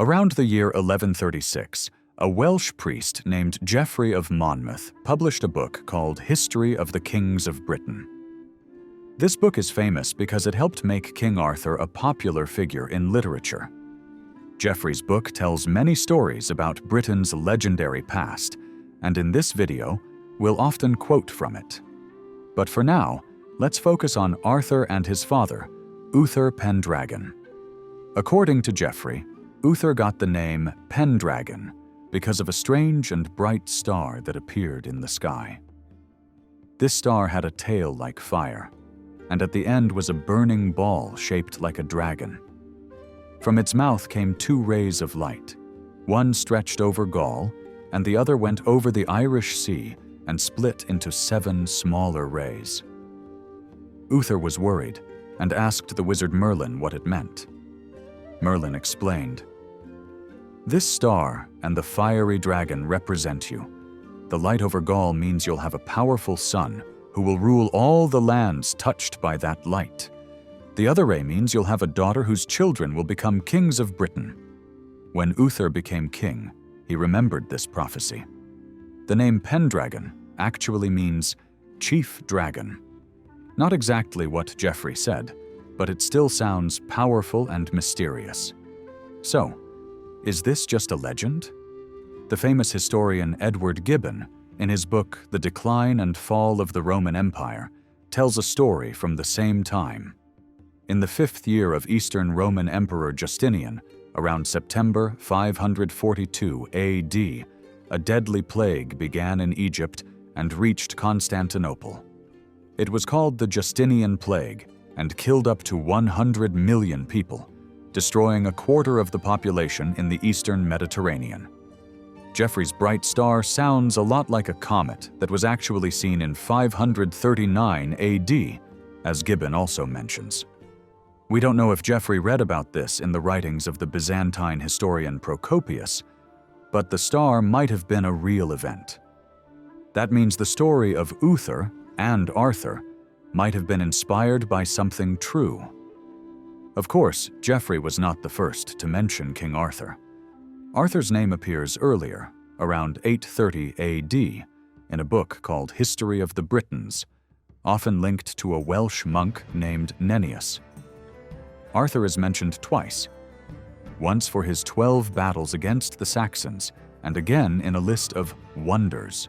Around the year 1136, a Welsh priest named Geoffrey of Monmouth published a book called History of the Kings of Britain. This book is famous because it helped make King Arthur a popular figure in literature. Geoffrey's book tells many stories about Britain's legendary past, and in this video, we'll often quote from it. But for now, let's focus on Arthur and his father, Uther Pendragon. According to Geoffrey, Uther got the name Pendragon because of a strange and bright star that appeared in the sky. This star had a tail like fire, and at the end was a burning ball shaped like a dragon. From its mouth came two rays of light. One stretched over Gaul, and the other went over the Irish Sea and split into 7 smaller rays. Uther was worried and asked the wizard Merlin what it meant. Merlin explained, "This star and the fiery dragon represent you. The light over Gaul means you'll have a powerful son who will rule all the lands touched by that light. The other ray means you'll have a daughter whose children will become kings of Britain." When Uther became king, he remembered this prophecy. The name Pendragon actually means chief dragon. Not exactly what Geoffrey said, but it still sounds powerful and mysterious. So, is this just a legend? The famous historian Edward Gibbon, in his book The Decline and Fall of the Roman Empire, tells a story from the same time. In the 5th year of Eastern Roman Emperor Justinian, around September 542 AD, a deadly plague began in Egypt and reached Constantinople. It was called the Justinian Plague and killed up to 100 million people, destroying a quarter of the population in the eastern Mediterranean. Geoffrey's bright star sounds a lot like a comet that was actually seen in 539 AD, as Gibbon also mentions. We don't know if Geoffrey read about this in the writings of the Byzantine historian Procopius, but the star might have been a real event. That means the story of Uther and Arthur might have been inspired by something true. Of course, Geoffrey was not the first to mention King Arthur. Arthur's name appears earlier, around 830 AD, in a book called History of the Britons, often linked to a Welsh monk named Nennius. Arthur is mentioned twice, once for his 12 battles against the Saxons, and again in a list of wonders.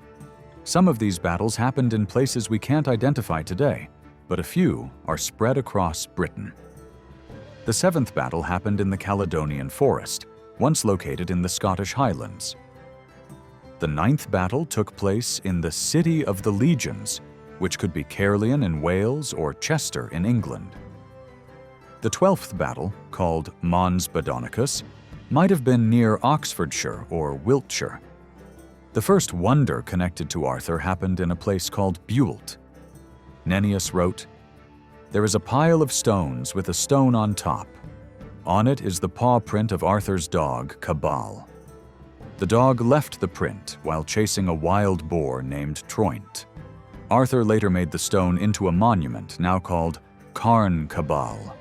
Some of these battles happened in places we can't identify today, but a few are spread across Britain. The 7th battle happened in the Caledonian Forest, once located in the Scottish Highlands. The 9th battle took place in the City of the Legions, which could be Caerleon in Wales or Chester in England. The 12th battle, called Mons Badonicus, might have been near Oxfordshire or Wiltshire. The first wonder connected to Arthur happened in a place called Buelt. Nennius wrote, "There is a pile of stones with a stone on top. On it is the paw print of Arthur's dog, Cabal. The dog left the print while chasing a wild boar named Troint. Arthur later made the stone into a monument now called Carn Cabal."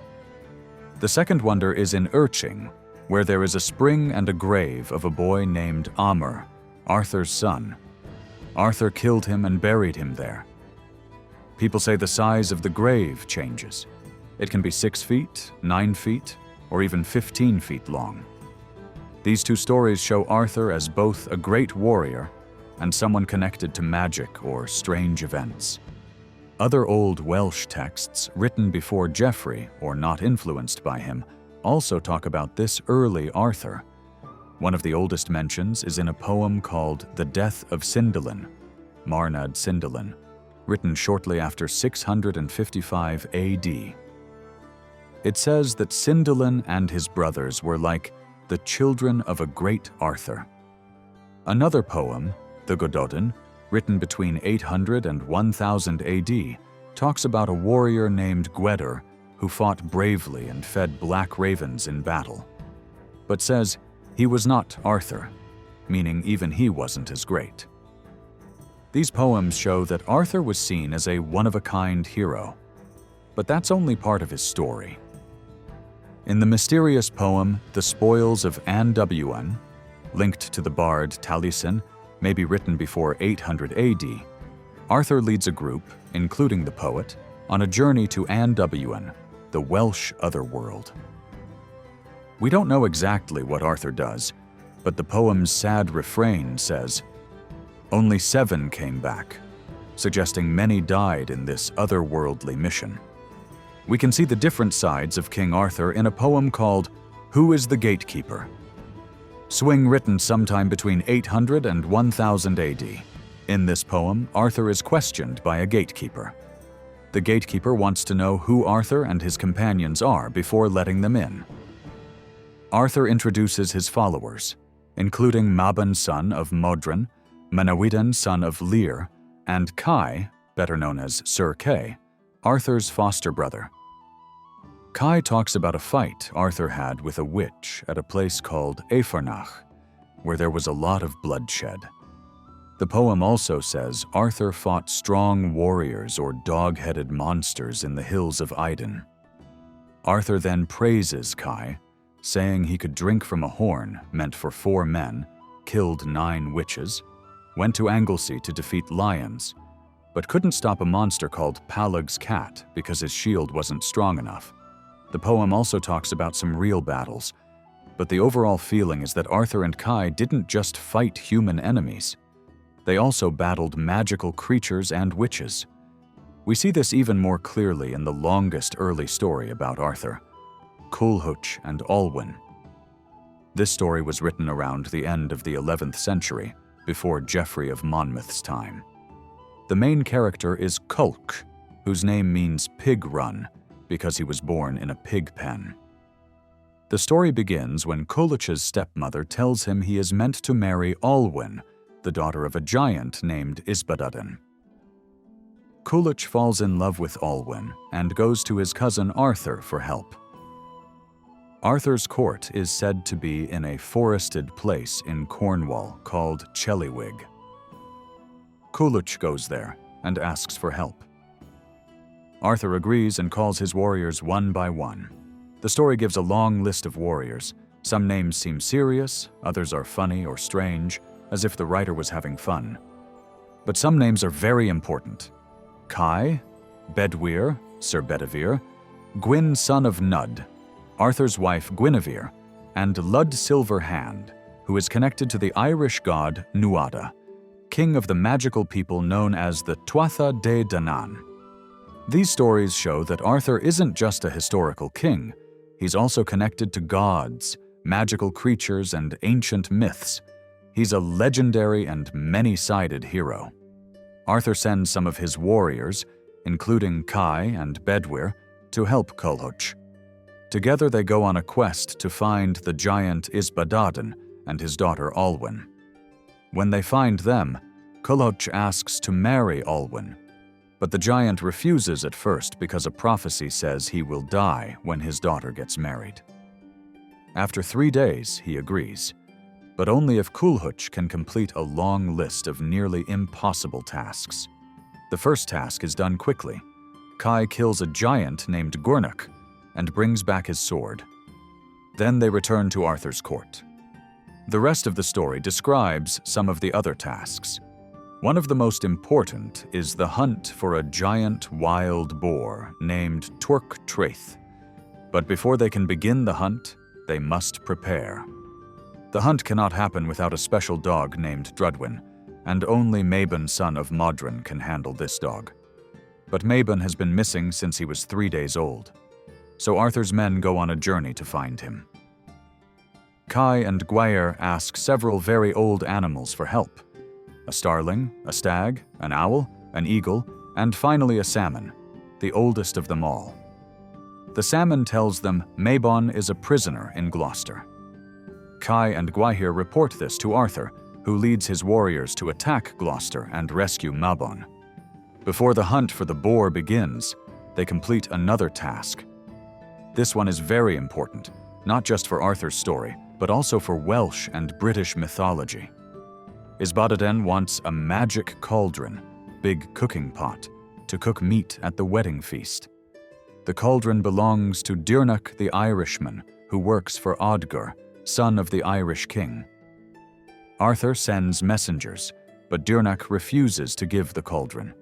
The second wonder is in Urching, where there is a spring and a grave of a boy named Amer, Arthur's son. Arthur killed him and buried him there. People say the size of the grave changes. It can be 6 feet, 9 feet, or even 15 feet long. These two stories show Arthur as both a great warrior and someone connected to magic or strange events. Other old Welsh texts written before Geoffrey, or not influenced by him, also talk about this early Arthur. One of the oldest mentions is in a poem called The Death of Cyndyllan, Marnad Cyndyllan, written shortly after 655 AD. It says that Cyndyllan and his brothers were like the children of a great Arthur. Another poem, the Gododin, written between 800 and 1000 AD, talks about a warrior named Gwydir who fought bravely and fed black ravens in battle, but says he was not Arthur, meaning even he wasn't as great. These poems show that Arthur was seen as a one-of-a-kind hero, but that's only part of his story. In the mysterious poem The Spoils of Anduin, linked to the bard Taliesin, maybe written before 800 AD, Arthur leads a group, including the poet, on a journey to Anduin, the Welsh otherworld. We don't know exactly what Arthur does, but the poem's sad refrain says, "Only 7 came back," suggesting many died in this otherworldly mission. We can see the different sides of King Arthur in a poem called Who is the Gatekeeper? Swing written sometime between 800 and 1000 AD. In this poem, Arthur is questioned by a gatekeeper. The gatekeeper wants to know who Arthur and his companions are before letting them in. Arthur introduces his followers, including Mabon, son of Modron, Manawyddan, son of Lir, and Kai, better known as Sir Kay, Arthur's foster brother. Kai talks about a fight Arthur had with a witch at a place called Eifernach, where there was a lot of bloodshed. The poem also says Arthur fought strong warriors or dog-headed monsters in the hills of Iden. Arthur then praises Kai, saying he could drink from a horn meant for 4 men, killed 9 witches, went to Anglesey to defeat lions, but couldn't stop a monster called Palag's cat because his shield wasn't strong enough. The poem also talks about some real battles, but the overall feeling is that Arthur and Kai didn't just fight human enemies. They also battled magical creatures and witches. We see this even more clearly in the longest early story about Arthur, Culhwch and Olwen. This story was written around the end of the 11th century, before Geoffrey of Monmouth's time. The main character is Culhwch, whose name means pig run, because he was born in a pig pen. The story begins when Culhwch's stepmother tells him he is meant to marry Olwen, the daughter of a giant named Ysbaddaden. Culhwch falls in love with Olwen and goes to his cousin Arthur for help. Arthur's court is said to be in a forested place in Cornwall called Chellywig. Culhwch goes there and asks for help. Arthur agrees and calls his warriors one by one. The story gives a long list of warriors. Some names seem serious, others are funny or strange, as if the writer was having fun. But some names are very important. Kai, Bedwyr, Sir Bedivere, Gwyn, son of Nudd, Arthur's wife Guinevere, and Lud Silverhand, who is connected to the Irish god Nuada, king of the magical people known as the Tuatha De Danann. These stories show that Arthur isn't just a historical king, he's also connected to gods, magical creatures, and ancient myths. He's a legendary and many-sided hero. Arthur sends some of his warriors, including Kai and Bedwyr, to help Culhwch. Together they go on a quest to find the giant Ysbaddaden and his daughter Olwen. When they find them, Culhwch asks to marry Olwen, but the giant refuses at first because a prophecy says he will die when his daughter gets married. After 3 days, he agrees, but only if Culhwch can complete a long list of nearly impossible tasks. The first task is done quickly. Kai kills a giant named Gwrnach and brings back his sword. Then they return to Arthur's court. The rest of the story describes some of the other tasks. One of the most important is the hunt for a giant wild boar named Turk Traith. But before they can begin the hunt, they must prepare. The hunt cannot happen without a special dog named Drudwyn, and only Mabon, son of Modron, can handle this dog. But Mabon has been missing since he was 3 days old, so Arthur's men go on a journey to find him. Kai and Gwair ask several very old animals for help: a starling, a stag, an owl, an eagle, and finally a salmon, the oldest of them all. The salmon tells them Mabon is a prisoner in Gloucester. Kai and Gwaihir report this to Arthur, who leads his warriors to attack Gloucester and rescue Mabon. Before the hunt for the boar begins, they complete another task. This one is very important, not just for Arthur's story, but also for Welsh and British mythology. Ysbaddaden wants a magic cauldron, big cooking pot, to cook meat at the wedding feast. The cauldron belongs to Druidic the Irishman, who works for Odgur, son of the Irish king. Arthur sends messengers, but Druidic refuses to give the cauldron.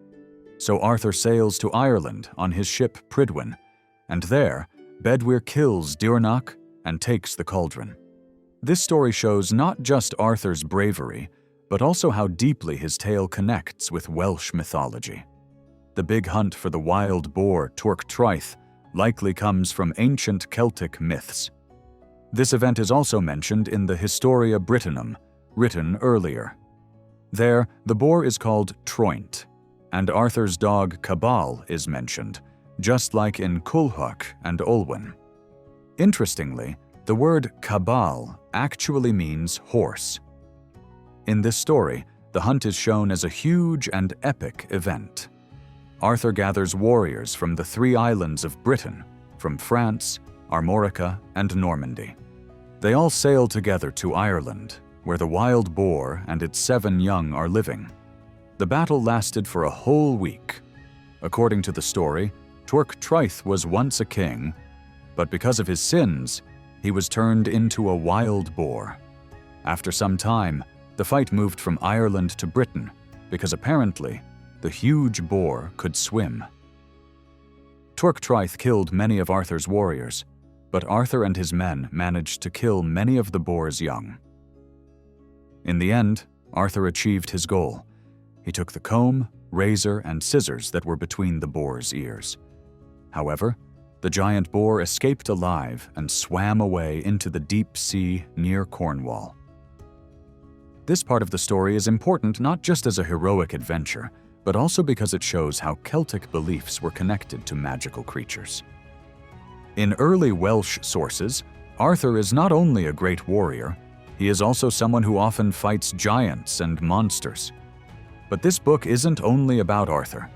So Arthur sails to Ireland on his ship Prydwen, and there, Bedwyr kills Druidic and takes the cauldron. This story shows not just Arthur's bravery, but also how deeply his tale connects with Welsh mythology. The big hunt for the wild boar Twrch Traeth likely comes from ancient Celtic myths. This event is also mentioned in the Historia Brittonum, written earlier. There, the boar is called Troint, and Arthur's dog Cabal is mentioned, just like in Culhwch and Olwen. Interestingly, the word Cabal actually means horse. In this story, the hunt is shown as a huge and epic event. Arthur gathers warriors from the 3 islands of Britain, from France, Armorica, and Normandy. They all sail together to Ireland, where the wild boar and its 7 young are living. The battle lasted for a whole week. According to the story, Twrch Traeth was once a king, but because of his sins, he was turned into a wild boar. After some time, the fight moved from Ireland to Britain, because apparently, the huge boar could swim. Twrch Traeth killed many of Arthur's warriors, but Arthur and his men managed to kill many of the boar's young. In the end, Arthur achieved his goal. He took the comb, razor, and scissors that were between the boar's ears. However, the giant boar escaped alive and swam away into the deep sea near Cornwall. This part of the story is important not just as a heroic adventure, but also because it shows how Celtic beliefs were connected to magical creatures. In early Welsh sources, Arthur is not only a great warrior, he is also someone who often fights giants and monsters. But this book isn't only about Arthur.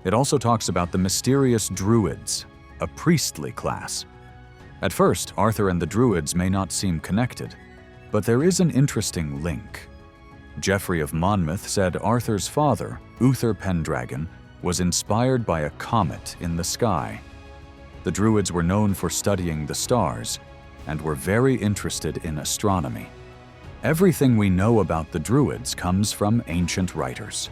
It also talks about the mysterious Druids, a priestly class. At first, Arthur and the Druids may not seem connected, but there is an interesting link. Geoffrey of Monmouth said Arthur's father, Uther Pendragon, was inspired by a comet in the sky. The Druids were known for studying the stars and were very interested in astronomy. Everything we know about the Druids comes from ancient writers.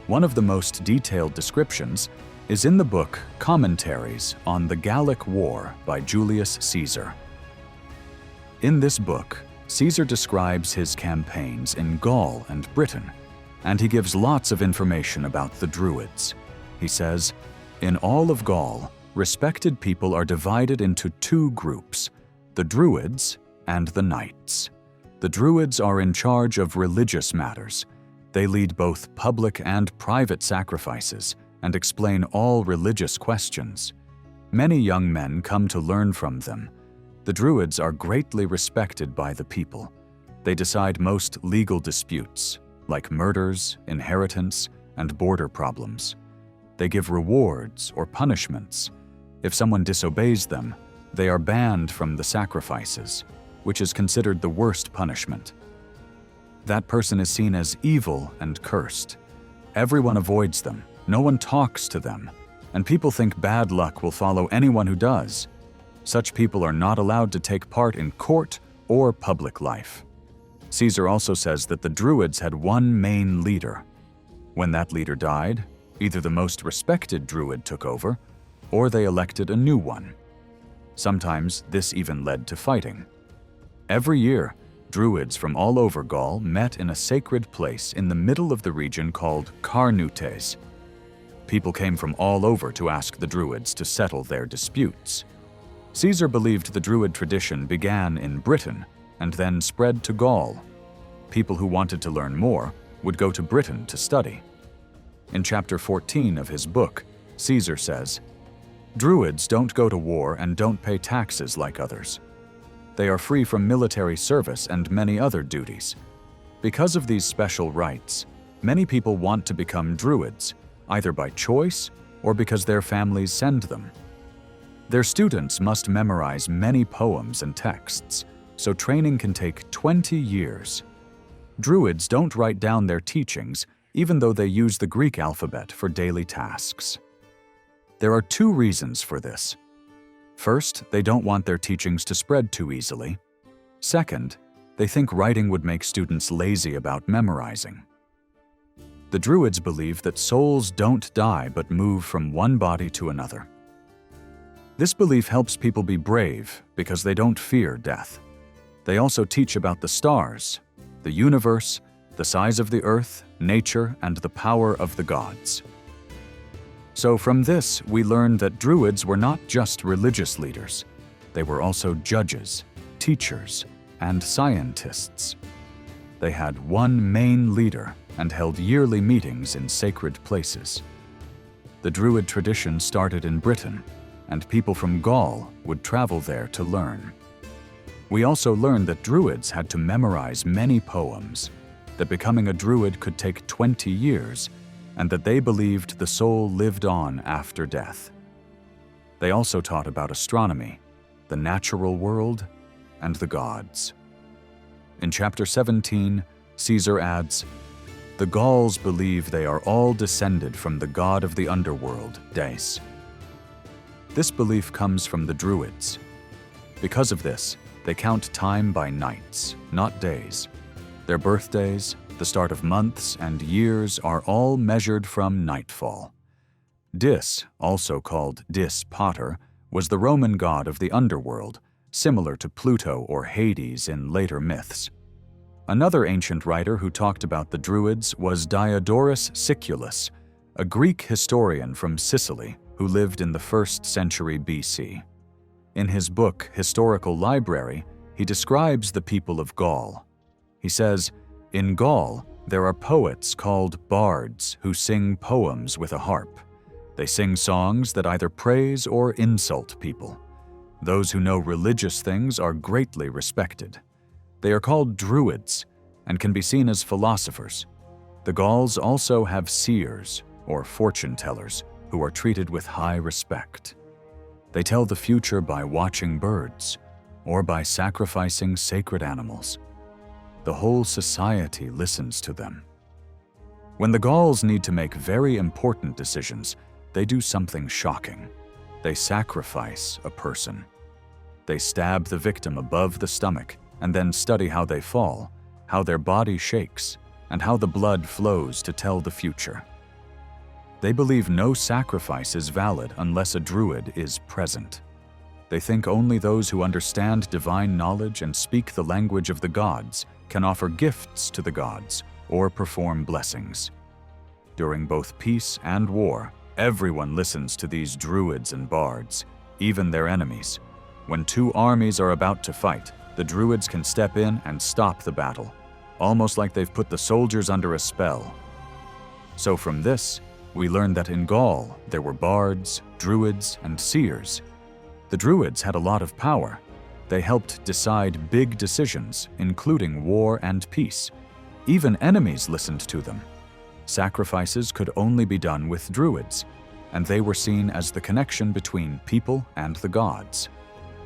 One of the most detailed descriptions is in the book Commentaries on the Gallic War by Julius Caesar. In this book, Caesar describes his campaigns in Gaul and Britain, and he gives lots of information about the Druids. He says, "In all of Gaul, respected people are divided into 2 groups, the Druids and the Knights. The Druids are in charge of religious matters. They lead both public and private sacrifices and explain all religious questions. Many young men come to learn from them. The Druids are greatly respected by the people. They decide most legal disputes, like murders, inheritance, and border problems. They give rewards or punishments. If someone disobeys them, they are banned from the sacrifices, which is considered the worst punishment. That person is seen as evil and cursed. Everyone avoids them, no one talks to them, and people think bad luck will follow anyone who does. Such people are not allowed to take part in court or public life." Caesar also says that the Druids had one main leader. When that leader died, either the most respected Druid took over, or they elected a new one. Sometimes this even led to fighting. Every year, Druids from all over Gaul met in a sacred place in the middle of the region called Carnutes. People came from all over to ask the Druids to settle their disputes. Caesar believed the Druid tradition began in Britain and then spread to Gaul. People who wanted to learn more would go to Britain to study. In chapter 14 of his book, Caesar says, "Druids don't go to war and don't pay taxes like others. They are free from military service and many other duties. Because of these special rights, many people want to become Druids, either by choice or because their families send them. Their students must memorize many poems and texts, so training can take 20 years. Druids don't write down their teachings, even though they use the Greek alphabet for daily tasks. There are two reasons for this. First, they don't want their teachings to spread too easily. Second, they think writing would make students lazy about memorizing. The Druids believe that souls don't die but move from one body to another. This belief helps people be brave because they don't fear death. They also teach about the stars, the universe, the size of the earth, nature, and the power of the gods. So from this, we learn that Druids were not just religious leaders. They were also judges, teachers, and scientists. They had one main leader and held yearly meetings in sacred places. The Druid tradition started in Britain, and people from Gaul would travel there to learn. We also learned that Druids had to memorize many poems, that becoming a Druid could take 20 years, and that they believed the soul lived on after death. They also taught about astronomy, the natural world, and the gods. In chapter 17, Caesar adds, "The Gauls believe they are all descended from the god of the underworld, Deus." This belief comes from the Druids. Because of this, they count time by nights, not days. Their birthdays, the start of months, and years are all measured from nightfall. Dis, also called Dis Pater, was the Roman god of the underworld, similar to Pluto or Hades in later myths. Another ancient writer who talked about the Druids was Diodorus Siculus, a Greek historian from Sicily who lived in the 1st century BC. In his book, Historical Library, he describes the people of Gaul. He says, "In Gaul, there are poets called bards who sing poems with a harp. They sing songs that either praise or insult people. Those who know religious things are greatly respected. They are called Druids and can be seen as philosophers. The Gauls also have seers, or fortune-tellers, who are treated with high respect. They tell the future by watching birds or by sacrificing sacred animals. The whole society listens to them. When the Gauls need to make very important decisions, they do something shocking. They sacrifice a person. They stab the victim above the stomach and then study how they fall, how their body shakes, and how the blood flows to tell the future. They believe no sacrifice is valid unless a Druid is present. They think only those who understand divine knowledge and speak the language of the gods can offer gifts to the gods or perform blessings. During both peace and war, everyone listens to these Druids and bards, even their enemies. When two armies are about to fight, the Druids can step in and stop the battle, almost like they've put the soldiers under a spell. So from this, we learn that in Gaul, there were bards, Druids, and seers. The Druids had a lot of power. They helped decide big decisions, including war and peace. Even enemies listened to them. Sacrifices could only be done with Druids, and they were seen as the connection between people and the gods.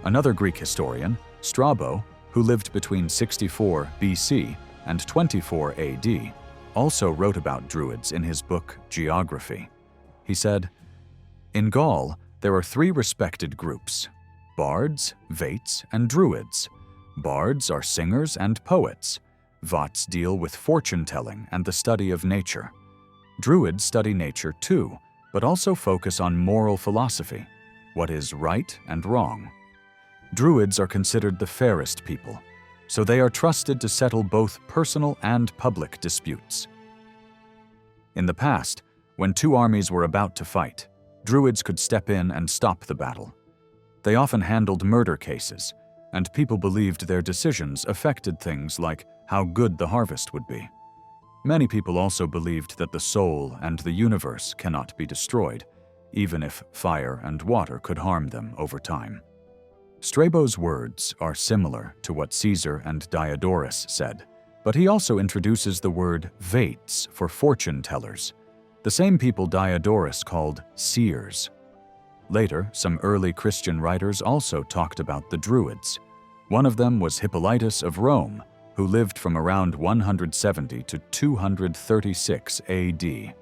Another Greek historian, Strabo, who lived between 64 BC and 24 AD, also wrote about Druids in his book Geography. He said, "In Gaul, there are three respected groups: bards, vates, and druids. Bards are singers and poets. Vates deal with fortune-telling and the study of nature. Druids study nature too, but also focus on moral philosophy, what is right and wrong. Druids are considered the fairest people, so they are trusted to settle both personal and public disputes." In the past, when two armies were about to fight, Druids could step in and stop the battle. They often handled murder cases, and people believed their decisions affected things like how good the harvest would be. Many people also believed that the soul and the universe cannot be destroyed, even if fire and water could harm them over time. Strabo's words are similar to what Caesar and Diodorus said, but he also introduces the word vates for fortune-tellers, the same people Diodorus called seers. Later, some early Christian writers also talked about the Druids. One of them was Hippolytus of Rome, who lived from around 170 to 236 AD.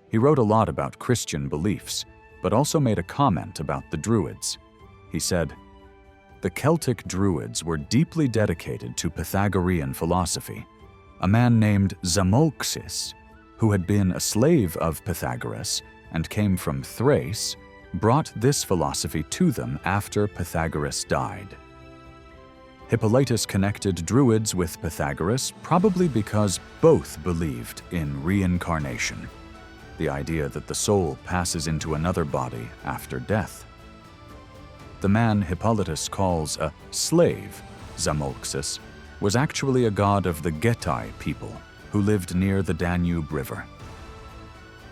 He wrote a lot about Christian beliefs. but also made a comment about the Druids. He said, "The Celtic Druids were deeply dedicated to Pythagorean philosophy. A man named Zamolxis, who had been a slave of Pythagoras and came from Thrace, brought this philosophy to them after Pythagoras died." Hippolytus connected Druids with Pythagoras probably because both believed in reincarnation, the idea that the soul passes into another body after death. The man Hippolytus calls a slave, Zamolxis, was actually a god of the Getai people who lived near the Danube River.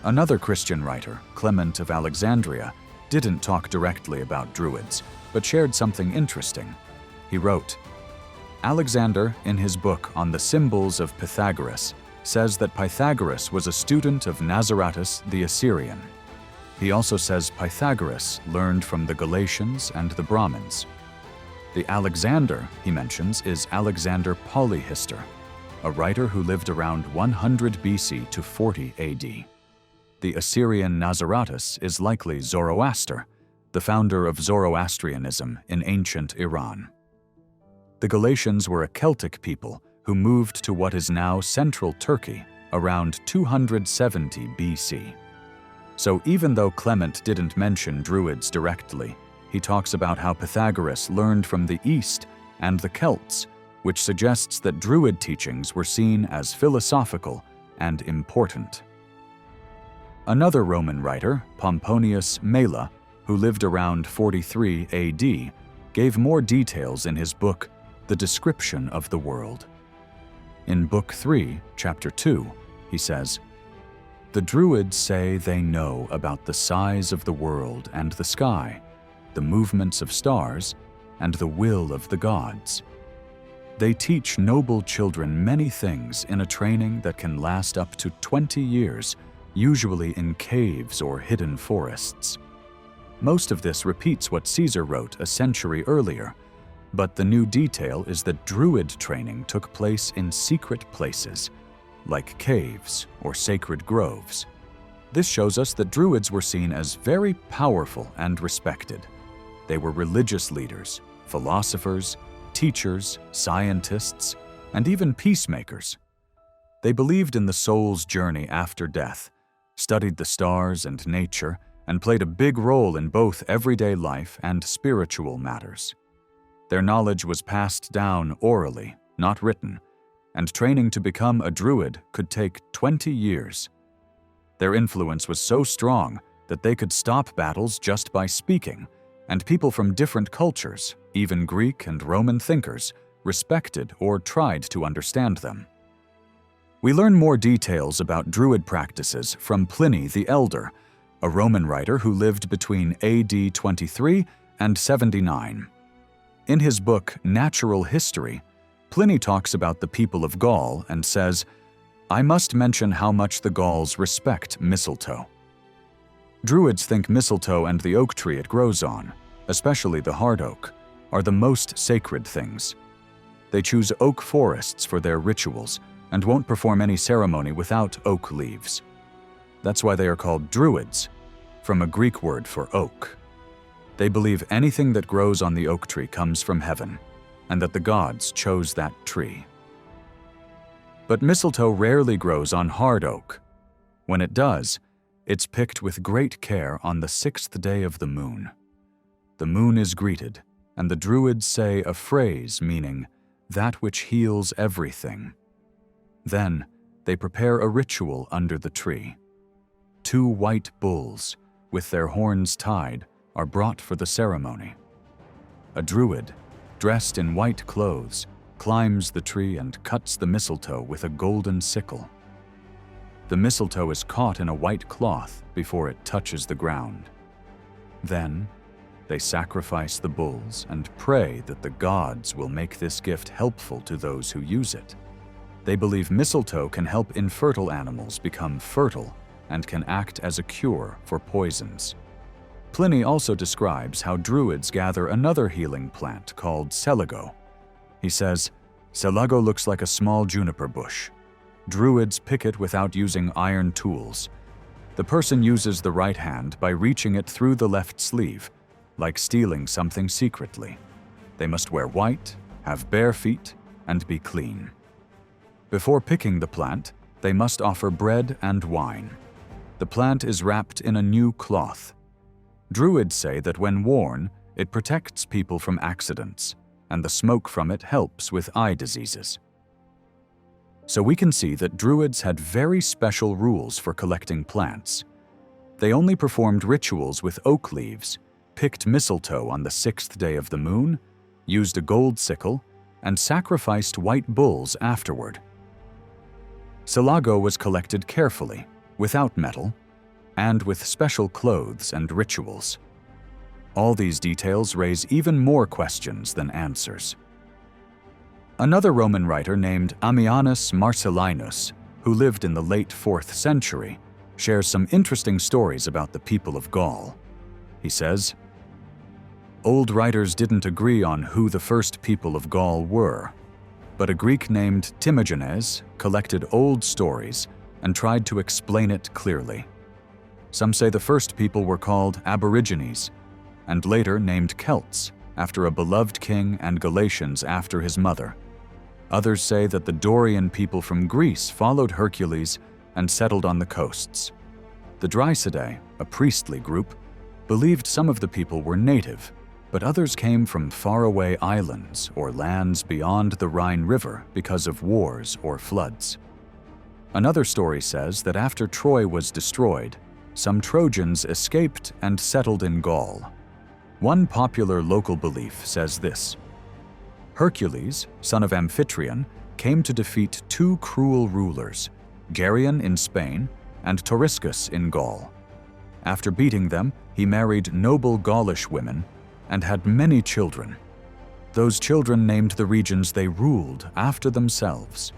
Another Christian writer, Clement of Alexandria, didn't talk directly about Druids, but shared something interesting. He wrote, "Alexander, in his book on the symbols of Pythagoras, says that Pythagoras was a student of Nazaratus the Assyrian. He also says Pythagoras learned from the Galatians and the Brahmins. The Alexander he mentions is Alexander Polyhistor, a writer who lived around 100 BC to 40 AD. The Assyrian Nazaratus is likely Zoroaster, the founder of Zoroastrianism in ancient Iran. The Galatians were a Celtic people who moved to what is now central Turkey around 270 BC. So even though Clement didn't mention Druids directly, he talks about how Pythagoras learned from the East and the Celts, which suggests that Druid teachings were seen as philosophical and important. Another Roman writer, Pomponius Mela, who lived around 43 AD, gave more details in his book, The Description of the World. In Book 3, Chapter 2, he says, "The Druids say they know about the size of the world and the sky, the movements of stars, and the will of the gods. They teach noble children many things in a training that can last up to 20 years, usually in caves or hidden forests. Most of this repeats what Caesar wrote a century earlier, but the new detail is that Druid training took place in secret places, like caves or sacred groves. This shows us that Druids were seen as very powerful and respected. They were religious leaders, philosophers, teachers, scientists, and even peacemakers. They believed in the soul's journey after death, studied the stars and nature, and played a big role in both everyday life and spiritual matters. Their knowledge was passed down orally, not written, and training to become a Druid could take 20 years. Their influence was so strong that they could stop battles just by speaking, and people from different cultures, even Greek and Roman thinkers, respected or tried to understand them. We learn more details about Druid practices from Pliny the Elder, a Roman writer who lived between AD 23 and 79. In his book Natural History, Pliny talks about the people of Gaul and says, "I must mention how much the Gauls respect mistletoe. Druids think mistletoe and the oak tree it grows on, especially the hard oak, are the most sacred things. They choose oak forests for their rituals and won't perform any ceremony without oak leaves. That's why they are called Druids, from a Greek word for oak. They believe anything that grows on the oak tree comes from heaven, and that the gods chose that tree. But mistletoe rarely grows on hard oak. When it does, it's picked with great care on the 6th day of the moon. The moon is greeted, and the Druids say a phrase meaning, 'that which heals everything.' Then, they prepare a ritual under the tree. 2 white bulls, with their horns tied, are brought for the ceremony. A Druid, dressed in white clothes, climbs the tree and cuts the mistletoe with a golden sickle. The mistletoe is caught in a white cloth before it touches the ground. Then, they sacrifice the bulls and pray that the gods will make this gift helpful to those who use it. They believe mistletoe can help infertile animals become fertile and can act as a cure for poisons. Pliny also describes how Druids gather another healing plant called celigo. He says, "Celigo looks like a small juniper bush. Druids pick it without using iron tools. The person uses the right hand by reaching it through the left sleeve, like stealing something secretly. They must wear white, have bare feet, and be clean. Before picking the plant, they must offer bread and wine. The plant is wrapped in a new cloth. Druids say that when worn, it protects people from accidents, and the smoke from it helps with eye diseases. So we can see that Druids had very special rules for collecting plants. They only performed rituals with oak leaves, picked mistletoe on the 6th day of the moon, used a gold sickle, and sacrificed white bulls afterward. Silago was collected carefully, without metal, and with special clothes and rituals. All these details raise even more questions than answers. Another Roman writer named Ammianus Marcellinus, who lived in the late 4th century, shares some interesting stories about the people of Gaul. He says, "Old writers didn't agree on who the first people of Gaul were, but a Greek named Timagenes collected old stories and tried to explain it clearly. Some say the first people were called Aborigines, and later named Celts, after a beloved king, and Galatians after his mother. Others say that the Dorian people from Greece followed Hercules and settled on the coasts. The Druidic, a priestly group, believed some of the people were native, but others came from faraway islands or lands beyond the Rhine River because of wars or floods. Another story says that after Troy was destroyed, some Trojans escaped and settled in Gaul. One popular local belief says this: Hercules, son of Amphitryon, came to defeat two cruel rulers, Geryon in Spain and Toriscus in Gaul. After beating them, he married noble Gaulish women and had many children. Those children named the regions they ruled after themselves.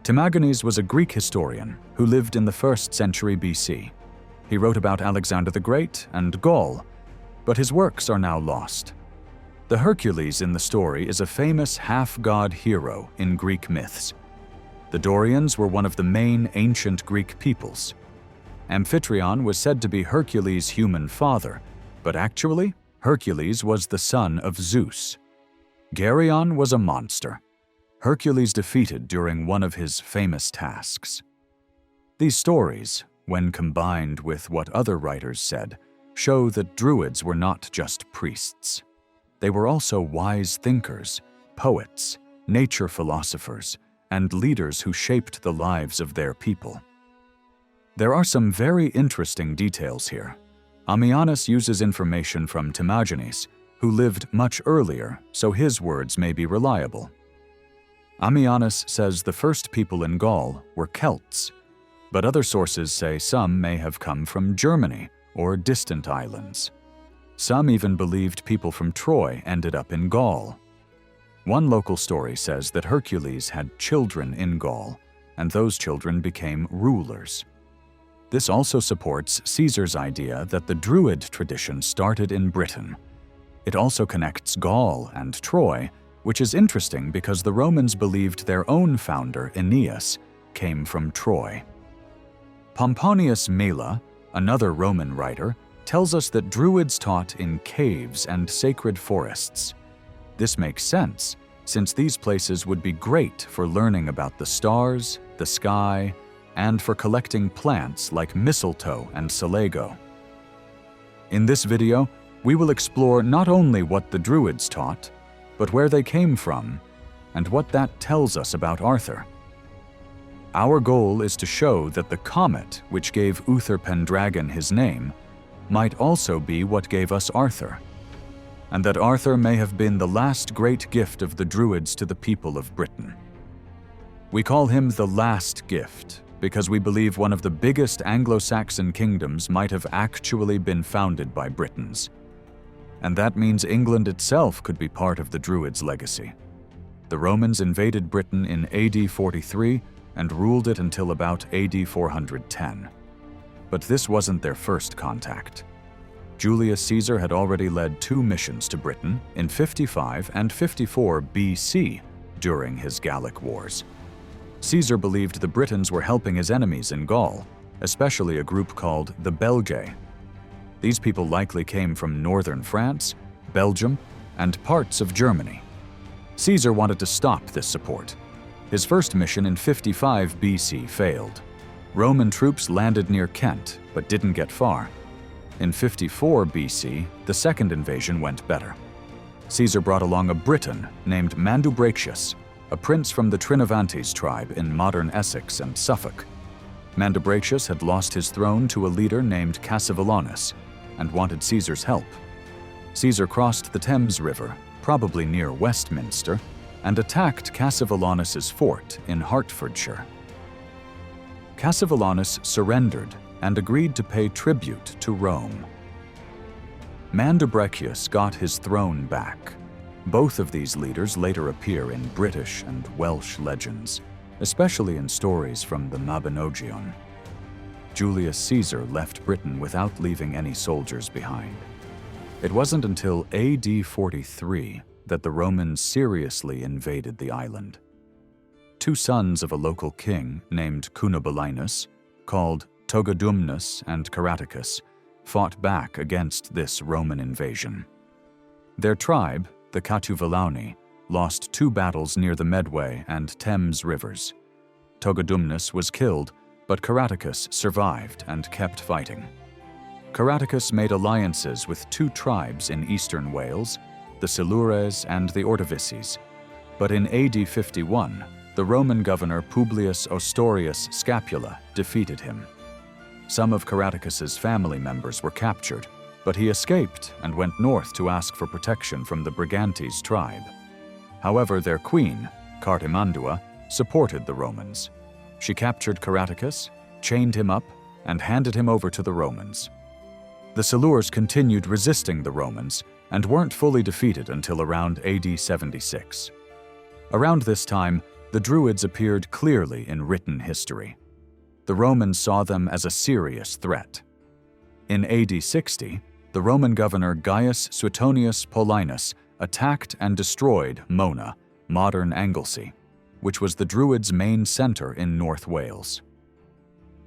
Timagenes was a Greek historian who lived in the 1st century BC. He wrote about Alexander the Great and Gaul, but his works are now lost. The Hercules in the story is a famous half-god hero in Greek myths. The Dorians were one of the main ancient Greek peoples. Amphitryon was said to be Hercules' human father, but actually, Hercules was the son of Zeus. Geryon was a monster. Hercules defeated during one of his famous tasks. These stories, when combined with what other writers said, show that Druids were not just priests. They were also wise thinkers, poets, nature philosophers, and leaders who shaped the lives of their people. There are some very interesting details here. Ammianus uses information from Timagenes, who lived much earlier, so his words may be reliable. Ammianus says the first people in Gaul were Celts, but other sources say some may have come from Germany or distant islands. Some even believed people from Troy ended up in Gaul. One local story says that Hercules had children in Gaul, and those children became rulers. This also supports Caesar's idea that the Druid tradition started in Britain. It also connects Gaul and Troy, which is interesting because the Romans believed their own founder, Aeneas, came from Troy. Pomponius Mela, another Roman writer, tells us that Druids taught in caves and sacred forests. This makes sense, since these places would be great for learning about the stars, the sky, and for collecting plants like mistletoe and silago. In this video, we will explore not only what the Druids taught, but where they came from, and what that tells us about Arthur. Our goal is to show that the comet which gave Uther Pendragon his name might also be what gave us Arthur, and that Arthur may have been the last great gift of the Druids to the people of Britain. We call him the last gift because we believe one of the biggest Anglo-Saxon kingdoms might have actually been founded by Britons. And that means England itself could be part of the Druids' legacy. The Romans invaded Britain in AD 43 and ruled it until about AD 410. But this wasn't their first contact. Julius Caesar had already led 2 missions to Britain in 55 and 54 BC during his Gallic Wars. Caesar believed the Britons were helping his enemies in Gaul, especially a group called the Belgae. These people likely came from northern France, Belgium, and parts of Germany. Caesar wanted to stop this support. His first mission in 55 BC failed. Roman troops landed near Kent, but didn't get far. In 54 BC, the second invasion went better. Caesar brought along a Briton named Mandubracius, a prince from the Trinovantes tribe in modern Essex and Suffolk. Mandubracius had lost his throne to a leader named Cassivellaunus and wanted Caesar's help. Caesar crossed the Thames River, probably near Westminster, and attacked Cassivellaunus's fort in Hertfordshire. Cassivellaunus surrendered and agreed to pay tribute to Rome. Mandubracius got his throne back. Both of these leaders later appear in British and Welsh legends, especially in stories from the Mabinogion. Julius Caesar left Britain without leaving any soldiers behind. It wasn't until AD 43 that the Romans seriously invaded the island. Two sons of a local king named Cunobelinus, called Togodumnus and Caraticus, fought back against this Roman invasion. Their tribe, the Catuvalauni, lost 2 battles near the Medway and Thames rivers. Togodumnus was killed, but Caraticus survived and kept fighting. Caraticus made alliances with 2 tribes in eastern Wales, the Silures and the Ordovices, but in AD 51, the Roman governor Publius Ostorius Scapula defeated him. Some of Caraticus's family members were captured, but he escaped and went north to ask for protection from the Brigantes tribe. However, their queen, Cartimandua, supported the Romans. She captured Caraticus, chained him up, and handed him over to the Romans. The Silures continued resisting the Romans and weren't fully defeated until around AD 76. Around this time, the Druids appeared clearly in written history. The Romans saw them as a serious threat. In AD 60, the Roman governor Gaius Suetonius Paulinus attacked and destroyed Mona, modern Anglesey, which was the Druids' main center in North Wales.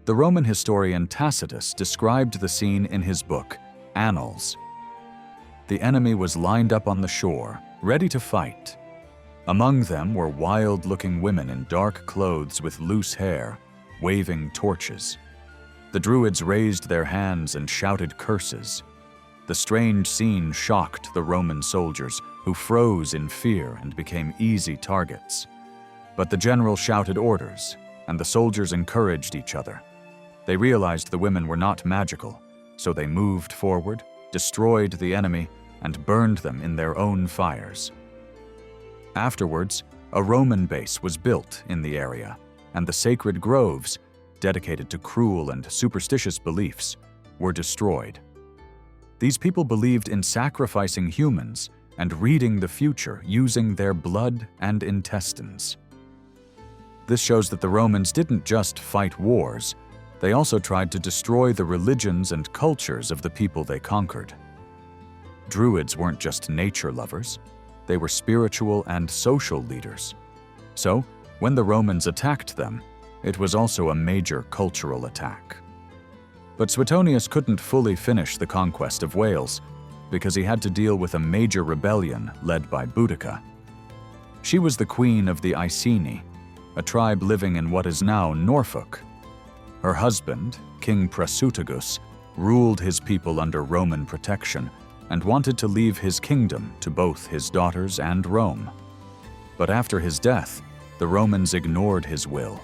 The Roman historian Tacitus described the scene in his book, Annals. The enemy was lined up on the shore, ready to fight. Among them were wild-looking women in dark clothes with loose hair, waving torches. The Druids raised their hands and shouted curses. The strange scene shocked the Roman soldiers, who froze in fear and became easy targets. But the general shouted orders, and the soldiers encouraged each other. They realized the women were not magical, so they moved forward, destroyed the enemy, and burned them in their own fires. Afterwards, a Roman base was built in the area, and the sacred groves, dedicated to cruel and superstitious beliefs, were destroyed. These people believed in sacrificing humans and reading the future using their blood and intestines. This shows that the Romans didn't just fight wars, they also tried to destroy the religions and cultures of the people they conquered. Druids weren't just nature lovers, they were spiritual and social leaders. So, when the Romans attacked them, it was also a major cultural attack. But Suetonius couldn't fully finish the conquest of Wales because he had to deal with a major rebellion led by Boudica. She was the queen of the Iceni, a tribe living in what is now Norfolk. Her husband, King Prasutagus, ruled his people under Roman protection and wanted to leave his kingdom to both his daughters and Rome. But after his death, the Romans ignored his will.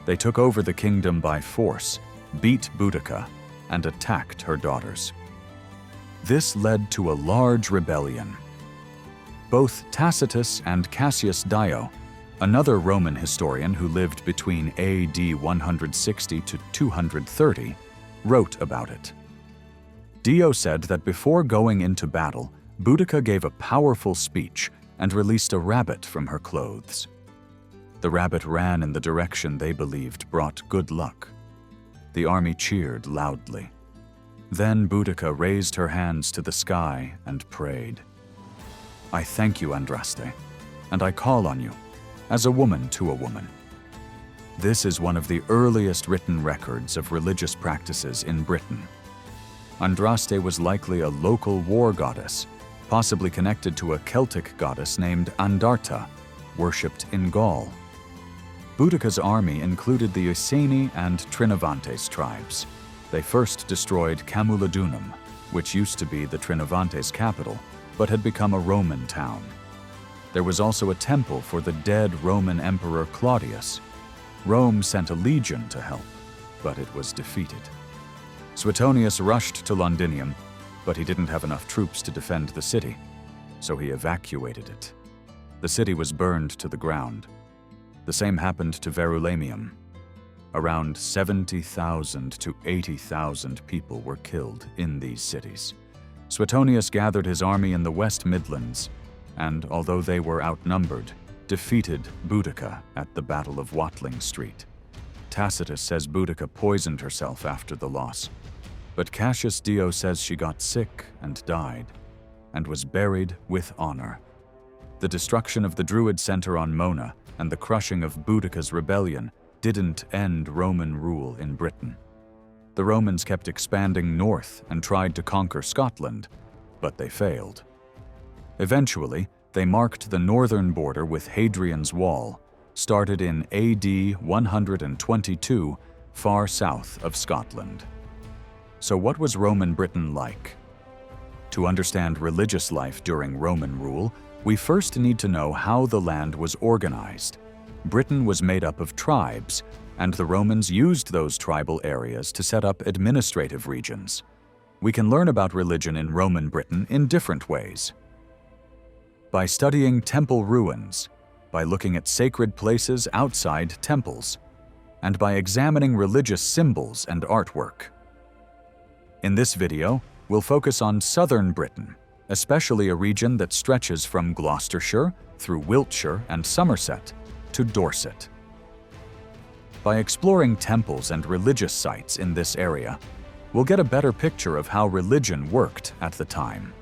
They took over the kingdom by force, beat Boudica, and attacked her daughters. This led to a large rebellion. Both Tacitus and Cassius Dio, another Roman historian who lived between AD 160 to 230, wrote about it. Dio said that before going into battle, Boudica gave a powerful speech and released a rabbit from her clothes. The rabbit ran in the direction they believed brought good luck. The army cheered loudly. Then Boudica raised her hands to the sky and prayed. "I thank you, Andraste, and I call on you, as a woman to a woman." This is one of the earliest written records of religious practices in Britain. Andraste was likely a local war goddess, possibly connected to a Celtic goddess named Andarta, worshipped in Gaul. Boudica's army included the Iceni and Trinovantes tribes. They first destroyed Camuladunum, which used to be the Trinovantes' capital, but had become a Roman town. There was also a temple for the dead Roman Emperor Claudius. Rome sent a legion to help, but it was defeated. Suetonius rushed to Londinium, but he didn't have enough troops to defend the city, so he evacuated it. The city was burned to the ground. The same happened to Verulamium. Around 70,000 to 80,000 people were killed in these cities. Suetonius gathered his army in the West Midlands, and although they were outnumbered, defeated Boudica at the Battle of Watling Street. Tacitus says Boudica poisoned herself after the loss, but Cassius Dio says she got sick and died, and was buried with honor. The destruction of the Druid center on Mona and the crushing of Boudica's rebellion didn't end Roman rule in Britain. The Romans kept expanding north and tried to conquer Scotland, but they failed. Eventually, they marked the northern border with Hadrian's Wall, started in AD 122, far south of Scotland. So what was Roman Britain like? To understand religious life during Roman rule, we first need to know how the land was organized. Britain was made up of tribes, and the Romans used those tribal areas to set up administrative regions. We can learn about religion in Roman Britain in different ways. By studying temple ruins, by looking at sacred places outside temples, and by examining religious symbols and artwork. In this video, we'll focus on southern Britain, especially a region that stretches from Gloucestershire through Wiltshire and Somerset to Dorset. By exploring temples and religious sites in this area, we'll get a better picture of how religion worked at the time.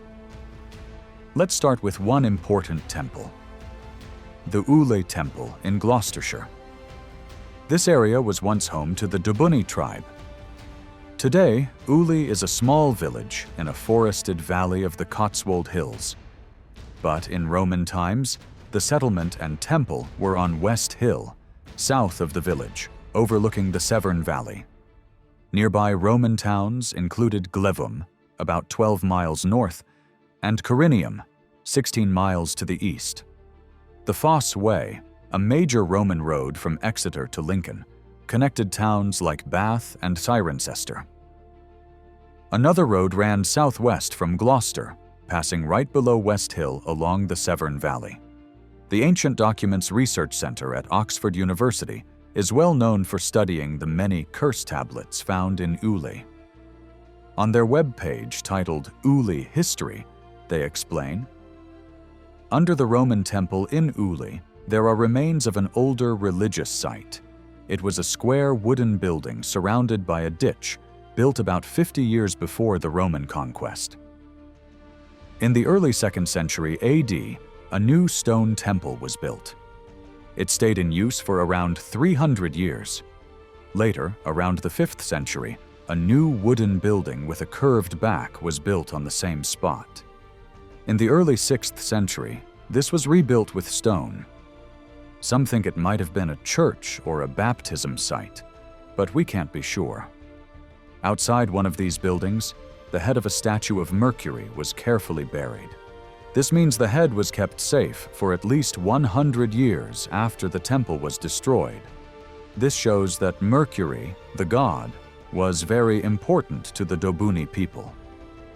Let's start with one important temple, the Ule Temple in Gloucestershire. This area was once home to the Dobunni tribe. Today, Ule is a small village in a forested valley of the Cotswold Hills. But in Roman times, the settlement and temple were on West Hill, south of the village, overlooking the Severn Valley. Nearby Roman towns included Glevum, about 12 miles north, and Corinium, 16 miles to the east. The Fosse Way, a major Roman road from Exeter to Lincoln, connected towns like Bath and Cirencester. Another road ran southwest from Gloucester, passing right below West Hill along the Severn Valley. The Ancient Documents Research Center at Oxford University is well known for studying the many curse tablets found in Ule. On their webpage titled Ule History, they explain, under the Roman temple in Ule, there are remains of an older religious site. It was a square wooden building surrounded by a ditch, built about 50 years before the Roman conquest. In the early 2nd century AD, a new stone temple was built. It stayed in use for around 300 years. Later, around the 5th century, a new wooden building with a curved back was built on the same spot. In the early 6th century, this was rebuilt with stone. Some think it might have been a church or a baptism site, but we can't be sure. Outside one of these buildings, the head of a statue of Mercury was carefully buried. This means the head was kept safe for at least 100 years after the temple was destroyed. This shows that Mercury, the god, was very important to the Dobunni people.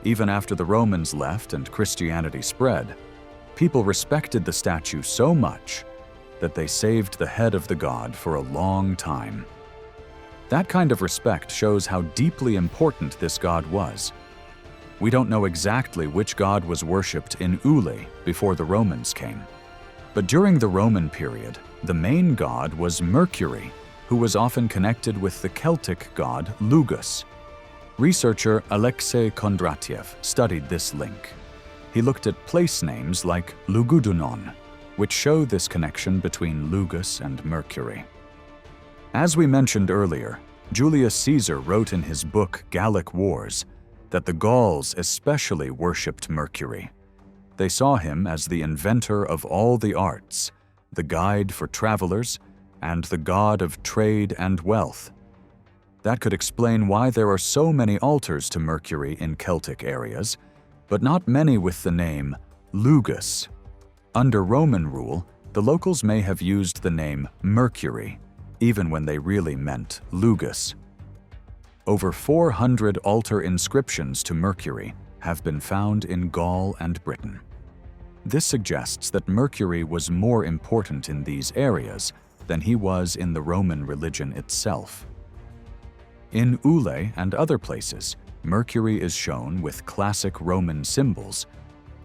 Even after the Romans left and Christianity spread, people respected the statue so much that they saved the head of the god for a long time. That kind of respect shows how deeply important this god was. We don't know exactly which god was worshipped in Ule before the Romans came. But during the Roman period, the main god was Mercury, who was often connected with the Celtic god Lugus. Researcher Alexei Kondratiev studied this link. He looked at place names like Lugudunon, which show this connection between Lugus and Mercury. As we mentioned earlier, Julius Caesar wrote in his book Gallic Wars that the Gauls especially worshipped Mercury. They saw him as the inventor of all the arts, the guide for travelers, and the god of trade and wealth. That could explain why there are so many altars to Mercury in Celtic areas, but not many with the name Lugus. Under Roman rule, the locals may have used the name Mercury, even when they really meant Lugus. Over 400 altar inscriptions to Mercury have been found in Gaul and Britain. This suggests that Mercury was more important in these areas than he was in the Roman religion itself. In Ule and other places, Mercury is shown with classic Roman symbols,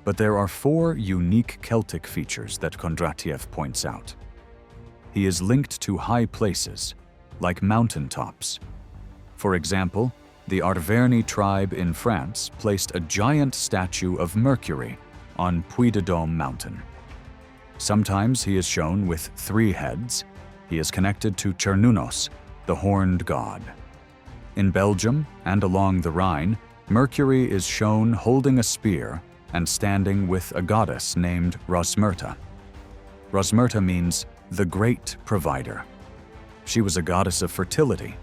but there are 4 unique Celtic features that Kondratiev points out. He is linked to high places, like mountaintops. For example, the Arthurian tribe in France placed a giant statue of Mercury on Puy-de-Dôme mountain. Sometimes he is shown with 3 heads. He is connected to Cernunnos, the horned god. In Belgium and along the Rhine, Mercury is shown holding a spear and standing with a goddess named Rosmerta. Rosmerta means the great provider. She was a goddess of fertility.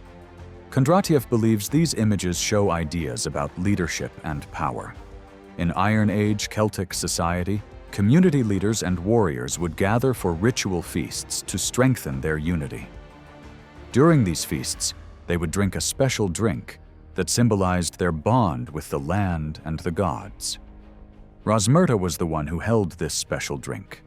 Kondratiev believes these images show ideas about leadership and power. In Iron Age Celtic society, community leaders and warriors would gather for ritual feasts to strengthen their unity. During these feasts, they would drink a special drink that symbolized their bond with the land and the gods. Rosmerta was the one who held this special drink,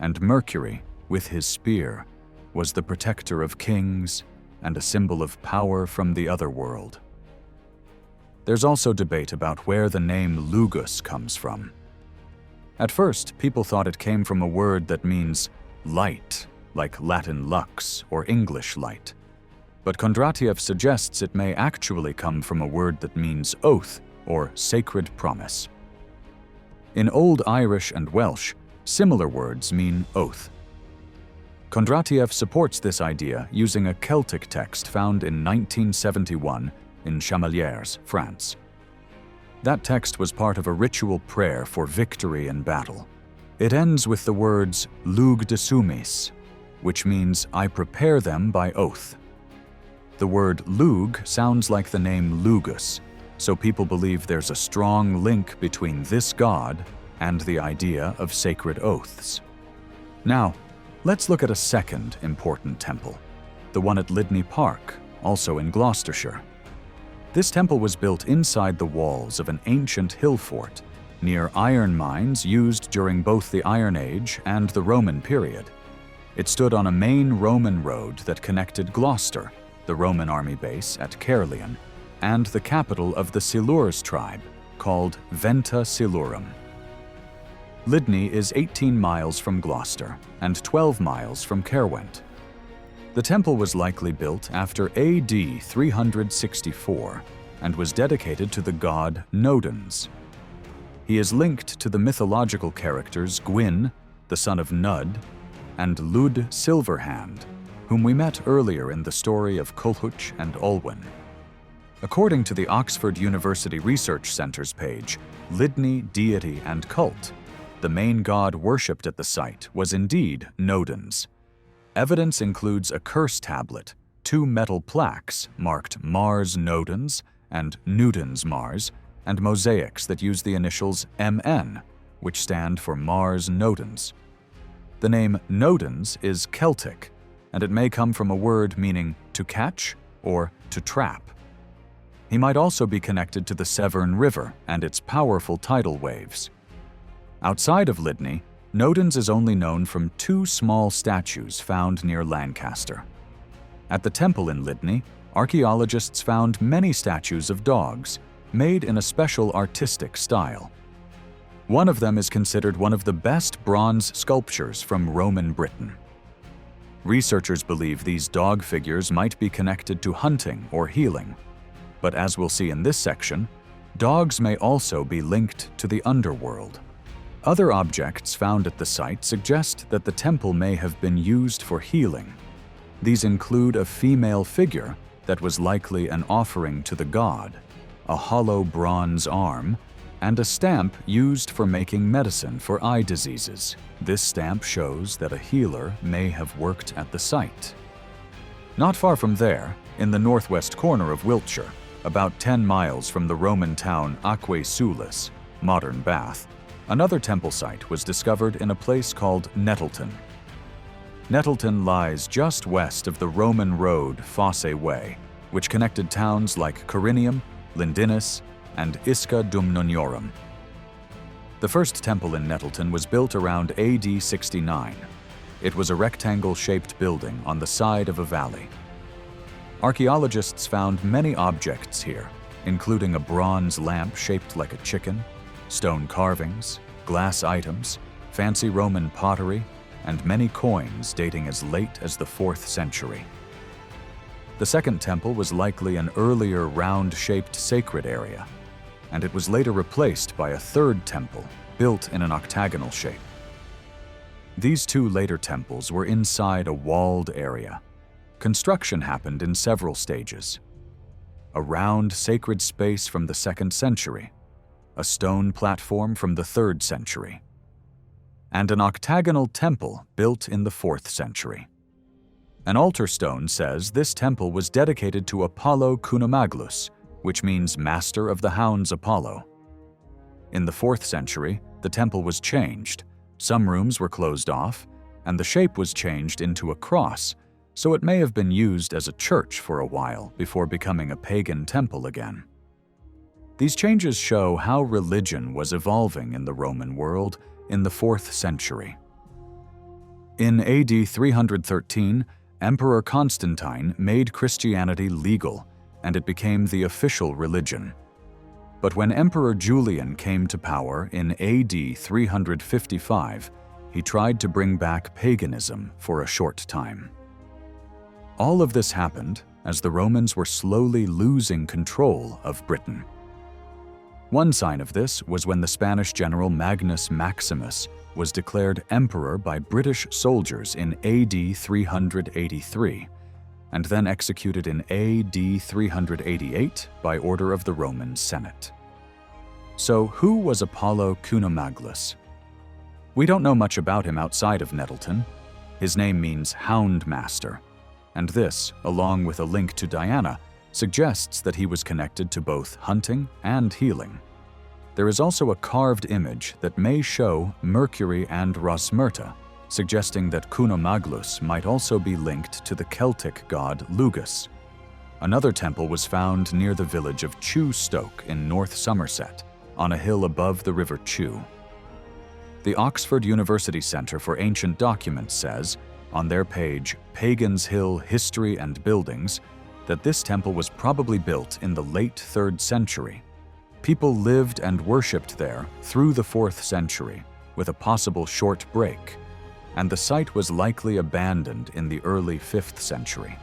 and Mercury, with his spear, was the protector of kings and a symbol of power from the other world. There's also debate about where the name Lugus comes from. At first, people thought it came from a word that means light, like Latin lux or English light. But Kondratiev suggests it may actually come from a word that means oath or sacred promise. In Old Irish and Welsh, similar words mean oath. Kondratiev supports this idea using a Celtic text found in 1971 in Chamalières, France. That text was part of a ritual prayer for victory in battle. It ends with the words Lug de sumis, which means I prepare them by oath. The word Lug sounds like the name Lugus, so people believe there's a strong link between this god and the idea of sacred oaths. Now, let's look at a second important temple, the one at Lydney Park, also in Gloucestershire. This temple was built inside the walls of an ancient hill fort near iron mines used during both the Iron Age and the Roman period. It stood on a main Roman road that connected Gloucester, the Roman army base at Caerleon, and the capital of the Silures tribe, called Venta Silurum. Lydney is 18 miles from Gloucester and 12 miles from Caerwent. The temple was likely built after AD 364 and was dedicated to the god Nodens. He is linked to the mythological characters Gwyn, the son of Nudd, and Lud Silverhand, whom we met earlier in the story of Culhwch and Olwen. According to the Oxford University Research Centre's page, Lydney, Deity and Cult, the main god worshipped at the site was indeed Nodens. Evidence includes a curse tablet, 2 metal plaques marked Mars Nodens and Nudens Mars, and mosaics that use the initials MN, which stand for Mars Nodens. The name Nodens is Celtic, and it may come from a word meaning to catch or to trap. He might also be connected to the Severn River and its powerful tidal waves. Outside of Lydney, Nodens is only known from 2 small statues found near Lancaster. At the temple in Lydney, archaeologists found many statues of dogs, made in a special artistic style. One of them is considered one of the best bronze sculptures from Roman Britain. Researchers believe these dog figures might be connected to hunting or healing, but as we'll see in this section, dogs may also be linked to the underworld. Other objects found at the site suggest that the temple may have been used for healing. These include a female figure that was likely an offering to the god, a hollow bronze arm, and a stamp used for making medicine for eye diseases. This stamp shows that a healer may have worked at the site. Not far from there, in the northwest corner of Wiltshire, about 10 miles from the Roman town Aquae Sulis, modern Bath, another temple site was discovered in a place called Nettleton. Nettleton lies just west of the Roman road Fosse Way, which connected towns like Corinium, Lindinus, and Isca Dumnoniorum. The first temple in Nettleton was built around AD 69. It was a rectangle-shaped building on the side of a valley. Archaeologists found many objects here, including a bronze lamp shaped like a chicken, stone carvings, glass items, fancy Roman pottery, and many coins dating as late as the 4th century. The second temple was likely an earlier round-shaped sacred area, and it was later replaced by a third temple built in an octagonal shape. These two later temples were inside a walled area. Construction happened in several stages. A round sacred space from the 2nd century, a stone platform from the 3rd century, and an octagonal temple built in the 4th century. An altar stone says this temple was dedicated to Apollo Cunomaglus, which means Master of the Hounds Apollo. In the 4th century, the temple was changed. Some rooms were closed off, and the shape was changed into a cross, so it may have been used as a church for a while before becoming a pagan temple again. These changes show how religion was evolving in the Roman world in the 4th century. In AD 313, Emperor Constantine made Christianity legal, and it became the official religion. But when Emperor Julian came to power in AD 355, he tried to bring back paganism for a short time. All of this happened as the Romans were slowly losing control of Britain. One sign of this was when the Spanish general Magnus Maximus was declared emperor by British soldiers in AD 383, and then executed in AD 388 by order of the Roman Senate. So who was Apollo Cunomaglus? We don't know much about him outside of Nettleton. His name means Hound Master, and this, along with a link to Diana, suggests that he was connected to both hunting and healing. There is also a carved image that may show Mercury and Rosmerta, suggesting that Cunomaglus might also be linked to the Celtic god Lugus. Another temple was found near the village of Chew Stoke in North Somerset, on a hill above the River Chew. The Oxford University Centre for Ancient Documents says, on their page Pagan's Hill History and Buildings, that this temple was probably built in the late 3rd century. People lived and worshipped there through the 4th century, with a possible short break, and the site was likely abandoned in the early 5th century.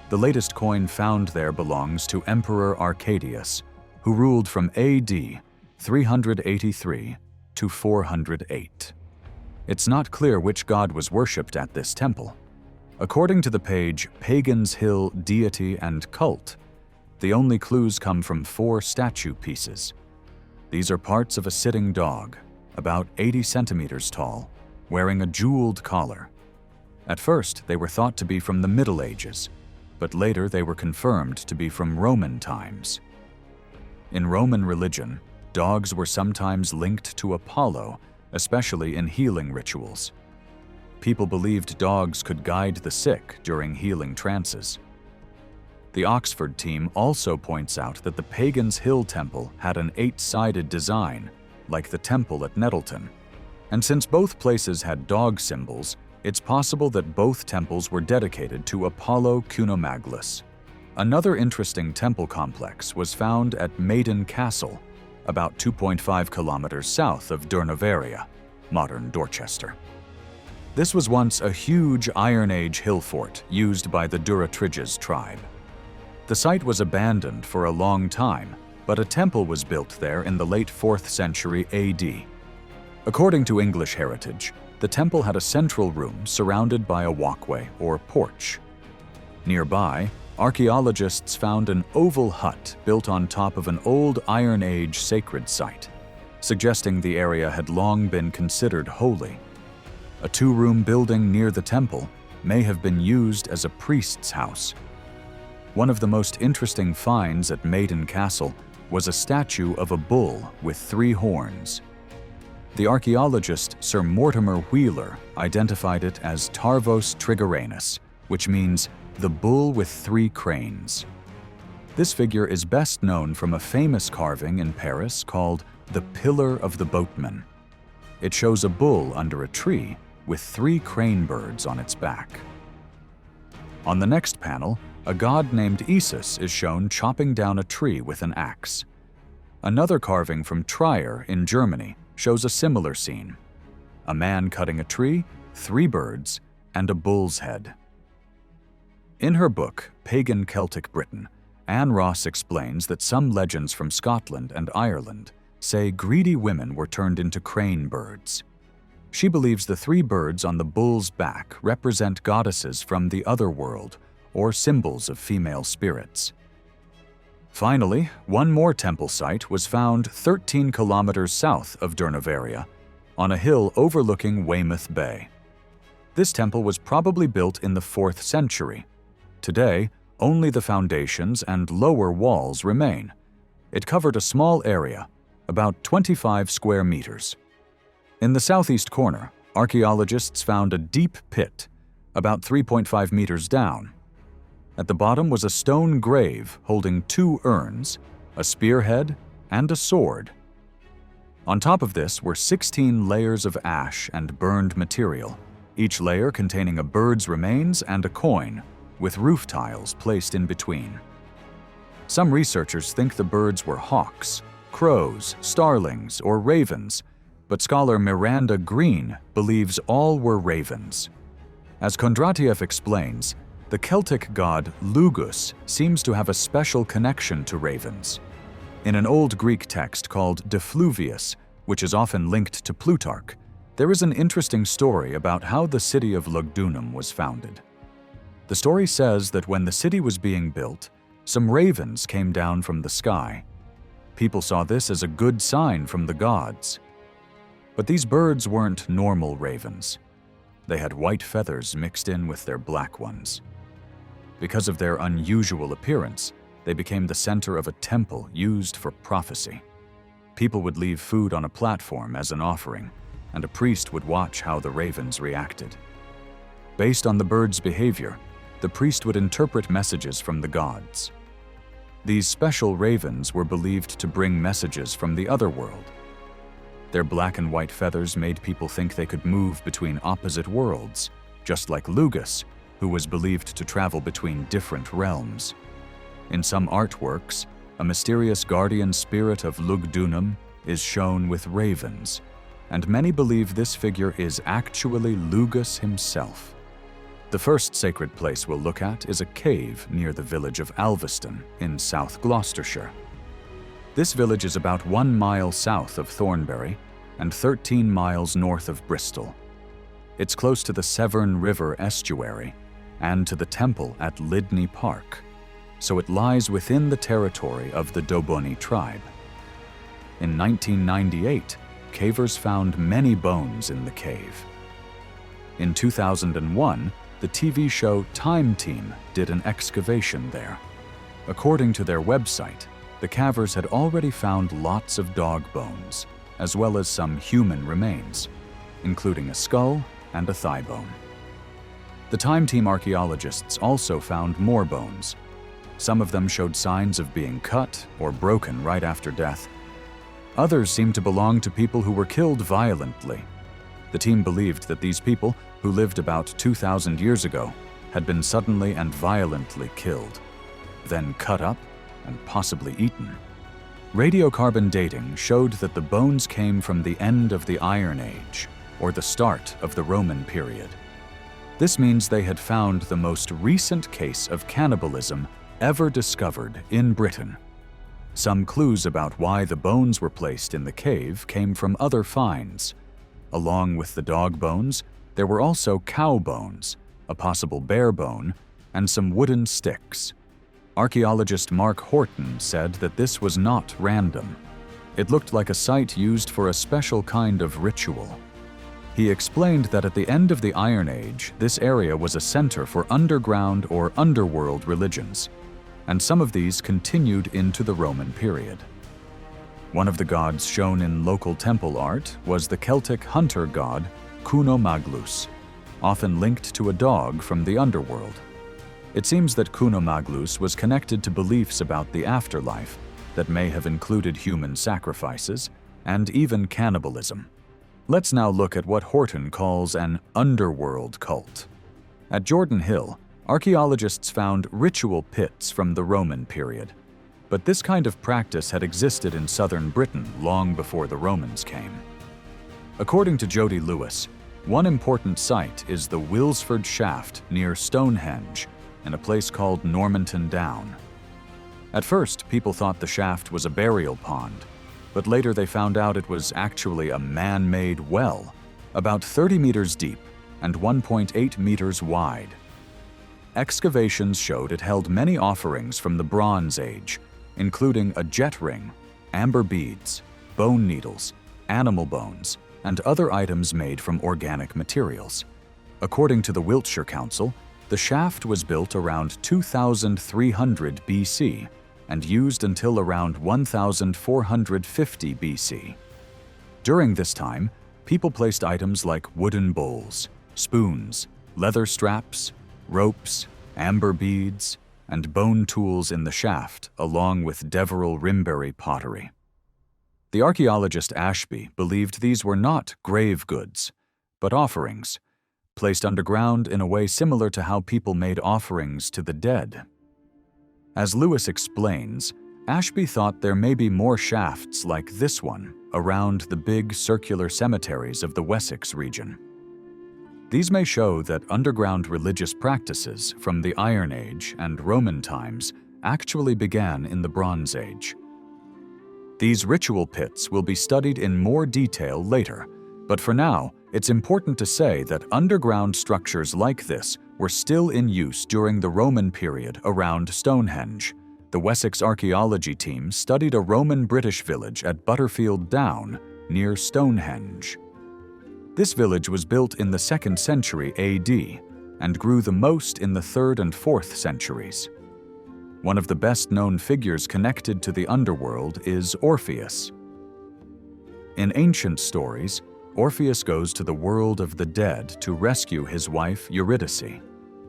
The latest coin found there belongs to Emperor Arcadius, who ruled from AD 383 to 408. It's not clear which god was worshipped at this temple. According to the page Pagan's Hill Deity and Cult, the only clues come from 4 statue pieces. These are parts of a sitting dog, about 80 centimeters tall, wearing a jeweled collar. At first, they were thought to be from the Middle Ages, but later they were confirmed to be from Roman times. In Roman religion, dogs were sometimes linked to Apollo, especially in healing rituals. People believed dogs could guide the sick during healing trances. The Oxford team also points out that the Pagan's Hill Temple had an 8-sided design, like the temple at Nettleton. And since both places had dog symbols, it's possible that both temples were dedicated to Apollo Cunomaglus. Another interesting temple complex was found at Maiden Castle, about 2.5 kilometers south of Durnovaria, modern Dorchester. This was once a huge Iron Age hill fort used by the Duratriges tribe. The site was abandoned for a long time, but a temple was built there in the late 4th century AD. According to English Heritage, the temple had a central room surrounded by a walkway or porch, Nearby, archaeologists found an oval hut built on top of an old Iron Age sacred site, suggesting the area had long been considered holy. A two-room building near the temple may have been used as a priest's house. One of the most interesting finds at Maiden Castle was a statue of a bull with 3 horns. The archaeologist Sir Mortimer Wheeler identified it as Tarvos Trigoranus, which means the bull with 3 cranes. This figure is best known from a famous carving in Paris called the Pillar of the Boatman. It shows a bull under a tree with 3 crane birds on its back. On the next panel, a god named Isis is shown chopping down a tree with an axe. Another carving from Trier in Germany shows a similar scene: a man cutting a tree, 3 birds, and a bull's head. In her book, Pagan Celtic Britain, Anne Ross explains that some legends from Scotland and Ireland say greedy women were turned into crane birds. She believes the 3 birds on the bull's back represent goddesses from the other world, or symbols of female spirits. Finally, one more temple site was found 13 kilometers south of Durnovaria, on a hill overlooking Weymouth Bay. This temple was probably built in the 4th century. Today, only the foundations and lower walls remain. It covered a small area, about 25 square meters. In the southeast corner, archaeologists found a deep pit, about 3.5 meters down. At the bottom was a stone grave holding 2 urns, a spearhead, and a sword. On top of this were 16 layers of ash and burned material, each layer containing a bird's remains and a coin, with roof tiles placed in between. Some researchers think the birds were hawks, crows, starlings, or ravens, but scholar Miranda Green believes all were ravens. As Kondratiev explains, the Celtic god Lugus seems to have a special connection to ravens. In an old Greek text called De Fluvius, which is often linked to Plutarch, there is an interesting story about how the city of Lugdunum was founded. The story says that when the city was being built, some ravens came down from the sky. People saw this as a good sign from the gods. But these birds weren't normal ravens. They had white feathers mixed in with their black ones. Because of their unusual appearance, they became the center of a temple used for prophecy. People would leave food on a platform as an offering, and a priest would watch how the ravens reacted. Based on the birds' behavior, the priest would interpret messages from the gods. These special ravens were believed to bring messages from the other world. Their black and white feathers made people think they could move between opposite worlds, just like Lugus, who was believed to travel between different realms. In some artworks, a mysterious guardian spirit of Lugdunum is shown with ravens, and many believe this figure is actually Lugus himself. The first sacred place we'll look at is a cave near the village of Alveston in South Gloucestershire. This village is about 1 mile south of Thornbury and 13 miles north of Bristol. It's close to the Severn River estuary and to the temple at Lydney Park, so it lies within the territory of the Dobunni tribe. In 1998, cavers found many bones in the cave. In 2001, the TV show Time Team did an excavation there. According to their website, the cavers had already found lots of dog bones, as well as some human remains, including a skull and a thigh bone. The Time Team archaeologists also found more bones. Some of them showed signs of being cut or broken right after death. Others seemed to belong to people who were killed violently. The team believed that these people, who lived about 2,000 years ago, had been suddenly and violently killed, then cut up and possibly eaten. Radiocarbon dating showed that the bones came from the end of the Iron Age, or the start of the Roman period. This means they had found the most recent case of cannibalism ever discovered in Britain. Some clues about why the bones were placed in the cave came from other finds. Along with the dog bones, there were also cow bones, a possible bear bone, and some wooden sticks. Archaeologist Mark Horton said that this was not random. It looked like a site used for a special kind of ritual. He explained that at the end of the Iron Age, this area was a center for underground or underworld religions, and some of these continued into the Roman period. One of the gods shown in local temple art was the Celtic hunter god Cuno Maglus, often linked to a dog from the underworld. It seems that Cuno Maglus was connected to beliefs about the afterlife that may have included human sacrifices and even cannibalism. Let's now look at what Horton calls an underworld cult. At Jordan Hill, archaeologists found ritual pits from the Roman period, but this kind of practice had existed in southern Britain long before the Romans came. According to Jody Lewis, one important site is the Wilsford Shaft near Stonehenge, in a place called Normanton Down. At first, people thought the shaft was a burial pond, but later they found out it was actually a man-made well, about 30 meters deep and 1.8 meters wide. Excavations showed it held many offerings from the Bronze Age, including a jet ring, amber beads, bone needles, animal bones, and other items made from organic materials. According to the Wiltshire Council, the shaft was built around 2300 BC and used until around 1450 BC. During this time, people placed items like wooden bowls, spoons, leather straps, ropes, amber beads, and bone tools in the shaft, along with Deverell Rimbury pottery. The archaeologist Ashby believed these were not grave goods, but offerings, placed underground in a way similar to how people made offerings to the dead. As Lewis explains, Ashby thought there may be more shafts like this one around the big circular cemeteries of the Wessex region. These may show that underground religious practices from the Iron Age and Roman times actually began in the Bronze Age. These ritual pits will be studied in more detail later, but for now, it's important to say that underground structures like this were still in use during the Roman period around Stonehenge. The Wessex archaeology team studied a Roman-British village at Butterfield Down, near Stonehenge. This village was built in the 2nd century AD and grew the most in the 3rd and 4th centuries. One of the best-known figures connected to the underworld is Orpheus. In ancient stories, Orpheus goes to the world of the dead to rescue his wife Eurydice,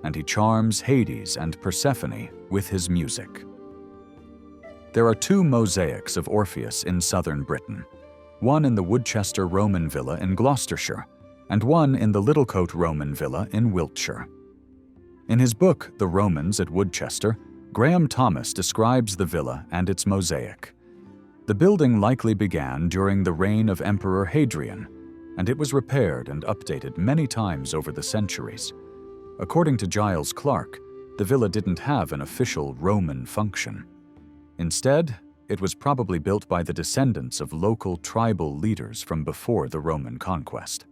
and he charms Hades and Persephone with his music. There are 2 mosaics of Orpheus in southern Britain, one in the Woodchester Roman villa in Gloucestershire, and one in the Littlecote Roman villa in Wiltshire. In his book, The Romans at Woodchester, Graham Thomas describes the villa and its mosaic. The building likely began during the reign of Emperor Hadrian, and it was repaired and updated many times over the centuries. According to Giles Clark, the villa didn't have an official Roman function. Instead, it was probably built by the descendants of local tribal leaders from before the Roman conquest.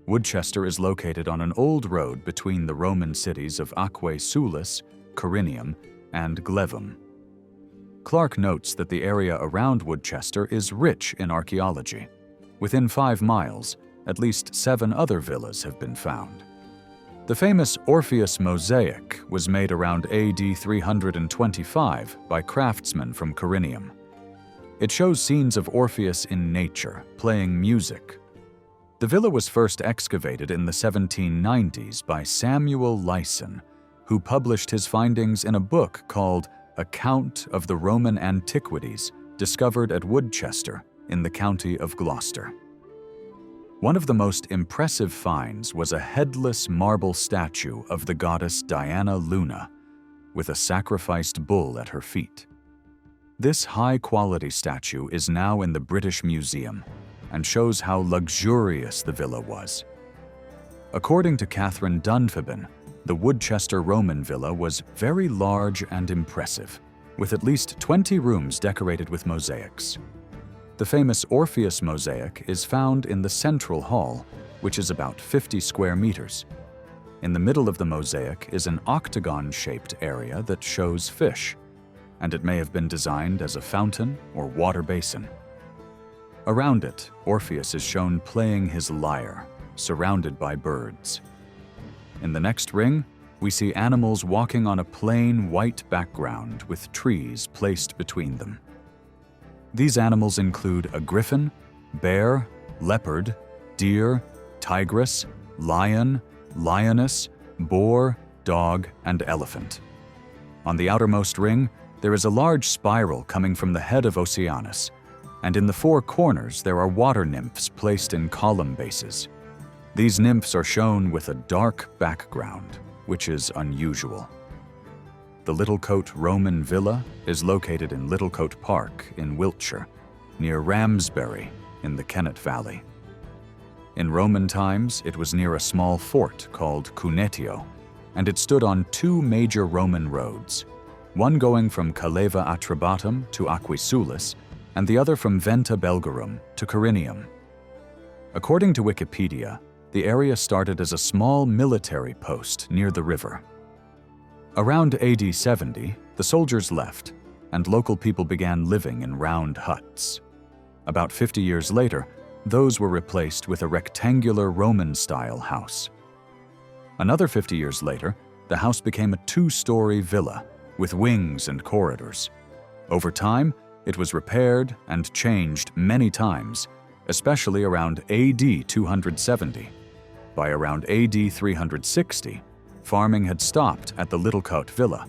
Woodchester is located on an old road between the Roman cities of Aquae Sulis, Corinium, and Glevum. Clark notes that the area around Woodchester is rich in archaeology. Within 5 miles, at least 7 other villas have been found. The famous Orpheus mosaic was made around AD 325 by craftsmen from Corinium. It shows scenes of Orpheus in nature, playing music. The villa was first excavated in the 1790s by Samuel Lyson, who published his findings in a book called Account of the Roman Antiquities, discovered at Woodchester in the county of Gloucester. One of the most impressive finds was a headless marble statue of the goddess Diana Luna, with a sacrificed bull at her feet. This high-quality statue is now in the British Museum and shows how luxurious the villa was. According to Catherine Dunfabin, the Woodchester Roman villa was very large and impressive, with at least 20 rooms decorated with mosaics. The famous Orpheus mosaic is found in the central hall, which is about 50 square meters. In the middle of the mosaic is an octagon-shaped area that shows fish, and it may have been designed as a fountain or water basin. Around it, Orpheus is shown playing his lyre, surrounded by birds. In the next ring, we see animals walking on a plain white background with trees placed between them. These animals include a griffin, bear, leopard, deer, tigress, lion, lioness, boar, dog, and elephant. On the outermost ring, there is a large spiral coming from the head of Oceanus, and in the four corners there are water nymphs placed in column bases. These nymphs are shown with a dark background, which is unusual. The Littlecote Roman Villa is located in Littlecote Park in Wiltshire, near Ramsbury in the Kennet Valley. In Roman times, it was near a small fort called Cunetio, and it stood on two major Roman roads, one going from Caleva Atrebatum to Aquisulis, and the other from Venta Belgarum to Corinium. According to Wikipedia, the area started as a small military post near the river. Around AD 70, the soldiers left, and local people began living in round huts. About 50 years later, those were replaced with a rectangular Roman-style house. Another 50 years later, the house became a two-story villa with wings and corridors. Over time, it was repaired and changed many times, especially around AD 270. By around AD 360, farming had stopped at the Littlecote Villa,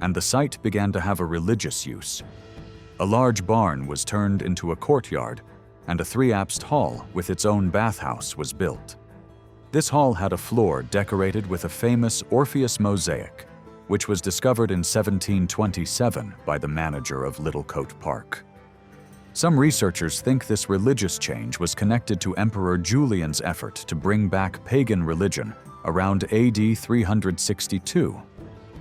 and the site began to have a religious use. A large barn was turned into a courtyard, and a three-apsed hall with its own bathhouse was built. This hall had a floor decorated with a famous Orpheus mosaic, which was discovered in 1727 by the manager of Littlecote Park. Some researchers think this religious change was connected to Emperor Julian's effort to bring back pagan religion around AD 362.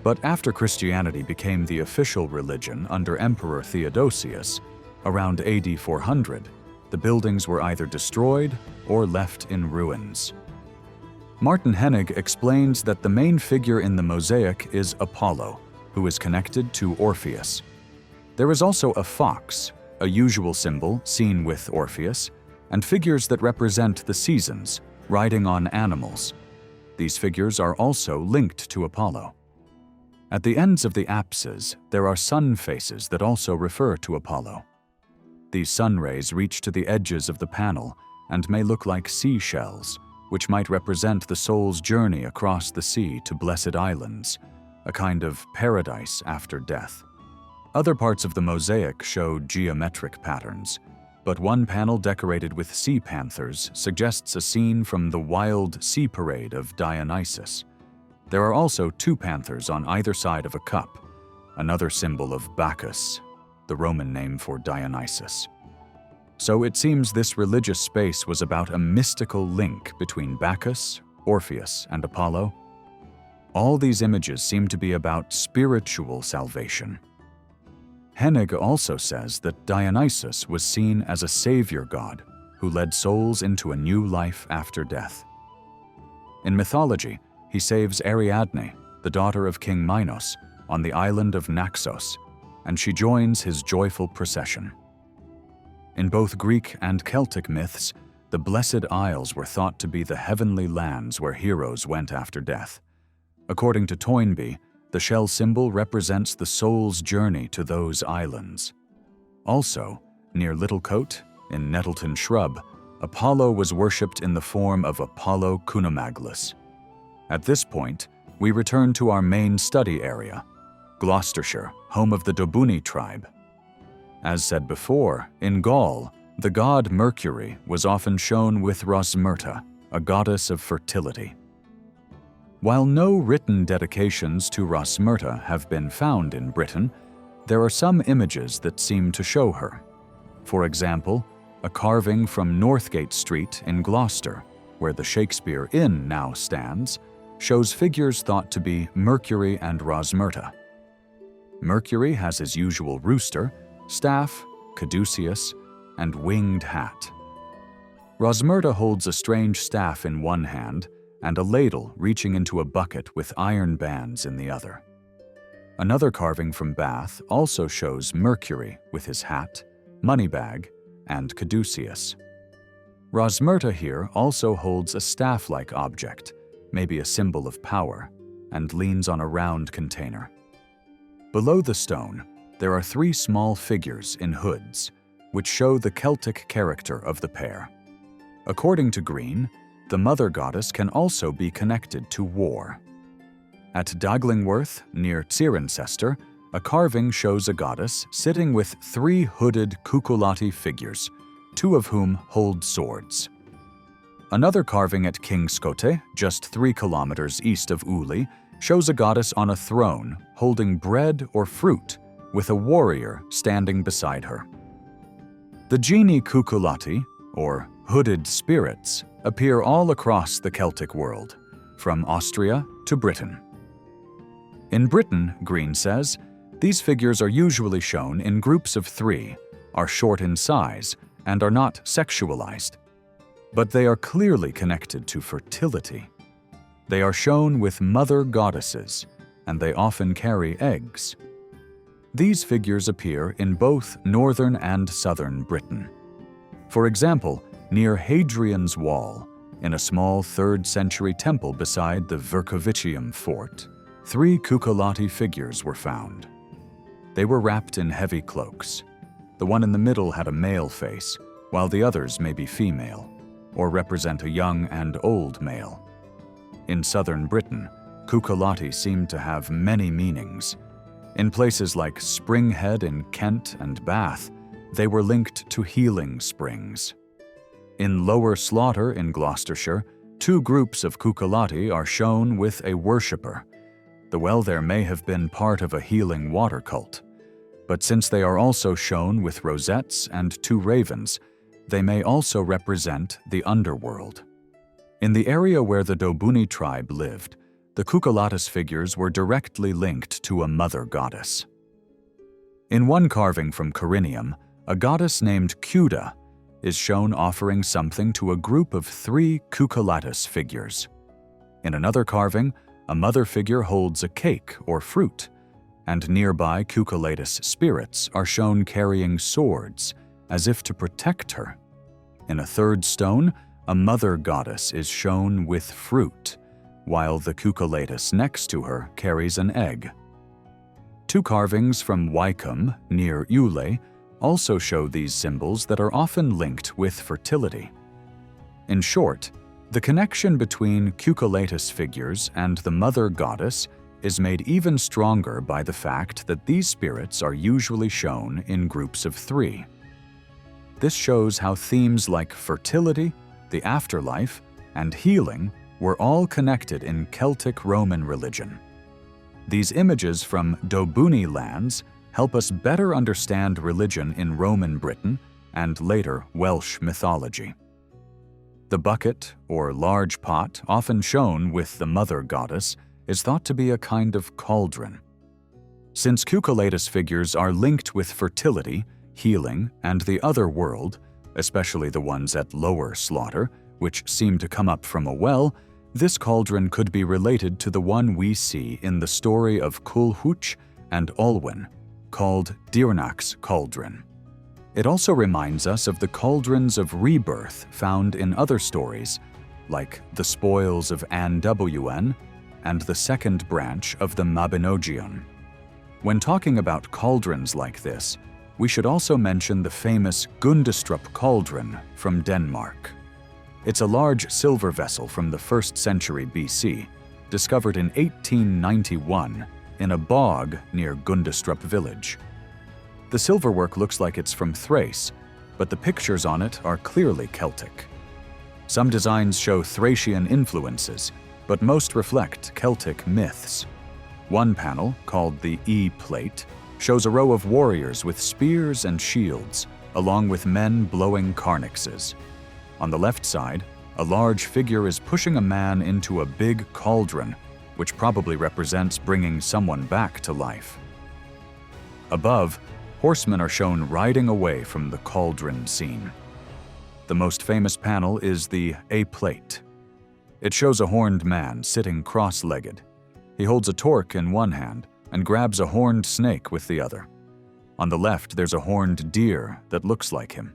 But after Christianity became the official religion under Emperor Theodosius, around AD 400, the buildings were either destroyed or left in ruins. Martin Hennig explains that the main figure in the mosaic is Apollo, who is connected to Orpheus. There is also a fox, a usual symbol seen with Orpheus, and figures that represent the seasons, riding on animals. These figures are also linked to Apollo. At the ends of the apses, there are sun faces that also refer to Apollo. These sun rays reach to the edges of the panel and may look like seashells, which might represent the soul's journey across the sea to blessed islands, a kind of paradise after death. Other parts of the mosaic show geometric patterns, but one panel decorated with sea panthers suggests a scene from the wild sea parade of Dionysus. There are also two panthers on either side of a cup, another symbol of Bacchus, the Roman name for Dionysus. So it seems this religious space was about a mystical link between Bacchus, Orpheus, and Apollo. All these images seem to be about spiritual salvation. Hennig also says that Dionysus was seen as a savior god who led souls into a new life after death. In mythology, he saves Ariadne, the daughter of King Minos, on the island of Naxos, and she joins his joyful procession. In both Greek and Celtic myths, the Blessed Isles were thought to be the heavenly lands where heroes went after death. According to Toynbee, the shell symbol represents the soul's journey to those islands. Also, near Littlecote, in Nettleton Shrub, Apollo was worshipped in the form of Apollo Cunomaglus. At this point, we return to our main study area, Gloucestershire, home of the Dobuni tribe. As said before, in Gaul, the god Mercury was often shown with Rosmerta, a goddess of fertility. While no written dedications to Rosmerta have been found in Britain, there are some images that seem to show her. For example, a carving from Northgate Street in Gloucester, where the Shakespeare Inn now stands, shows figures thought to be Mercury and Rosmerta. Mercury has his usual rooster, staff, caduceus, and winged hat. Rosmerta holds a strange staff in one hand and a ladle reaching into a bucket with iron bands in the other. Another carving from Bath also shows Mercury with his hat, money bag, and caduceus. Rosmerta here also holds a staff-like object, maybe a symbol of power, and leans on a round container. Below the stone, there are 3 small figures in hoods, which show the Celtic character of the pair. According to Green, the mother goddess can also be connected to war. At Daglingworth, near Cirencester, a carving shows a goddess sitting with 3 hooded cucullati figures, 2 of whom hold swords. Another carving at Kingscote, just 3 kilometers east of Uli, shows a goddess on a throne holding bread or fruit, with a warrior standing beside her. The Geni cucullati, or hooded spirits, appear all across the Celtic world, from Austria to Britain. In Britain, Green says, these figures are usually shown in groups of 3, are short in size, and are not sexualized. But they are clearly connected to fertility. They are shown with mother goddesses, and they often carry eggs. These figures appear in both northern and southern Britain. For example, near Hadrian's Wall, in a small 3rd century temple beside the Vercovicium fort, 3 cucullati figures were found. They were wrapped in heavy cloaks. The one in the middle had a male face, while the others may be female, or represent a young and old male. In southern Britain, cucullati seem to have many meanings. In places like Springhead in Kent and Bath, they were linked to healing springs. In Lower Slaughter in Gloucestershire, 2 groups of cucullati are shown with a worshipper. The well there may have been part of a healing water cult. But since they are also shown with rosettes and 2 ravens, they may also represent the underworld. In the area where the Dobuni tribe lived, the cucullatus figures were directly linked to a mother goddess. In one carving from Corinium, a goddess named Cuda is shown offering something to a group of 3 cucullatus figures. In another carving, a mother figure holds a cake or fruit, and nearby cucullatus spirits are shown carrying swords, as if to protect her. In a 3rd stone, a mother goddess is shown with fruit, while the cucullatus next to her carries an egg. 2 carvings from Wycombe, near Ule, also show these symbols that are often linked with fertility. In short, the connection between cucullatus figures and the mother goddess is made even stronger by the fact that these spirits are usually shown in groups of 3. This shows how themes like fertility, the afterlife, and healing were all connected in Celtic Roman religion. These images from Dobuni lands help us better understand religion in Roman Britain and later Welsh mythology. The bucket, or large pot, often shown with the mother goddess, is thought to be a kind of cauldron. Since cucullatus figures are linked with fertility, healing, and the other world, especially the ones at Lower Slaughter, which seem to come up from a well, this cauldron could be related to the one we see in the story of Culhwch and Olwen, called Dirnach's Cauldron. It also reminds us of the cauldrons of rebirth found in other stories, like the spoils of Anwn and the second branch of the Mabinogion. When talking about cauldrons like this, we should also mention the famous Gundestrup cauldron from Denmark. It's a large silver vessel from the 1st century BC, discovered in 1891 in a bog near Gundestrup village. The silverwork looks like it's from Thrace, but the pictures on it are clearly Celtic. Some designs show Thracian influences, but most reflect Celtic myths. One panel, called the E-plate, shows a row of warriors with spears and shields, along with men blowing carnixes. On the left side, a large figure is pushing a man into a big cauldron, which probably represents bringing someone back to life. Above, horsemen are shown riding away from the cauldron scene. The most famous panel is the A-plate. It shows a horned man sitting cross-legged. He holds a torque in one hand and grabs a horned snake with the other. On the left, there's a horned deer that looks like him.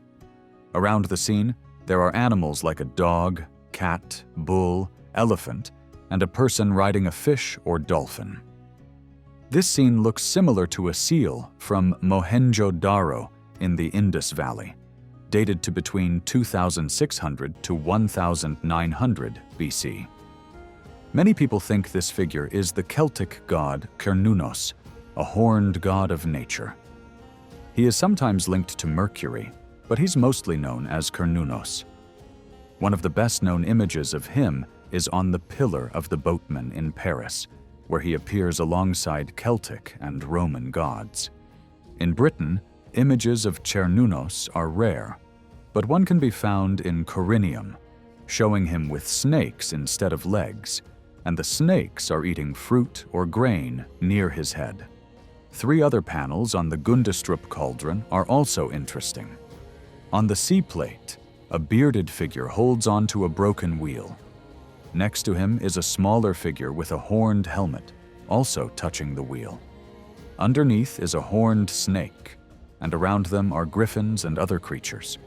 Around the scene, there are animals like a dog, cat, bull, elephant, and a person riding a fish or dolphin. This scene looks similar to a seal from Mohenjo-Daro in the Indus Valley, dated to between 2600 to 1900 BC. Many people think this figure is the Celtic god Cernunnos, a horned god of nature. He is sometimes linked to Mercury, but he's mostly known as Cernunnos. One of the best-known images of him is on the Pillar of the Boatman in Paris, where he appears alongside Celtic and Roman gods. In Britain, images of Cernunnos are rare, but one can be found in Corinium, showing him with snakes instead of legs, and the snakes are eating fruit or grain near his head. 3 other panels on the Gundestrup cauldron are also interesting. On the sea plate, a bearded figure holds onto a broken wheel. Next to him is a smaller figure with a horned helmet, also touching the wheel. Underneath is a horned snake, and around them are griffins and other creatures.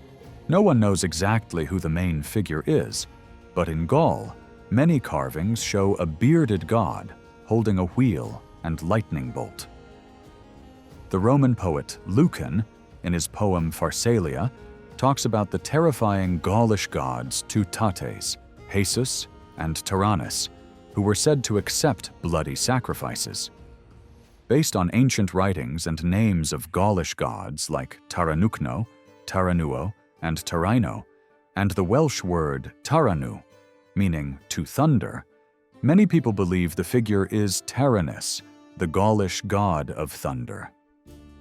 No one knows exactly who the main figure is, but in Gaul, many carvings show a bearded god holding a wheel and lightning bolt. The Roman poet Lucan, in his poem Pharsalia, talks about the terrifying Gaulish gods Teutates, Jesus, and Tyrannus, who were said to accept bloody sacrifices. Based on ancient writings and names of Gaulish gods like Taranukno, Taranuo, and Taraino, and the Welsh word Taranu, meaning to thunder, many people believe the figure is Taranis, the Gaulish god of thunder.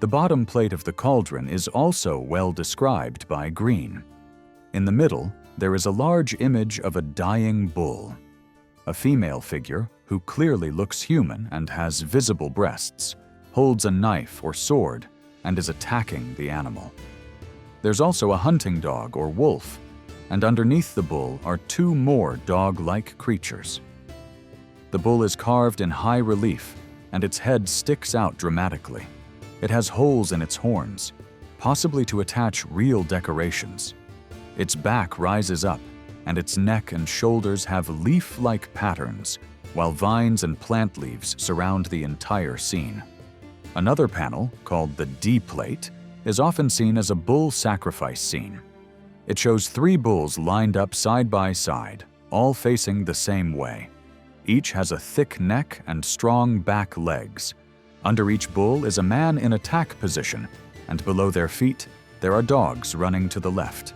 The bottom plate of the cauldron is also well described by Green. In the middle, there is a large image of a dying bull. A female figure, who clearly looks human and has visible breasts, holds a knife or sword and is attacking the animal. There's also a hunting dog or wolf, and underneath the bull are 2 more dog-like creatures. The bull is carved in high relief, and its head sticks out dramatically. It has holes in its horns, possibly to attach real decorations. Its back rises up, and its neck and shoulders have leaf-like patterns, while vines and plant leaves surround the entire scene. Another panel, called the D-plate, is often seen as a bull sacrifice scene. It shows 3 bulls lined up side by side, all facing the same way. Each has a thick neck and strong back legs. Under each bull is a man in attack position, and below their feet, there are dogs running to the left.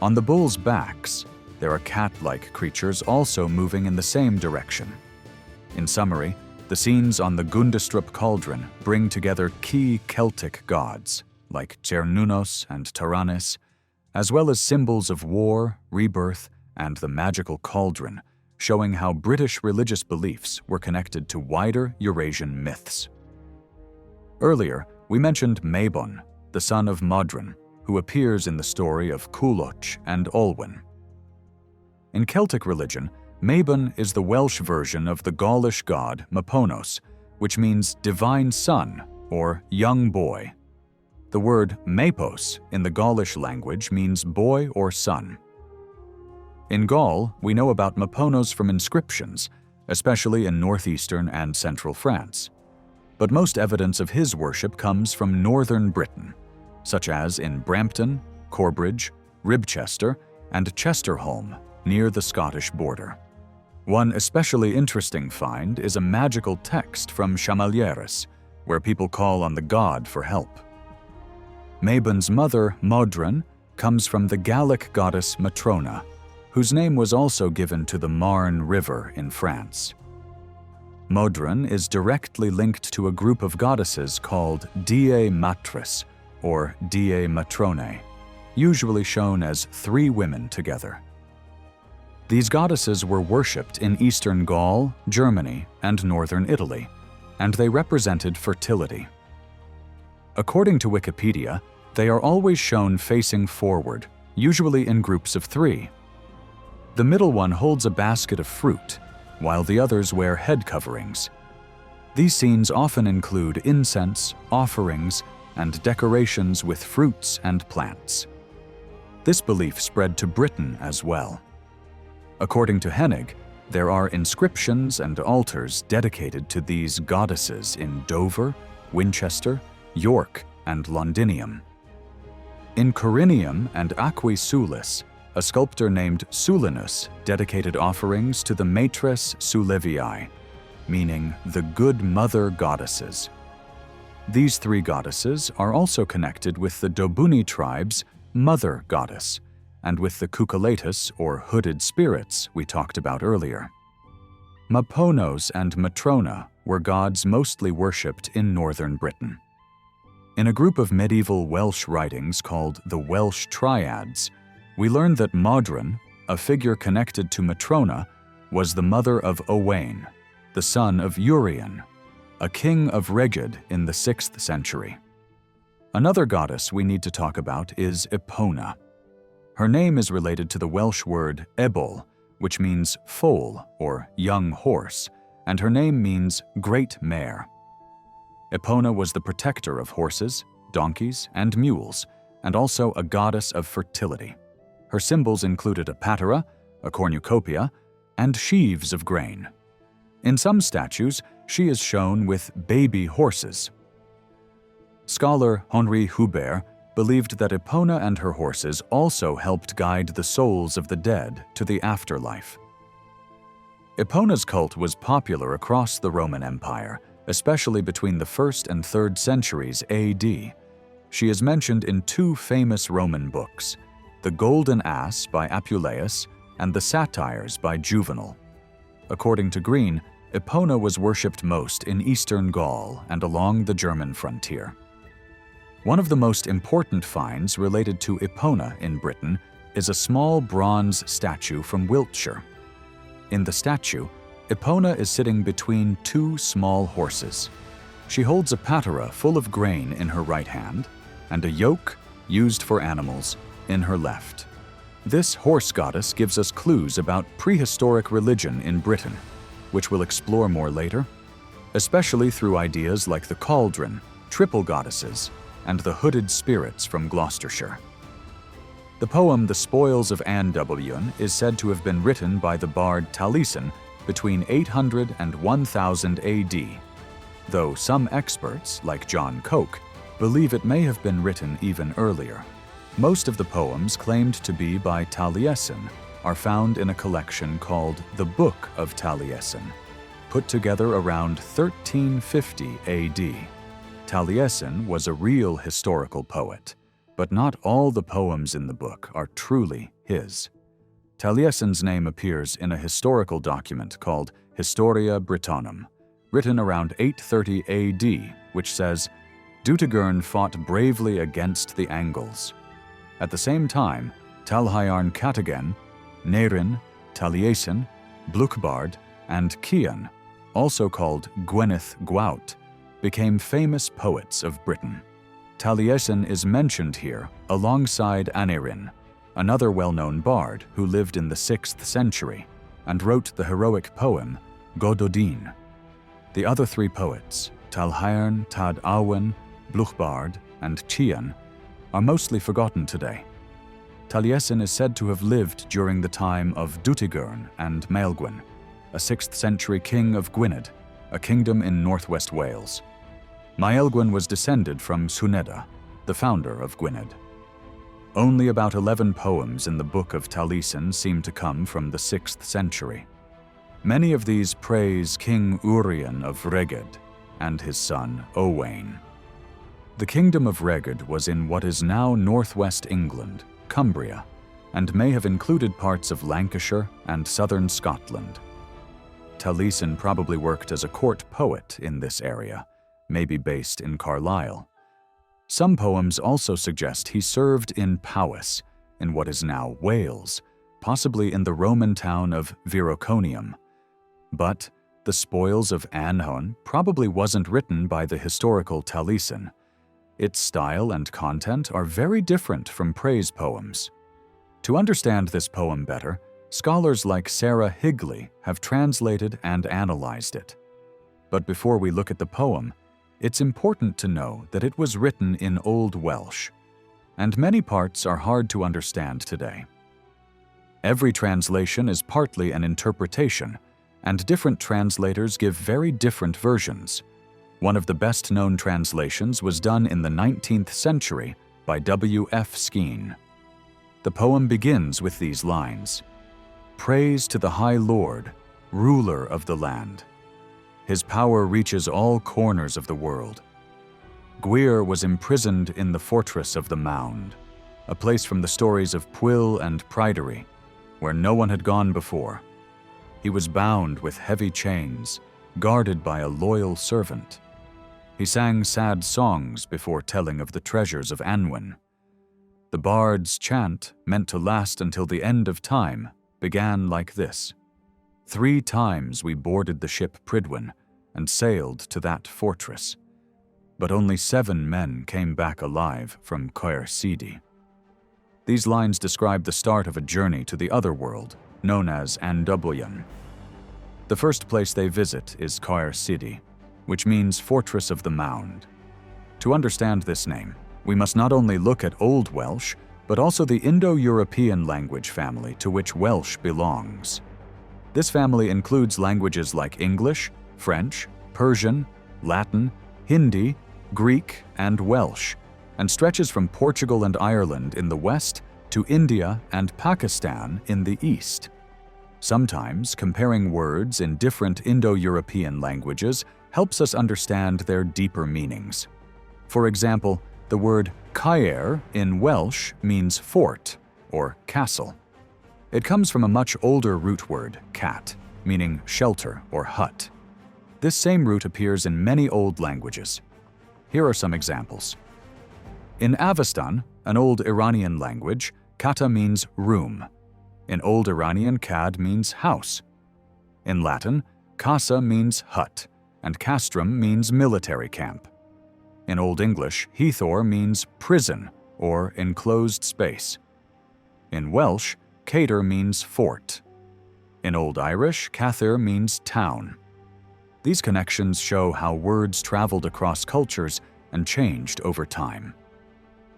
On the bulls' backs, there are cat-like creatures also moving in the same direction. In summary, the scenes on the Gundestrup cauldron bring together key Celtic gods, like Cernunnos and Tyrannus, as well as symbols of war, rebirth, and the magical cauldron, showing how British religious beliefs were connected to wider Eurasian myths. Earlier, we mentioned Mabon, the son of Modron, who appears in the story of Culoch and Olwen. In Celtic religion, Mabon is the Welsh version of the Gaulish god Maponos, which means divine son or young boy. The word Mapos in the Gaulish language means boy or son. In Gaul, we know about Maponos from inscriptions, especially in northeastern and central France. But most evidence of his worship comes from northern Britain, such as in Brampton, Corbridge, Ribchester, and Chesterholm, near the Scottish border. One especially interesting find is a magical text from Chamalieres, where people call on the god for help. Mabon's mother, Modron, comes from the Gallic goddess Matrona, whose name was also given to the Marne River in France. Modron is directly linked to a group of goddesses called Diae Matris, or Diae Matronae, usually shown as 3 women together. These goddesses were worshipped in eastern Gaul, Germany, and northern Italy, and they represented fertility. According to Wikipedia, they are always shown facing forward, usually in groups of 3. The middle one holds a basket of fruit, while the others wear head coverings. These scenes often include incense, offerings, and decorations with fruits and plants. This belief spread to Britain as well. According to Hennig, there are inscriptions and altars dedicated to these goddesses in Dover, Winchester, York, and Londinium. In Corinium and Aquae Sulis, a sculptor named Sulinus dedicated offerings to the Matres Suleviae, meaning the good mother goddesses. These three goddesses are also connected with the Dobuni tribe's mother goddess, and with the Cucullatus or hooded spirits we talked about earlier. Maponos and Matrona were gods mostly worshipped in northern Britain. In a group of medieval Welsh writings called the Welsh Triads, we learn that Modron, a figure connected to Matrona, was the mother of Owain, the son of Urien, a king of Reged in the 6th century. Another goddess we need to talk about is Epona. Her name is related to the Welsh word ebol, which means foal or young horse, and her name means great mare. Epona was the protector of horses, donkeys, and mules, and also a goddess of fertility. Her symbols included a patera, a cornucopia, and sheaves of grain. In some statues, she is shown with baby horses. Scholar Henri Hubert believed that Epona and her horses also helped guide the souls of the dead to the afterlife. Epona's cult was popular across the Roman Empire, especially between the 1st and 3rd centuries AD. She is mentioned in two famous Roman books, The Golden Ass by Apuleius and The Satires by Juvenal. According to Green, Epona was worshipped most in eastern Gaul and along the German frontier. One of the most important finds related to Epona in Britain is a small bronze statue from Wiltshire. In the statue, Epona is sitting between two small horses. She holds a patera full of grain in her right hand and a yoke, used for animals, in her left. This horse goddess gives us clues about prehistoric religion in Britain, which we'll explore more later, especially through ideas like the cauldron, triple goddesses, and the hooded spirits from Gloucestershire. The poem The Spoils of Annwyn is said to have been written by the bard Taliesin between 800 and 1000 AD, though some experts, like John Coke, believe it may have been written even earlier. Most of the poems claimed to be by Taliesin are found in a collection called the Book of Taliesin, put together around 1350 AD. Taliesin was a real historical poet, but not all the poems in the book are truly his. Taliesin's name appears in a historical document called Historia Brittonum, written around 830 AD, which says, Deutigern fought bravely against the Angles. At the same time, Talhaiarn Catagen, Neirin, Taliesin, Bluchbard, and Cian, also called Gwyneth Gwaut, became famous poets of Britain. Taliesin is mentioned here alongside Aneirin, another well-known bard who lived in the 6th century and wrote the heroic poem Gododin. The other three poets, Talhaiarn, Tad Awen, Bluchbard, and Cian, are mostly forgotten today. Taliesin is said to have lived during the time of Deutigern and Maelgwyn, a 6th century king of Gwynedd, a kingdom in northwest Wales. Maelgwyn was descended from Suneda, the founder of Gwynedd. Only about 11 poems in the Book of Taliesin seem to come from the 6th century. Many of these praise King Urien of Reged and his son Owain. The kingdom of Reged was in what is now northwest England, Cumbria, and may have included parts of Lancashire and southern Scotland. Taliesin probably worked as a court poet in this area, maybe based in Carlisle. Some poems also suggest he served in Powys, in what is now Wales, possibly in the Roman town of Viroconium. But The Spoils of Annwyn probably wasn't written by the historical Taliesin. Its style and content are very different from praise poems. To understand this poem better, Scholars like Sarah Higley have translated and analyzed it. But before we look at the poem, it's important to know that it was written in Old Welsh, and many parts are hard to understand today. Every translation is partly an interpretation, and different translators give very different versions. One of the best-known translations was done in the 19th century by W.F. Skene. The poem begins with these lines: "Praise to the High Lord, ruler of the land. His power reaches all corners of the world. Gwir was imprisoned in the fortress of the Mound, a place from the stories of Pwyll and Pryderi, where no one had gone before. He was bound with heavy chains, guarded by a loyal servant. He sang sad songs before telling of the treasures of Anwen. The bard's chant, meant to last until the end of time, began like this: 3 times we boarded the ship Prydwen and sailed to that fortress, but only 7 men came back alive from Caer Sidi." These lines describe the start of a journey to the other world, known as Anduboyan. The first place they visit is Caer Sidi, which means Fortress of the Mound. To understand this name, we must not only look at Old Welsh, but also the Indo-European language family to which Welsh belongs. This family includes languages like English, French, Persian, Latin, Hindi, Greek, and Welsh, and stretches from Portugal and Ireland in the west to India and Pakistan in the east. Sometimes comparing words in different Indo-European languages helps us understand their deeper meanings. For example, the word caer in Welsh means fort or castle. It comes from a much older root word, cat, meaning shelter or hut. This same root appears in many old languages. Here are some examples. In Avestan, an old Iranian language, kata means room. In Old Iranian, kad means house. In Latin, casa means hut, and castrum means military camp. In Old English, heathor means prison or enclosed space. In Welsh, cater means fort. In Old Irish, cathir means town. These connections show how words traveled across cultures and changed over time.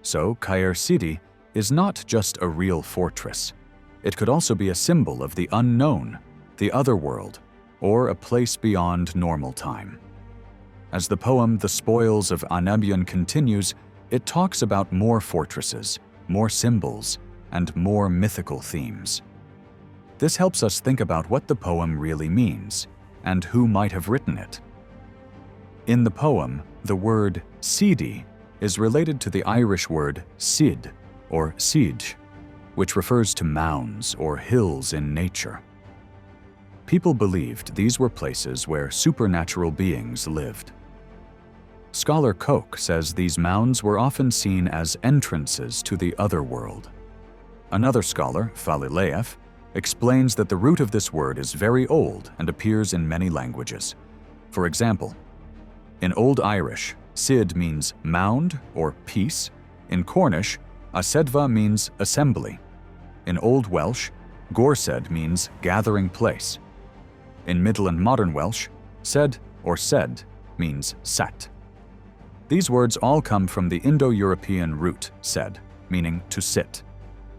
So, Caer Sidi is not just a real fortress. It could also be a symbol of the unknown, the otherworld, or a place beyond normal time. As the poem The Spoils of Anduboyan continues, it talks about more fortresses, more symbols, and more mythical themes. This helps us think about what the poem really means, and who might have written it. In the poem, the word Sidi is related to the Irish word Sid, or Siege, which refers to mounds or hills in nature. People believed these were places where supernatural beings lived. Scholar Koch says these mounds were often seen as entrances to the other world. Another scholar, Falileev, explains that the root of this word is very old and appears in many languages. For example, in Old Irish, Sid means mound or peace. In Cornish, Asedva means assembly. In Old Welsh, Gorsedd means gathering place. In Middle and Modern Welsh, sed or sed means sat. These words all come from the Indo-European root sed, meaning to sit.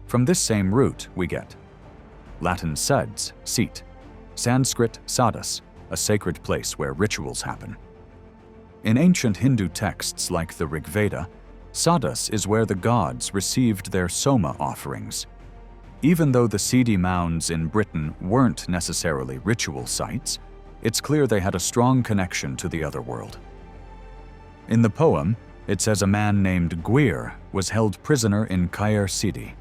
From this same root we get Latin seds, seat, Sanskrit sadhus, a sacred place where rituals happen. In ancient Hindu texts like the Rig Veda, sadhus is where the gods received their soma offerings. Even though the Sidi mounds in Britain weren't necessarily ritual sites, it's clear they had a strong connection to the other world. In the poem, it says a man named Gwir was held prisoner in Caer Sidi.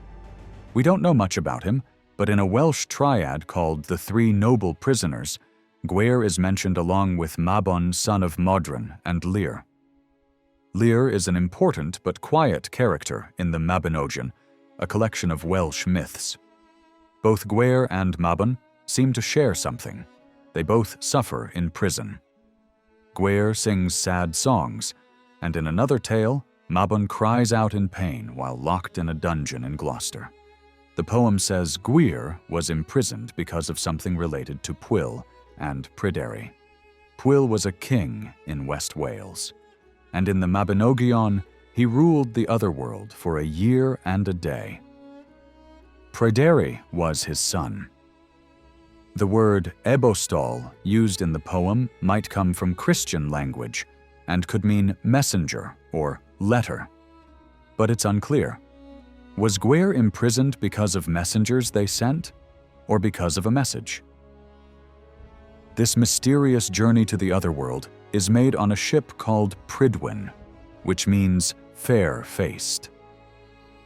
We don't know much about him, but in a Welsh triad called the Three Noble Prisoners, Gwir is mentioned along with Mabon, son of Modron, and Lir. Lir is an important but quiet character in the Mabinogion, a collection of Welsh myths. Both Gwir and Mabon seem to share something. They both suffer in prison. Gwir sings sad songs, and in another tale, Mabon cries out in pain while locked in a dungeon in Gloucester. The poem says Gwir was imprisoned because of something related to Pwyll and Pryderi. Pwyll was a king in West Wales, and in the Mabinogion, he ruled the otherworld for a year and a day. Pryderi was his son. The word ebostol used in the poem might come from Christian language and could mean messenger or letter, but it's unclear. Was Gwir imprisoned because of messengers they sent, or because of a message? This mysterious journey to the otherworld is made on a ship called Prydwen, which means fair-faced.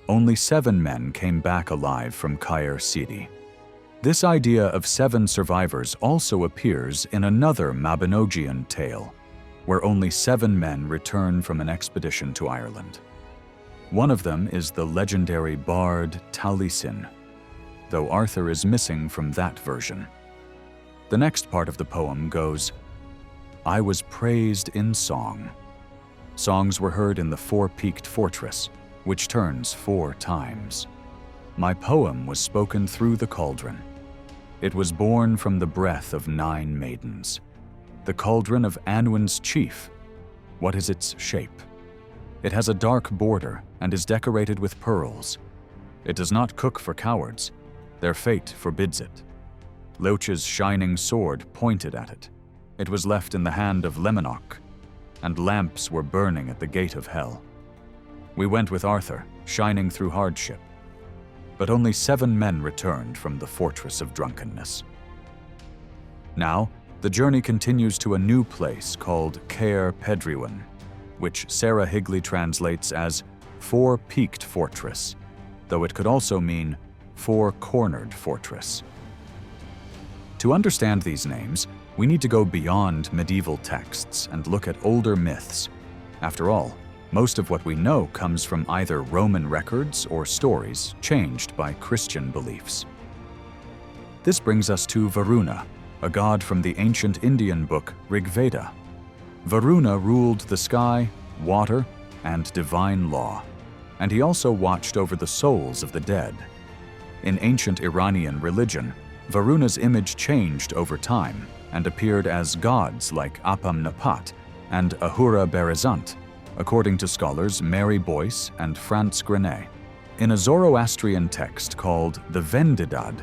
Only 7 men came back alive from Caer Sidi. This idea of 7 survivors also appears in another Mabinogion tale, where only 7 men return from an expedition to Ireland. One of them is the legendary bard Taliesin, though Arthur is missing from that version. The next part of the poem goes, I was praised in song. Songs were heard in the 4-peaked fortress, which turns 4 times. My poem was spoken through the cauldron. It was born from the breath of 9 maidens. The cauldron of Anwin's chief. What is its shape? It has a dark border and is decorated with pearls. It does not cook for cowards. Their fate forbids it. Leoch's shining sword pointed at it. It was left in the hand of Lemanach, and lamps were burning at the gate of hell. We went with Arthur, shining through hardship. But only 7 men returned from the fortress of drunkenness. Now, the journey continues to a new place called Caer Pedriwen, which Sarah Higley translates as 4-peaked fortress, though it could also mean 4-cornered fortress. To understand these names, we need to go beyond medieval texts and look at older myths. After all, most of what we know comes from either Roman records or stories changed by Christian beliefs. This brings us to Varuna, a god from the ancient Indian book Rigveda. Varuna ruled the sky, water, and divine law, and he also watched over the souls of the dead. In ancient Iranian religion, Varuna's image changed over time and appeared as gods like Apam Napat and Ahura Berizant, according to scholars Mary Boyce and Franz Grenet. In a Zoroastrian text called the Vendidad,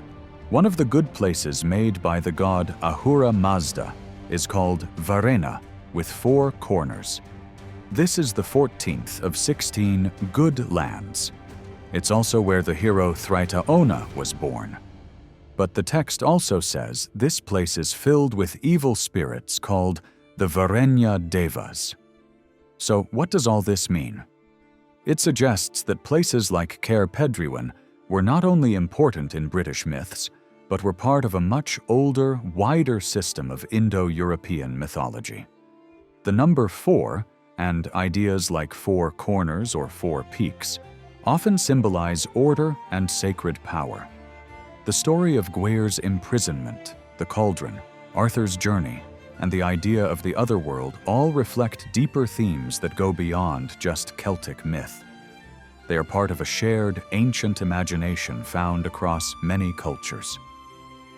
one of the good places made by the god Ahura Mazda is called Varena, with 4 corners. This is the 14th of 16 good lands. It's also where the hero Thraitaona was born. But the text also says this place is filled with evil spirits called the Varenya Devas. So what does all this mean? It suggests that places like Caer Pedriwen were not only important in British myths, but were part of a much older, wider system of Indo-European mythology. The number 4, and ideas like 4 corners or 4 peaks, often symbolize order and sacred power. The story of Gwyr's imprisonment, the cauldron, Arthur's journey, and the idea of the otherworld all reflect deeper themes that go beyond just Celtic myth. They are part of a shared, ancient imagination found across many cultures.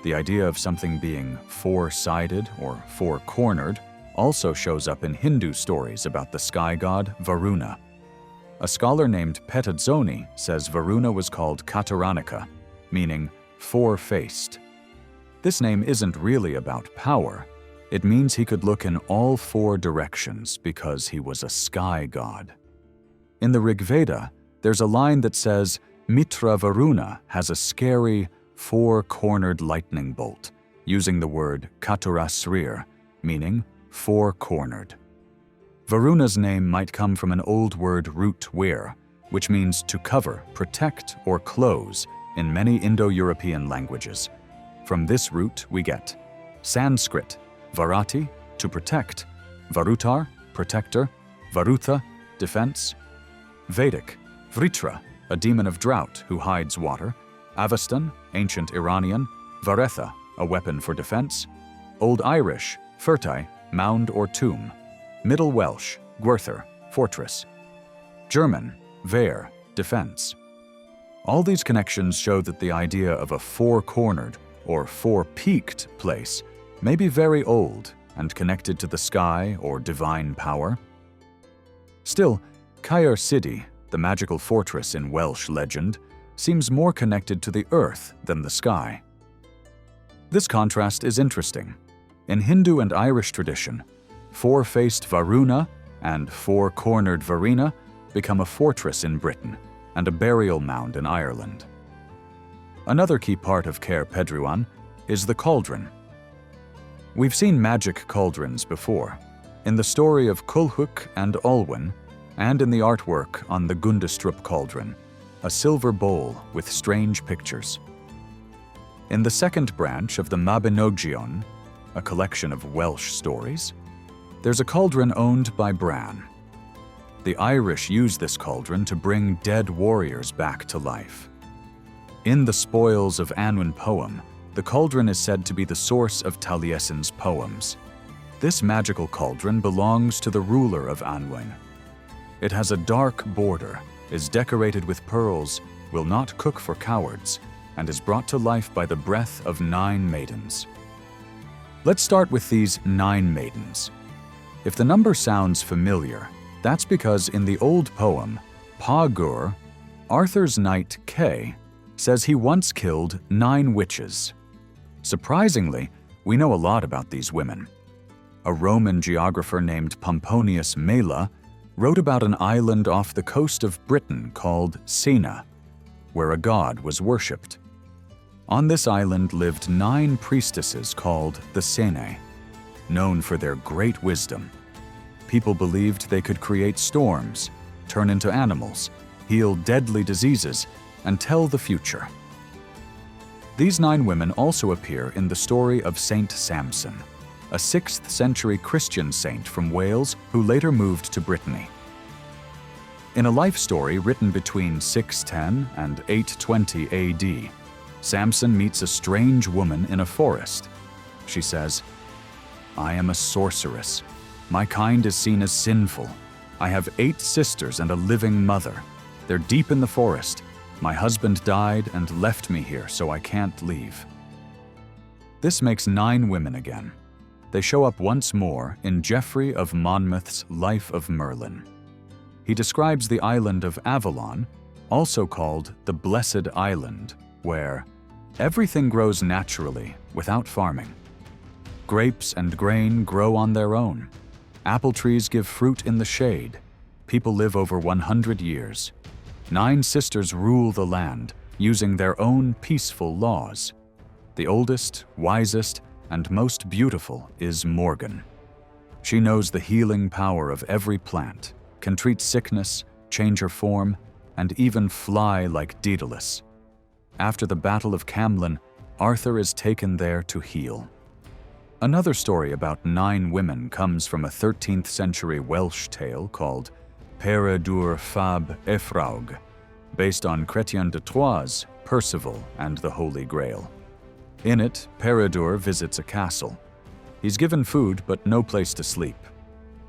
The idea of something being 4-sided or 4-cornered also shows up in Hindu stories about the sky god Varuna. A scholar named Petadzoni says Varuna was called Kataranika, meaning 4-faced. This name isn't really about power. It means he could look in all 4 directions because he was a sky god. In the Rigveda, there's a line that says, Mitra Varuna has a scary, 4-cornered lightning bolt, using the word Katurasrir, meaning 4-cornered. Varuna's name might come from an old word root wir, which means to cover, protect, or close in many Indo-European languages. From this root we get Sanskrit, varati, to protect, varutar, protector, varutha, defense, Vedic, vritra, a demon of drought who hides water, Avestan, ancient Iranian, varetha, a weapon for defense, Old Irish, fertai, mound or tomb, Middle Welsh, Gwerther, fortress, German, ver, defense. All these connections show that the idea of a four-cornered or four-peaked place may be very old and connected to the sky or divine power. Still, Caer Sidi, the magical fortress in Welsh legend, seems more connected to the earth than the sky. This contrast is interesting. In Hindu and Irish tradition, four-faced Varuna and four-cornered Varina become a fortress in Britain and a burial mound in Ireland. Another key part of Caer Pedruan is the cauldron. We've seen magic cauldrons before, in the story of Culhwch and Olwen, and in the artwork on the Gundestrup cauldron, a silver bowl with strange pictures. In the second branch of the Mabinogion, a collection of Welsh stories, there's a cauldron owned by Bran. The Irish use this cauldron to bring dead warriors back to life. In the Spoils of Anwen poem, the cauldron is said to be the source of Taliesin's poems. This magical cauldron belongs to the ruler of Anwen. It has a dark border, is decorated with pearls, will not cook for cowards, and is brought to life by the breath of 9 maidens. Let's start with these 9 maidens. If the number sounds familiar, that's because in the old poem, Pa Gur, Arthur's knight Kay says he once killed 9 witches. Surprisingly, we know a lot about these women. A Roman geographer named Pomponius Mela wrote about an island off the coast of Britain called Sena, where a god was worshipped. On this island lived 9 priestesses called the Senae, known for their great wisdom. People believed they could create storms, turn into animals, heal deadly diseases, and tell the future. These 9 women also appear in the story of Saint Samson, a 6th century Christian saint from Wales who later moved to Brittany. In a life story written between 610 and 820 AD, Samson meets a strange woman in a forest. She says, "I am a sorceress. My kind is seen as sinful. I have 8 sisters and a living mother. They're deep in the forest. My husband died and left me here, so I can't leave." This makes 9 women again. They show up once more in Geoffrey of Monmouth's Life of Merlin. He describes the island of Avalon, also called the Blessed Island, where everything grows naturally without farming. Grapes and grain grow on their own. Apple trees give fruit in the shade. People live over 100 years. 9 sisters rule the land, using their own peaceful laws. The oldest, wisest, and most beautiful is Morgan. She knows the healing power of every plant, can treat sickness, change her form, and even fly like Daedalus. After the Battle of Camelot, Arthur is taken there to heal. Another story about 9 women comes from a 13th century Welsh tale called Peredur fab Efraug, based on Chrétien de Troyes' Percival and the Holy Grail. In it, Peredur visits a castle. He's given food but no place to sleep.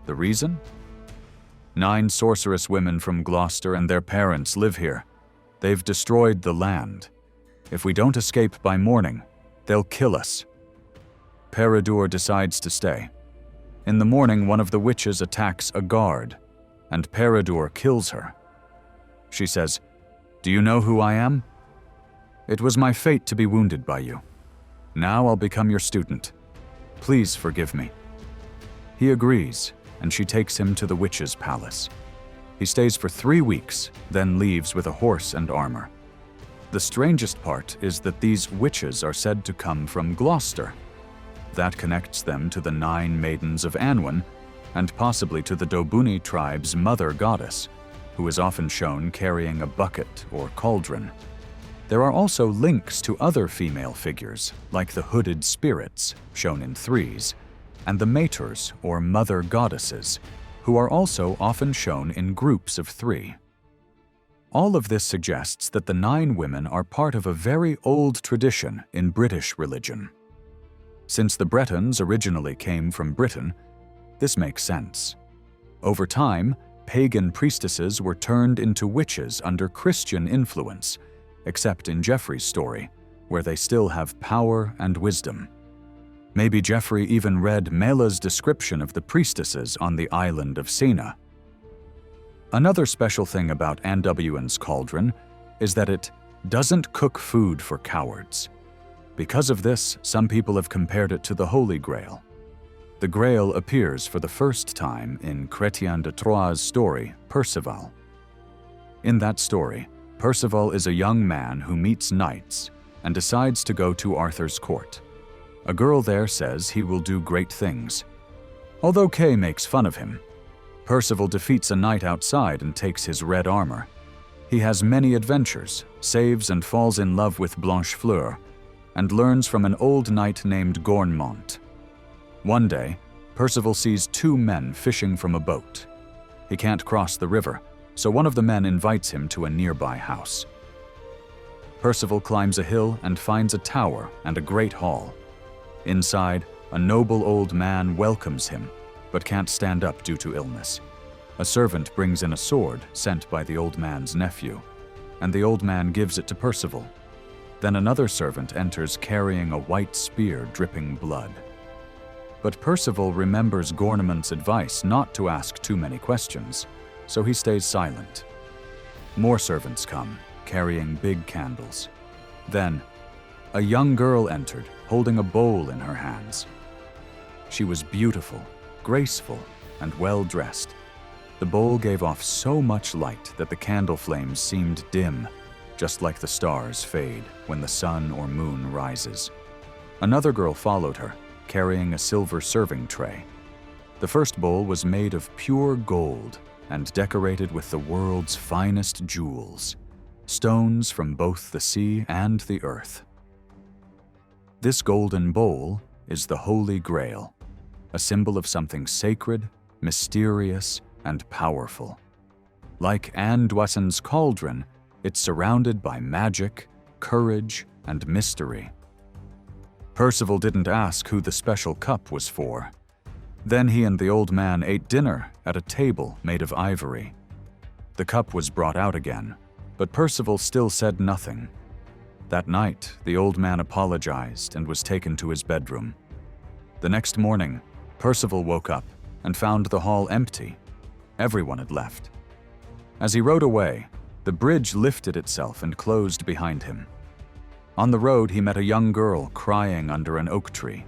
The reason? 9 sorceress women from Gloucester and their parents live here. They've destroyed the land. If we don't escape by morning, they'll kill us. Peredur decides to stay. In the morning, one of the witches attacks a guard, and Peredur kills her. She says, "Do you know who I am? It was my fate to be wounded by you. Now I'll become your student. Please forgive me." He agrees, and she takes him to the witch's palace. He stays for 3 weeks, then leaves with a horse and armor. The strangest part is that these witches are said to come from Gloucester. That connects them to the 9 maidens of Anwen, and possibly to the Dobuni tribe's mother goddess, who is often shown carrying a bucket or cauldron. There are also links to other female figures, like the hooded spirits, shown in 3s, and the maters, or mother goddesses, who are also often shown in groups of 3. All of this suggests that the 9 women are part of a very old tradition in British religion. Since the Bretons originally came from Britain, this makes sense. Over time, pagan priestesses were turned into witches under Christian influence, except in Geoffrey's story, where they still have power and wisdom. Maybe Geoffrey even read Mela's description of the priestesses on the island of Sena. Another special thing about Anduin's cauldron is that it doesn't cook food for cowards. Because of this, some people have compared it to the Holy Grail. The Grail appears for the first time in Chrétien de Troyes' story, Perceval. In that story, Perceval is a young man who meets knights and decides to go to Arthur's court. A girl there says he will do great things. Although Kay makes fun of him, Perceval defeats a knight outside and takes his red armor. He has many adventures, saves and falls in love with Blanchefleur, and learns from an old knight named Gourmont. One day, Perceval sees two men fishing from a boat. He can't cross the river, so one of the men invites him to a nearby house. Perceval climbs a hill and finds a tower and a great hall. Inside, a noble old man welcomes him, but can't stand up due to illness. A servant brings in a sword sent by the old man's nephew, and the old man gives it to Perceval. Then another servant enters carrying a white spear dripping blood. But Perceval remembers Gourmont's advice not to ask too many questions, so he stays silent. More servants come, carrying big candles. Then, a young girl entered, holding a bowl in her hands. She was beautiful, graceful, and well-dressed. The bowl gave off so much light that the candle flames seemed dim, just like the stars fade when the sun or moon rises. Another girl followed her, carrying a silver serving tray. The first bowl was made of pure gold and decorated with the world's finest jewels, stones from both the sea and the earth. This golden bowl is the Holy Grail, a symbol of something sacred, mysterious, and powerful. Like Anduin's cauldron, it's surrounded by magic, courage, and mystery. Perceval didn't ask who the special cup was for. Then he and the old man ate dinner at a table made of ivory. The cup was brought out again, but Perceval still said nothing. That night, the old man apologized and was taken to his bedroom. The next morning, Perceval woke up and found the hall empty. Everyone had left. As he rode away, the bridge lifted itself and closed behind him. On the road, he met a young girl crying under an oak tree.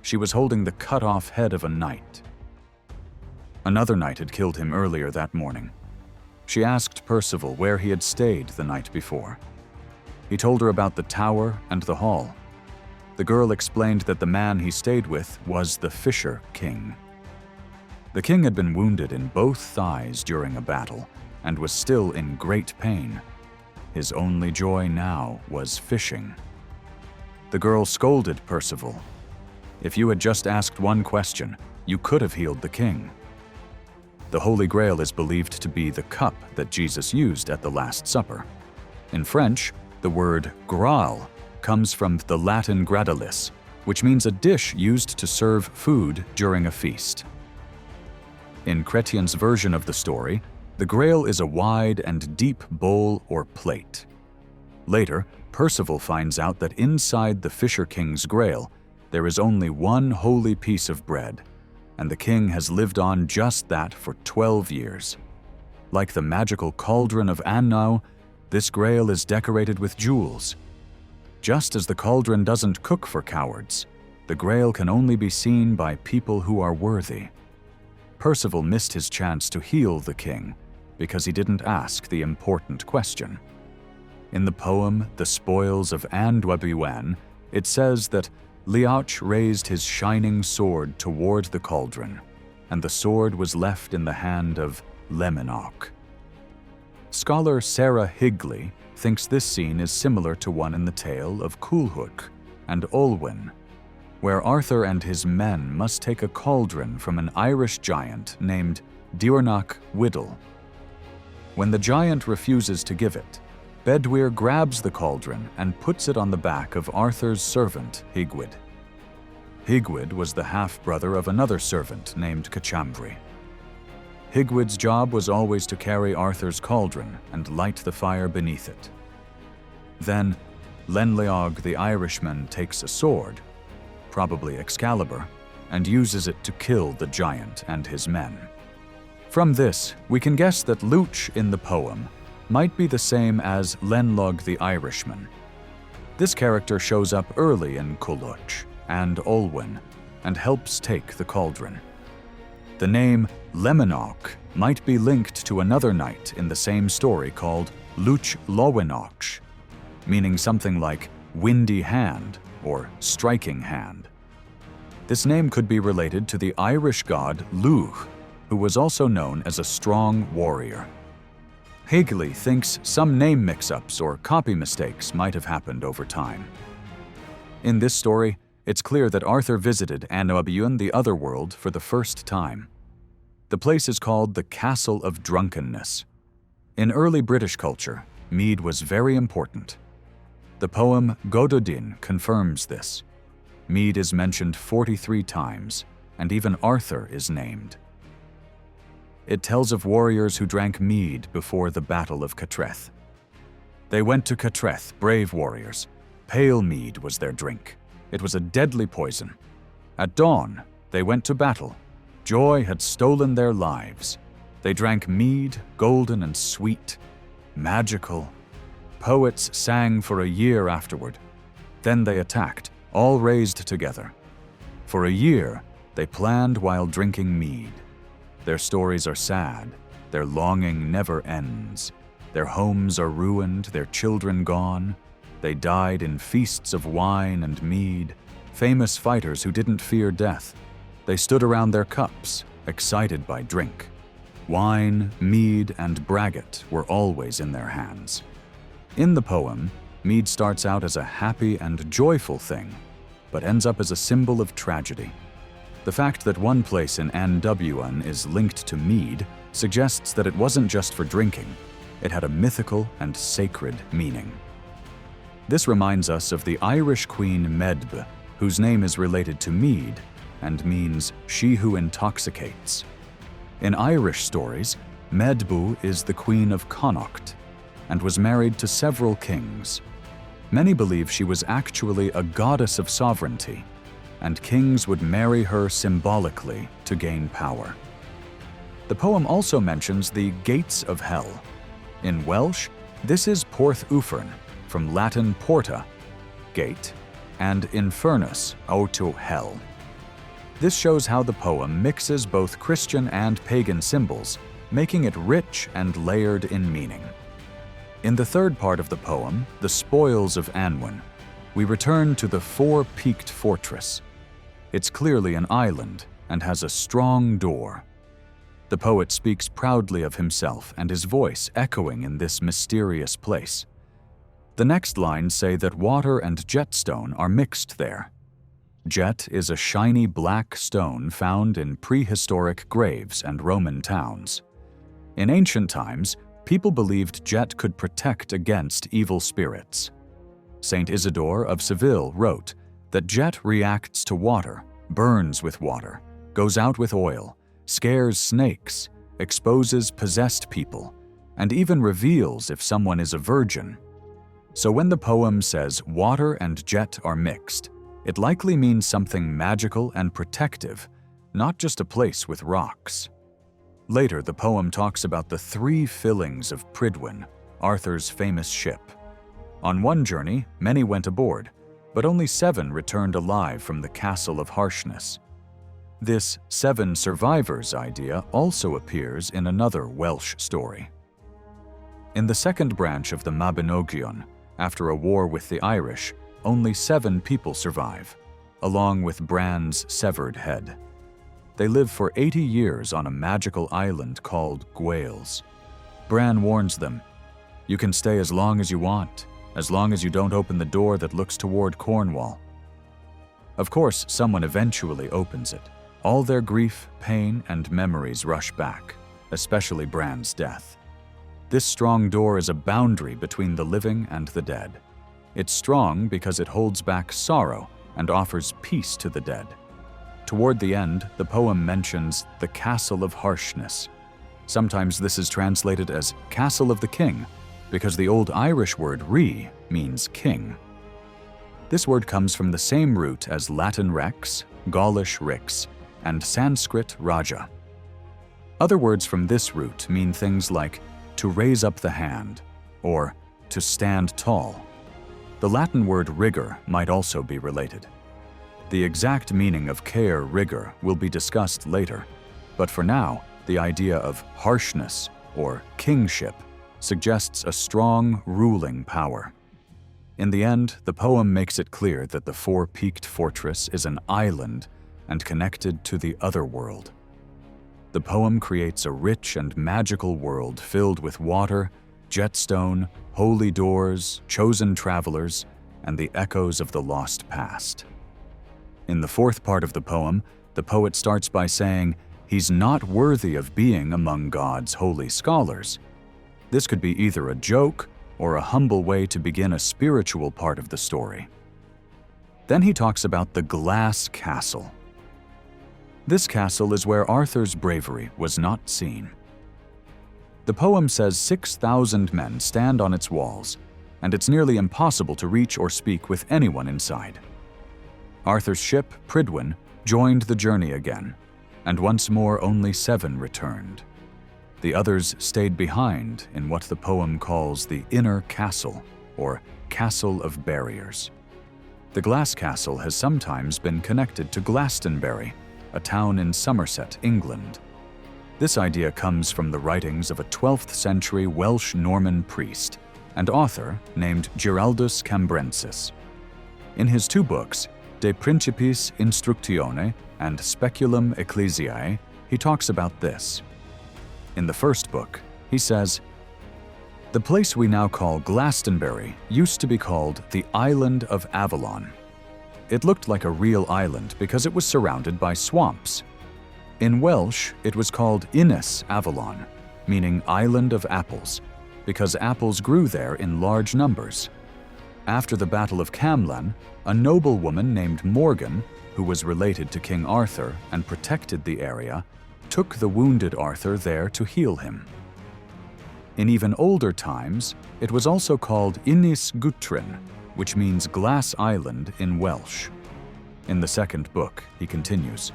She was holding the cut-off head of a knight. Another knight had killed him earlier that morning. She asked Perceval where he had stayed the night before. He told her about the tower and the hall. The girl explained that the man he stayed with was the Fisher King. The king had been wounded in both thighs during a battle and was still in great pain. His only joy now was fishing. The girl scolded Perceval. If you had just asked one question, you could have healed the king. The Holy Grail is believed to be the cup that Jesus used at the Last Supper. In French, the word Grail comes from the Latin gradalis, which means a dish used to serve food during a feast. In Chrétien's version of the story, the Grail is a wide and deep bowl or plate. Later, Perceval finds out that inside the Fisher King's Grail, there is only one holy piece of bread, and the king has lived on just that for 12 years. Like the magical cauldron of Annau, this Grail is decorated with jewels. Just as the cauldron doesn't cook for cowards, the Grail can only be seen by people who are worthy. Perceval missed his chance to heal the king because he didn't ask the important question. In the poem The Spoils of Anduin, it says that Leoch raised his shining sword toward the cauldron, and the sword was left in the hand of Lemenach. Scholar Sarah Higley thinks this scene is similar to one in the tale of Culhwch and Olwen, where Arthur and his men must take a cauldron from an Irish giant named Diarnach Whittle. When the giant refuses to give it, Bedwyr grabs the cauldron and puts it on the back of Arthur's servant, Hygwid. Hygwid was the half-brother of another servant named Cachambri. Hygwid's job was always to carry Arthur's cauldron and light the fire beneath it. Then, Lenleog the Irishman takes a sword, probably Excalibur, and uses it to kill the giant and his men. From this, we can guess that Luch in the poem might be the same as Lenleog the Irishman. This character shows up early in Coluch and Olwen and helps take the cauldron. The name Lemenach might be linked to another knight in the same story called Luch Lowenach, meaning something like windy hand or striking hand. This name could be related to the Irish god Luch, who was also known as a strong warrior. Higley thinks some name mix-ups or copy mistakes might have happened over time. In this story, it's clear that Arthur visited Annabun, the Otherworld, for the first time. The place is called the Castle of Drunkenness. In early British culture, mead was very important. The poem Gododin confirms this. Mead is mentioned 43 times, and even Arthur is named. It tells of warriors who drank mead before the Battle of Catreth. They went to Catreth, brave warriors. Pale mead was their drink. It was a deadly poison. At dawn, they went to battle. Joy had stolen their lives. They drank mead, golden and sweet, magical. Poets sang for a year afterward. Then they attacked, all raised together. For a year, they planned while drinking mead. Their stories are sad. Their longing never ends. Their homes are ruined, their children gone. They died in feasts of wine and mead, famous fighters who didn't fear death. They stood around their cups, excited by drink. Wine, mead, and braggot were always in their hands. In the poem, mead starts out as a happy and joyful thing, but ends up as a symbol of tragedy. The fact that one place in Annabun is linked to mead suggests that it wasn't just for drinking. It had a mythical and sacred meaning. This reminds us of the Irish queen Medb, whose name is related to mead and means she who intoxicates. In Irish stories, Medbu is the queen of Connacht and was married to several kings. Many believe she was actually a goddess of sovereignty, and kings would marry her symbolically to gain power. The poem also mentions the gates of hell. In Welsh, this is Porth Ufern, from Latin porta, gate, and infernus, auto hell. This shows how the poem mixes both Christian and pagan symbols, making it rich and layered in meaning. In the third part of the poem, The Spoils of Annwn, we return to the four-peaked fortress. It's clearly an island and has a strong door. The poet speaks proudly of himself and his voice echoing in this mysterious place. The next lines say that water and jetstone are mixed there. Jet is a shiny black stone found in prehistoric graves and Roman towns. In ancient times, people believed jet could protect against evil spirits. Saint Isidore of Seville wrote that jet reacts to water, burns with water, goes out with oil, scares snakes, exposes possessed people, and even reveals if someone is a virgin. So when the poem says water and jet are mixed, it likely means something magical and protective, not just a place with rocks. Later, the poem talks about the 3 fillings of Prydwen, Arthur's famous ship. On one journey, many went aboard, but only 7 returned alive from the Castle of Harshness. This 7 survivors idea also appears in another Welsh story. In the second branch of the Mabinogion, after a war with the Irish, only 7 people survive, along with Bran's severed head. They live for 80 years on a magical island called Grail. Bran warns them, "You can stay as long as you want, as long as you don't open the door that looks toward Cornwall." Of course, someone eventually opens it. All their grief, pain, and memories rush back, especially Bran's death. This strong door is a boundary between the living and the dead. It's strong because it holds back sorrow and offers peace to the dead. Toward the end, the poem mentions the Castle of Harshness. Sometimes this is translated as Castle of the King, because the Old Irish word ri means king. This word comes from the same root as Latin rex, Gaulish rix, and Sanskrit raja. Other words from this root mean things like to raise up the hand or to stand tall. The Latin word rigor might also be related. The exact meaning of care rigor will be discussed later, but for now, the idea of harshness or kingship suggests a strong ruling power. In the end, the poem makes it clear that the four-peaked fortress is an island and connected to the other world. The poem creates a rich and magical world filled with water, jetstone, holy doors, chosen travelers, and the echoes of the lost past. In the fourth part of the poem, the poet starts by saying, "He's not worthy of being among God's holy scholars." This could be either a joke or a humble way to begin a spiritual part of the story. Then he talks about the glass castle. This castle is where Arthur's bravery was not seen. The poem says 6,000 men stand on its walls, and it's nearly impossible to reach or speak with anyone inside. Arthur's ship, Prydwen, joined the journey again, and once more only 7 returned. The others stayed behind in what the poem calls the inner castle, or castle of barriers. The glass castle has sometimes been connected to Glastonbury, a town in Somerset, England. This idea comes from the writings of a 12th century Welsh Norman priest and author named Giraldus Cambrensis. In his 2 books, De Principis Instructione and Speculum Ecclesiae, he talks about this. In the first book, he says, "The place we now call Glastonbury used to be called the Island of Avalon. It looked like a real island because it was surrounded by swamps. In Welsh, it was called Ynys Avalon, meaning Island of Apples, because apples grew there in large numbers. After the Battle of Camelot, a noblewoman named Morgan, who was related to King Arthur and protected the area, took the wounded Arthur there to heal him. In even older times, it was also called Ynys Gwytrin, which means Glass Island in Welsh." In the second book, he continues,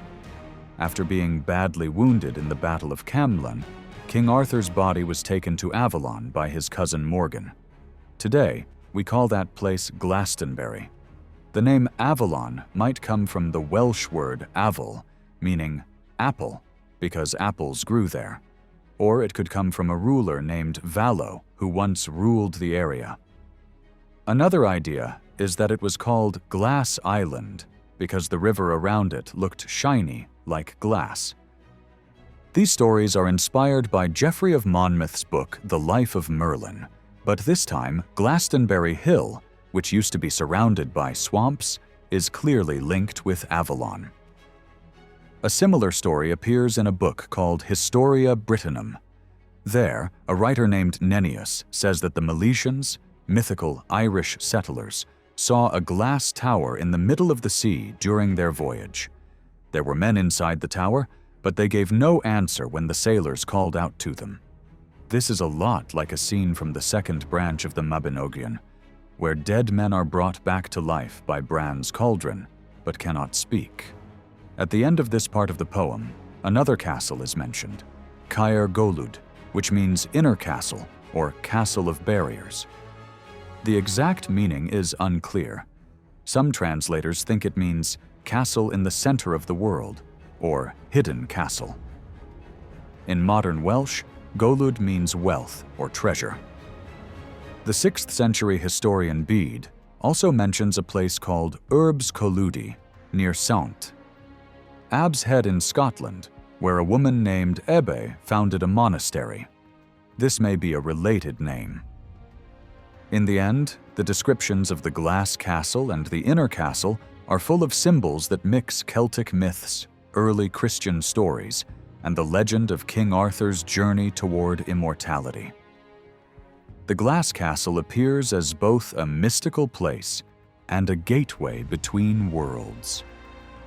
"After being badly wounded in the Battle of Camelot, King Arthur's body was taken to Avalon by his cousin Morgan. Today, we call that place Glastonbury. The name Avalon might come from the Welsh word aval, meaning apple, because apples grew there. Or it could come from a ruler named Vallo, who once ruled the area. Another idea is that it was called Glass Island because the river around it looked shiny like glass." These stories are inspired by Geoffrey of Monmouth's book The Life of Merlin, but this time Glastonbury Hill, which used to be surrounded by swamps, is clearly linked with Avalon. A similar story appears in a book called Historia Brittonum. There, a writer named Nennius says that the Milesians, mythical Irish settlers, saw a glass tower in the middle of the sea during their voyage. There were men inside the tower, but they gave no answer when the sailors called out to them. This is a lot like a scene from the second branch of the Mabinogion, where dead men are brought back to life by Bran's cauldron, but cannot speak. At the end of this part of the poem, another castle is mentioned, Caer Golud, which means inner castle or castle of barriers. The exact meaning is unclear. Some translators think it means castle in the center of the world, or hidden castle. In modern Welsh, Golud means wealth or treasure. The 6th century historian Bede also mentions a place called Urbs Coludi, near Saunte. Ab's Head in Scotland, where a woman named Ebbe founded a monastery. This may be a related name. In the end, the descriptions of the glass castle and the inner castle are full of symbols that mix Celtic myths, early Christian stories, and the legend of King Arthur's journey toward immortality. The glass castle appears as both a mystical place and a gateway between worlds.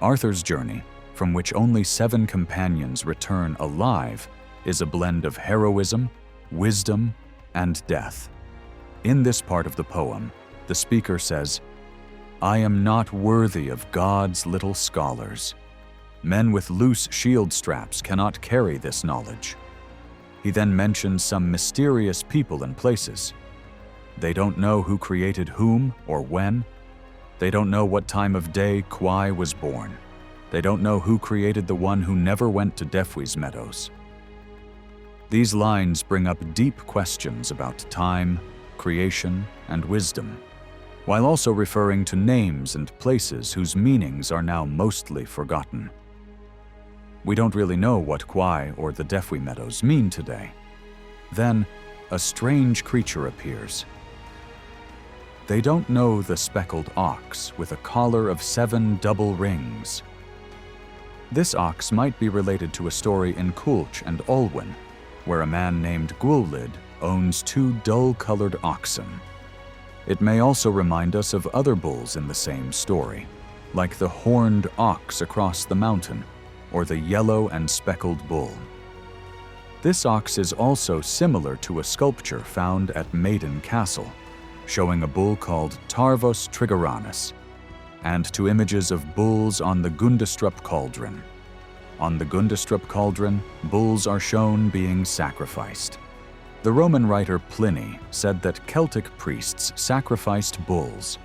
Arthur's journey, from which only 7 companions return alive, is a blend of heroism, wisdom, and death. In this part of the poem, the speaker says, "I am not worthy of God's little scholars. Men with loose shield straps cannot carry this knowledge." He then mentions some mysterious people and places. They don't know who created whom or when. They don't know what time of day Kwai was born. They don't know who created the one who never went to Defui's meadows. These lines bring up deep questions about time, creation, and wisdom, while also referring to names and places whose meanings are now mostly forgotten. We don't really know what Kwai or the Defui Meadows mean today. Then, a strange creature appears. They don't know the speckled ox with a collar of 7 double rings. This ox might be related to a story in Culch and Olwen, where a man named Gwlyd owns 2 dull-colored oxen. It may also remind us of other bulls in the same story, like the horned ox across the mountain, or the yellow and speckled bull. This ox is also similar to a sculpture found at Maiden Castle, showing a bull called Tarvos Trigoranus, and to images of bulls on the Gundestrup cauldron. On the Gundestrup cauldron, bulls are shown being sacrificed. The Roman writer Pliny said that Celtic priests sacrificed bulls.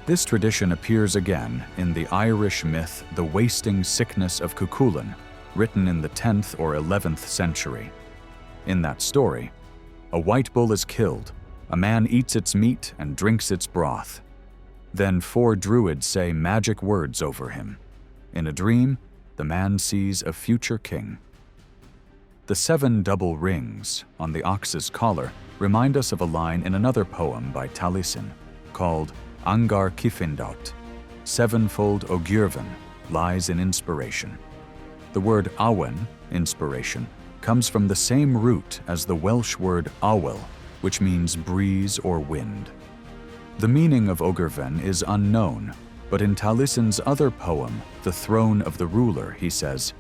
This tradition appears again in the Irish myth The Wasting Sickness of Cuchulainn, written in the 10th or 11th century. In that story, a white bull is killed, a man eats its meat and drinks its broth. Then 4 druids say magic words over him. In a dream, the man sees a future king. The 7 double rings on the ox's collar remind us of a line in another poem by Taliesin called Angar Kifindaut, 7-fold Ogurvan, lies in inspiration. The word awen, inspiration, comes from the same root as the Welsh word awel, which means breeze or wind. The meaning of Ogurvan is unknown, but in Taliesin's other poem, The Throne of the Ruler, he says,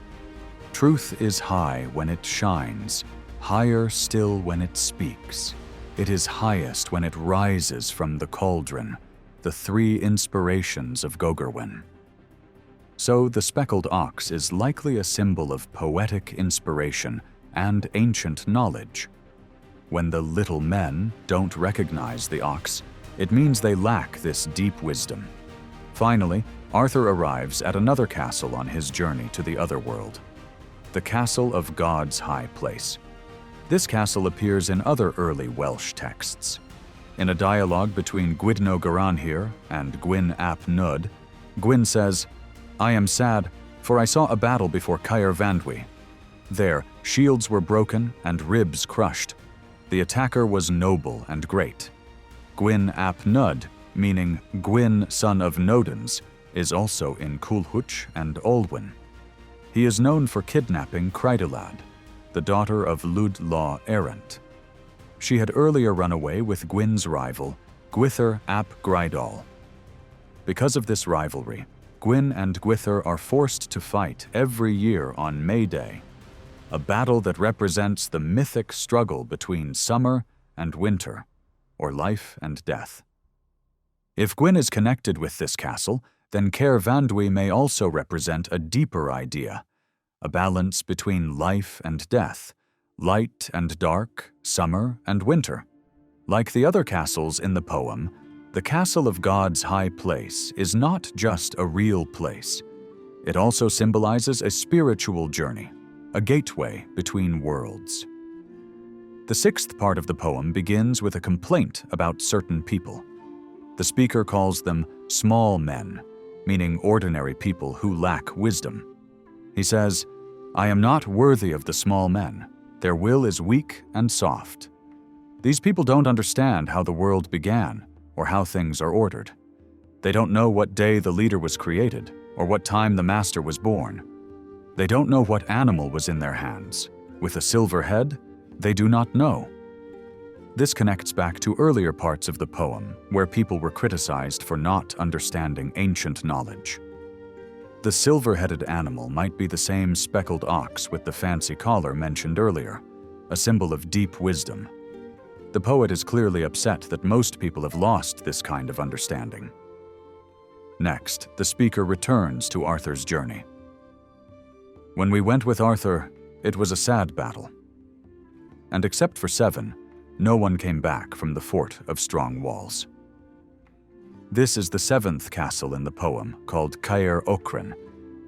"Truth is high when it shines, higher still when it speaks. It is highest when it rises from the cauldron, the 3 inspirations of Gogurwen." So the speckled ox is likely a symbol of poetic inspiration and ancient knowledge. When the little men don't recognize the ox, it means they lack this deep wisdom. Finally, Arthur arrives at another castle on his journey to the other world, the Castle of God's High Place. This castle appears in other early Welsh texts. In a dialogue between Gwydno Garanhir and Gwyn ap Nud, Gwyn says, "I am sad, for I saw a battle before Caer Vandwy. There, shields were broken and ribs crushed. The attacker was noble and great." Gwyn ap Nud, meaning Gwyn son of Nodens, is also in Culhwch and Olwen. He is known for kidnapping Creidelad, the daughter of Lud Law Errant. She had earlier run away with Gwyn's rival, Gwythyr ap Graidol. Because of this rivalry, Gwyn and Gwythyr are forced to fight every year on May Day, a battle that represents the mythic struggle between summer and winter, or life and death. If Gwyn is connected with this castle, then Caer Vandwy may also represent a deeper idea, a balance between life and death, light and dark, summer and winter. Like the other castles in the poem, the Castle of God's High Place is not just a real place. It also symbolizes a spiritual journey, a gateway between worlds. The 6th part of the poem begins with a complaint about certain people. The speaker calls them small men, meaning ordinary people who lack wisdom. He says, "I am not worthy of the small men. Their will is weak and soft. These people don't understand how the world began or how things are ordered. They don't know what day the leader was created or what time the master was born. They don't know what animal was in their hands. With a silver head, they do not know." This connects back to earlier parts of the poem, where people were criticized for not understanding ancient knowledge. The silver-headed animal might be the same speckled ox with the fancy collar mentioned earlier, a symbol of deep wisdom. The poet is clearly upset that most people have lost this kind of understanding. Next, the speaker returns to Arthur's journey. When we went with Arthur, it was a sad battle. And except for 7, no one came back from the fort of strong walls. This is the 7th castle in the poem, called Caer Ochran.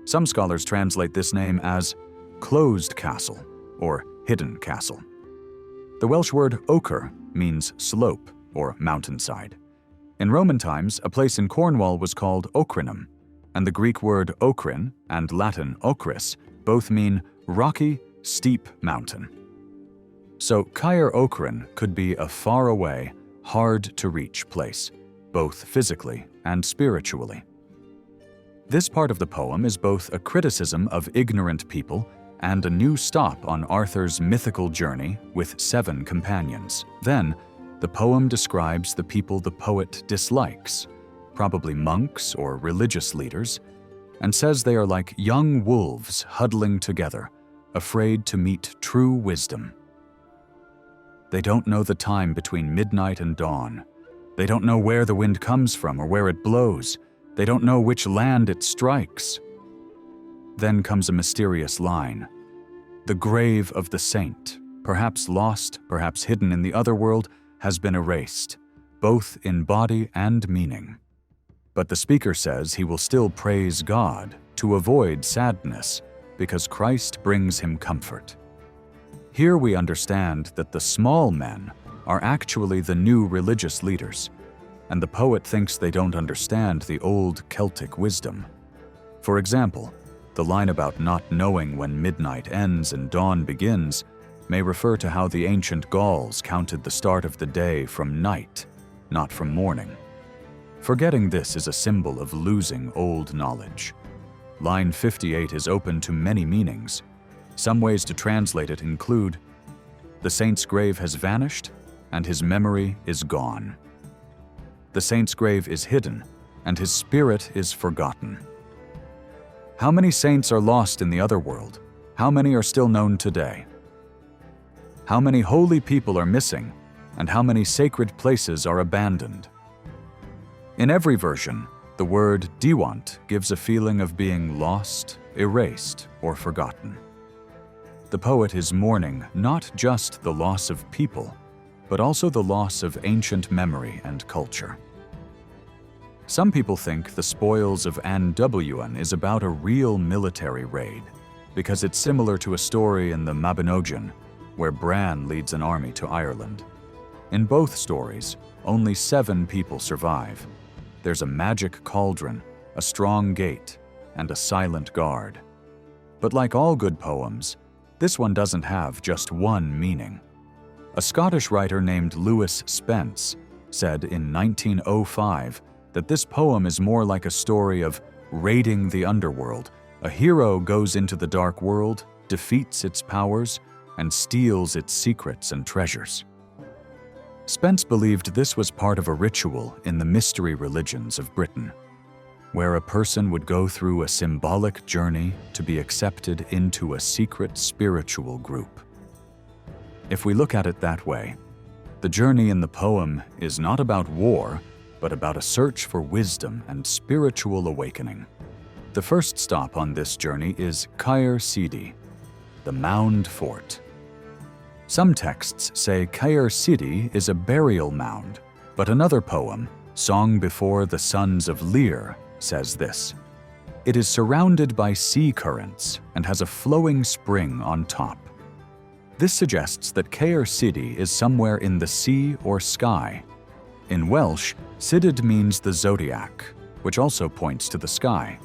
Some scholars translate this name as closed castle or hidden castle. The Welsh word ochre means slope or mountainside. In Roman times, a place in Cornwall was called Ochrinum, and the Greek word ochrin and Latin ochris both mean rocky, steep mountain. So Caer Ochran could be a far-away, hard-to-reach place, both physically and spiritually. This part of the poem is both a criticism of ignorant people and a new stop on Arthur's mythical journey with 7 companions. Then, the poem describes the people the poet dislikes, probably monks or religious leaders, and says they are like young wolves huddling together, afraid to meet true wisdom. They don't know the time between midnight and dawn. They don't know where the wind comes from or where it blows. They don't know which land it strikes. Then comes a mysterious line. The grave of the saint, perhaps lost, perhaps hidden in the other world, has been erased, both in body and meaning. But the speaker says he will still praise God to avoid sadness because Christ brings him comfort. Here we understand that the small men are actually the new religious leaders, and the poet thinks they don't understand the old Celtic wisdom. For example, the line about not knowing when midnight ends and dawn begins may refer to how the ancient Gauls counted the start of the day from night, not from morning. Forgetting this is a symbol of losing old knowledge. Line 58 is open to many meanings. Some ways to translate it include, the saint's grave has vanished, and his memory is gone. The saint's grave is hidden, and his spirit is forgotten. How many saints are lost in the other world? How many are still known today? How many holy people are missing, and how many sacred places are abandoned? In every version, the word diwant gives a feeling of being lost, erased, or forgotten. The poet is mourning not just the loss of people, but also the loss of ancient memory and culture. Some people think the spoils of Andubuan is about a real military raid, because it's similar to a story in the Mabinogion, where Bran leads an army to Ireland. In both stories, only 7 people survive. There's a magic cauldron, a strong gate, and a silent guard. But like all good poems, this one doesn't have just one meaning. A Scottish writer named Lewis Spence said in 1905 that this poem is more like a story of raiding the underworld. A hero goes into the dark world, defeats its powers, and steals its secrets and treasures. Spence believed this was part of a ritual in the mystery religions of Britain, where a person would go through a symbolic journey to be accepted into a secret spiritual group. If we look at it that way, the journey in the poem is not about war, but about a search for wisdom and spiritual awakening. The first stop on this journey is Caer Sidi, the mound fort. Some texts say Caer Sidi is a burial mound, but another poem, Song Before the Sons of Lir, says this. It is surrounded by sea currents and has a flowing spring on top. This suggests that Caer Sidi is somewhere in the sea or sky. In Welsh, Sidid means the zodiac, which also points to the sky.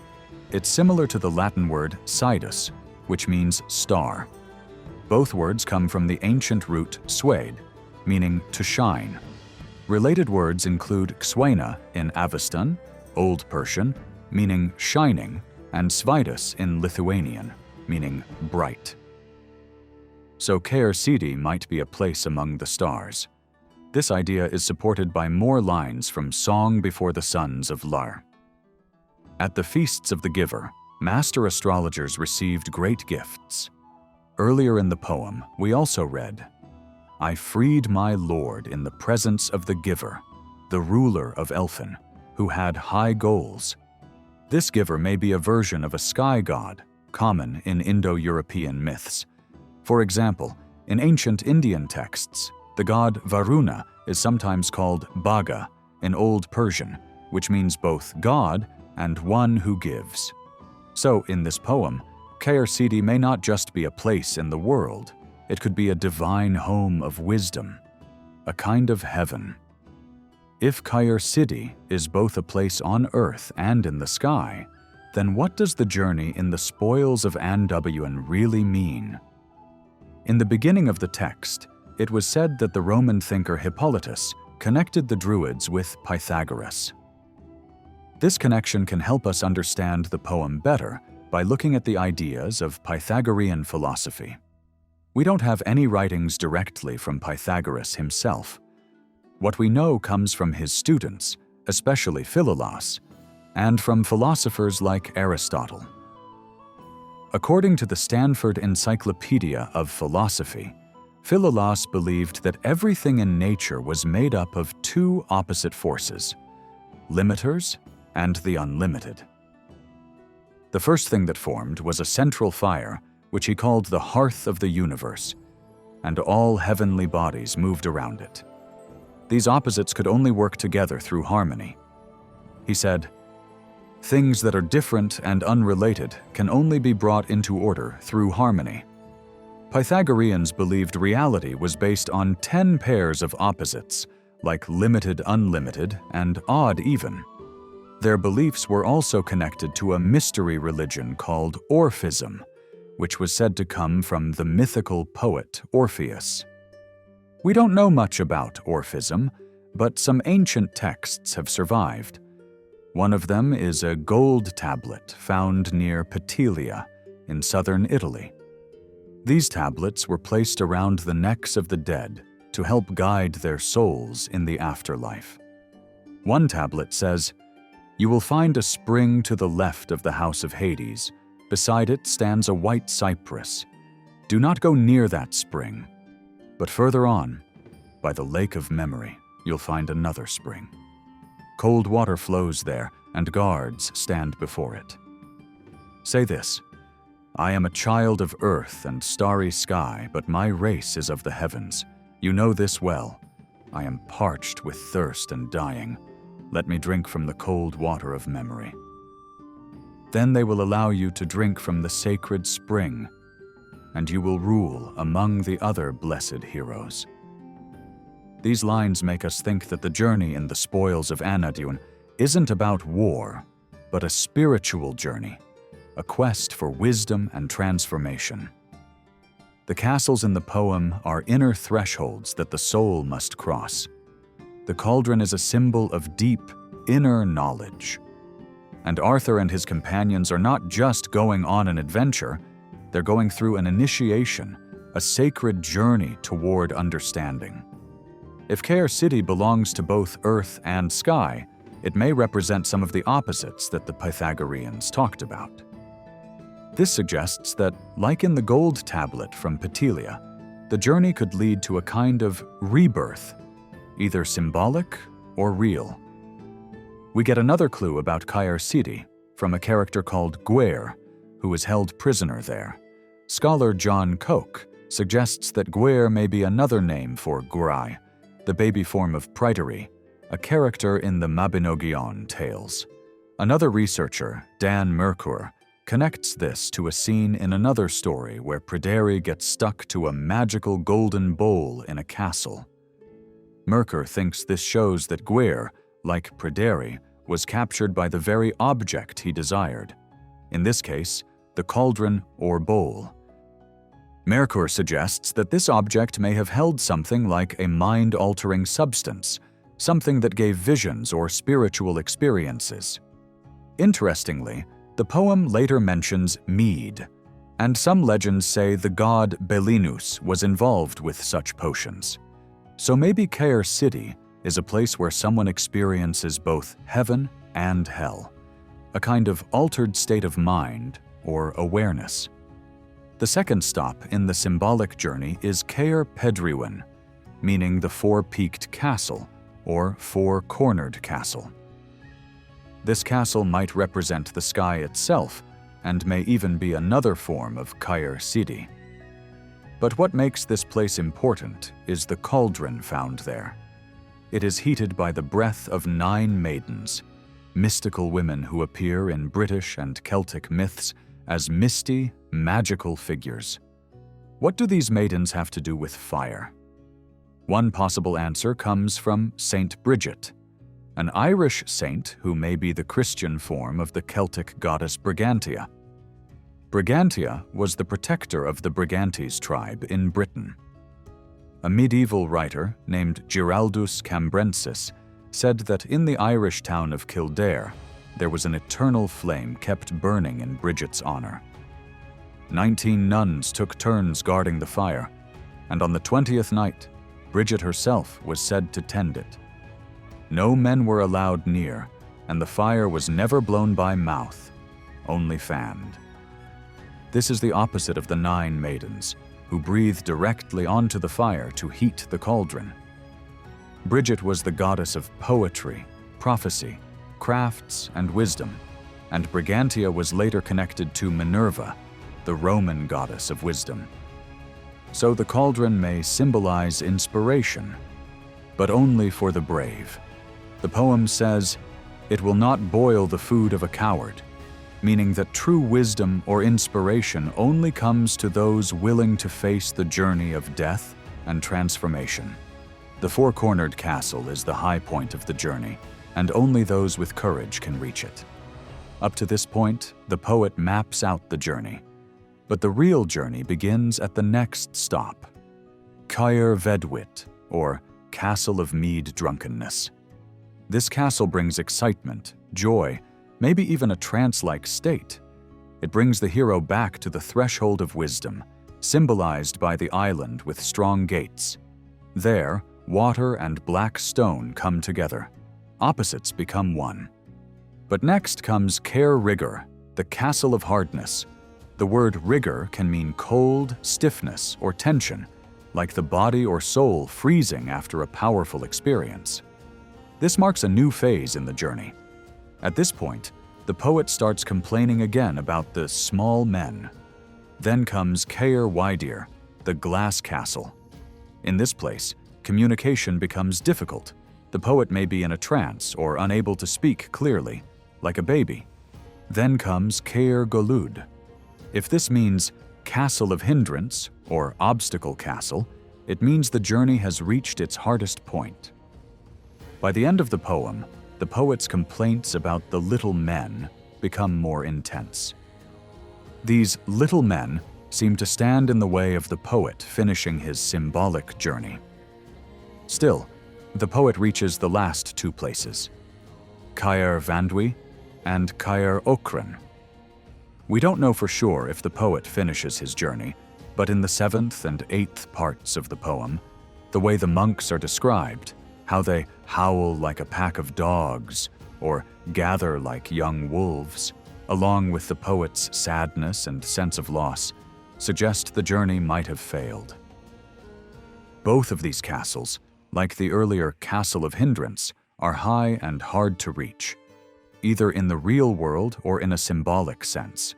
It's similar to the Latin word sidus, which means star. Both words come from the ancient root swade, meaning to shine. Related words include xwaina in Avestan, Old Persian, meaning shining, and svidus in Lithuanian, meaning bright. So Caer Sidi might be a place among the stars. This idea is supported by more lines from Song Before the Sons of Lar. At the feasts of the giver, master astrologers received great gifts. Earlier in the poem, we also read, I freed my lord in the presence of the giver, the ruler of Elfin, who had high goals. This giver may be a version of a sky god, common in Indo-European myths. For example, in ancient Indian texts, the god Varuna is sometimes called Bhaga in Old Persian, which means both god and one who gives. So, in this poem, Caer Sidi may not just be a place in the world, it could be a divine home of wisdom, a kind of heaven. If Caer Sidi is both a place on earth and in the sky, then what does the journey in the spoils of Anduin really mean? In the beginning of the text, it was said that the Roman thinker Hippolytus connected the Druids with Pythagoras. This connection can help us understand the poem better by looking at the ideas of Pythagorean philosophy. We don't have any writings directly from Pythagoras himself. What we know comes from his students, especially Philolaus, and from philosophers like Aristotle. According to the Stanford Encyclopedia of Philosophy, Philolaus believed that everything in nature was made up of two opposite forces, limiters and the unlimited. The first thing that formed was a central fire, which he called the hearth of the universe, and all heavenly bodies moved around it. These opposites could only work together through harmony. He said, "Things that are different and unrelated can only be brought into order through harmony." Pythagoreans believed reality was based on 10 pairs of opposites, like limited, unlimited, and odd even. Their beliefs were also connected to a mystery religion called Orphism, which was said to come from the mythical poet Orpheus. We don't know much about Orphism, but some ancient texts have survived. One of them is a gold tablet found near Petelia in southern Italy. These tablets were placed around the necks of the dead to help guide their souls in the afterlife. One tablet says, "You will find a spring to the left of the house of Hades. Beside it stands a white cypress. Do not go near that spring. But further on, by the lake of memory, you'll find another spring. Cold water flows there, and guards stand before it. Say this, 'I am a child of earth and starry sky, but my race is of the heavens. You know this well. I am parched with thirst and dying. Let me drink from the cold water of memory.' Then they will allow you to drink from the sacred spring, and you will rule among the other blessed heroes." These lines make us think that the journey in the spoils of Anduin isn't about war, but a spiritual journey, a quest for wisdom and transformation. The castles in the poem are inner thresholds that the soul must cross. The cauldron is a symbol of deep, inner knowledge. And Arthur and his companions are not just going on an adventure, they're going through an initiation, a sacred journey toward understanding. If Caer Sidi belongs to both earth and sky, it may represent some of the opposites that the Pythagoreans talked about. This suggests that, like in the gold tablet from Petelia, the journey could lead to a kind of rebirth, either symbolic or real. We get another clue about Caer Sidi from a character called Gwyr, who is held prisoner there. Scholar John Coke suggests that Gwyr may be another name for Gwrai, the baby form of Pryderi, a character in the Mabinogion tales. Another researcher, Dan Merkur, connects this to a scene in another story where Pryderi gets stuck to a magical golden bowl in a castle. Merkur thinks this shows that Gwyr, like Pryderi, was captured by the very object he desired, in this case, the cauldron or bowl. Merkur suggests that this object may have held something like a mind-altering substance, something that gave visions or spiritual experiences. Interestingly, the poem later mentions mead, and some legends say the god Belinus was involved with such potions. So maybe Caer Sidi is a place where someone experiences both heaven and hell, a kind of altered state of mind or awareness. The second stop in the symbolic journey is Caer Pedriwen, meaning the four-peaked castle, or four-cornered castle. This castle might represent the sky itself, and may even be another form of Caer Sidi. But what makes this place important is the cauldron found there. It is heated by the breath of 9 maidens, mystical women who appear in British and Celtic myths as misty, magical figures. What do these maidens have to do with fire? One possible answer comes from Saint Bridget, an Irish saint who may be the Christian form of the Celtic goddess Brigantia. Brigantia was the protector of the Brigantes tribe in Britain. A medieval writer named Giraldus Cambrensis said that in the Irish town of Kildare, there was an eternal flame kept burning in Bridget's honor. 19 nuns took turns guarding the fire, and on the 20th night, Bridget herself was said to tend it. No men were allowed near, and the fire was never blown by mouth, only fanned. This is the opposite of the 9 maidens, who breathed directly onto the fire to heat the cauldron. Bridget was the goddess of poetry, prophecy, crafts, and wisdom, and Brigantia was later connected to Minerva, the Roman goddess of wisdom. So the cauldron may symbolize inspiration, but only for the brave. The poem says, "It will not boil the food of a coward," meaning that true wisdom or inspiration only comes to those willing to face the journey of death and transformation. The four-cornered castle is the high point of the journey, and only those with courage can reach it. Up to this point, the poet maps out the journey, but the real journey begins at the next stop, Caer Vedwit, or Castle of Mead Drunkenness. This castle brings excitement, joy, maybe even a trance-like state. It brings the hero back to the threshold of wisdom, symbolized by the island with strong gates. There, water and black stone come together. Opposites become one. But next comes Caer Rigor, the Castle of Hardness. The word rigor can mean cold, stiffness, or tension, like the body or soul freezing after a powerful experience. This marks a new phase in the journey. At this point, the poet starts complaining again about the small men. Then comes Caer Widir, the Glass Castle. In this place, communication becomes difficult. The poet may be in a trance or unable to speak clearly, like a baby. Then comes Caer Golud. If this means Castle of Hindrance or Obstacle Castle, it means the journey has reached its hardest point. By the end of the poem, the poet's complaints about the little men become more intense. These little men seem to stand in the way of the poet finishing his symbolic journey. Still, the poet reaches the last 2 places, Caer Vandwi and Caer Ochran. We don't know for sure if the poet finishes his journey, but in the 7th and 8th parts of the poem, the way the monks are described, how they howl like a pack of dogs or gather like young wolves, along with the poet's sadness and sense of loss, suggest the journey might have failed. Both of these castles, like the earlier Castle of Hindrance, are high and hard to reach, either in the real world or in a symbolic sense.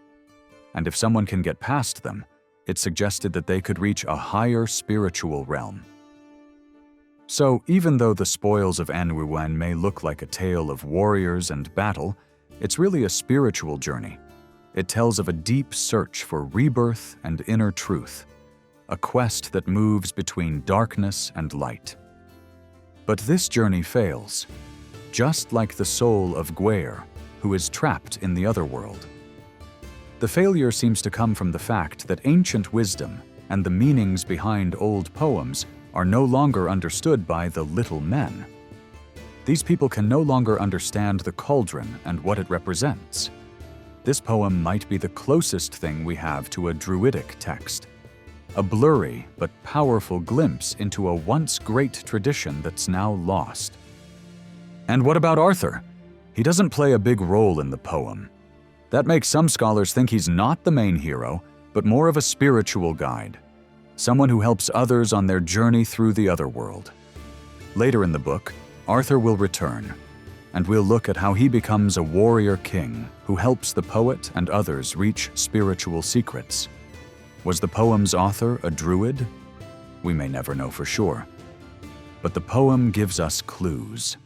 And if someone can get past them, it suggested that they could reach a higher spiritual realm. So even though the spoils of Anwiwen may look like a tale of warriors and battle, it's really a spiritual journey. It tells of a deep search for rebirth and inner truth, a quest that moves between darkness and light. But this journey fails, just like the soul of Gwair, who is trapped in the other world. The failure seems to come from the fact that ancient wisdom and the meanings behind old poems are no longer understood by the little men. These people can no longer understand the cauldron and what it represents. This poem might be the closest thing we have to a Druidic text, a blurry but powerful glimpse into a once great tradition that's now lost. And what about Arthur? He doesn't play a big role in the poem. That makes some scholars think he's not the main hero, but more of a spiritual guide. someone who helps others on their journey through the other world. Later in the book, Arthur will return, and we'll look at how he becomes a warrior king who helps the poet and others reach spiritual secrets. Was the poem's author a druid? We may never know for sure. But the poem gives us clues.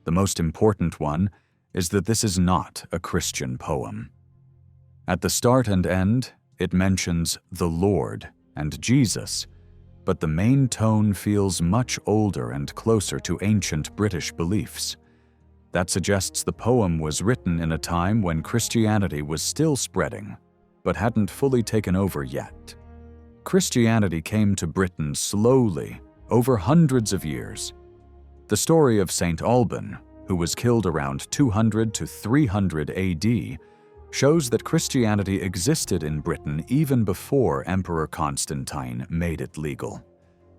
The most important one is that this is not a Christian poem. At the start and end, it mentions the Lord and Jesus, but the main tone feels much older and closer to ancient British beliefs. That suggests the poem was written in a time when Christianity was still spreading, but hadn't fully taken over yet. Christianity came to Britain slowly, over hundreds of years. The story of Saint Alban, who was killed around 200 to 300 AD, shows that Christianity existed in Britain even before Emperor Constantine made it legal.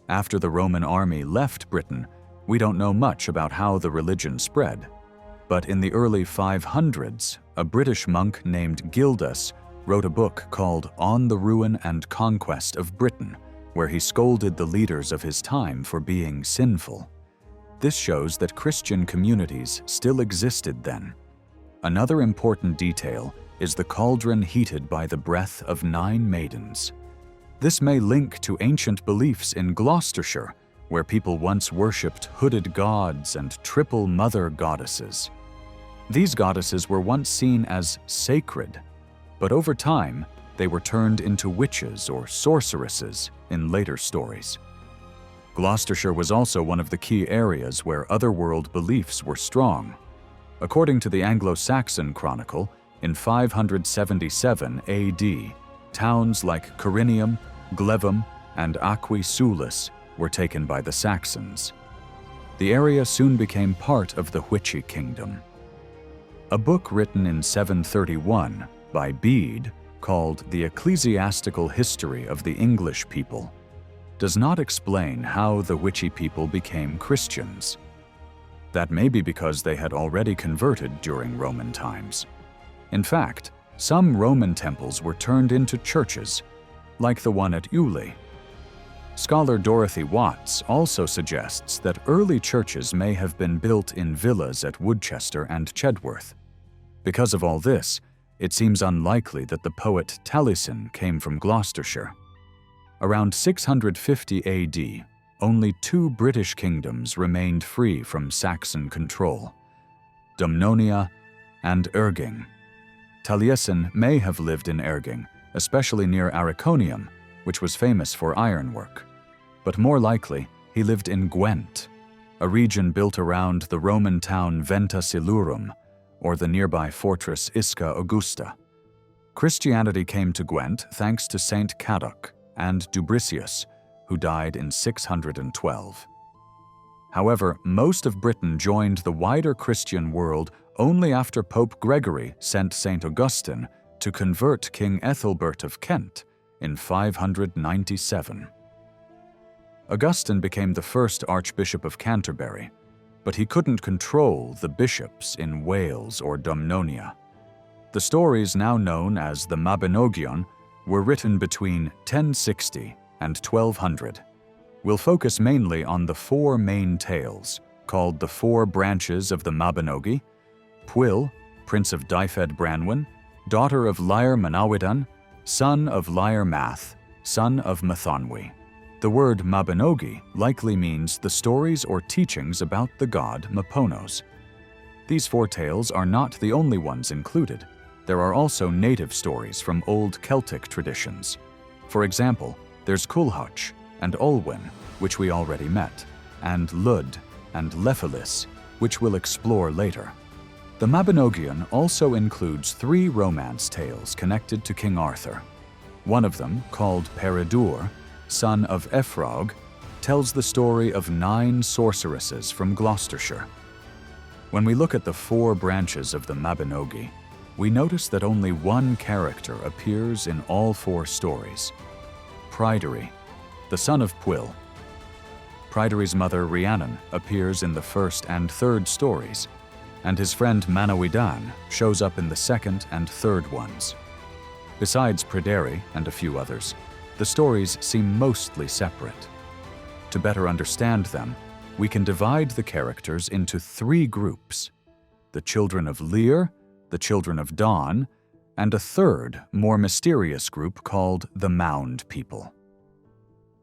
After the Roman army left Britain, we don't know much about how the religion spread. But in the early 500s, a British monk named Gildas wrote a book called On the Ruin and Conquest of Britain, where he scolded the leaders of his time for being sinful. This shows that Christian communities still existed then. Another important detail is the cauldron heated by the breath of 9 maidens. This may link to ancient beliefs in Gloucestershire, where people once worshipped hooded gods and triple mother goddesses. These goddesses were once seen as sacred, but over time, they were turned into witches or sorceresses in later stories. Gloucestershire was also one of the key areas where otherworld beliefs were strong. According to the Anglo-Saxon Chronicle, in 577 AD, towns like Corinium, Glevum, and Aquae Sulis were taken by the Saxons. The area soon became part of the Witchy Kingdom. A book written in 731 by Bede, called The Ecclesiastical History of the English People, does not explain how the Witchy people became Christians. That may be because they had already converted during Roman times. In fact, some Roman temples were turned into churches, like the one at Ely. Scholar Dorothy Watts also suggests that early churches may have been built in villas at Woodchester and Chedworth. Because of all this, it seems unlikely that the poet Taliesin came from Gloucestershire. Around 650 AD, only 2 British kingdoms remained free from Saxon control: Dumnonia and Erging. Taliesin may have lived in Erging, especially near Ariconium, which was famous for ironwork. But more likely, he lived in Gwent, a region built around the Roman town Venta Silurum, or the nearby fortress Isca Augusta. Christianity came to Gwent thanks to Saint Cadoc and Dubricius, who died in 612. However, most of Britain joined the wider Christian world only after Pope Gregory sent St. Augustine to convert King Ethelbert of Kent in 597. Augustine became the first Archbishop of Canterbury, but he couldn't control the bishops in Wales or Dumnonia. The stories now known as the Mabinogion were written between 1060 and 1200. We'll focus mainly on the 4 main tales, called the 4 branches of the Mabinogi: Pwyll, prince of Dyfed Branwen, daughter of Lyr Manawydan, son of Lyr Math, son of Mathonwy. The word Mabinogi likely means the stories or teachings about the god Maponos. These 4 tales are not the only ones included. There are also native stories from old Celtic traditions. For example, there's Culhwch and Olwen, which we already met, and Lud and Lephelis, which we'll explore later. The Mabinogion also includes 3 romance tales connected to King Arthur. One of them, called Peredur, son of Efraug, tells the story of 9 sorceresses from Gloucestershire. When we look at the 4 branches of the Mabinogi, we notice that only one character appears in all 4 stories: Pryderi, the son of Pwyll. Pryderi's mother Rhiannon appears in the first and third stories, and his friend Manawydan shows up in the second and third ones. Besides Pryderi and a few others, the stories seem mostly separate. To better understand them, we can divide the characters into 3 groups: the children of Lear, the children of Dawn, and a third, more mysterious group called the Mound People.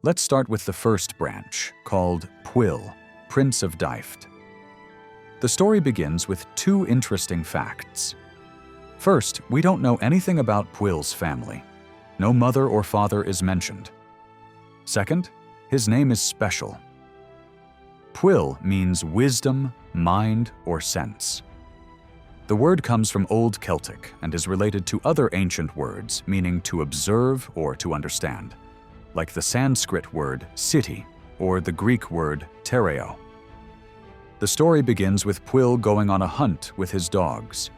Let's start with the first branch, called Pwyll, Prince of Dyfed. The story begins with 2 interesting facts. First, we don't know anything about Pwyll's family. No mother or father is mentioned. Second, his name is special. Pwyll means wisdom, mind, or sense. The word comes from Old Celtic and is related to other ancient words meaning to observe or to understand, like the Sanskrit word city or the Greek word tereo. The story begins with Pwyll going on a hunt with his dogs.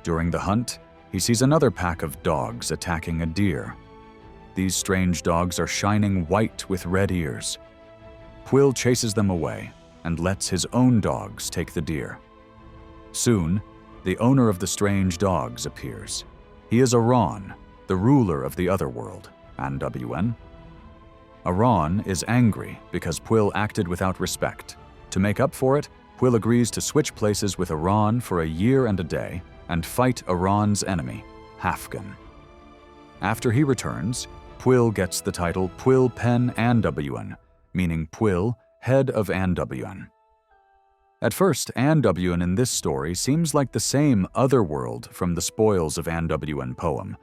During the hunt, he sees another pack of dogs attacking a deer. These strange dogs are shining white with red ears. Pwyll chases them away and lets his own dogs take the deer. Soon, the owner of the strange dogs appears. He is Aran, the ruler of the Otherworld, Anwn. Aran is angry because Pwyll acted without respect. To make up for it, Pwyll agrees to switch places with Aran for a year and a day and fight Aran's enemy, Hafgan. After he returns, Pwyll gets the title Pwyll Pen Anwn, meaning Pwyll, head of Anwn. At first, Anwn in this story seems like the same Otherworld from the Spoils of Anwn poem,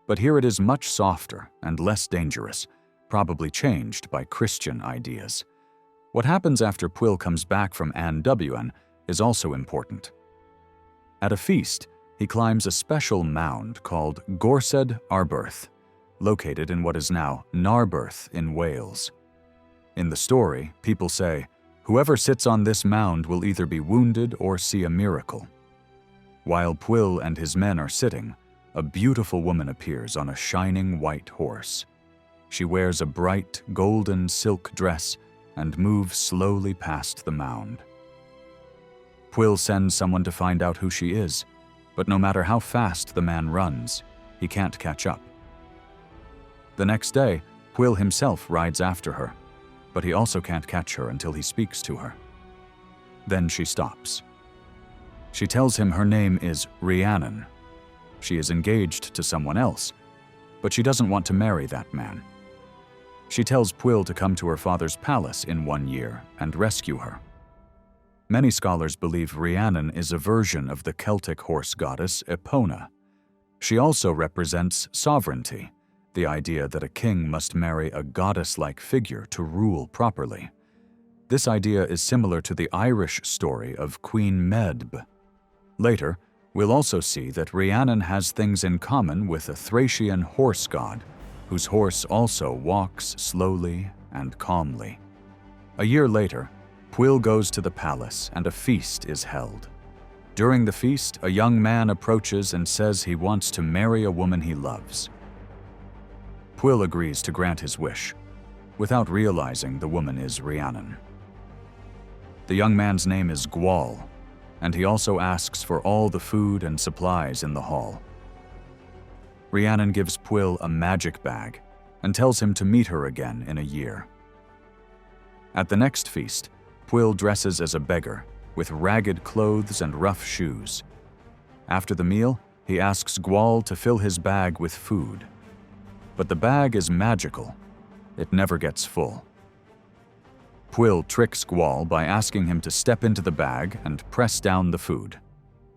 but here it is much softer and less dangerous, probably changed by Christian ideas. What happens after Pwyll comes back from Anwn is also important. At a feast, he climbs a special mound called Gorsedd Arberth, located in what is now Narberth in Wales. In the story, people say, "Whoever sits on this mound will either be wounded or see a miracle." While Pwyll and his men are sitting, a beautiful woman appears on a shining white horse. She wears a bright golden silk dress and moves slowly past the mound. Pwyll sends someone to find out who she is, but no matter how fast the man runs, he can't catch up. The next day, Pwyll himself rides after her, but he also can't catch her until he speaks to her. Then she stops. She tells him her name is Rhiannon. She is engaged to someone else, but she doesn't want to marry that man. She tells Pwyll to come to her father's palace in 1 year and rescue her. Many scholars believe Rhiannon is a version of the Celtic horse goddess Epona. She also represents sovereignty, the idea that a king must marry a goddess-like figure to rule properly. This idea is similar to the Irish story of Queen Medb. Later, we'll also see that Rhiannon has things in common with a Thracian horse god, whose horse also walks slowly and calmly. A year later, Pwyll goes to the palace and a feast is held. During the feast, a young man approaches and says he wants to marry a woman he loves. Pwyll agrees to grant his wish, without realizing the woman is Rhiannon. The young man's name is Gwal, and he also asks for all the food and supplies in the hall. Rhiannon gives Pwyll a magic bag and tells him to meet her again in a year. At the next feast, Pwyll dresses as a beggar, with ragged clothes and rough shoes. After the meal, he asks Gwal to fill his bag with food. But the bag is magical. It never gets full. Pwyll tricks Gwal by asking him to step into the bag and press down the food.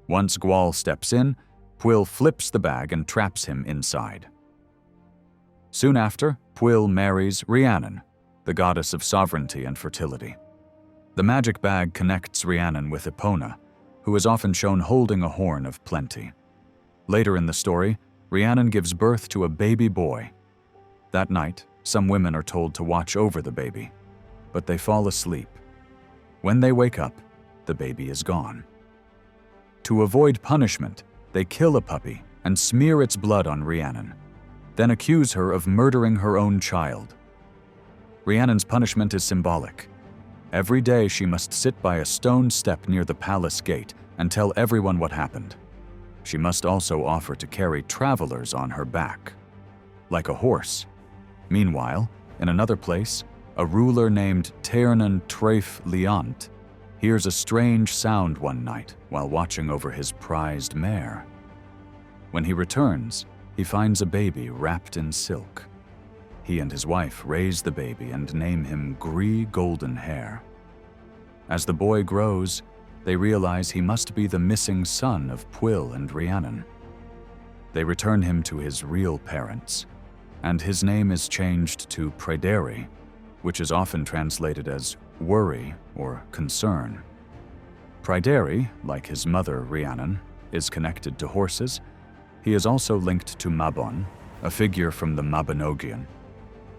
Once Gwal steps in, Pwyll flips the bag and traps him inside. Soon after, Pwyll marries Rhiannon, the goddess of sovereignty and fertility. The magic bag connects Rhiannon with Epona, who is often shown holding a horn of plenty. Later in the story, Rhiannon gives birth to a baby boy. That night, some women are told to watch over the baby, but they fall asleep. When they wake up, the baby is gone. To avoid punishment, they kill a puppy and smear its blood on Rhiannon, then accuse her of murdering her own child. Rhiannon's punishment is symbolic. Every day she must sit by a stone step near the palace gate and tell everyone what happened. She must also offer to carry travelers on her back, like a horse. Meanwhile, in another place, a ruler named Tiernan Treif Liant hears a strange sound one night while watching over his prized mare. When he returns, he finds a baby wrapped in silk. He and his wife raise the baby and name him Gree Golden Hair. As the boy grows, they realize he must be the missing son of Pwyll and Rhiannon. They return him to his real parents, and his name is changed to Pryderi, which is often translated as worry or concern. Pryderi, like his mother Rhiannon, is connected to horses. He is also linked to Mabon, a figure from the Mabinogion.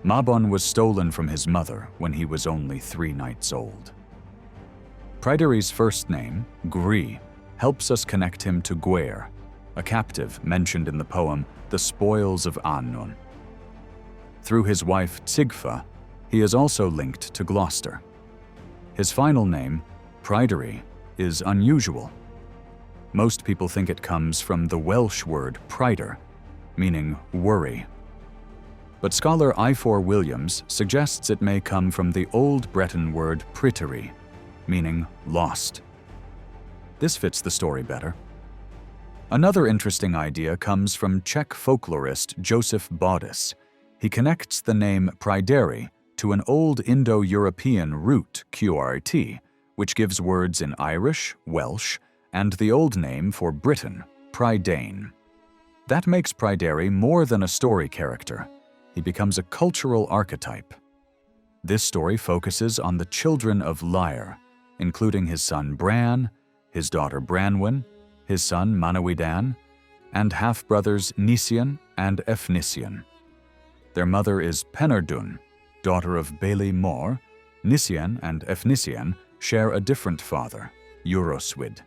Mabon was stolen from his mother when he was only 3 nights old. Pryderi's first name, Gree, helps us connect him to Gwyr, a captive mentioned in the poem The Spoils of Annwn. Through his wife Sigfa, he is also linked to Gloucester. His final name, Pryderi, is unusual. Most people think it comes from the Welsh word pryder, meaning worry. But scholar Ifor Williams suggests it may come from the Old Breton word pryteri, meaning lost. This fits the story better. Another interesting idea comes from Czech folklorist Joseph Baudius. He connects the name Pryderi to an old Indo-European root qrt, which gives words in Irish, Welsh, and the old name for Britain, Prydain. That makes Pryderi more than a story character. He becomes a cultural archetype. This story focuses on the children of Lyre, including his son Bran, his daughter Branwen, his son Manawydan, and half-brothers Nisian and Efnisian. Their mother is Penardun, daughter of Bailey Mor. Nisian and Efnisian share a different father, Euroswyd.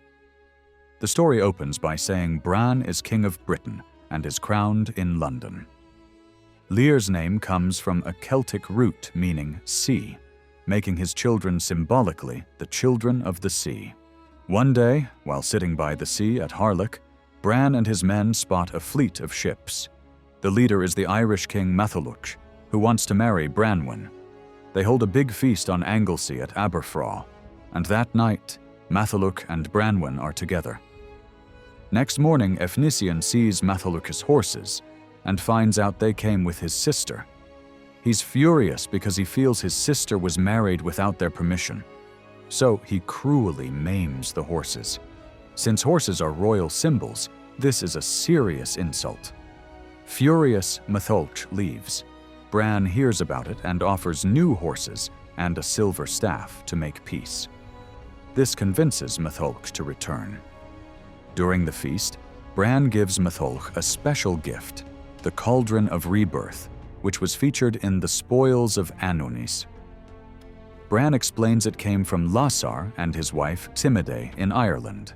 The story opens by saying Bran is king of Britain and is crowned in London. Lear's name comes from a Celtic root meaning sea, making his children symbolically the children of the sea. One day, while sitting by the sea at Harlech, Bran and his men spot a fleet of ships. The leader is the Irish king Matholwch, who wants to marry Branwen. They hold a big feast on Anglesey at Aberfraw, and that night, Matholwch and Branwen are together. Next morning, Efnisian sees Matholwch's horses and finds out they came with his sister. He's furious because he feels his sister was married without their permission. So he cruelly maims the horses. Since horses are royal symbols, this is a serious insult. Furious, Matholwch leaves. Bran hears about it and offers new horses and a silver staff to make peace. This convinces Matholwch to return. During the feast, Bran gives Matholwch a special gift, the Cauldron of Rebirth, which was featured in The Spoils of Annwn. Bran explains it came from Lasar and his wife Timide in Ireland.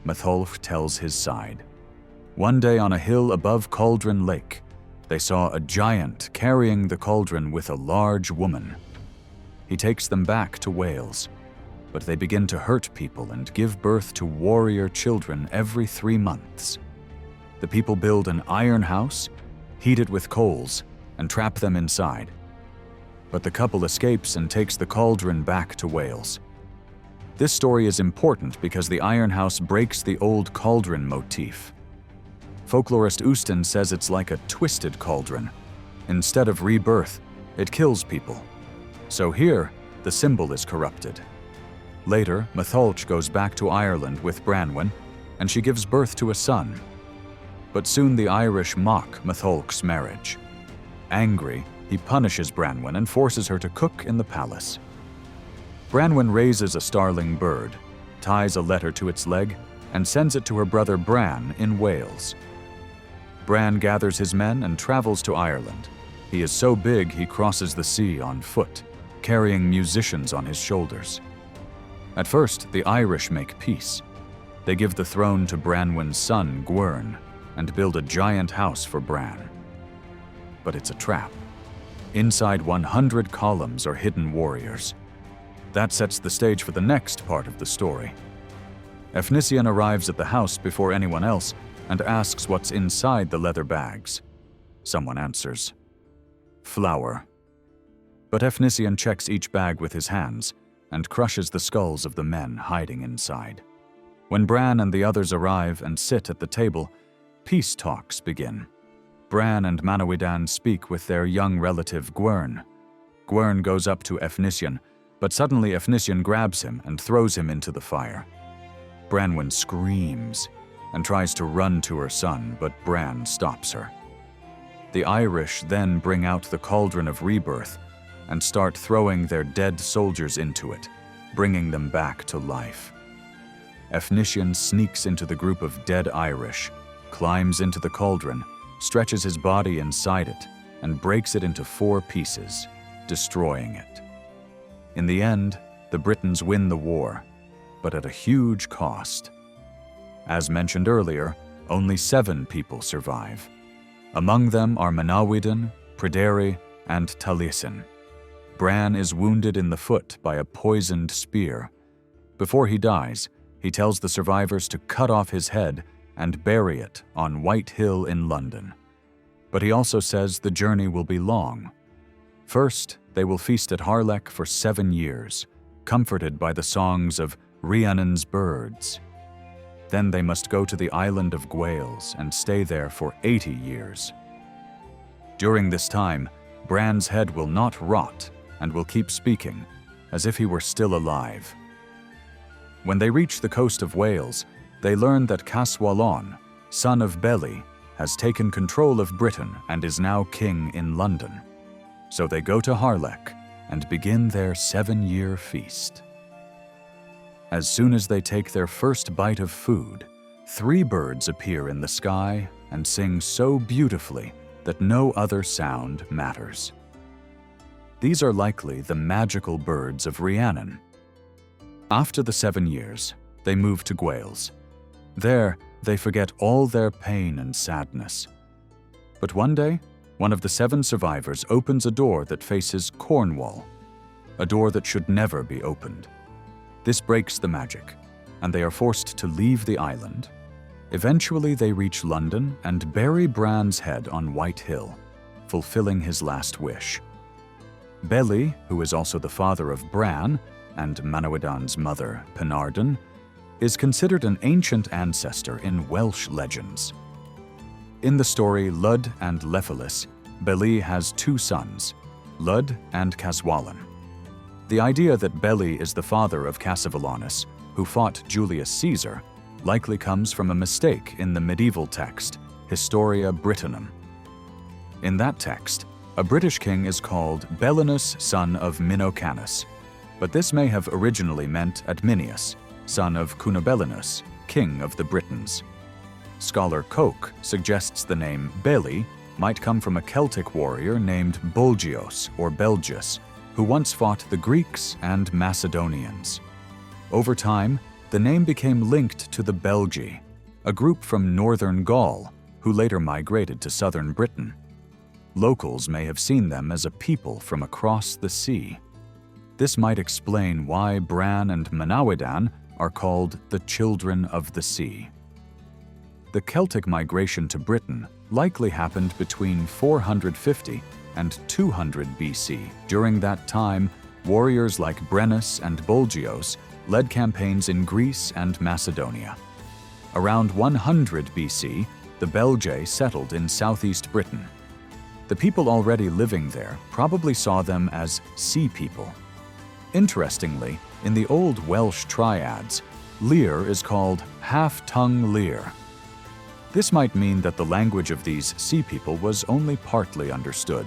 Matholwch tells his side. One day on a hill above Cauldron Lake, they saw a giant carrying the cauldron with a large woman. He takes them back to Wales, but they begin to hurt people and give birth to warrior children every 3 months. The people build an iron house, heat it with coals, and trap them inside. But the couple escapes and takes the cauldron back to Wales. This story is important because the iron house breaks the old cauldron motif. Folklorist Ustin says it's like a twisted cauldron. Instead of rebirth, it kills people. So here, the symbol is corrupted. Later, Matholwch goes back to Ireland with Branwen, and she gives birth to a son. But soon the Irish mock Matholwch's marriage. Angry, he punishes Branwen and forces her to cook in the palace. Branwen raises a starling bird, ties a letter to its leg, and sends it to her brother Bran in Wales. Bran gathers his men and travels to Ireland. He is so big he crosses the sea on foot, carrying musicians on his shoulders. At first, the Irish make peace. They give the throne to Branwen's son, Gwern, and build a giant house for Bran. But it's a trap. Inside 100 columns are hidden warriors. That sets the stage for the next part of the story. Efnisian arrives at the house before anyone else and asks what's inside the leather bags. Someone answers, flour. But Efnisien checks each bag with his hands and crushes the skulls of the men hiding inside. When Bran and the others arrive and sit at the table, peace talks begin. Bran and Manawydan speak with their young relative Gwern. Gwern goes up to Efnisien, but suddenly Efnisien grabs him and throws him into the fire. Branwen screams and tries to run to her son, but Bran stops her. The Irish then bring out the Cauldron of Rebirth and start throwing their dead soldiers into it, bringing them back to life. Efnisien sneaks into the group of dead Irish, climbs into the cauldron, stretches his body inside it, and breaks it into 4 pieces, destroying it. In the end, the Britons win the war, but at a huge cost. As mentioned earlier, only 7 people survive. Among them are Manawydan, Pryderi, and Taliesin. Bran is wounded in the foot by a poisoned spear. Before he dies, he tells the survivors to cut off his head and bury it on White Hill in London. But he also says the journey will be long. First, they will feast at Harlech for 7 years, comforted by the songs of Rhiannon's birds. Then they must go to the island of Grail and stay there for 80 years. During this time, Bran's head will not rot and will keep speaking, as if he were still alive. When they reach the coast of Wales, they learn that Caswallon, son of Beli, has taken control of Britain and is now king in London. So they go to Harlech and begin their 7-year feast. As soon as they take their first bite of food, 3 birds appear in the sky and sing so beautifully that no other sound matters. These are likely the magical birds of Rhiannon. After the 7 years, they move to Grail. There, they forget all their pain and sadness. But one day, one of the 7 survivors opens a door that faces Cornwall, a door that should never be opened. This breaks the magic, and they are forced to leave the island. Eventually, they reach London and bury Bran's head on White Hill, fulfilling his last wish. Beli, who is also the father of Bran, and Manawydan's mother, Penarden, is considered an ancient ancestor in Welsh legends. In the story Lud and Lephelis, Beli has 2 sons, Lud and Caswallon. The idea that Beli is the father of Cassivelaunus, who fought Julius Caesar, likely comes from a mistake in the medieval text, Historia Brittonum. In that text, a British king is called Belinus, son of Minocanus, but this may have originally meant Adminius, son of Cunobelinus, king of the Britons. Scholar Koch suggests the name Beli might come from a Celtic warrior named Bolgios or Belgius, who once fought the Greeks and Macedonians. Over time, the name became linked to the Belgi, a group from northern Gaul, who later migrated to southern Britain. Locals may have seen them as a people from across the sea. This might explain why Bran and Manawydan are called the Children of the Sea. The Celtic migration to Britain likely happened between 450 and 200 BC. During that time, warriors like Brennus and Bolgios led campaigns in Greece and Macedonia. Around 100 BC, the Belgae settled in southeast Britain. The people already living there probably saw them as sea people. Interestingly, in the old Welsh triads, Lear is called half-tongue Lear. This might mean that the language of these sea people was only partly understood.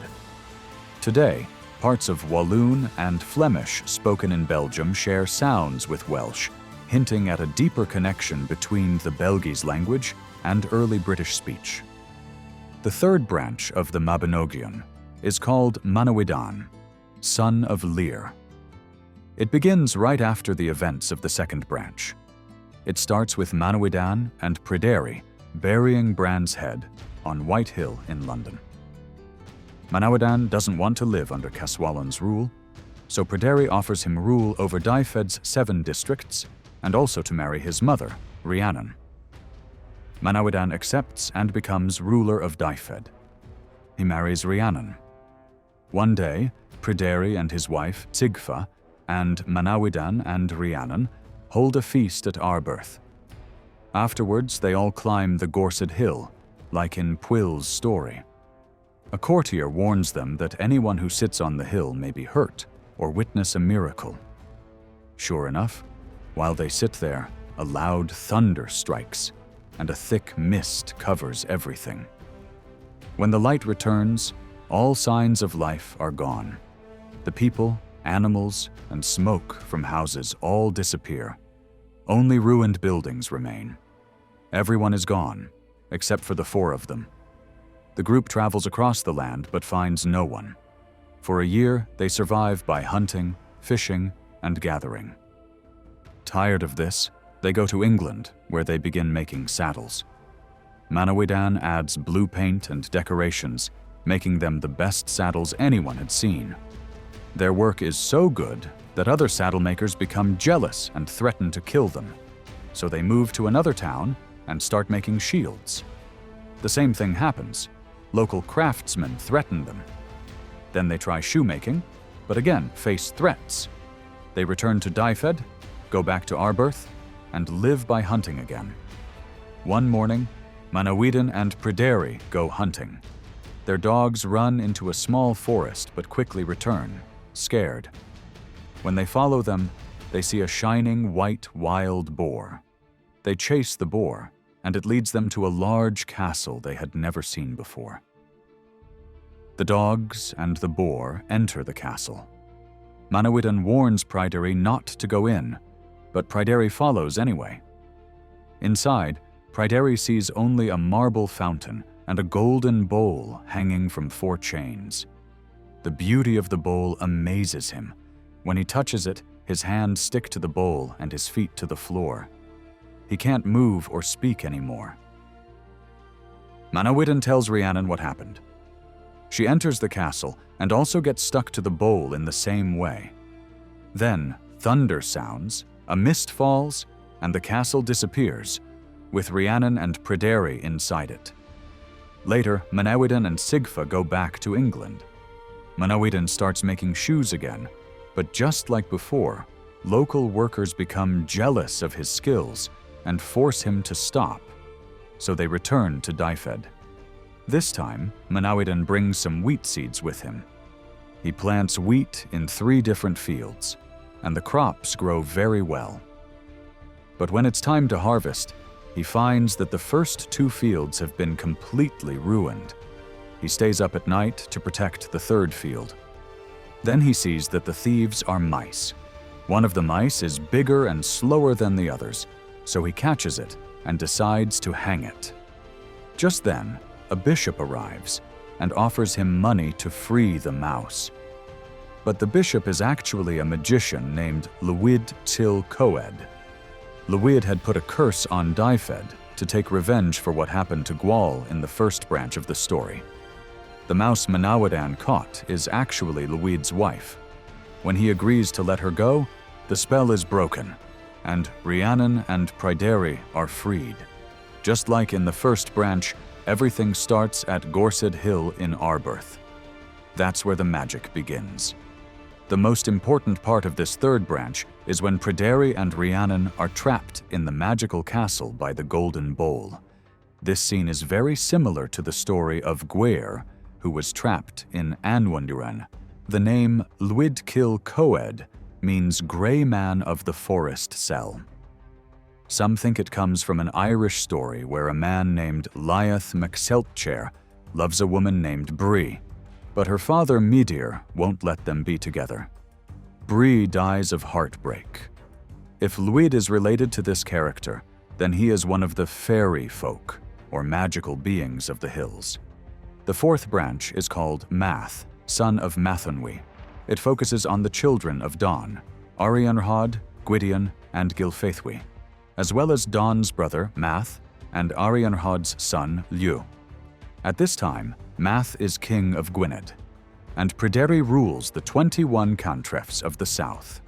Today, parts of Walloon and Flemish spoken in Belgium share sounds with Welsh, hinting at a deeper connection between the Belgi's language and early British speech. The third branch of the Mabinogion is called Manawydan, son of Lear. It begins right after the events of the second branch. It starts with Manawydan and Pryderi burying Bran's head on White Hill in London. Manawydan doesn't want to live under Caswallon's rule, so Pryderi offers him rule over Dyfed's 7 districts and also to marry his mother, Rhiannon. Manawydan accepts and becomes ruler of Dyfed. He marries Rhiannon. One day, Pryderi and his wife, Sigfa, and Manawydan and Rhiannon hold a feast at Arberth. Afterwards, they all climb the Gorsedd Hill, like in Pwyll's story. A courtier warns them that anyone who sits on the hill may be hurt or witness a miracle. Sure enough, while they sit there, a loud thunder strikes, and a thick mist covers everything. When the light returns, all signs of life are gone. The people, animals, and smoke from houses all disappear. Only ruined buildings remain. Everyone is gone, except for the four of them. The group travels across the land but finds no one. For a year, they survive by hunting, fishing, and gathering. Tired of this, they go to England, where they begin making saddles. Manawydan adds blue paint and decorations, making them the best saddles anyone had seen. Their work is so good that other saddle makers become jealous and threaten to kill them. So they move to another town and start making shields. The same thing happens. Local craftsmen threaten them. Then they try shoemaking, but again face threats. They return to Dyfed, go back to Arberth, and live by hunting again. One morning, Manawydan and Pryderi go hunting. Their dogs run into a small forest but quickly return, scared. When they follow them, they see a shining white wild boar. They chase the boar, and it leads them to a large castle they had never seen before. The dogs and the boar enter the castle. Manawydan warns Pryderi not to go in, but Pryderi follows anyway. Inside, Pryderi sees only a marble fountain and a golden bowl hanging from 4 chains. The beauty of the bowl amazes him. When he touches it, his hands stick to the bowl and his feet to the floor. He can't move or speak anymore. Manawydan tells Rhiannon what happened. She enters the castle and also gets stuck to the bowl in the same way. Then, thunder sounds, a mist falls, and the castle disappears, with Rhiannon and Pryderi inside it. Later, Manawydan and Sigfa go back to England. Manawydan starts making shoes again, but just like before, local workers become jealous of his skills and force him to stop, so they return to Dyfed. This time, Manawydan brings some wheat seeds with him. He plants wheat in 3 different fields, and the crops grow very well. But when it's time to harvest, he finds that the first 2 fields have been completely ruined. He stays up at night to protect the 3rd field. Then he sees that the thieves are mice. One of the mice is bigger and slower than the others, so he catches it and decides to hang it. Just then, a bishop arrives and offers him money to free the mouse. But the bishop is actually a magician named Druid Celtic. Druid had put a curse on Dyfed to take revenge for what happened to Grail in the first branch of the story. The mouse Manawydan caught is actually Druid's wife. When he agrees to let her go, the spell is broken, and Rhiannon and Pryderi are freed. Just like in the first branch, everything starts at Gorsedd Hill in Arberth. That's where the magic begins. The most important part of this 3rd branch is when Pryderi and Rhiannon are trapped in the magical castle by the Golden Bowl. This scene is very similar to the story of Gwyr, who was trapped in Anwenduran. The name Druid Celtic means Grey Man of the Forest Cell. Some think it comes from an Irish story where a man named Liath MacSeltchair loves a woman named Bree, but her father Midir won't let them be together. Bree dies of heartbreak. If Druid is related to this character, then he is one of the fairy folk, or magical beings of the hills. The 4th branch is called Math, son of Mathonwy. It focuses on the children of Dawn, Arianrhod, Gwydion, and Gilfaethwy, as well as Dawn's brother Math and Arianrhod's son Liu. At this time, Math is king of Gwynedd, and Pryderi rules the 21 cantrefs of the south.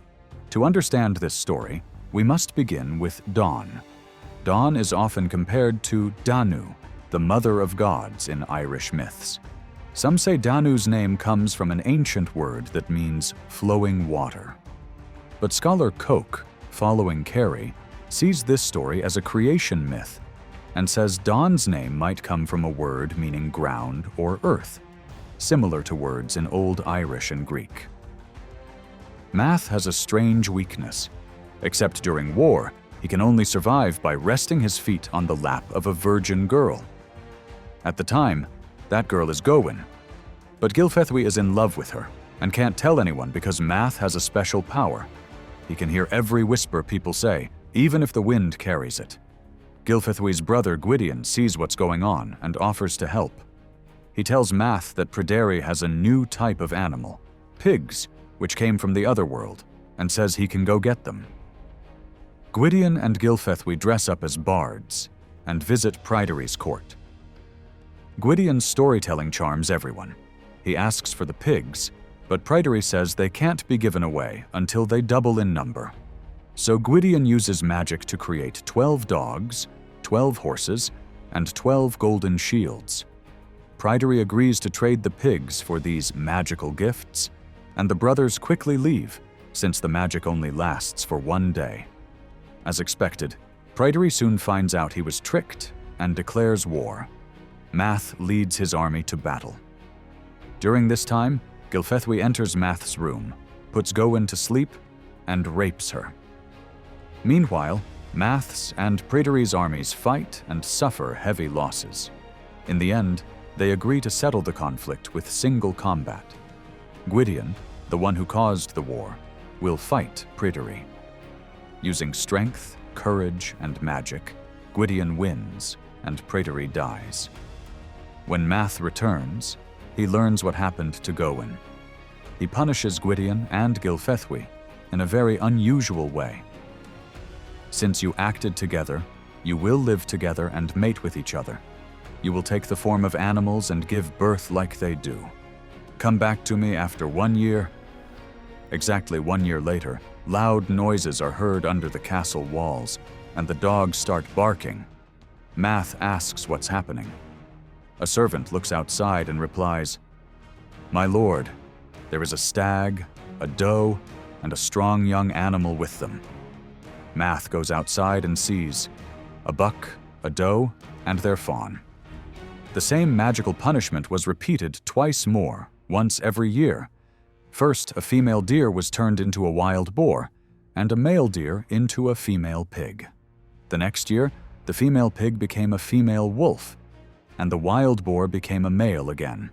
To understand this story, we must begin with Dawn. Dawn is often compared to Danu, the mother of gods in Irish myths. Some say Danu's name comes from an ancient word that means flowing water. But scholar Koch, following Carey, sees this story as a creation myth and says Dawn's name might come from a word meaning ground or earth, similar to words in Old Irish and Greek. Math has a strange weakness. Except during war, he can only survive by resting his feet on the lap of a virgin girl. At the time, that girl is Gawain. But Gylfethwy is in love with her and can't tell anyone because Math has a special power. He can hear every whisper people say, even if the wind carries it. Gylfethwy's brother Gwydion sees what's going on and offers to help. He tells Math that Pryderi has a new type of animal, pigs, which came from the other world, and says he can go get them. Gwydion and Gylfethwy dress up as bards and visit Pryderi's court. Gwydion's storytelling charms everyone. He asks for the pigs, but Pryderi says they can't be given away until they double in number. So Gwydion uses magic to create 12 dogs, 12 horses, and 12 golden shields. Pryderi agrees to trade the pigs for these magical gifts, and the brothers quickly leave, since the magic only lasts for one day. As expected, Pryderi soon finds out he was tricked and declares war. Math leads his army to battle. During this time, Gylfethwy enters Math's room, puts Gawain to sleep, and rapes her. Meanwhile, Math's and Pryderi's armies fight and suffer heavy losses. In the end, they agree to settle the conflict with single combat. Gwydion, the one who caused the war, will fight Pryderi. Using strength, courage, and magic, Gwydion wins, and Pryderi dies. When Math returns, he learns what happened to Gawain. He punishes Gwydion and Gylfethwy in a very unusual way. Since you acted together, you will live together and mate with each other. You will take the form of animals and give birth like they do. Come back to me after 1 year. Exactly 1 year later, loud noises are heard under the castle walls, and the dogs start barking. Math asks what's happening. A servant looks outside and replies, "My lord, there is a stag, a doe, and a strong young animal with them." Math goes outside and sees a buck, a doe, and their fawn. The same magical punishment was repeated twice more, once every year. First, a female deer was turned into a wild boar, and a male deer into a female pig. The next year, the female pig became a female wolf, and the wild boar became a male again.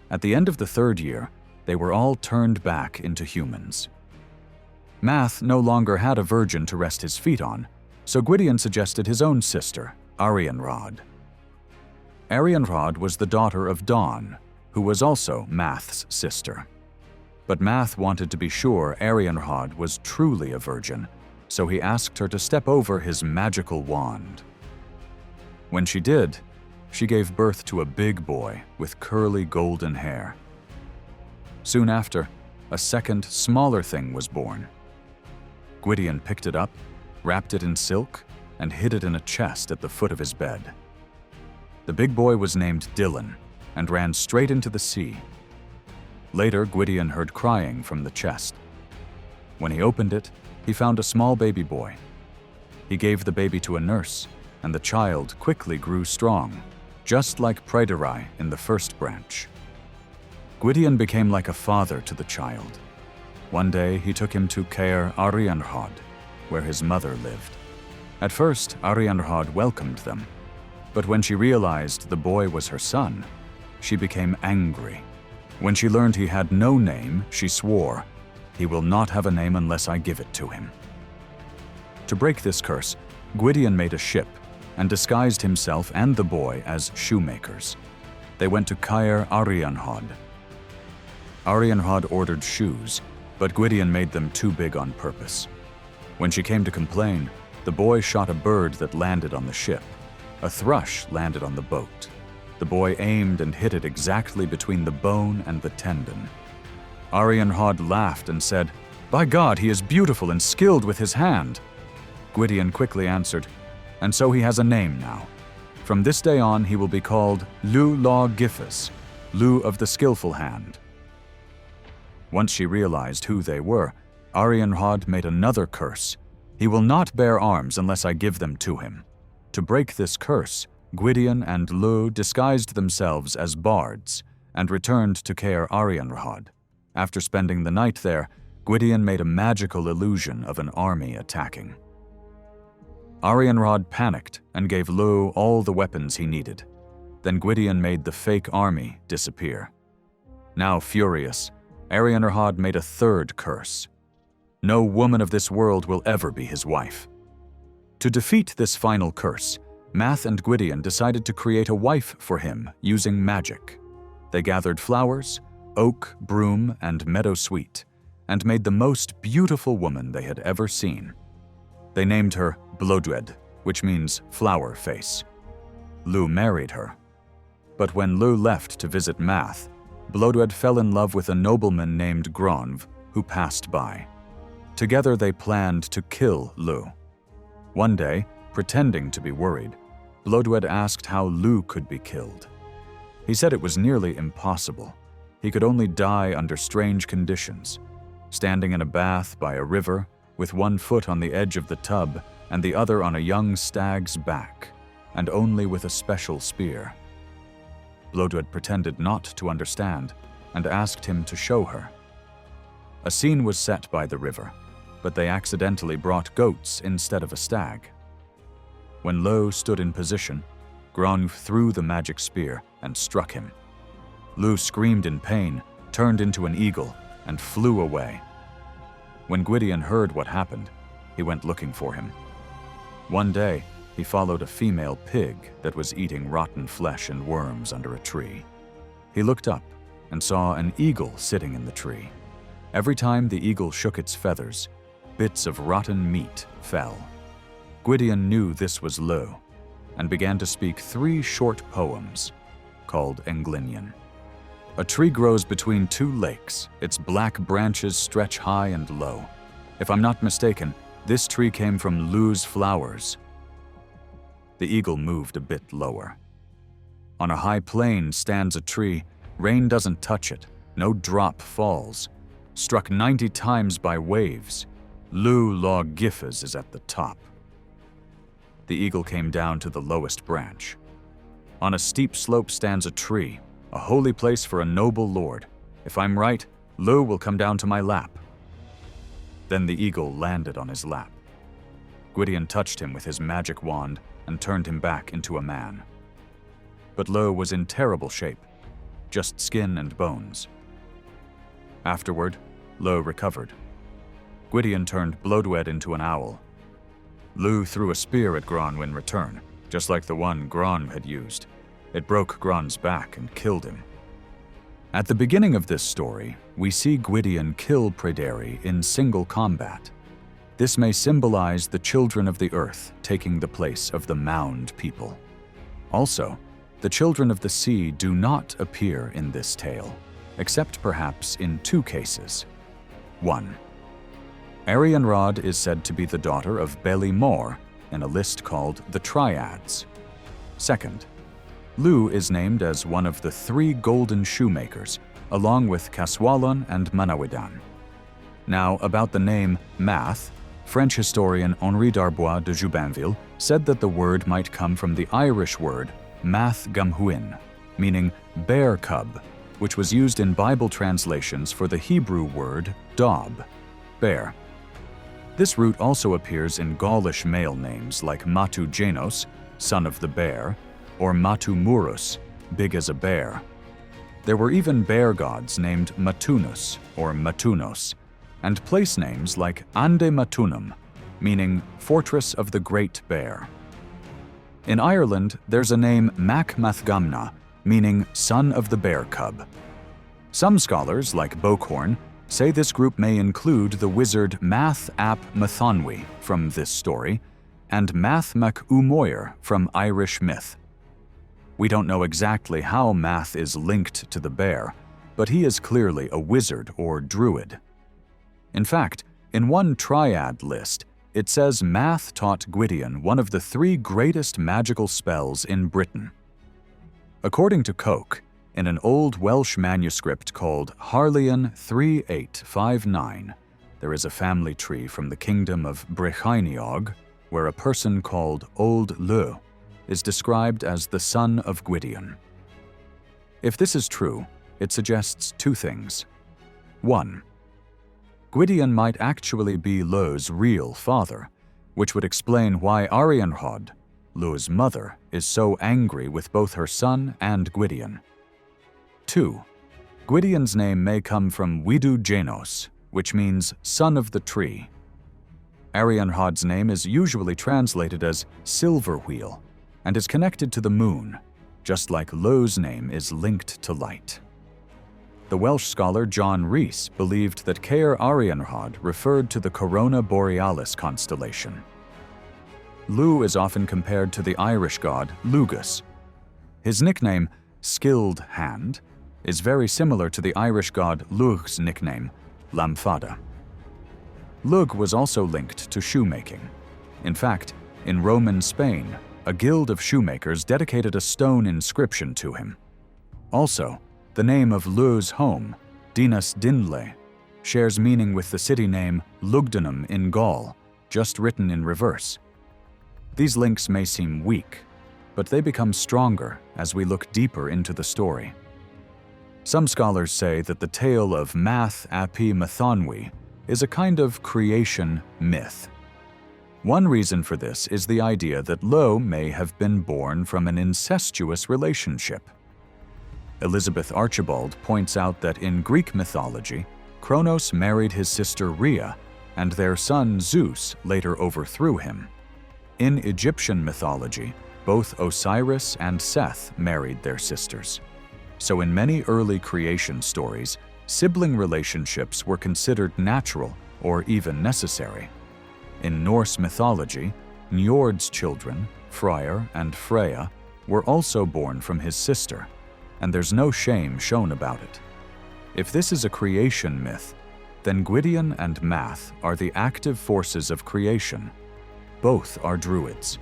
At the end of the third year, they were all turned back into humans. Math no longer had a virgin to rest his feet on, so Gwydion suggested his own sister, Arianrhod. Arianrhod was the daughter of Dawn, who was also Math's sister. But Math wanted to be sure Arianrhod was truly a virgin, so he asked her to step over his magical wand. When she did, she gave birth to a big boy with curly golden hair. Soon after, a second, smaller thing was born. Gwydion picked it up, wrapped it in silk, and hid it in a chest at the foot of his bed. The big boy was named Dylan and ran straight into the sea. Later, Gwydion heard crying from the chest. When he opened it, he found a small baby boy. He gave the baby to a nurse, and the child quickly grew strong, just like Pryderi in the first branch. Gwydion became like a father to the child. One day, he took him to Caer Arianrhod, where his mother lived. At first, Arianrhod welcomed them, but when she realized the boy was her son, she became angry. When she learned he had no name, she swore, "He will not have a name unless I give it to him." To break this curse, Gwydion made a ship and disguised himself and the boy as shoemakers. They went to Caer Arianrhod. Arianrhod ordered shoes, but Gwydion made them too big on purpose. When she came to complain, the boy shot a bird that landed on the ship. A thrush landed on the boat. The boy aimed and hit it exactly between the bone and the tendon. Arianrhod laughed and said, "By God, he is beautiful and skilled with his hand." Gwydion quickly answered, "And so he has a name now. From this day on, he will be called Lu Law Gifus, Lu of the Skillful Hand. Once she realized who they were, Arianrhod made another curse. He will not bear arms unless I give them to him. To break this curse, Gwydion and Lu disguised themselves as bards and returned to Caer Arianrhod. After spending the night there, Gwydion made a magical illusion of an army attacking. Arianrhod panicked and gave Lu all the weapons he needed. Then Gwydion made the fake army disappear. Now furious, Arianrhod made a third curse. No woman of this world will ever be his wife. To defeat this final curse, Math and Gwydion decided to create a wife for him using magic. They gathered flowers, oak, broom, and meadowsweet, and made the most beautiful woman they had ever seen. They named her Blodwed, which means flower face. Lu married her. But when Lu left to visit Math, Blodwed fell in love with a nobleman named Gronv, who passed by. Together they planned to kill Lu. One day, pretending to be worried, Blodwed asked how Lu could be killed. He said it was nearly impossible. He could only die under strange conditions, standing in a bath by a river, with one foot on the edge of the tub and the other on a young stag's back, and only with a special spear. Blodwed pretended not to understand and asked him to show her. A scene was set by the river, but they accidentally brought goats instead of a stag. When Lu stood in position, Gronv threw the magic spear and struck him. Lu screamed in pain, turned into an eagle, and flew away. When Gwydion heard what happened, he went looking for him. One day, he followed a female pig that was eating rotten flesh and worms under a tree. He looked up and saw an eagle sitting in the tree. Every time the eagle shook its feathers, bits of rotten meat fell. Gwydion knew this was Lu and began to speak 3 short poems called Englinion. A tree grows between 2 lakes. Its black branches stretch high and low. If I'm not mistaken, this tree came from Lu's flowers. The eagle moved a bit lower. On a high plain stands a tree. Rain doesn't touch it. No drop falls. Struck 90 times by waves. Lu Log Giffes is at the top. The eagle came down to the lowest branch. On a steep slope stands a tree, a holy place for a noble lord. If I'm right, Lu will come down to my lap. Then the eagle landed on his lap. Gwydion touched him with his magic wand and turned him back into a man. But Lu was in terrible shape, just skin and bones. Afterward, Lu recovered. Gwydion turned Blodwed into an owl. Lu threw a spear at Gronw in return, just like the one Gronw had used. It broke Gronw's back and killed him. At the beginning of this story, we see Gwydion kill Pryderi in single combat. This may symbolize the children of the earth taking the place of the mound people. Also, the children of the sea do not appear in this tale, except perhaps in 2 cases. 1. Arianrhod is said to be the daughter of Beli Mor in a list called the Triads. 2nd, Lu is named as one of the 3 golden shoemakers, along with Caswallon and Manawydan. Now, about the name Math, French historian Henri Darbois de Jubainville said that the word might come from the Irish word Math Gamhuin, meaning bear cub, which was used in Bible translations for the Hebrew word daub, bear. This root also appears in Gaulish male names like Matu Janos, son of the bear, or Matu Murus, big as a bear. There were even bear gods named Matunus or Matunos, and place names like Ande Matunum, meaning Fortress of the Great Bear. In Ireland, there's a name Mac Mathgamna, meaning Son of the Bear Cub. Some scholars, like Bokhorn, say this group may include the wizard Math ap Mathonwy from this story, and Math Mac Umoir from Irish myth. We don't know exactly how Math is linked to the bear, but he is clearly a wizard or druid. In fact, in one triad list, it says Math taught Gwydion one of the 3 greatest magical spells in Britain. According to Coke, In an old Welsh manuscript called Harleian 3859, there is a family tree from the kingdom of Brycheiniog, where a person called Old Lleu is described as the son of Gwydion. If this is true, it suggests two things. 1. Gwydion might actually be Lleu's real father, which would explain why Arianrhod, Lleu's mother, is so angry with both her son and Gwydion. 2. Gwydion's name may come from Widu Genos, which means son of the tree. Arianrhod's name is usually translated as silver wheel and is connected to the moon, just like Lleu's name is linked to light. The Welsh scholar John Rhys believed that Caer Arianrhod referred to the Corona Borealis constellation. Lleu is often compared to the Irish god Lugus. His nickname, Skilled Hand, is very similar to the Irish god Lug's nickname, Lamfada. Lug was also linked to shoemaking. In fact, in Roman Spain, a guild of shoemakers dedicated a stone inscription to him. Also, the name of Lleu's home, Dinas Dinle, shares meaning with the city name Lugdunum in Gaul, just written in reverse. These links may seem weak, but they become stronger as we look deeper into the story. Some scholars say that the tale of Math Api Mathonwy is a kind of creation myth. One reason for this is the idea that Lleu may have been born from an incestuous relationship. Elizabeth Archibald points out that in Greek mythology, Kronos married his sister Rhea, and their son Zeus later overthrew him. In Egyptian mythology, both Osiris and Seth married their sisters. So in many early creation stories, sibling relationships were considered natural or even necessary. In Norse mythology, Njord's children, Freyr and Freya, were also born from his sister, and there's no shame shown about it. If this is a creation myth, then Gwydion and Math are the active forces of creation. Both are Druids.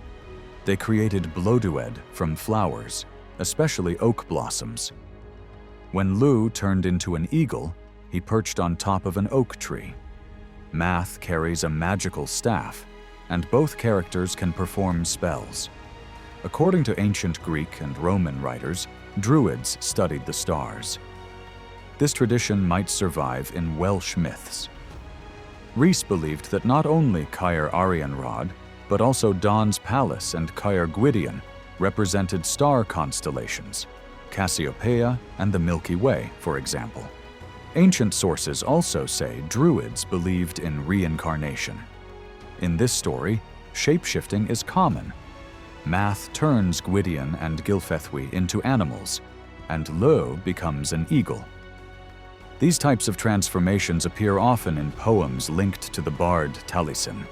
They created Blodeuwedd from flowers, especially oak blossoms. When Lleu turned into an eagle, he perched on top of an oak tree. Math carries a magical staff, and both characters can perform spells. According to ancient Greek and Roman writers, Druids studied the stars. This tradition might survive in Welsh myths. Rhys believed that not only Caer Arianrhod, but also Dawn's Palace and Caer Gwydion represented star constellations, Cassiopeia and the Milky Way, for example. Ancient sources also say Druids believed in reincarnation. In this story, shapeshifting is common. Math turns Gwydion and Gylfethwy into animals, and Lleu becomes an eagle. These types of transformations appear often in poems linked to the bard Taliesin.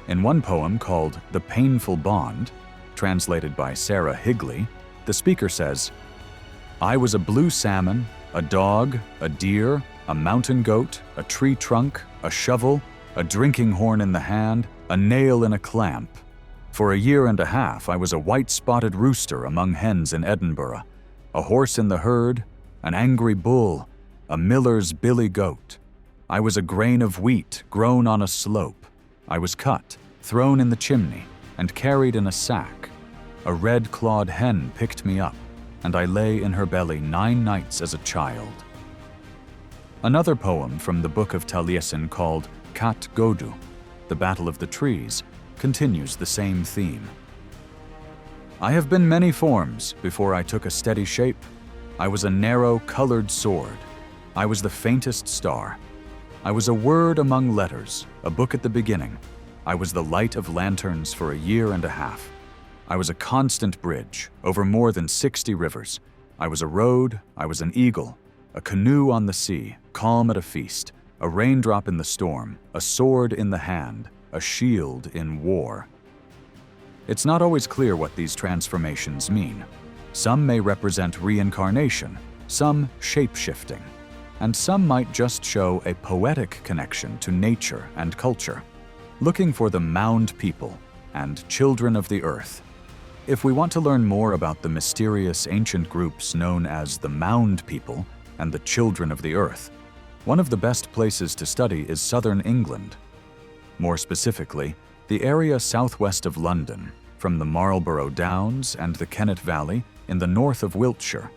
In one poem called The Painful Bond, translated by Sarah Higley, the speaker says, "I was a blue salmon, a dog, a deer, a mountain goat, a tree trunk, a shovel, a drinking horn in the hand, a nail in a clamp. For a year and a half I was a white-spotted rooster among hens in Edinburgh, a horse in the herd, an angry bull, a miller's billy goat. I was a grain of wheat grown on a slope. I was cut, thrown in the chimney, and carried in a sack. A red-clawed hen picked me up, and I lay in her belly 9 nights as a child." Another poem from the Book of Taliesin called Cat Godu, The Battle of the Trees, continues the same theme. "I have been many forms before I took a steady shape. I was a narrow, colored sword. I was the faintest star. I was a word among letters, a book at the beginning. I was the light of lanterns for a year and a half. I was a constant bridge over more than 60 rivers. I was a road, I was an eagle, a canoe on the sea, calm at a feast, a raindrop in the storm, a sword in the hand, a shield in war." It's not always clear what these transformations mean. Some may represent reincarnation, some shape-shifting, and some might just show a poetic connection to nature and culture. Looking for the mound people and children of the earth. If we want to learn more about the mysterious ancient groups known as the Mound People and the Children of the Earth, one of the best places to study is southern England. More specifically, the area southwest of London, from the Marlborough Downs and the Kennet Valley in the north of Wiltshire,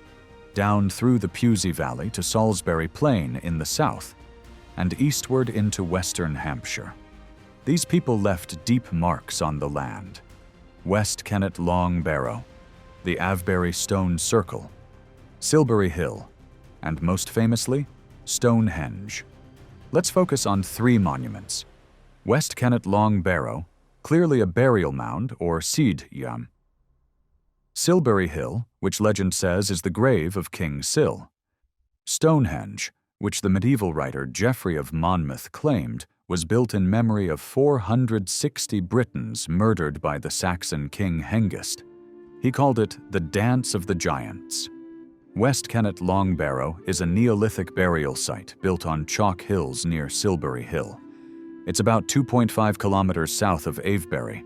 down through the Pewsey Valley to Salisbury Plain in the south, and eastward into western Hampshire. These people left deep marks on the land. West Kennet Long Barrow, the Avebury Stone Circle, Silbury Hill, and most famously, Stonehenge. Let's focus on 3 monuments. West Kennet Long Barrow, clearly a burial mound or seed yam. Silbury Hill, which legend says is the grave of King Sil. Stonehenge, which the medieval writer Geoffrey of Monmouth claimed was built in memory of 460 Britons murdered by the Saxon king Hengist. He called it the Dance of the Giants. West Kennet Long Barrow is a Neolithic burial site built on chalk hills near Silbury Hill. It's about 2.5 kilometers south of Avebury.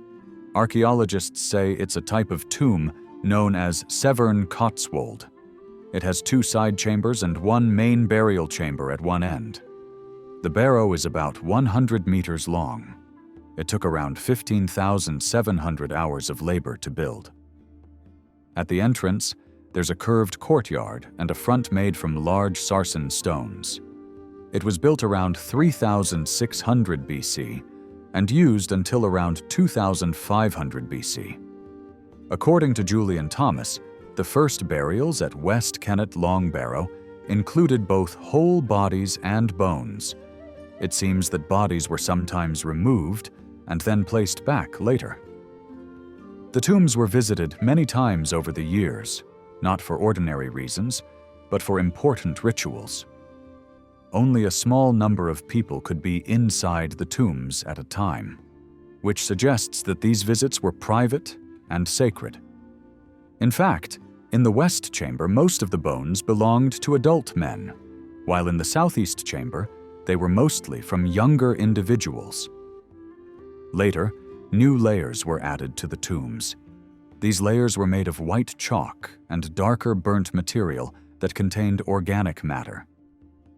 Archaeologists say it's a type of tomb known as Severn Cotswold. It has 2 side chambers and 1 main burial chamber at one end. The barrow is about 100 meters long. It took around 15,700 hours of labor to build. At the entrance, there's a curved courtyard and a front made from large sarsen stones. It was built around 3,600 BC and used until around 2,500 BC. According to Julian Thomas, the first burials at West Kennet Long Barrow included both whole bodies and bones. It seems that bodies were sometimes removed and then placed back later. The tombs were visited many times over the years, not for ordinary reasons, but for important rituals. Only a small number of people could be inside the tombs at a time, which suggests that these visits were private and sacred. In fact, in the west chamber, most of the bones belonged to adult men, while in the southeast chamber, they were mostly from younger individuals. Later, new layers were added to the tombs. These layers were made of white chalk and darker burnt material that contained organic matter.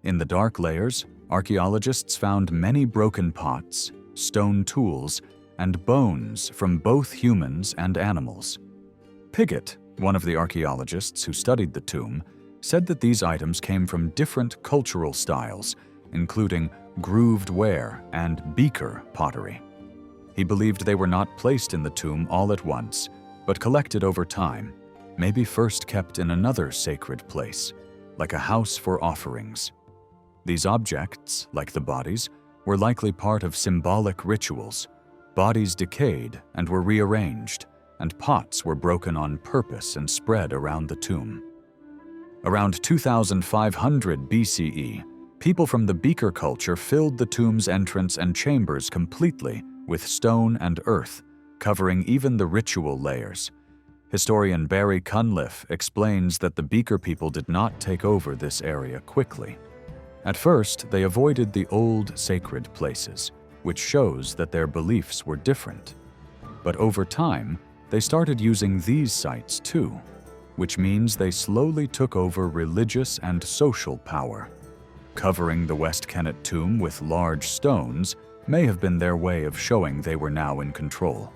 In the dark layers, archaeologists found many broken pots, stone tools, and bones from both humans and animals. Pigott, one of the archaeologists who studied the tomb, said that these items came from different cultural styles, including grooved ware and beaker pottery. He believed they were not placed in the tomb all at once, but collected over time, maybe first kept in another sacred place, like a house for offerings. These objects, like the bodies, were likely part of symbolic rituals. Bodies decayed and were rearranged, and pots were broken on purpose and spread around the tomb. Around 2500 BCE, people from the beaker culture filled the tomb's entrance and chambers completely with stone and earth, covering even the ritual layers. Historian Barry Cunliffe explains that the beaker people did not take over this area quickly. At first, they avoided the old sacred places, which shows that their beliefs were different. But over time, they started using these sites too, which means they slowly took over religious and social power. Covering the West Kennet tomb with large stones may have been their way of showing they were now in control.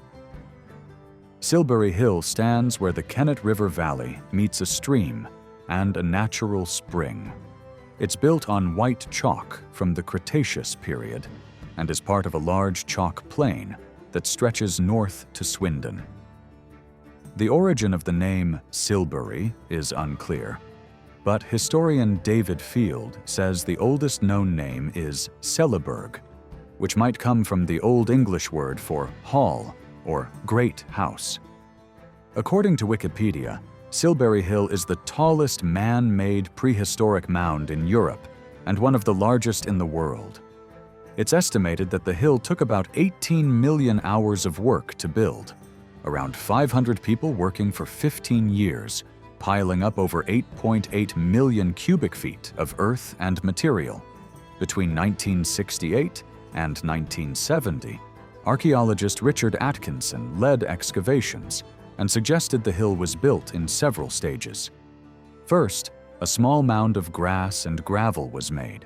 Silbury Hill stands where the Kennet River Valley meets a stream and a natural spring. It's built on white chalk from the Cretaceous period and is part of a large chalk plain that stretches north to Swindon. The origin of the name Silbury is unclear, but historian David Field says the oldest known name is Celeburg, which might come from the Old English word for hall or great house. According to Wikipedia, Silbury Hill is the tallest man-made prehistoric mound in Europe and one of the largest in the world. It's estimated that the hill took about 18 million hours of work to build, around 500 people working for 15 years, piling up over 8.8 million cubic feet of earth and material. Between 1968 and 1970, archaeologist Richard Atkinson led excavations, and suggested the hill was built in several stages. First, a small mound of grass and gravel was made.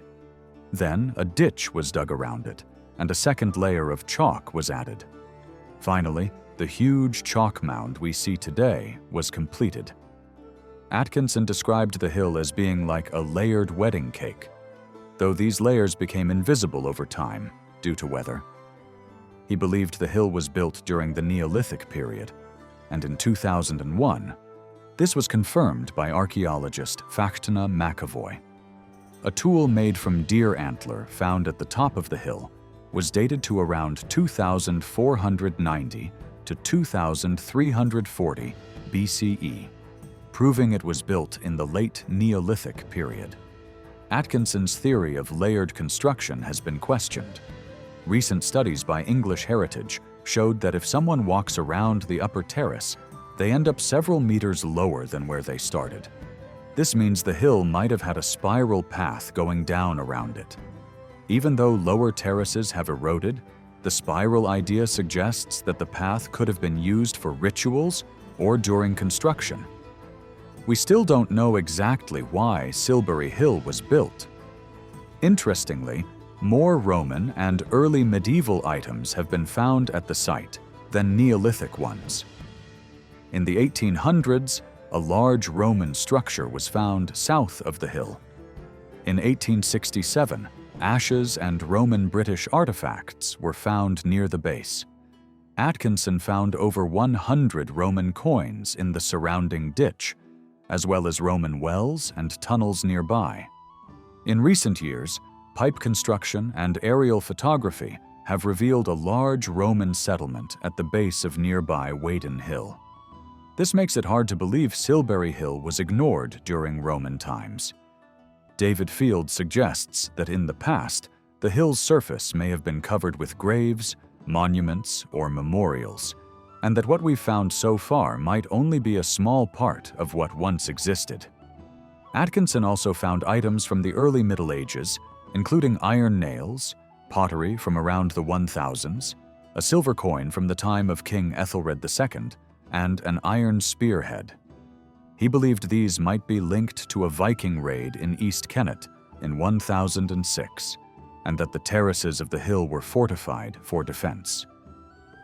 Then, a ditch was dug around it, and a second layer of chalk was added. Finally, the huge chalk mound we see today was completed. Atkinson described the hill as being like a layered wedding cake, though these layers became invisible over time due to weather. He believed the hill was built during the Neolithic period, and in 2001, this was confirmed by archaeologist Fachtna McAvoy. A tool made from deer antler found at the top of the hill was dated to around 2490 to 2340 BCE, proving it was built in the late Neolithic period. Atkinson's theory of layered construction has been questioned. Recent studies by English Heritage showed that if someone walks around the upper terrace, they end up several meters lower than where they started. This means the hill might have had a spiral path going down around it. Even though lower terraces have eroded, the spiral idea suggests that the path could have been used for rituals or during construction. We still don't know exactly why Silbury Hill was built. Interestingly, more Roman and early medieval items have been found at the site than Neolithic ones. In the 1800s, a large Roman structure was found south of the hill. In 1867, ashes and Roman-British artifacts were found near the base. Atkinson found over 100 Roman coins in the surrounding ditch, as well as Roman wells and tunnels nearby. In recent years, pipe construction and aerial photography have revealed a large Roman settlement at the base of nearby Weydon Hill. This makes it hard to believe Silbury Hill was ignored during Roman times. David Field suggests that in the past, the hill's surface may have been covered with graves, monuments, or memorials, and that what we've found so far might only be a small part of what once existed. Atkinson also found items from the early Middle Ages, including iron nails, pottery from around the 1000s, a silver coin from the time of King Ethelred II, and an iron spearhead. He believed these might be linked to a Viking raid in East Kennet in 1006, and that the terraces of the hill were fortified for defense.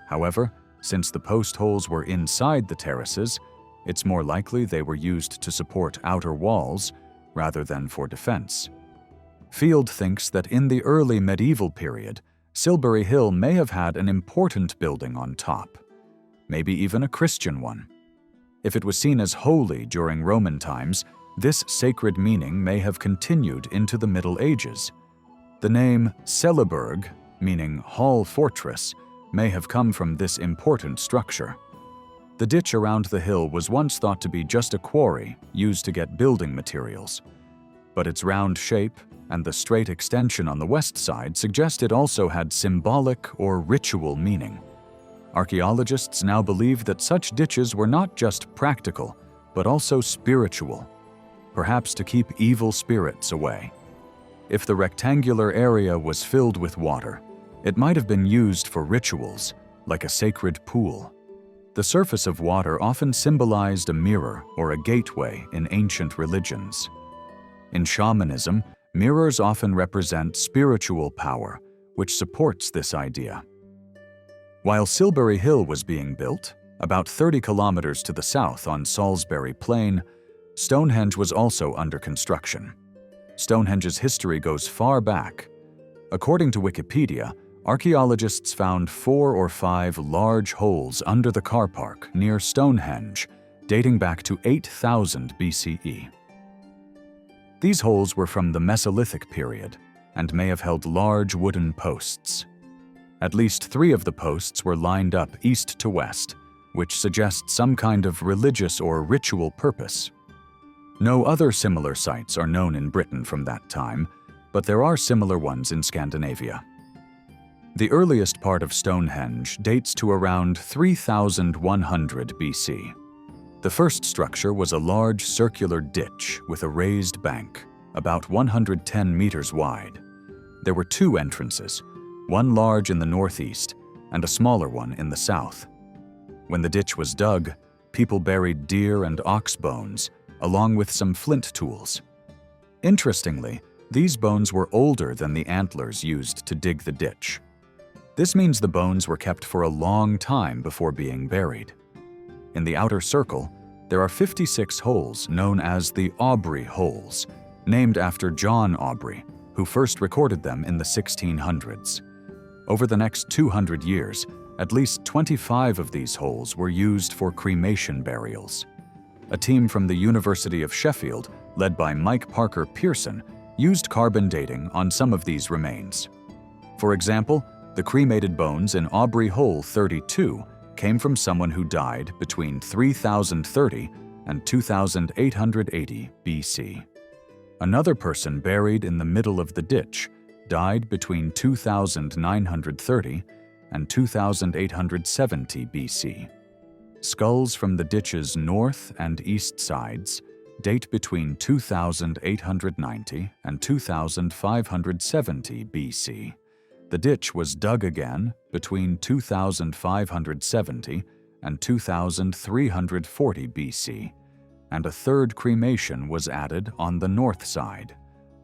However, since the post holes were inside the terraces, it's more likely they were used to support outer walls rather than for defense. Field thinks that in the early medieval period, Silbury Hill may have had an important building on top, maybe even a Christian one. If it was seen as holy during Roman times, this sacred meaning may have continued into the Middle Ages. The name Celeburg, meaning hall fortress, may have come from this important structure. The ditch around the hill was once thought to be just a quarry used to get building materials, but its round shape and the straight extension on the west side suggest it also had symbolic or ritual meaning. Archaeologists now believe that such ditches were not just practical, but also spiritual, perhaps to keep evil spirits away. If the rectangular area was filled with water, it might have been used for rituals, like a sacred pool. The surface of water often symbolized a mirror or a gateway in ancient religions. In shamanism, mirrors often represent spiritual power, which supports this idea. While Silbury Hill was being built, about 30 kilometers to the south on Salisbury Plain, Stonehenge was also under construction. Stonehenge's history goes far back. According to Wikipedia, archaeologists found 4 or 5 large holes under the car park near Stonehenge, dating back to 8000 BCE. These holes were from the Mesolithic period and may have held large wooden posts. At least 3 of the posts were lined up east to west, which suggests some kind of religious or ritual purpose. No other similar sites are known in Britain from that time, but there are similar ones in Scandinavia. The earliest part of Stonehenge dates to around 3100 BC. The first structure was a large circular ditch with a raised bank, about 110 meters wide. There were 2 entrances, one large in the northeast and a smaller one in the south. When the ditch was dug, people buried deer and ox bones, along with some flint tools. Interestingly, these bones were older than the antlers used to dig the ditch. This means the bones were kept for a long time before being buried. In the outer circle, there are 56 holes known as the Aubrey holes, named after John Aubrey, who first recorded them in the 1600s. Over the next 200 years, at least 25 of these holes were used for cremation burials. A team from the University of Sheffield, led by Mike Parker Pearson, used carbon dating on some of these remains. For example, the cremated bones in Aubrey Hole 32 came from someone who died between 3030 and 2880 BC. Another person buried in the middle of the ditch died between 2930 and 2870 BC. Skulls from the ditch's north and east sides date between 2890 and 2570 BC. The ditch was dug again between 2570 and 2340 BC, and a third cremation was added on the north side.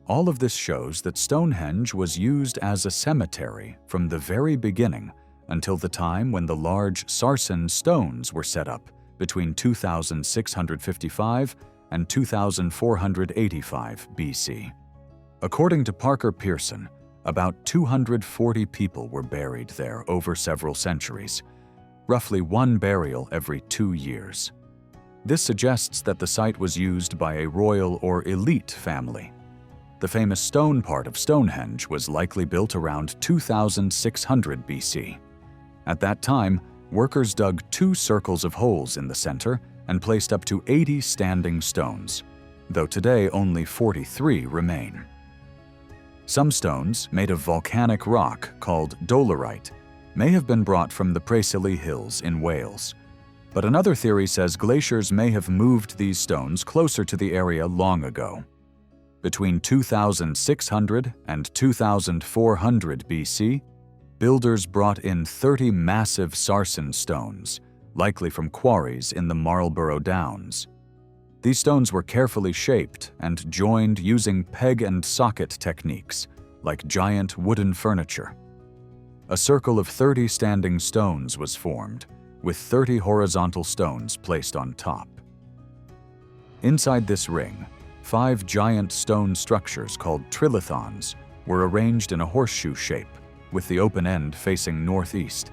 All of this shows that Stonehenge was used as a cemetery from the very beginning until the time when the large sarsen stones were set up between 2655 and 2485 BC. According to Parker Pearson, about 240 people were buried there over several centuries, roughly one burial every 2 years. This suggests that the site was used by a royal or elite family. The famous stone part of Stonehenge was likely built around 2600 BC. At that time, workers dug 2 circles of holes in the center and placed up to 80 standing stones, though today only 43 remain. Some stones, made of volcanic rock called dolerite, may have been brought from the Preseli Hills in Wales, but another theory says glaciers may have moved these stones closer to the area long ago. Between 2600 and 2400 BC, builders brought in 30 massive sarsen stones, likely from quarries in the Marlborough Downs. These stones were carefully shaped and joined using peg and socket techniques, like giant wooden furniture. A circle of 30 standing stones was formed, with 30 horizontal stones placed on top. Inside this ring, 5 giant stone structures called trilithons were arranged in a horseshoe shape, with the open end facing northeast.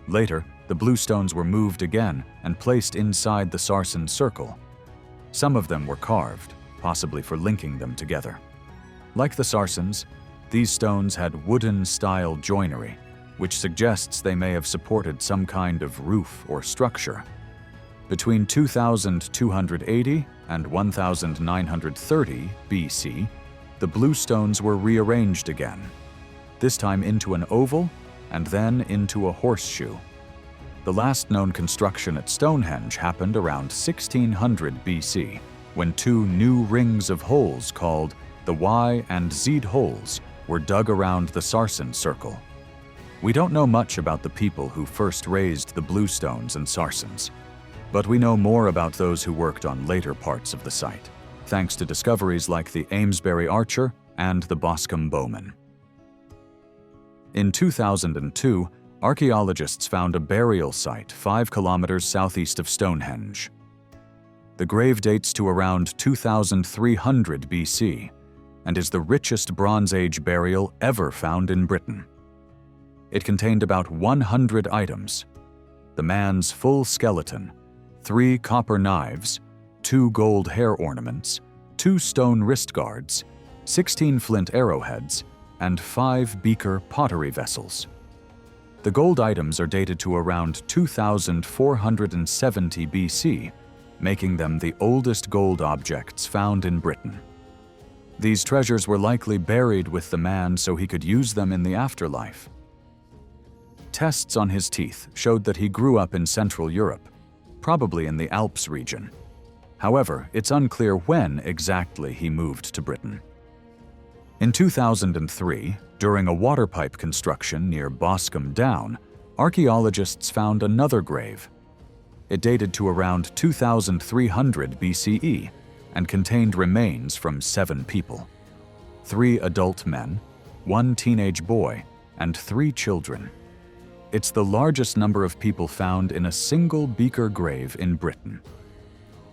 Later, the blue stones were moved again and placed inside the sarsen circle. Some of them were carved, possibly for linking them together. Like the sarsens, these stones had wooden-style joinery, which suggests they may have supported some kind of roof or structure. Between 2280 and 1930 BC, the blue stones were rearranged again, this time into an oval and then into a horseshoe. The last known construction at Stonehenge happened around 1600 BC, when 2 new rings of holes called the Y and Z holes were dug around the sarsen circle. We don't know much about the people who first raised the blue stones and sarsens, but we know more about those who worked on later parts of the site, thanks to discoveries like the Amesbury Archer and the Boscombe Bowman. In 2002, archaeologists found a burial site 5 kilometers southeast of Stonehenge. The grave dates to around 2300 BC and is the richest Bronze Age burial ever found in Britain. It contained about 100 items: the man's full skeleton, 3 copper knives, 2 gold hair ornaments, 2 stone wrist guards, 16 flint arrowheads, and 5 beaker pottery vessels. The gold items are dated to around 2470 BC, making them the oldest gold objects found in Britain. These treasures were likely buried with the man so he could use them in the afterlife. Tests on his teeth showed that he grew up in Central Europe, probably in the Alps region. However, it's unclear when exactly he moved to Britain. In 2003, during a water pipe construction near Boscombe Down, archaeologists found another grave. It dated to around 2300 BCE and contained remains from 7 people: 3 adult men, 1 teenage boy, and 3 children. It's the largest number of people found in a single beaker grave in Britain.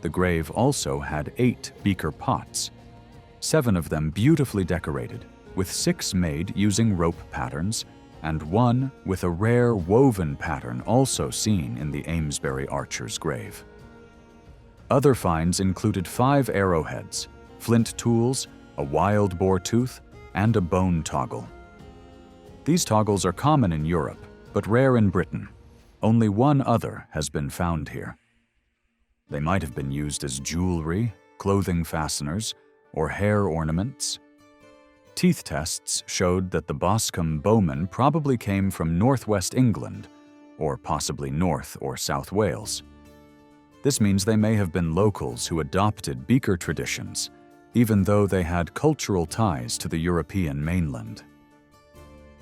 The grave also had 8 beaker pots, 7 of them beautifully decorated, with 6 made using rope patterns, and 1 with a rare woven pattern also seen in the Amesbury archer's grave. Other finds included 5 arrowheads, flint tools, a wild boar tooth, and a bone toggle. These toggles are common in Europe, but rare in Britain. Only 1 other has been found here. They might have been used as jewelry, clothing fasteners, or hair ornaments. Teeth tests showed that the Boscombe bowmen probably came from northwest England, or possibly North or South Wales. This means they may have been locals who adopted beaker traditions, even though they had cultural ties to the European mainland.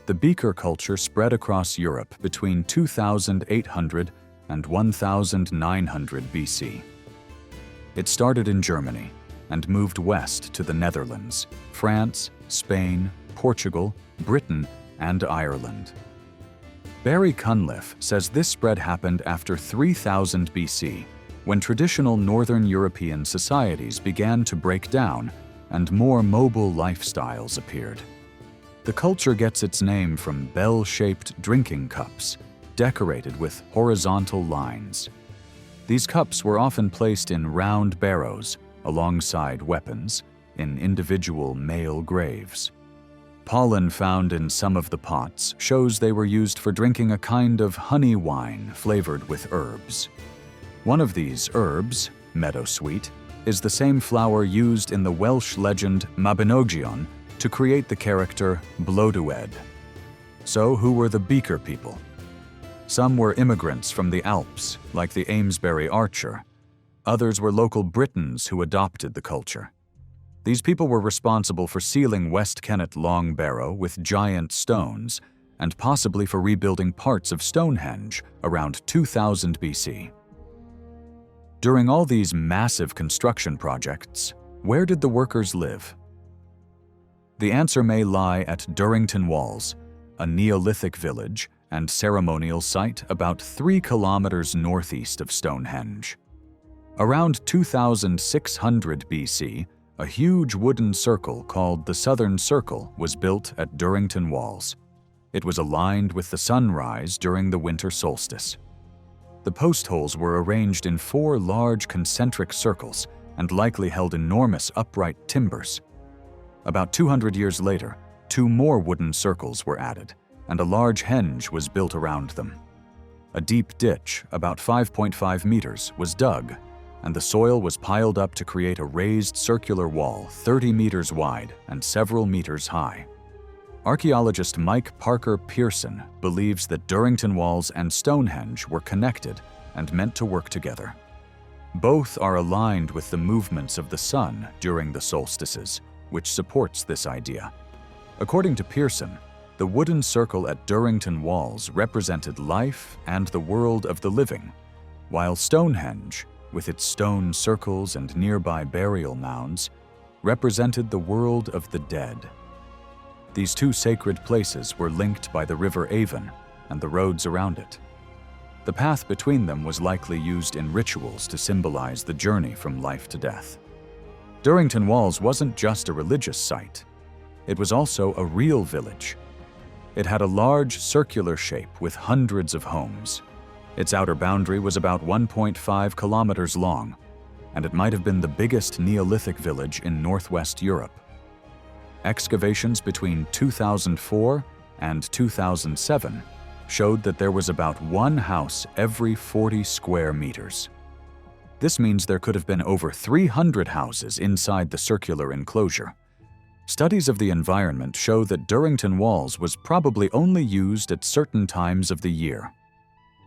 The beaker culture spread across Europe between 2800 and 1900 BC. It started in Germany and moved west to the Netherlands, France, Spain, Portugal, Britain, and Ireland. Barry Cunliffe says this spread happened after 3000 BC, when traditional Northern European societies began to break down and more mobile lifestyles appeared. The culture gets its name from bell-shaped drinking cups, decorated with horizontal lines. These cups were often placed in round barrows, alongside weapons, in individual male graves. Pollen found in some of the pots shows they were used for drinking a kind of honey wine flavored with herbs. One of these herbs, meadowsweet, is the same flower used in the Welsh legend Mabinogion to create the character Blodeuwedd. So who were the beaker people? Some were immigrants from the Alps, like the Amesbury archer. Others were local Britons who adopted the culture. These people were responsible for sealing West Kennet Long Barrow with giant stones, and possibly for rebuilding parts of Stonehenge around 2000 BC. During all these massive construction projects, where did the workers live? The answer may lie at Durrington Walls, a Neolithic village and ceremonial site about 3 kilometers northeast of Stonehenge. Around 2600 BC, a huge wooden circle called the Southern Circle was built at Durrington Walls. It was aligned with the sunrise during the winter solstice. The post holes were arranged in 4 large concentric circles and likely held enormous upright timbers. About 200 years later, 2 more wooden circles were added, and a large henge was built around them. A deep ditch, about 5.5 meters, was dug, and the soil was piled up to create a raised circular wall 30 meters wide and several meters high. Archaeologist Mike Parker Pearson believes that Durrington Walls and Stonehenge were connected and meant to work together. Both are aligned with the movements of the sun during the solstices, which supports this idea. According to Pearson, the wooden circle at Durrington Walls represented life and the world of the living, while Stonehenge, with its stone circles and nearby burial mounds, represented the world of the dead. These 2 sacred places were linked by the River Avon and the roads around it. The path between them was likely used in rituals to symbolize the journey from life to death. Durrington Walls wasn't just a religious site. It was also a real village. It had a large circular shape with hundreds of homes. Its outer boundary was about 1.5 kilometers long, and it might have been the biggest Neolithic village in northwest Europe. Excavations between 2004 and 2007 showed that there was about 1 house every 40 square meters. This means there could have been over 300 houses inside the circular enclosure. Studies of the environment show that Durrington Walls was probably only used at certain times of the year.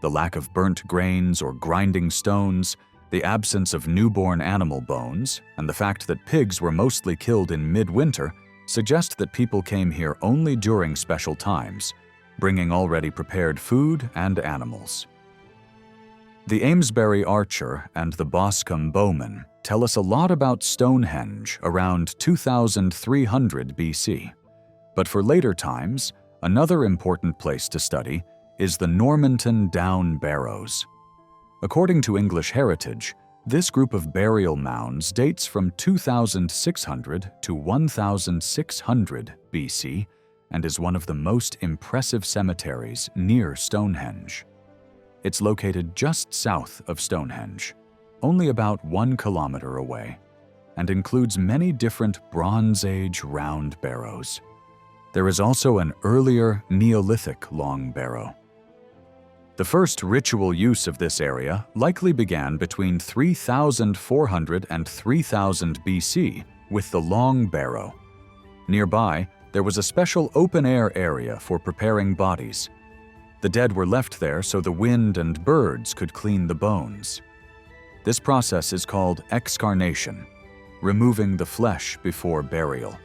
The lack of burnt grains or grinding stones, the absence of newborn animal bones, and the fact that pigs were mostly killed in midwinter suggest that people came here only during special times, bringing already prepared food and animals. The Amesbury archer and the Boscombe bowman tell us a lot about Stonehenge around 2300 BC. But for later times, another important place to study is the Normanton Down Barrows. According to English Heritage, this group of burial mounds dates from 2600 to 1600 BC and is one of the most impressive cemeteries near Stonehenge. It's located just south of Stonehenge, only about 1 kilometer away, and includes many different Bronze Age round barrows. There is also an earlier Neolithic long barrow. The first ritual use of this area likely began between 3400 and 3000 BC with the long barrow. Nearby, there was a special open-air area for preparing bodies. The dead were left there so the wind and birds could clean the bones. This process is called excarnation, removing the flesh before burial.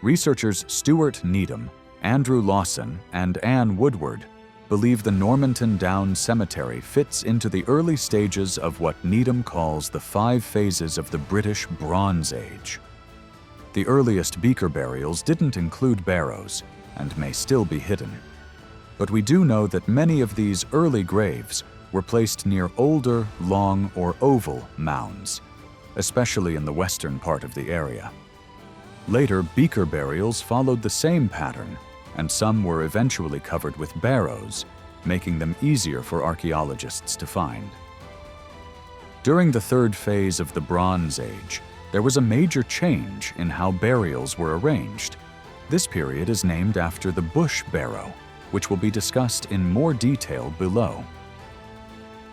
Researchers Stuart Needham, Andrew Lawson, and Anne Woodward believe the Normanton Down Cemetery fits into the early stages of what Needham calls the 5 phases of the British Bronze Age. The earliest beaker burials didn't include barrows and may still be hidden. But we do know that many of these early graves were placed near older, long or oval mounds, especially in the western part of the area. Later, beaker burials followed the same pattern, and some were eventually covered with barrows, making them easier for archaeologists to find. During the 3rd phase of the Bronze Age, there was a major change in how burials were arranged. This period is named after the bush barrow, which will be discussed in more detail below.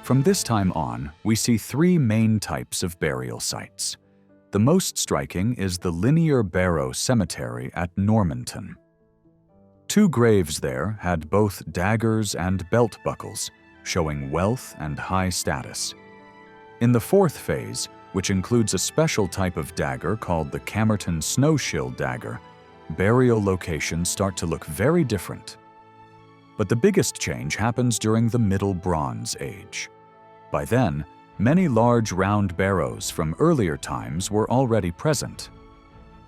From this time on, we see 3 main types of burial sites. The most striking is the linear barrow cemetery at Normanton. 2 graves there had both daggers and belt buckles, showing wealth and high status. In the 4th phase, which includes a special type of dagger called the Camerton Snowshill dagger, burial locations start to look very different. But the biggest change happens during the Middle Bronze Age. By then, many large round barrows from earlier times were already present.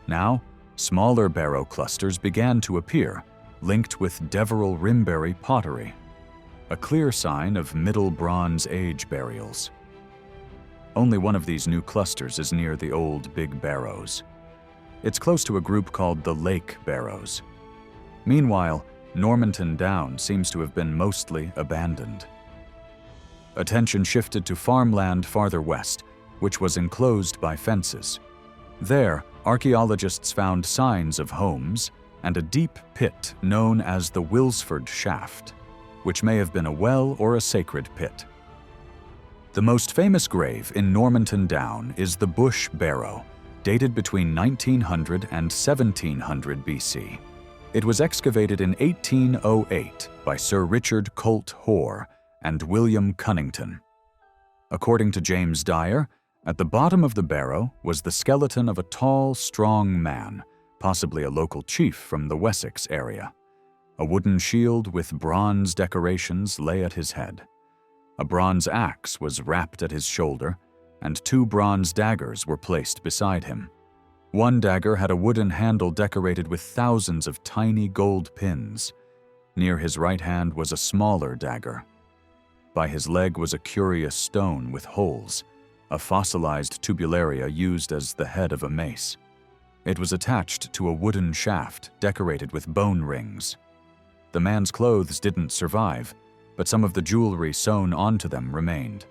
Now, smaller barrow clusters began to appear, linked with Deverell Rimbury pottery, a clear sign of Middle Bronze Age burials. Only one of these new clusters is near the old Big Barrows. It's close to a group called the Lake Barrows. Meanwhile, Normanton Down seems to have been mostly abandoned. Attention shifted to farmland farther west, which was enclosed by fences. There, archaeologists found signs of homes and a deep pit known as the Wilsford Shaft, which may have been a well or a sacred pit. The most famous grave in Normanton Down is the Bush Barrow, dated between 1900 and 1700 BC. It was excavated in 1808 by Sir Richard Colt Hoare and William Cunnington. According to James Dyer, at the bottom of the barrow was the skeleton of a tall, strong man, possibly a local chief from the Wessex area. A wooden shield with bronze decorations lay at his head. A bronze axe was wrapped at his shoulder, and 2 bronze daggers were placed beside him. One dagger had a wooden handle decorated with thousands of tiny gold pins. Near his right hand was a smaller dagger. By his leg was a curious stone with holes, a fossilized tubularia used as the head of a mace. It was attached to a wooden shaft decorated with bone rings. The man's clothes didn't survive, but some of the jewelry sewn onto them remained.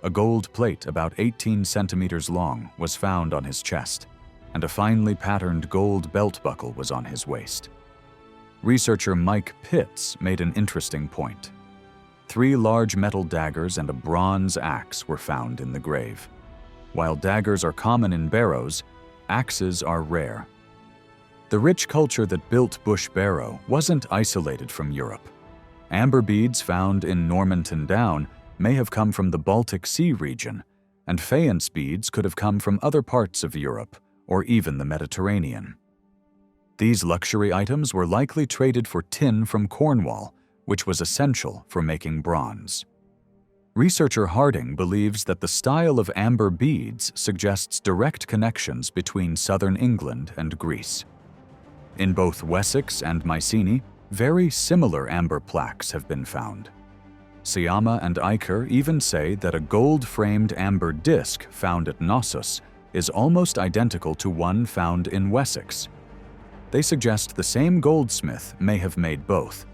A gold plate about 18 centimeters long was found on his chest, and a finely patterned gold belt buckle was on his waist. Researcher Mike Pitts made an interesting point. 3 large metal daggers and a bronze axe were found in the grave. While daggers are common in barrows, axes are rare. The rich culture that built Bush Barrow wasn't isolated from Europe. Amber beads found in Normanton Down may have come from the Baltic Sea region, and faience beads could have come from other parts of Europe, or even the Mediterranean. These luxury items were likely traded for tin from Cornwall, which was essential for making bronze. Researcher Harding believes that the style of amber beads suggests direct connections between southern England and Greece. In both Wessex and Mycenae, very similar amber plaques have been found. Siama and Eicher even say that a gold-framed amber disc found at Knossos is almost identical to one found in Wessex. They suggest the same goldsmith may have made both.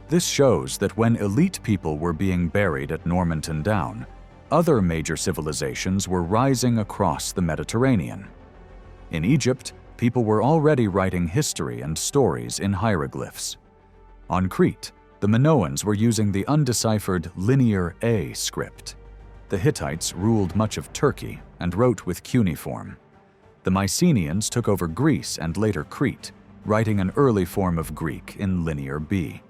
This shows that when elite people were being buried at Normanton Down, other major civilizations were rising across the Mediterranean. In Egypt, people were already writing history and stories in hieroglyphs. On Crete, the Minoans were using the undeciphered Linear A script. The Hittites ruled much of Turkey and wrote with cuneiform. The Mycenaeans took over Greece and later Crete, writing an early form of Greek in Linear B.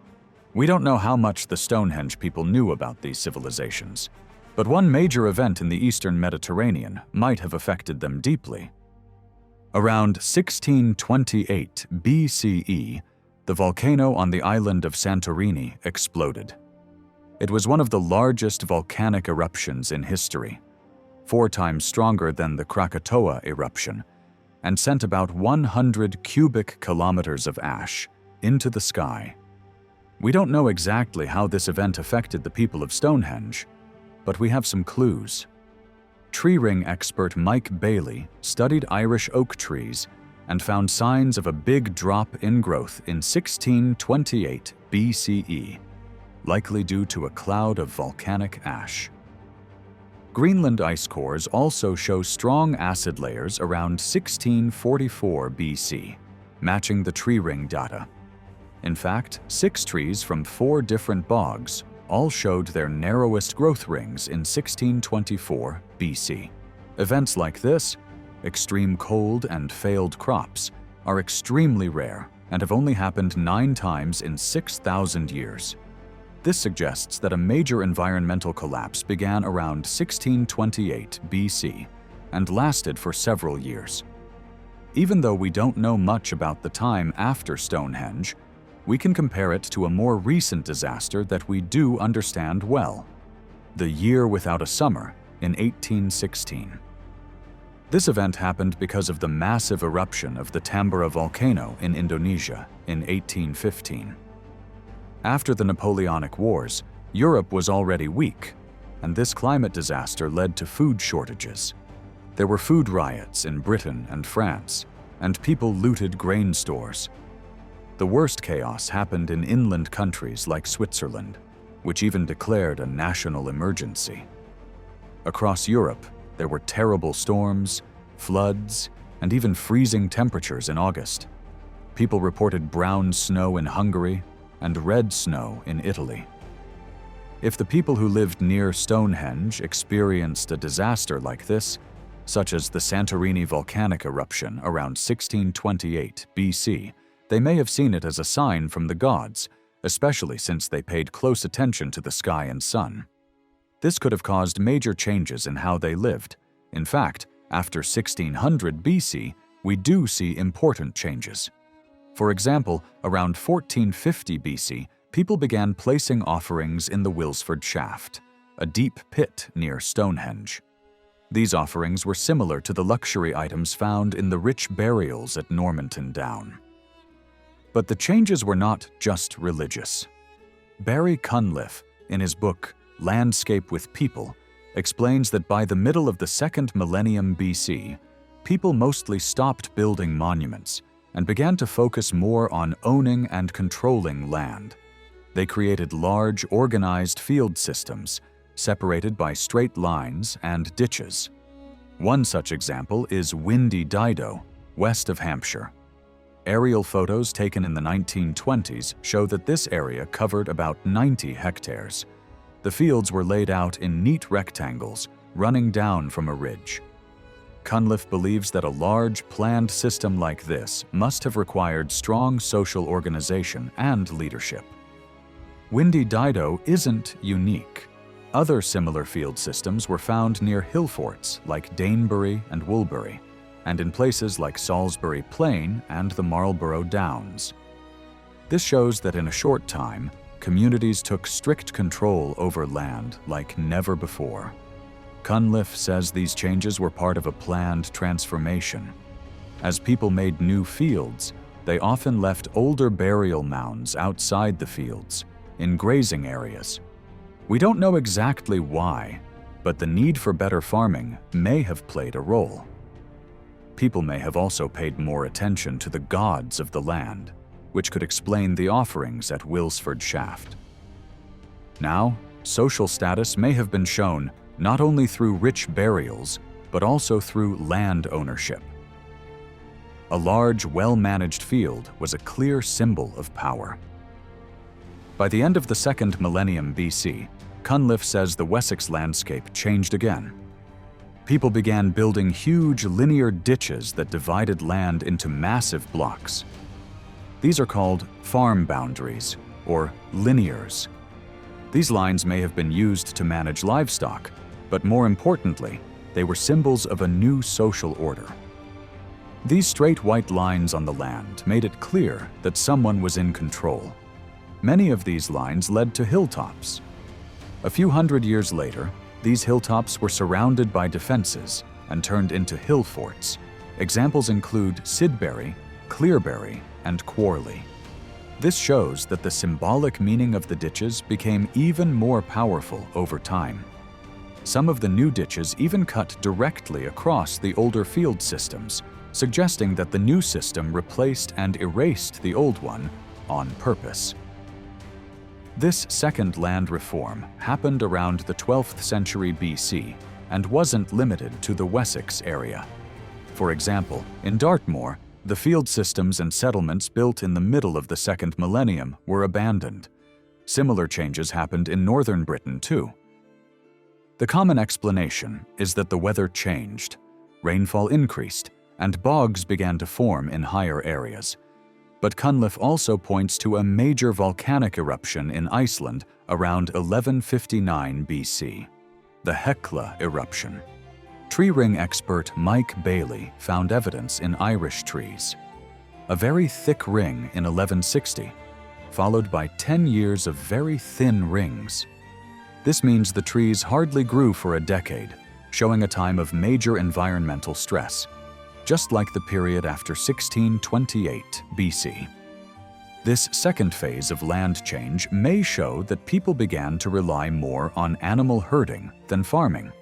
We don't know how much the Stonehenge people knew about these civilizations, but one major event in the eastern Mediterranean might have affected them deeply. Around 1628 BCE, the volcano on the island of Santorini exploded. It was one of the largest volcanic eruptions in history, 4 times stronger than the Krakatoa eruption, and sent about 100 cubic kilometers of ash into the sky. We don't know exactly how this event affected the people of Stonehenge, but we have some clues. Tree ring expert Mike Bailey studied Irish oak trees and found signs of a big drop in growth in 1628 BCE, likely due to a cloud of volcanic ash. Greenland ice cores also show strong acid layers around 1644 BC, matching the tree ring data. In fact, 6 trees from 4 different bogs all showed their narrowest growth rings in 1624 BC. Events like this, extreme cold and failed crops, are extremely rare and have only happened 9 times in 6,000 years. This suggests that a major environmental collapse began around 1628 BC and lasted for several years. Even though we don't know much about the time after Stonehenge, we can compare it to a more recent disaster that we do understand well: the Year Without a Summer in 1816. This event happened because of the massive eruption of the Tambora volcano in Indonesia in 1815. After the Napoleonic Wars, Europe was already weak, and this climate disaster led to food shortages. There were food riots in Britain and France, and people looted grain stores. The worst chaos happened in inland countries like Switzerland, which even declared a national emergency. Across Europe, there were terrible storms, floods, and even freezing temperatures in August. People reported brown snow in Hungary and red snow in Italy. If the people who lived near Stonehenge experienced a disaster like this, such as the Santorini volcanic eruption around 1628 BC, they may have seen it as a sign from the gods, especially since they paid close attention to the sky and sun. This could have caused major changes in how they lived. In fact, after 1600 BC, we do see important changes. For example, around 1450 BC, people began placing offerings in the Wilsford Shaft, a deep pit near Stonehenge. These offerings were similar to the luxury items found in the rich burials at Normanton Down. But the changes were not just religious. Barry Cunliffe, in his book Landscape with People, explains that by the middle of the 2nd millennium BC, people mostly stopped building monuments and began to focus more on owning and controlling land. They created large, organized field systems, separated by straight lines and ditches. One such example is Windy Dido, west of Hampshire. Aerial photos taken in the 1920s show that this area covered about 90 hectares. The fields were laid out in neat rectangles, running down from a ridge. Cunliffe believes that a large, planned system like this must have required strong social organization and leadership. Windy Dido isn't unique. Other similar field systems were found near hill forts like Danebury and Woolbury, and in places like Salisbury Plain and the Marlborough Downs. This shows that in a short time, communities took strict control over land like never before. Cunliffe says these changes were part of a planned transformation. As people made new fields, they often left older burial mounds outside the fields, in grazing areas. We don't know exactly why, but the need for better farming may have played a role. People may have also paid more attention to the gods of the land, which could explain the offerings at Wilsford Shaft. Now, social status may have been shown not only through rich burials, but also through land ownership. A large, well-managed field was a clear symbol of power. By the end of the 2nd millennium BC, Cunliffe says the Wessex landscape changed again. People began building huge linear ditches that divided land into massive blocks. These are called farm boundaries, or linears. These lines may have been used to manage livestock, but more importantly, they were symbols of a new social order. These straight white lines on the land made it clear that someone was in control. Many of these lines led to hilltops. A few hundred years later, these hilltops were surrounded by defenses and turned into hill forts. Examples include Sidbury, Clearbury, and Quarley. This shows that the symbolic meaning of the ditches became even more powerful over time. Some of the new ditches even cut directly across the older field systems, suggesting that the new system replaced and erased the old one on purpose. This second land reform happened around the 12th century BC and wasn't limited to the Wessex area. For example, in Dartmoor, the field systems and settlements built in the middle of the 2nd millennium were abandoned. Similar changes happened in northern Britain too. The common explanation is that the weather changed, rainfall increased, and bogs began to form in higher areas. But Cunliffe also points to a major volcanic eruption in Iceland around 1159 BC, the Hekla eruption. Tree ring expert Mike Bailey found evidence in Irish trees. A very thick ring in 1160, followed by 10 years of very thin rings. This means the trees hardly grew for a decade, showing a time of major environmental stress, just like the period after 1628 BC. This second phase of land change may show that people began to rely more on animal herding than farming.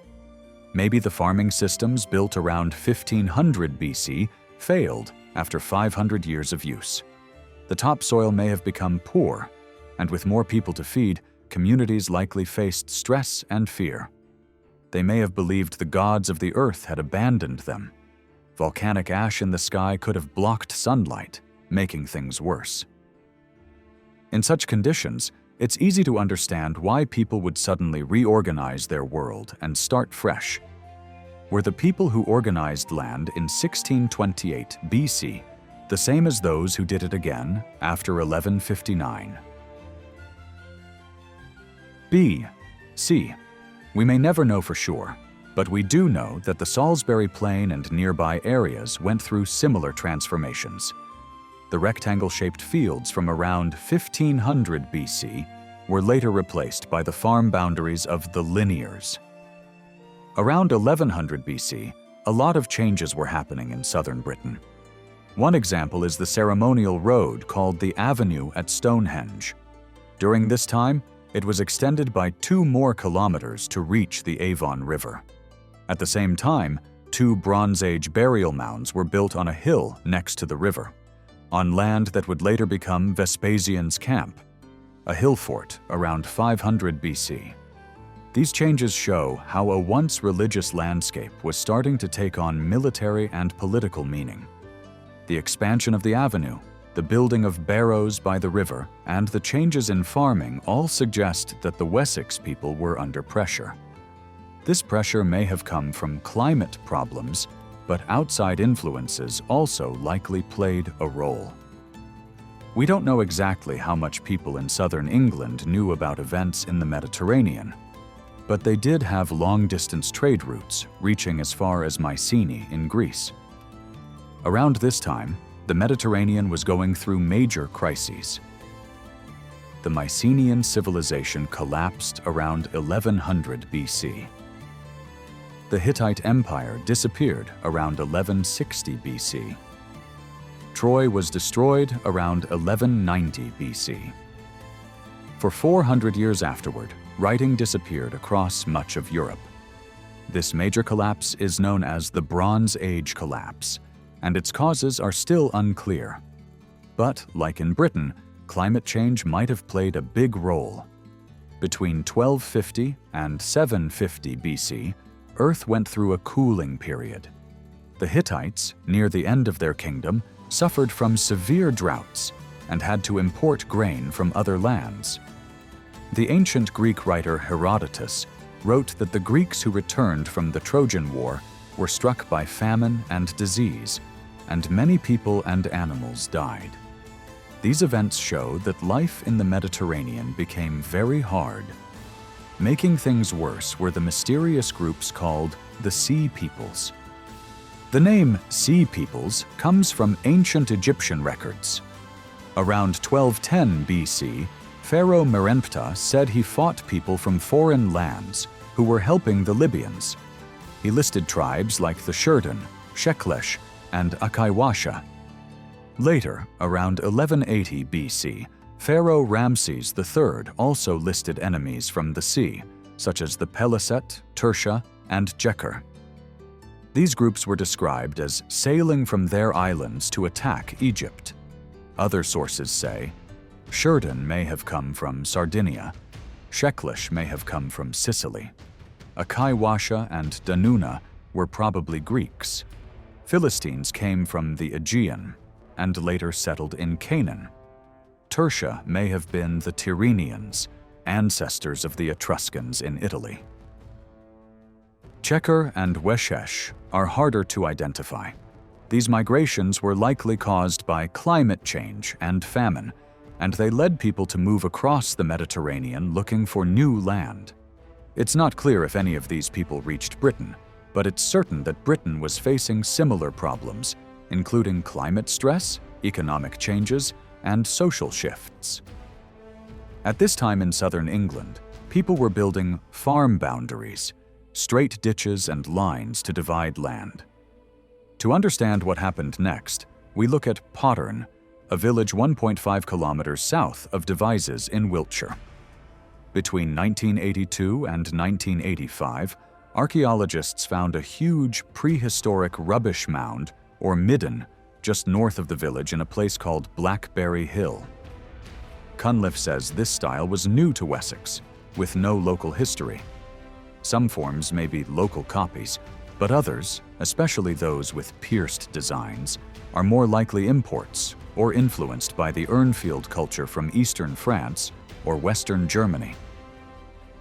Maybe the farming systems built around 1500 BC failed after 500 years of use. The topsoil may have become poor, and with more people to feed, communities likely faced stress and fear. They may have believed the gods of the earth had abandoned them. Volcanic ash in the sky could have blocked sunlight, making things worse. In such conditions, it's easy to understand why people would suddenly reorganize their world and start fresh. Were the people who organized land in 1628 BC the same as those who did it again after 1159? B. C. We may never know for sure, but we do know that the Salisbury Plain and nearby areas went through similar transformations. The rectangle-shaped fields from around 1500 BC were later replaced by the farm boundaries of the linears. Around 1100 BC, a lot of changes were happening in southern Britain. One example is the ceremonial road called the Avenue at Stonehenge. During this time, it was extended by 2 more kilometers to reach the Avon River. At the same time, 2 Bronze Age burial mounds were built on a hill next to the river, on land that would later become Vespasian's camp, a hill fort around 500 BC. These changes show how a once religious landscape was starting to take on military and political meaning. The expansion of the avenue, the building of barrows by the river, and the changes in farming all suggest that the Wessex people were under pressure. This pressure may have come from climate problems, but outside influences also likely played a role. We don't know exactly how much people in southern England knew about events in the Mediterranean, but they did have long-distance trade routes reaching as far as Mycenae in Greece. Around this time, the Mediterranean was going through major crises. the Mycenaean civilization collapsed around 1100 BC. The Hittite Empire disappeared around 1160 BC. Troy was destroyed around 1190 BC. For 400 years afterward, writing disappeared across much of Europe. This major collapse is known as the Bronze Age collapse, and its causes are still unclear. But, like in Britain, climate change might have played a big role. Between 1250 and 750 BC, Earth went through a cooling period. The Hittites, near the end of their kingdom, suffered from severe droughts and had to import grain from other lands. The ancient Greek writer Herodotus wrote that the Greeks who returned from the Trojan War were struck by famine and disease, and many people and animals died. These events show that life in the Mediterranean became very hard. Making things worse were the mysterious groups called the Sea Peoples. The name Sea Peoples comes from ancient Egyptian records. Around 1210 BC, Pharaoh Meremptah said he fought people from foreign lands who were helping the Libyans. He listed tribes like the Shurdan, Sheklesh, and Akaiwasha. Later, around 1180 BC, Pharaoh Ramses III also listed enemies from the sea, such as the Peliset, Tertia, and Jeker. These groups were described as sailing from their islands to attack Egypt. Other sources say, Shurdan may have come from Sardinia, Sheklesh may have come from Sicily, Akaiwasha and Danuna were probably Greeks. Philistines came from the Aegean and later settled in Canaan. Tertia may have been the Tyrrhenians, ancestors of the Etruscans in Italy. Chequer and Weshesh are harder to identify. These migrations were likely caused by climate change and famine, and they led people to move across the Mediterranean looking for new land. It's not clear if any of these people reached Britain, but it's certain that Britain was facing similar problems, including climate stress, economic changes, and social shifts. At this time in southern England, people were building farm boundaries, straight ditches and lines to divide land. To understand what happened next, we look at Potterne, a village 1.5 kilometers south of Devizes in Wiltshire. Between 1982 and 1985, archaeologists found a huge prehistoric rubbish mound, or midden, just north of the village in a place called Blackberry Hill. Cunliffe says this style was new to Wessex, with no local history. Some forms may be local copies, but others, especially those with pierced designs, are more likely imports or influenced by the Urnfield culture from eastern France or western Germany.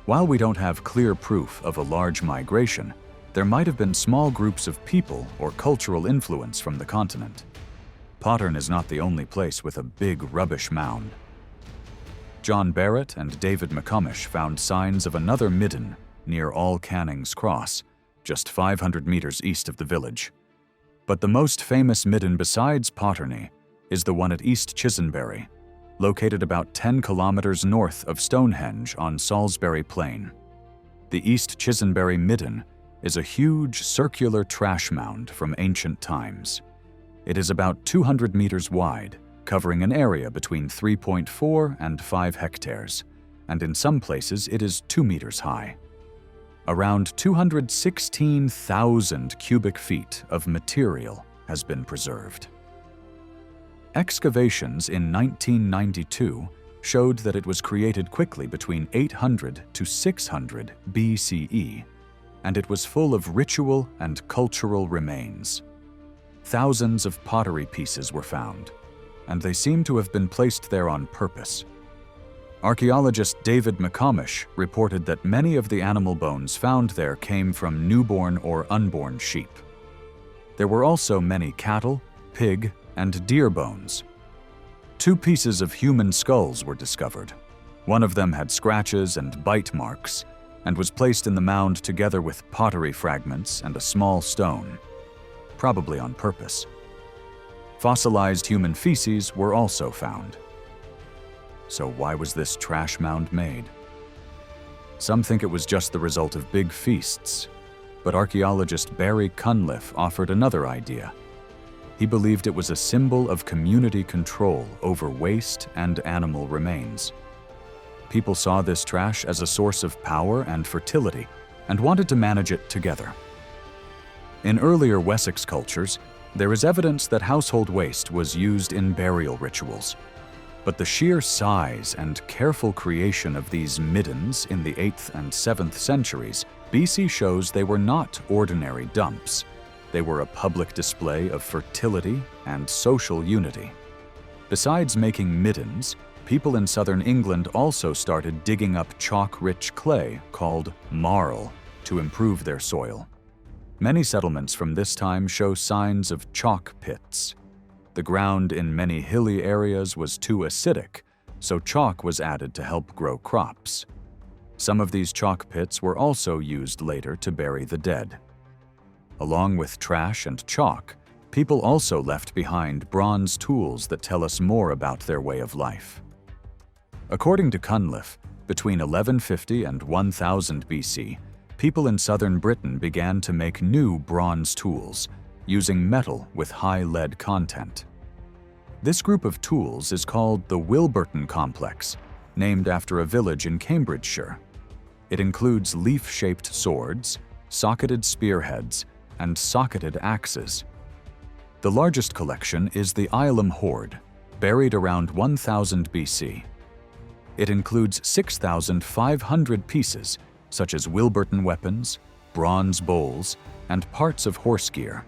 While we don't have clear proof of a large migration, there might have been small groups of people or cultural influence from the continent. Potterne is not the only place with a big rubbish mound. John Barrett and David McComish found signs of another midden near All Canning's Cross, just 500 meters east of the village. But the most famous midden besides Potterne is the one at East Chisenbury, located about 10 kilometers north of Stonehenge on Salisbury Plain. The East Chisenbury midden is a huge circular trash mound from ancient times. It is about 200 meters wide, covering an area between 3.4 and 5 hectares, and in some places it is 2 meters high. Around 216,000 cubic feet of material has been preserved. Excavations in 1992 showed that it was created quickly between 800 to 600 BCE, and it was full of ritual and cultural remains. Thousands of pottery pieces were found, and they seem to have been placed there on purpose. Archaeologist David McComish reported that many of the animal bones found there came from newborn or unborn sheep. There were also many cattle, pig, and deer bones. 2 pieces of human skulls were discovered. One of them had scratches and bite marks, and was placed in the mound together with pottery fragments and a small stone, probably on purpose. Fossilized human feces were also found. so why was this trash mound made? Some think it was just the result of big feasts, but archaeologist Barry Cunliffe offered another idea. He believed it was a symbol of community control over waste and animal remains. People saw this trash as a source of power and fertility and wanted to manage it together. In earlier Wessex cultures, there is evidence that household waste was used in burial rituals. But the sheer size and careful creation of these middens in the 8th and 7th centuries BC shows they were not ordinary dumps. They were a public display of fertility and social unity. Besides making middens, people in southern England also started digging up chalk-rich clay called marl to improve their soil. Many settlements from this time show signs of chalk pits. The ground in many hilly areas was too acidic, so chalk was added to help grow crops. Some of these chalk pits were also used later to bury the dead. Along with trash and chalk, people also left behind bronze tools that tell us more about their way of life. According to Cunliffe, between 1150 and 1000 BC, people in southern Britain began to make new bronze tools, using metal with high lead content. This group of tools is called the Wilburton Complex, named after a village in Cambridgeshire. It includes leaf-shaped swords, socketed spearheads, and socketed axes. The largest collection is the Isleham Hoard, buried around 1000 BC. It includes 6,500 pieces, such as Wilburton weapons, bronze bowls, and parts of horse gear.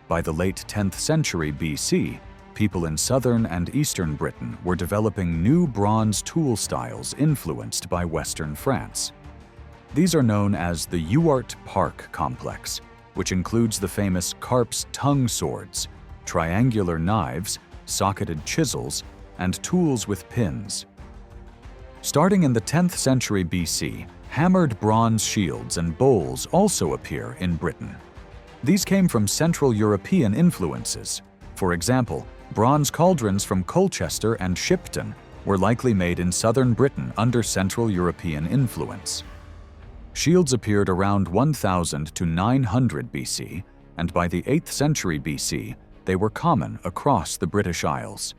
By the late 10th century BC, people in southern and eastern Britain were developing new bronze tool styles influenced by Western France. These are known as the Ewart Park complex, which includes the famous carp's tongue swords, triangular knives, socketed chisels, and tools with pins. Starting in the 10th century BC, hammered bronze shields and bowls also appear in Britain. These came from Central European influences. For example, bronze cauldrons from Colchester and Shipton were likely made in southern Britain under Central European influence. Shields appeared around 1000 to 900 BC, and by the 8th century BC, they were common across the British Isles.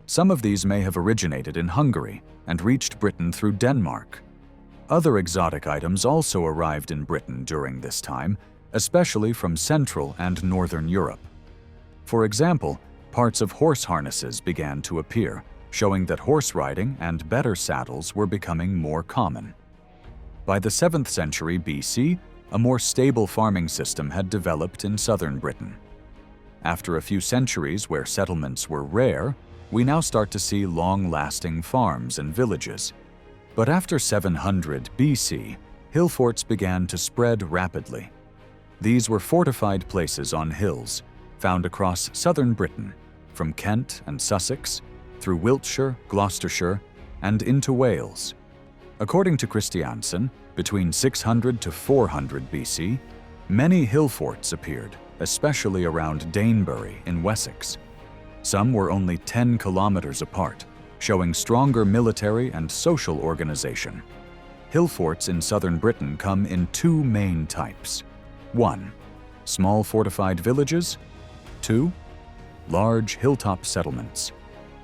Some of these may have originated in Hungary and reached Britain through Denmark. Other exotic items also arrived in Britain during this time, especially from Central and Northern Europe. For example, parts of horse harnesses began to appear, showing that horse riding and better saddles were becoming more common. By the 7th century BC, a more stable farming system had developed in southern Britain. After a few centuries where settlements were rare, we now start to see long-lasting farms and villages. But after 700 BC, hill forts began to spread rapidly. These were fortified places on hills, found across southern Britain, from Kent and Sussex, through Wiltshire, Gloucestershire, and into Wales. According to Christiansen, between 600 to 400 BC, many hill forts appeared, especially around Danebury in Wessex. Some were only 10 kilometers apart, showing stronger military and social organization. Hill forts in southern Britain come in two main types. 1. Small fortified villages. 2. Large hilltop settlements.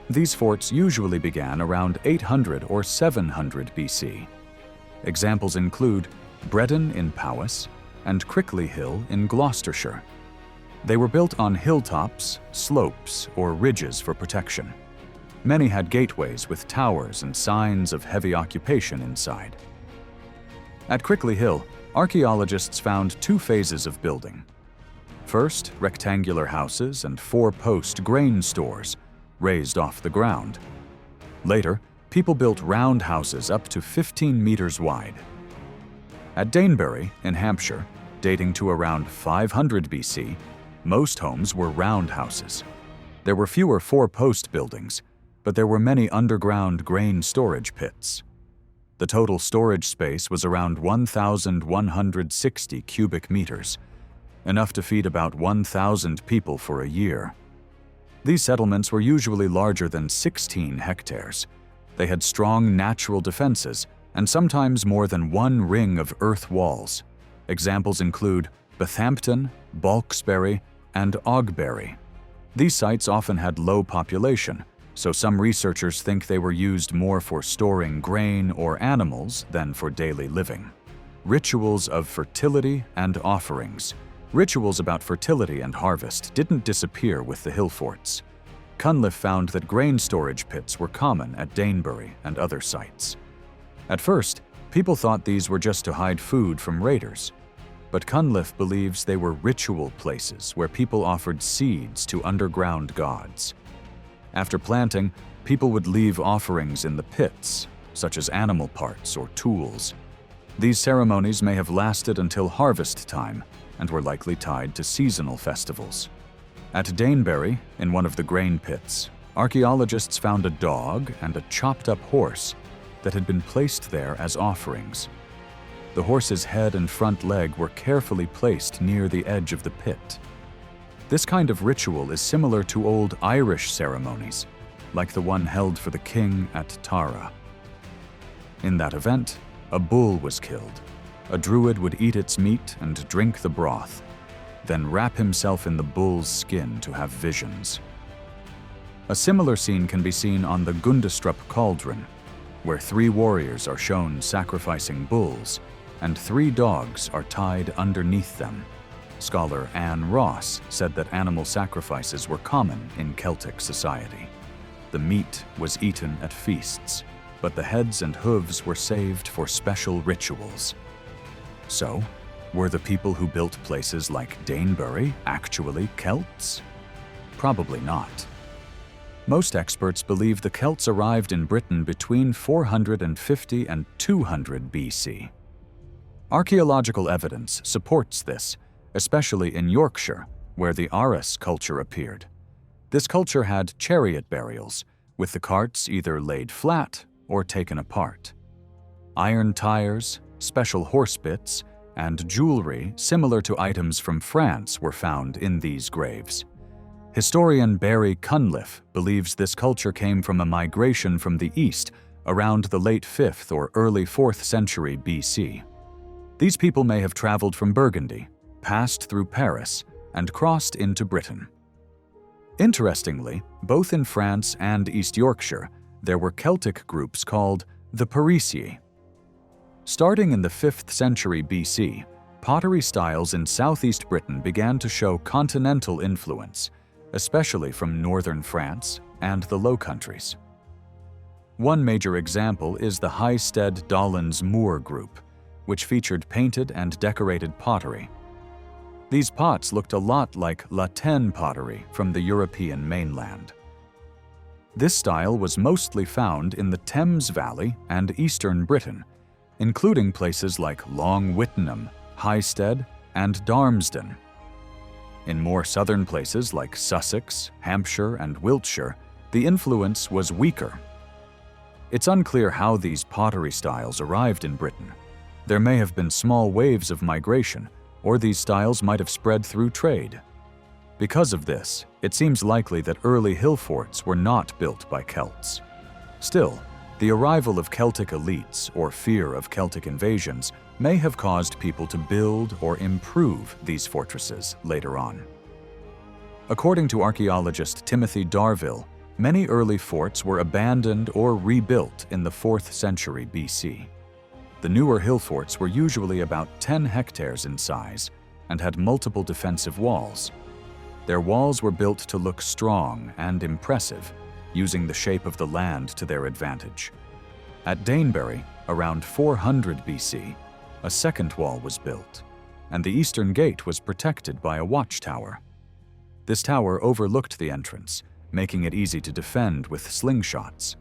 These forts usually began around 800 or 700 BC. Examples include Bredon in Powys and Crickley Hill in Gloucestershire. They were built on hilltops, slopes, or ridges for protection. Many had gateways with towers and signs of heavy occupation inside. At Crickley Hill, archaeologists found two phases of building. First, rectangular houses and four-post grain stores, raised off the ground. Later, people built round houses up to 15 meters wide. At Danebury, in Hampshire, dating to around 500 BC, most homes were round houses. There were fewer four-post buildings, but there were many underground grain storage pits. The total storage space was around 1,160 cubic meters, enough to feed about 1,000 people for a year. These settlements were usually larger than 16 hectares, They had strong natural defenses and sometimes more than one ring of earth walls. Examples include Bethampton, Balksbury, and Ogbury. These sites often had low population, so some researchers think they were used more for storing grain or animals than for daily living. Rituals of fertility and offerings. Rituals about fertility and harvest didn't disappear with the hill forts. Cunliffe found that grain storage pits were common at Danebury and other sites. At first, people thought these were just to hide food from raiders. But Cunliffe believes they were ritual places where people offered seeds to underground gods. After planting, people would leave offerings in the pits, such as animal parts or tools. These ceremonies may have lasted until harvest time and were likely tied to seasonal festivals. At Danebury, in one of the grain pits, archaeologists found a dog and a chopped-up horse that had been placed there as offerings. The horse's head and front leg were carefully placed near the edge of the pit. This kind of ritual is similar to old Irish ceremonies, like the one held for the king at Tara. In that event, a bull was killed. A druid would eat its meat and drink the broth, then wrap himself in the bull's skin to have visions. A similar scene can be seen on the Gundestrup cauldron, where 3 warriors are shown sacrificing bulls, and 3 dogs are tied underneath them. Scholar Anne Ross said that animal sacrifices were common in Celtic society. The meat was eaten at feasts, but the heads and hooves were saved for special rituals. So, were the people who built places like Danebury actually Celts? Probably not. Most experts believe the Celts arrived in Britain between 450 and 200 BC. Archaeological evidence supports this, especially in Yorkshire, where the Arras culture appeared. This culture had chariot burials, with the carts either laid flat or taken apart. Iron tires, special horse bits, and jewelry similar to items from France were found in these graves. Historian Barry Cunliffe believes this culture came from a migration from the east around the late 5th or early 4th century BC. These people may have traveled from Burgundy, passed through Paris, and crossed into Britain. Interestingly, both in France and East Yorkshire, there were Celtic groups called the Parisii. Starting in the 5th century BC, pottery styles in southeast Britain began to show continental influence, especially from northern France and the Low Countries. One major example is the Highstead Dollins Moor group, which featured painted and decorated pottery. These pots looked a lot like La Tène pottery from the European mainland. This style was mostly found in the Thames Valley and eastern Britain, including places like Long Wittenham, Highstead, and Darmsden. In more southern places like Sussex, Hampshire, and Wiltshire, the influence was weaker. It's unclear how these pottery styles arrived in Britain. There may have been small waves of migration, or these styles might have spread through trade. Because of this, it seems likely that early hill forts were not built by Celts. Still, the arrival of Celtic elites or fear of Celtic invasions may have caused people to build or improve these fortresses later on. According to archaeologist Timothy Darville, many early forts were abandoned or rebuilt in the 4th century BC. The newer hill forts were usually about 10 hectares in size and had multiple defensive walls. Their walls were built to look strong and impressive, using the shape of the land to their advantage. At Danebury, around 400 BC, a second wall was built, and the eastern gate was protected by a watchtower. This tower overlooked the entrance, making it easy to defend with slingshots.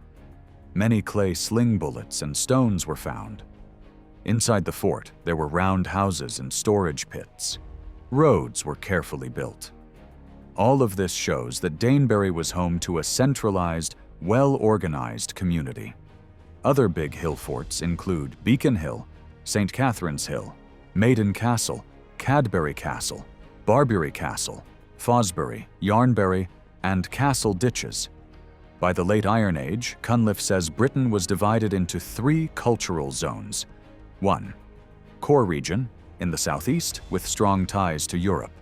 Many clay sling bullets and stones were found. Inside the fort, there were round houses and storage pits. Roads were carefully built. All of this shows that Danebury was home to a centralized, well-organized community. Other big hill forts include Beacon Hill, St. Catherine's Hill, Maiden Castle, Cadbury Castle, Barbury Castle, Fosbury, Yarnbury, and Castle Ditches. By the late Iron Age, Cunliffe says Britain was divided into 3 cultural zones. 1. Core region, in the southeast, with strong ties to Europe.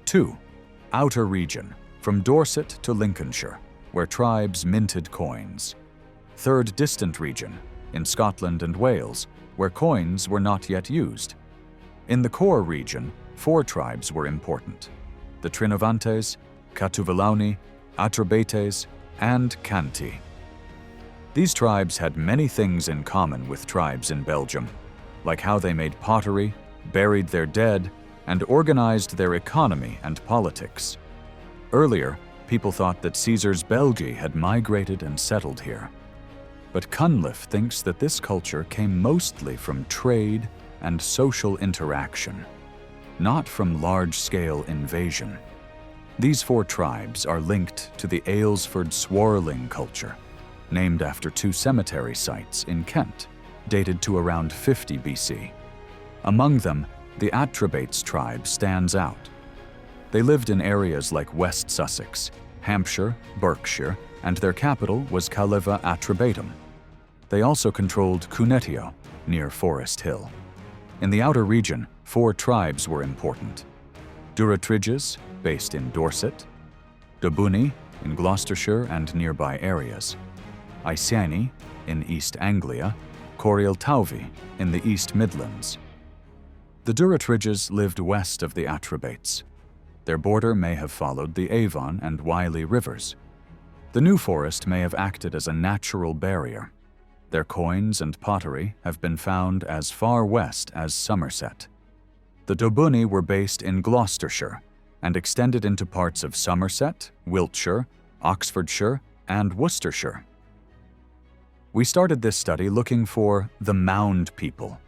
2. Outer region, from Dorset to Lincolnshire, where tribes minted coins. 3rd distant region, in Scotland and Wales, where coins were not yet used. In the core region, 4 tribes were important: the Trinovantes, Catuvellauni, Atrebates, and Canti. These tribes had many things in common with tribes in Belgium, like how they made pottery, buried their dead, and organized their economy and politics. Earlier, people thought that Caesar's Belgae had migrated and settled here. But Cunliffe thinks that this culture came mostly from trade and social interaction, not from large-scale invasion. These 4 tribes are linked to the Aylesford Swarling culture, named after 2 cemetery sites in Kent, dated to around 50 BC. Among them, the Atrebates tribe stands out. They lived in areas like West Sussex, Hampshire, Berkshire, and their capital was Caliva Atrebatum. They also controlled Cunetio, near Forest Hill. In the outer region, 4 tribes were important: Druids, based in Dorset; Dobuni, in Gloucestershire and nearby areas; Iceni, in East Anglia; Corialtauvi, in the East Midlands. The Druids lived west of the Atrebates. Their border may have followed the Avon and Wylye rivers. The New Forest may have acted as a natural barrier. Their coins and pottery have been found as far west as Somerset. The Dobuni were based in Gloucestershire and extended into parts of Somerset, Wiltshire, Oxfordshire, and Worcestershire. We started this study looking for the Mound people,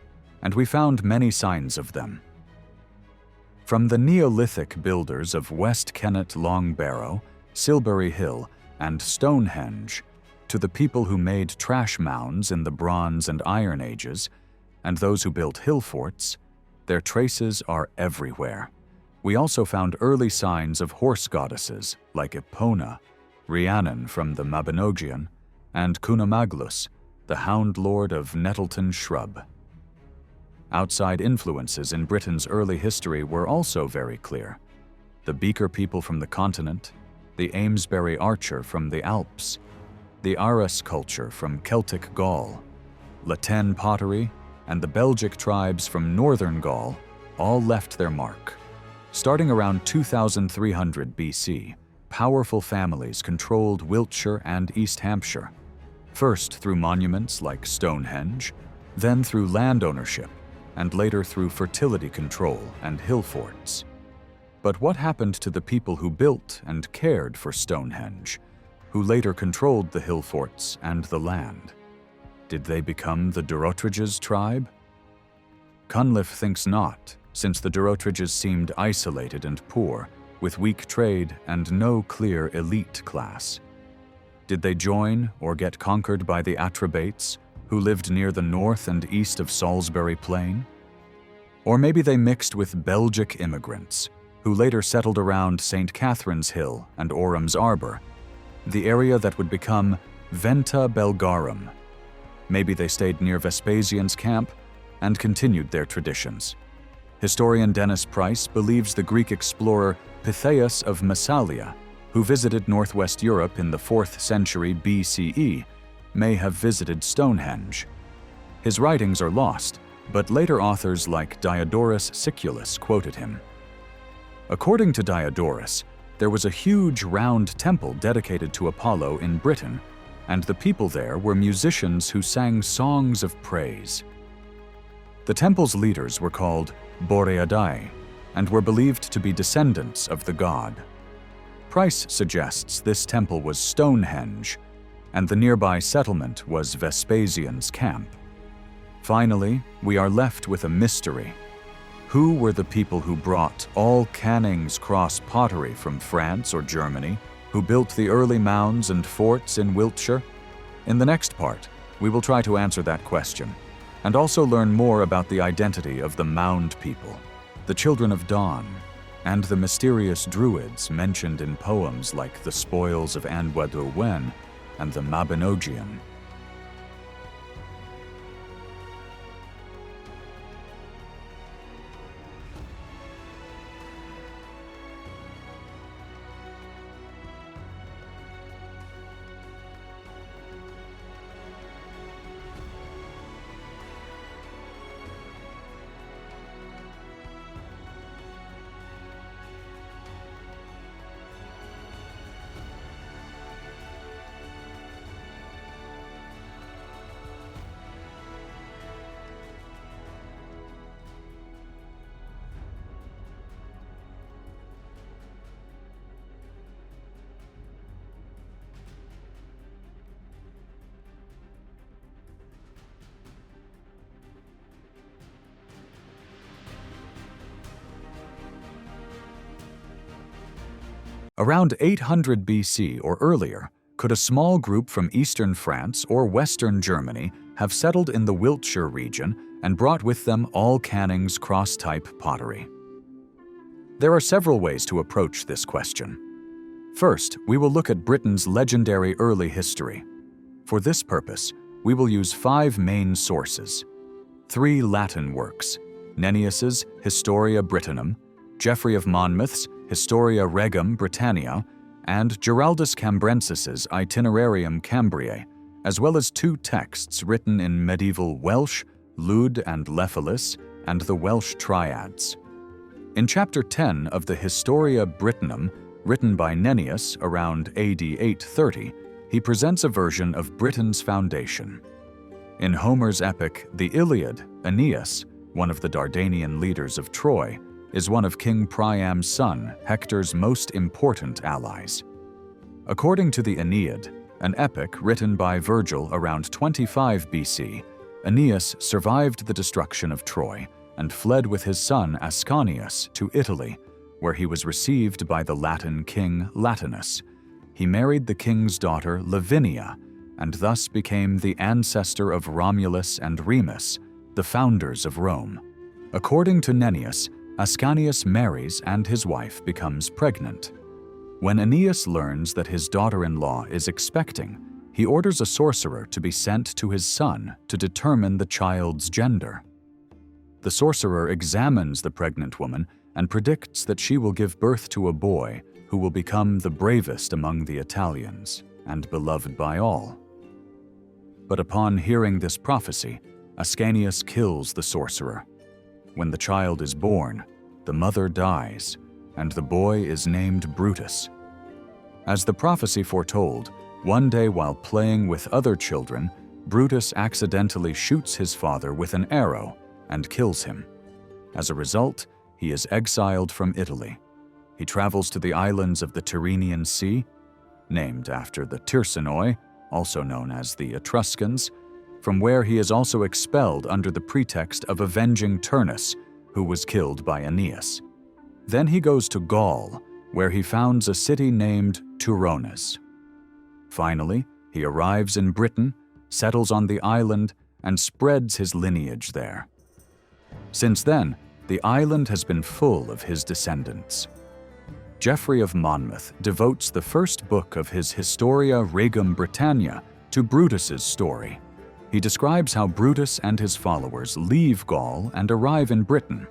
and we found many signs of them. From the Neolithic builders of West Kennet Long Barrow, Silbury Hill, and Stonehenge, to the people who made trash mounds in the Bronze and Iron Ages, and those who built hill forts, their traces are everywhere. We also found early signs of horse goddesses like Epona, Rhiannon from the Mabinogion, and Cunamaglus, the hound lord of Nettleton Shrub. Outside influences in Britain's early history were also very clear: the Beaker people from the continent, the Amesbury archer from the Alps, the Aras culture from Celtic Gaul, Latin pottery, and the Belgic tribes from northern Gaul all left their mark. Starting around 2300 BC, powerful families controlled Wiltshire and East Hampshire, first through monuments like Stonehenge, then through land ownership, and later through fertility control and hill forts. But what happened to the people who built and cared for Stonehenge, who later controlled the hill forts and the land? Did they become the Druids tribe? Cunliffe thinks not, since the Druids seemed isolated and poor, with weak trade and no clear elite class. Did they join or get conquered by the Atrebates, who lived near the north and east of Salisbury Plain? Or maybe they mixed with Belgic immigrants, who later settled around St. Catherine's Hill and Orham's Arbor, the area that would become Venta Belgarum. Maybe they stayed near Vespasian's camp and continued their traditions. Historian Dennis Price believes the Greek explorer Pytheas of Massalia, who visited northwest Europe in the 4th century BCE, may have visited Stonehenge. His writings are lost, but later authors like Diodorus Siculus quoted him. According to Diodorus, there was a huge round temple dedicated to Apollo in Britain, and the people there were musicians who sang songs of praise. The temple's leaders were called Boreadai and were believed to be descendants of the god. Price suggests this temple was Stonehenge, and the nearby settlement was Vespasian's camp. Finally, we are left with a mystery. Who were the people who brought all Canning's Cross pottery from France or Germany, who built the early mounds and forts in Wiltshire? In the next part, we will try to answer that question, and also learn more about the identity of the Mound people, the Children of Dawn, and the mysterious Druids mentioned in poems like The Spoils of Anwa Wen and the Mabinogian. Around 800 BC or earlier, could a small group from eastern France or western Germany have settled in the Wiltshire region and brought with them all Canning's cross-type pottery? There are several ways to approach this question. First, we will look at Britain's legendary early history. For this purpose, we will use 5 main sources. 3 Latin works: Nennius's Historia Brittonum, Geoffrey of Monmouth's Historia Regum Britannia, and Giraldus Cambrensis's Itinerarium Cambriae, as well as 2 texts written in medieval Welsh, Lud and Lephalis, and the Welsh Triads. In Chapter 10 of the Historia Brittonum, written by Nennius around AD 830, he presents a version of Britain's foundation. In Homer's epic The Iliad, Aeneas, one of the Dardanian leaders of Troy, is one of King Priam's son, Hector's most important allies. According to the Aeneid, an epic written by Virgil around 25 BC, Aeneas survived the destruction of Troy and fled with his son Ascanius to Italy, where he was received by the Latin king Latinus. He married the king's daughter Lavinia, and thus became the ancestor of Romulus and Remus, the founders of Rome. According to Nennius, Ascanius marries and his wife becomes pregnant. When Aeneas learns that his daughter-in-law is expecting, he orders a sorcerer to be sent to his son to determine the child's gender. The sorcerer examines the pregnant woman and predicts that she will give birth to a boy who will become the bravest among the Italians and beloved by all. But upon hearing this prophecy, Ascanius kills the sorcerer. When the child is born, the mother dies, and the boy is named Brutus. As the prophecy foretold, one day while playing with other children, Brutus accidentally shoots his father with an arrow and kills him. As a result, he is exiled from Italy. He travels to the islands of the Tyrrhenian Sea, named after the Tirsanoi, also known as the Etruscans, from where he is also expelled under the pretext of avenging Turnus, who was killed by Aeneas. Then he goes to Gaul, where he founds a city named Turones. Finally, he arrives in Britain, settles on the island, and spreads his lineage there. Since then, the island has been full of his descendants. Geoffrey of Monmouth devotes the first book of his Historia Regum Britannia to Brutus's story. He describes how Brutus and his followers leave Gaul and arrive in Britain.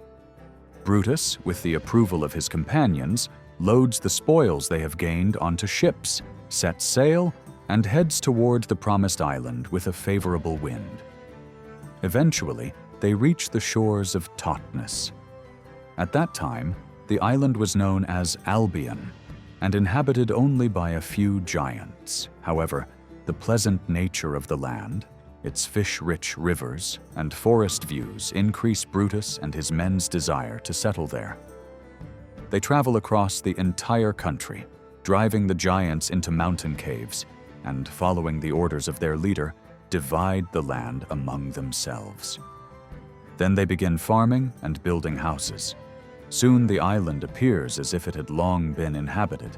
Brutus, with the approval of his companions, loads the spoils they have gained onto ships, sets sail, and heads toward the promised island with a favorable wind. Eventually, they reach the shores of Totnes. At that time, the island was known as Albion and inhabited only by a few giants. However, the pleasant nature of the land, its fish-rich rivers, and forest views increase Brutus and his men's desire to settle there. They travel across the entire country, driving the giants into mountain caves, and following the orders of their leader, divide the land among themselves. Then they begin farming and building houses. Soon the island appears as if it had long been inhabited.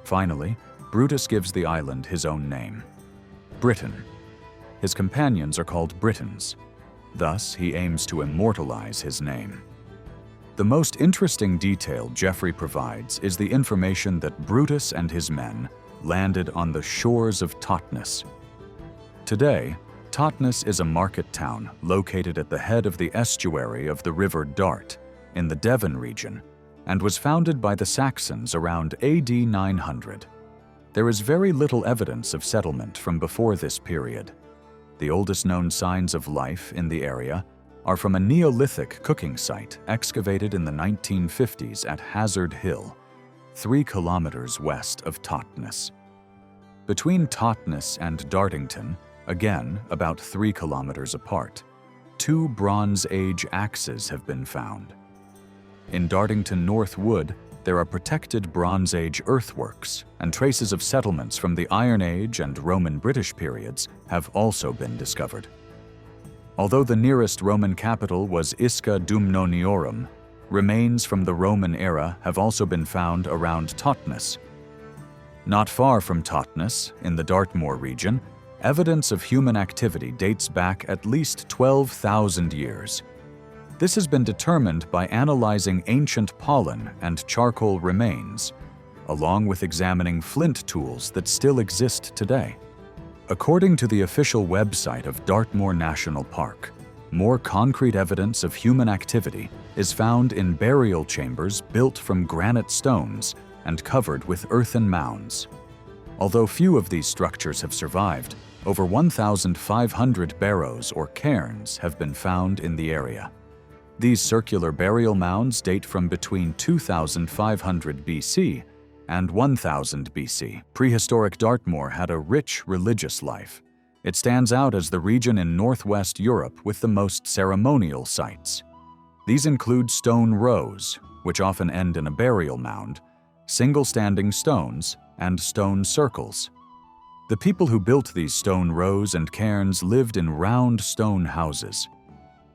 Finally, Brutus gives the island his own name, Britain. His companions are called Britons. Thus, he aims to immortalize his name. The most interesting detail Geoffrey provides is the information that Brutus and his men landed on the shores of Totnes. Today, Totnes is a market town located at the head of the estuary of the River Dart in the Devon region, and was founded by the Saxons around AD 900. There is very little evidence of settlement from before this period. The oldest known signs of life in the area are from a Neolithic cooking site excavated in the 1950s at Hazard Hill, 3 kilometers west of Totnes. Between Totnes and Dartington, again about 3 kilometers apart, 2 Bronze Age axes have been found. In Dartington North Wood, there are protected Bronze Age earthworks, and traces of settlements from the Iron Age and Roman-British periods have also been discovered. Although the nearest Roman capital was Isca Dumnoniorum, remains from the Roman era have also been found around Totnes. Not far from Totnes, in the Dartmoor region, evidence of human activity dates back at least 12,000 years. This has been determined by analyzing ancient pollen and charcoal remains, along with examining flint tools that still exist today. According to the official website of Dartmoor National Park, more concrete evidence of human activity is found in burial chambers built from granite stones and covered with earthen mounds. Although few of these structures have survived, over 1,500 barrows or cairns have been found in the area. These circular burial mounds date from between 2,500 BC and 1000 BC. Prehistoric Dartmoor had a rich religious life. It stands out as the region in northwest Europe with the most ceremonial sites. These include stone rows, which often end in a burial mound, single standing stones, and stone circles. The people who built these stone rows and cairns lived in round stone houses.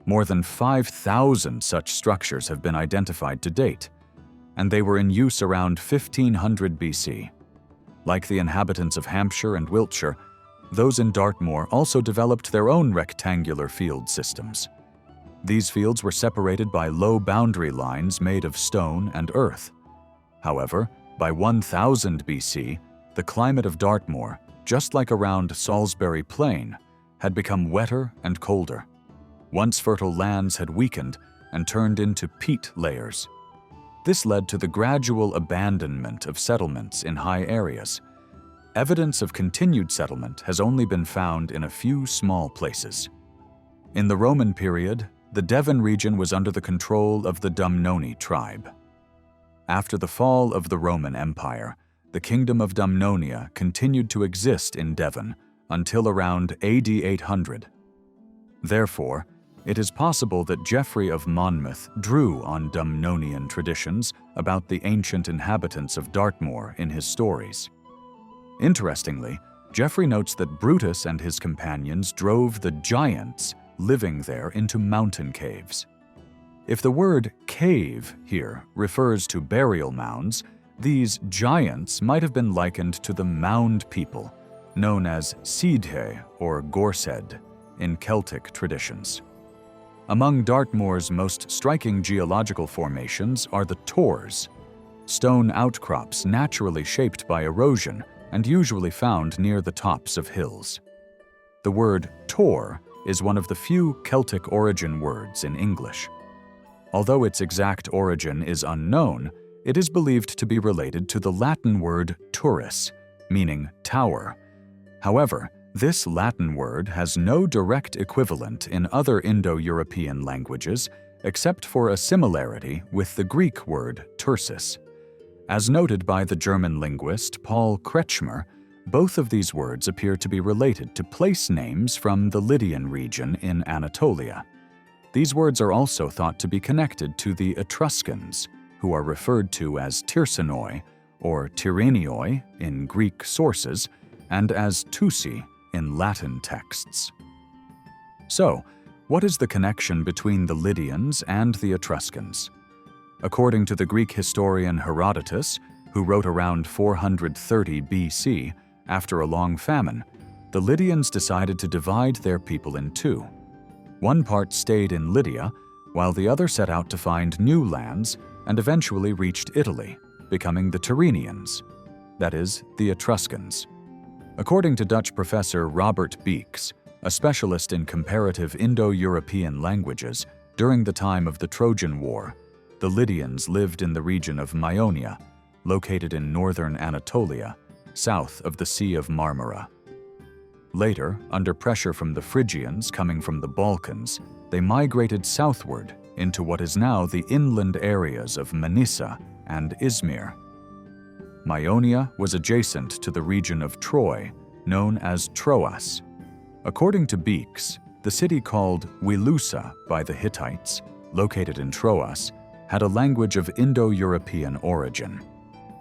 More than 5,000 such structures have been identified to date, and they were in use around 1500 BC. Like the inhabitants of Hampshire and Wiltshire, those in Dartmoor also developed their own rectangular field systems. These fields were separated by low boundary lines made of stone and earth. However, by 1000 BC, the climate of Dartmoor, just like around Salisbury Plain, had become wetter and colder. Once fertile lands had weakened and turned into peat layers. This led to the gradual abandonment of settlements in high areas. Evidence of continued settlement has only been found in a few small places. In the Roman period, the Devon region was under the control of the Dumnoni tribe. After the fall of the Roman Empire, the Kingdom of Dumnonia continued to exist in Devon until around AD 800. Therefore, it is possible that Geoffrey of Monmouth drew on Dumnonian traditions about the ancient inhabitants of Dartmoor in his stories. Interestingly, Geoffrey notes that Brutus and his companions drove the giants living there into mountain caves. If the word cave here refers to burial mounds, these giants might have been likened to the mound people, known as Sidhe or Gorsedd in Celtic traditions. Among Dartmoor's most striking geological formations are the tors, stone outcrops naturally shaped by erosion and usually found near the tops of hills. The word tor is one of the few Celtic origin words in English. Although its exact origin is unknown, it is believed to be related to the Latin word turris, meaning tower. However, this Latin word has no direct equivalent in other Indo-European languages except for a similarity with the Greek word tursis. As noted by the German linguist Paul Kretschmer, both of these words appear to be related to place names from the Lydian region in Anatolia. These words are also thought to be connected to the Etruscans, who are referred to as Tirsanoi or Tyrrhenioi in Greek sources and as Tusi in Latin texts. So, what is the connection between the Lydians and the Etruscans? According to the Greek historian Herodotus, who wrote around 430 BC, after a long famine, the Lydians decided to divide their people in two. One part stayed in Lydia, while the other set out to find new lands and eventually reached Italy, becoming the Tyrrhenians. that is, the Etruscans. According to Dutch professor Robert Beeks, a specialist in comparative Indo-European languages, during the time of the Trojan War, the Lydians lived in the region of Myonia, located in northern Anatolia, south of the Sea of Marmara. Later, under pressure from the Phrygians coming from the Balkans, they migrated southward into what is now the inland areas of Manisa and Izmir. Myonia was adjacent to the region of Troy, known as Troas. According to Beeks, the city called Wilusa by the Hittites, located in Troas, had a language of Indo-European origin.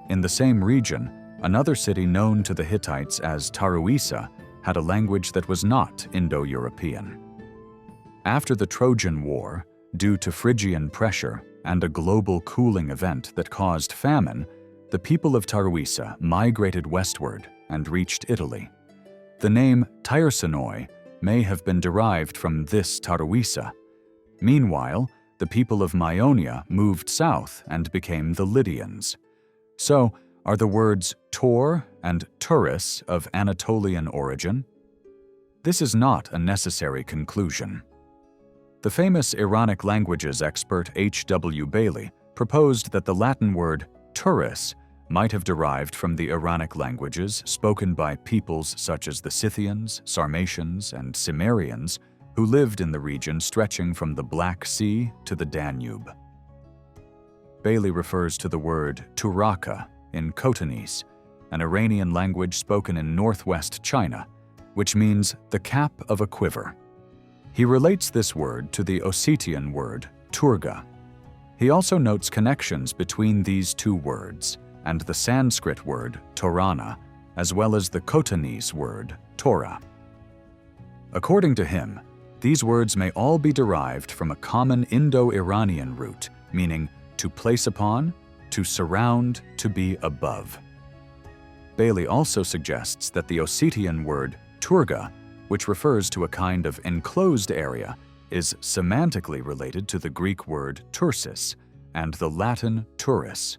In the same region, another city known to the Hittites as Taruisa had a language that was not Indo-European. After the Trojan War, due to Phrygian pressure and a global cooling event that caused famine, the people of Taruisa migrated westward and reached Italy. The name Tyrsonoi may have been derived from this Taruisa. Meanwhile, the people of Myonia moved south and became the Lydians. So, are the words Tor and Turis of Anatolian origin? This is not a necessary conclusion. The famous Iranic languages expert H.W. Bailey proposed that the Latin word Turis might have derived from the Iranic languages spoken by peoples such as the Scythians, Sarmatians, and Cimmerians, who lived in the region stretching from the Black Sea to the Danube. Bailey refers to the word Turaka in Khotanese, an Iranian language spoken in northwest China, which means the cap of a quiver. He relates this word to the Ossetian word Turga. He also notes connections between these two words and the Sanskrit word Torana, as well as the Khotanese word Torah. According to him, these words may all be derived from a common Indo-Iranian root, meaning to place upon, to surround, to be above. Bailey also suggests that the Ossetian word Turga, which refers to a kind of enclosed area, is semantically related to the Greek word Tursis and the Latin Turis.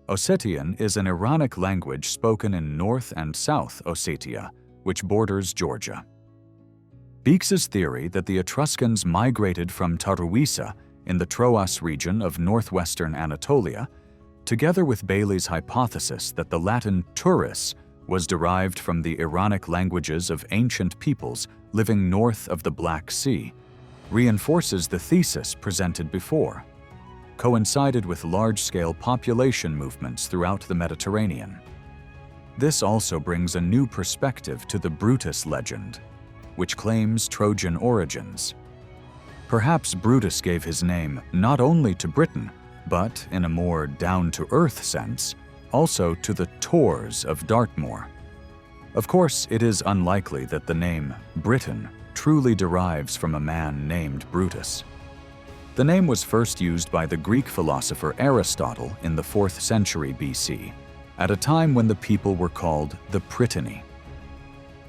Ossetian is an Iranic language spoken in North and South Ossetia, which borders Georgia. Beeks's theory that the Etruscans migrated from Taruisa in the Troas region of northwestern Anatolia, together with Bailey's hypothesis that the Latin Turis was derived from the Iranic languages of ancient peoples living north of the Black Sea, reinforces the thesis presented before, coincided with large-scale population movements throughout the Mediterranean. This also brings a new perspective to the Brutus legend, which claims Trojan origins. Perhaps Brutus gave his name not only to Britain, but, in a more down-to-earth sense, also to the Tors of Dartmoor. Of course, it is unlikely that the name Britain truly derives from a man named Brutus. The name was first used by the Greek philosopher Aristotle in the 4th century BC, at a time when the people were called the Prytani.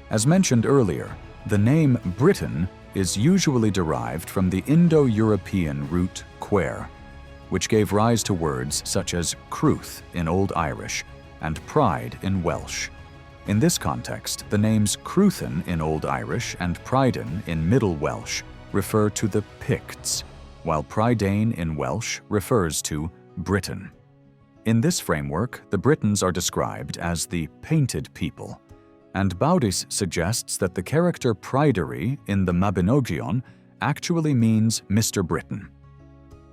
As mentioned earlier, the name Britain is usually derived from the Indo-European root quer, which gave rise to words such as cruth in Old Irish and pride in Welsh. In this context, the names Cruthen in Old Irish and Pryden in Middle Welsh refer to the Picts, while Prydain in Welsh refers to Britain. In this framework, the Britons are described as the painted people, and Baudis suggests that the character Pryderi in the Mabinogion actually means Mr. Britain.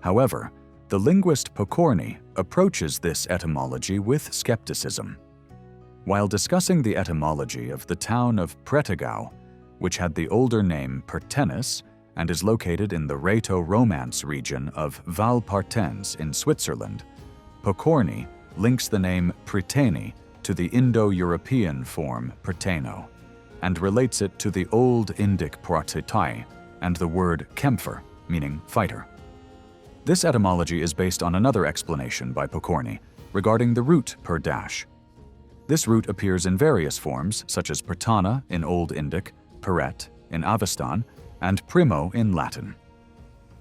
However, the linguist Pokorny approaches this etymology with skepticism. While discussing the etymology of the town of Prättigau, which had the older name Pertenis and is located in the Rhaeto-Romance region of Val Partennes in Switzerland, Pokorny links the name Prytani to the Indo-European form Prytano, and relates it to the Old Indic Pratetai and the word Kempfer, meaning fighter. This etymology is based on another explanation by Pokorny regarding the root per dash. This root appears in various forms, such as Prytana in Old Indic, Peret in Avestan, and Primo in Latin.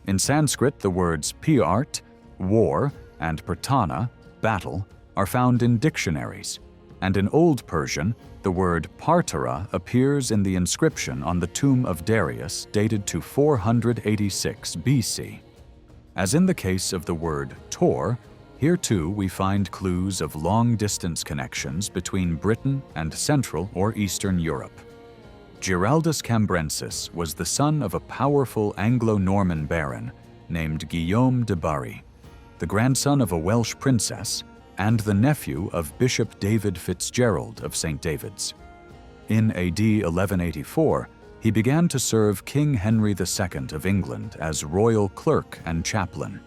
In Sanskrit, the words piart, war, and Prytana, battle, are found in dictionaries, and in Old Persian, the word Partara appears in the inscription on the tomb of Darius dated to 486 BC. As in the case of the word Tor, here too we find clues of long-distance connections between Britain and Central or Eastern Europe. Giraldus Cambrensis was the son of a powerful Anglo-Norman baron named Guillaume de Barry, the grandson of a Welsh princess, and the nephew of Bishop David Fitzgerald of St. David's. In AD 1184, he began to serve King Henry II of England as royal clerk and chaplain.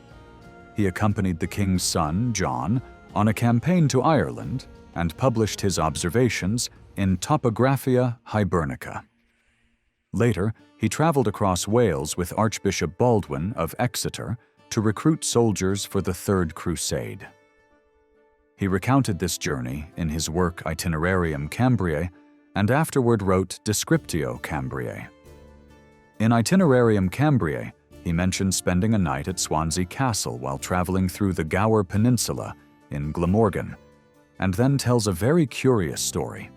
He accompanied the king's son, John, on a campaign to Ireland and published his observations in Topographia Hibernica. Later, he traveled across Wales with Archbishop Baldwin of Exeter to recruit soldiers for the Third Crusade. He recounted this journey in his work Itinerarium Cambriae and afterward wrote Descriptio Cambriae. In Itinerarium Cambriae, he mentions spending a night at Swansea Castle while traveling through the Gower Peninsula in Glamorgan, and then tells a very curious story.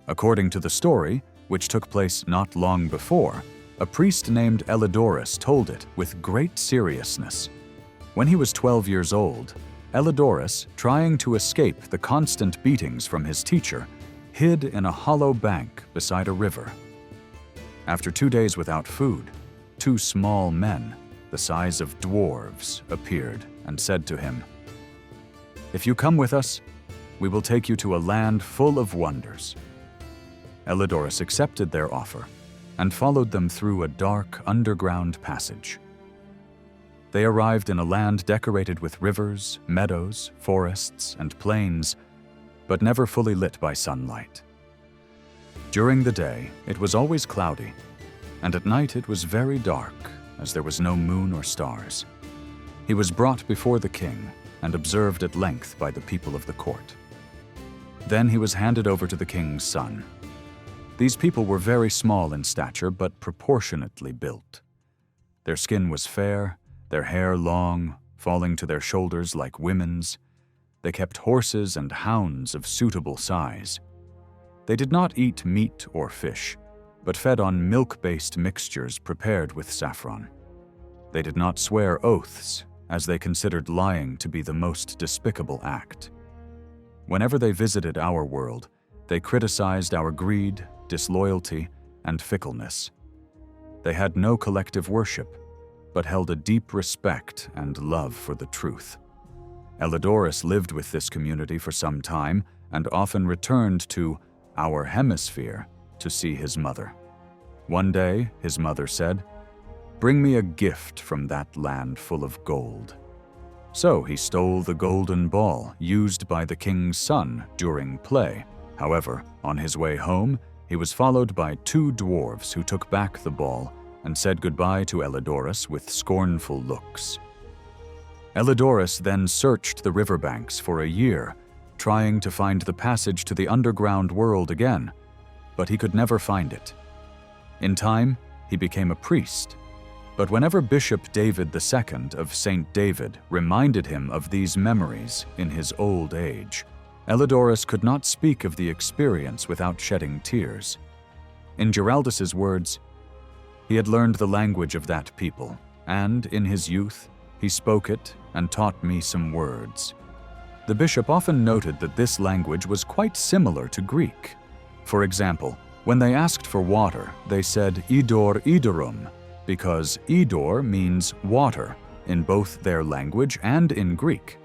According to the story, which took place not long before, a priest named Elidorus told it with great seriousness. When he was 12 years old, Elidorus, trying to escape the constant beatings from his teacher, hid in a hollow bank beside a river. After 2 days without food, 2 small men, the size of dwarves, appeared and said to him, "If you come with us, we will take you to a land full of wonders." Elidorus accepted their offer and followed them through a dark underground passage. They arrived in a land decorated with rivers, meadows, forests, and plains, but never fully lit by sunlight. During the day, it was always cloudy, and at night it was very dark, as there was no moon or stars. He was brought before the king and observed at length by the people of the court. Then he was handed over to the king's son. These people were very small in stature, but proportionately built. Their skin was fair, their hair long, falling to their shoulders like women's. They kept horses and hounds of suitable size. They did not eat meat or fish, but fed on milk-based mixtures prepared with saffron. They did not swear oaths, as they considered lying to be the most despicable act. Whenever they visited our world, they criticized our greed, disloyalty, and fickleness. They had no collective worship, but held a deep respect and love for the truth. Elidorus lived with this community for some time and often returned to our hemisphere to see his mother. One day, his mother said, "Bring me a gift from that land full of gold." So he stole the golden ball used by the king's son during play. However, on his way home, he was followed by 2 dwarves who took back the ball and said goodbye to Elidorus with scornful looks. Elidorus then searched the riverbanks for a year, trying to find the passage to the underground world again, but he could never find it. In time, he became a priest, but whenever Bishop David II of St. David reminded him of these memories in his old age, Elidorus could not speak of the experience without shedding tears. In Giraldus's words, he had learned the language of that people, and in his youth, he spoke it and taught me some words. The bishop often noted that this language was quite similar to Greek. For example, when they asked for water, they said idor idorum, because idor means water in both their language and in Greek.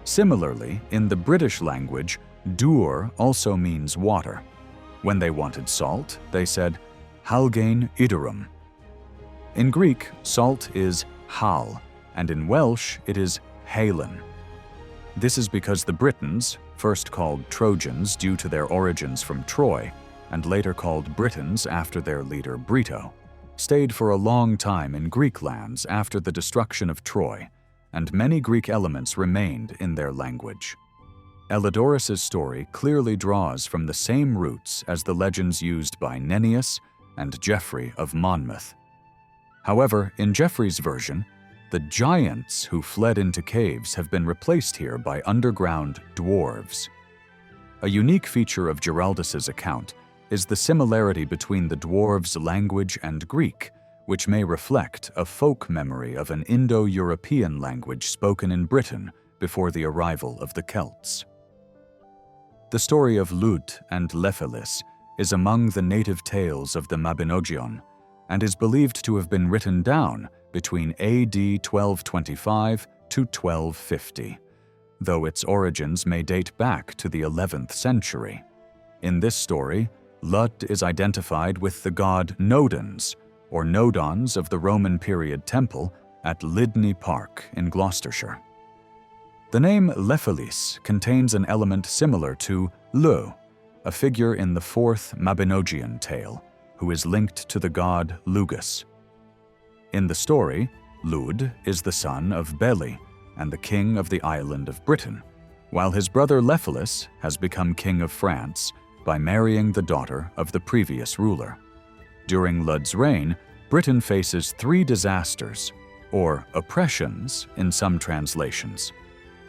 Similarly, in the British language, dur also means water. When they wanted salt, they said halgein idorum. In Greek, salt is hal, and in Welsh it is halen. This is because the Britons, first called Trojans due to their origins from Troy, and later called Britons after their leader Brito, stayed for a long time in Greek lands after the destruction of Troy, and many Greek elements remained in their language. Elidorus's story clearly draws from the same roots as the legends used by Nennius and Geoffrey of Monmouth. However, in Geoffrey's version, the giants who fled into caves have been replaced here by underground dwarves. A unique feature of Giraldus's account is the similarity between the dwarves' language and Greek, which may reflect a folk memory of an Indo-European language spoken in Britain before the arrival of the Celts. The story of Lud and Lephelis is among the native tales of the Mabinogion and is believed to have been written down between AD 1225 to 1250, though its origins may date back to the 11th century. In this story, Lud is identified with the god Nodens, or Nodons of the Roman period temple at Lydney Park in Gloucestershire. The name Lephelis contains an element similar to Lugh, a figure in the 4th Mabinogion tale, who is linked to the god Lugus. In the story, Lud is the son of Beli and the king of the island of Britain, while his brother Lephelis has become king of France by marrying the daughter of the previous ruler. During Lud's reign, Britain faces 3 disasters, or oppressions in some translations.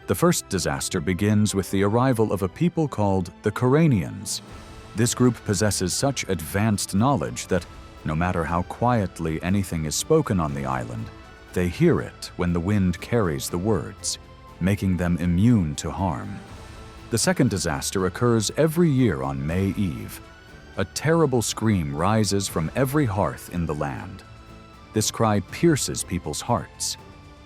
The first disaster begins with the arrival of a people called the Coranians. This group possesses such advanced knowledge that, no matter how quietly anything is spoken on the island, they hear it when the wind carries the words, making them immune to harm. The second disaster occurs every year on May Eve. A terrible scream rises from every hearth in the land. This cry pierces people's hearts.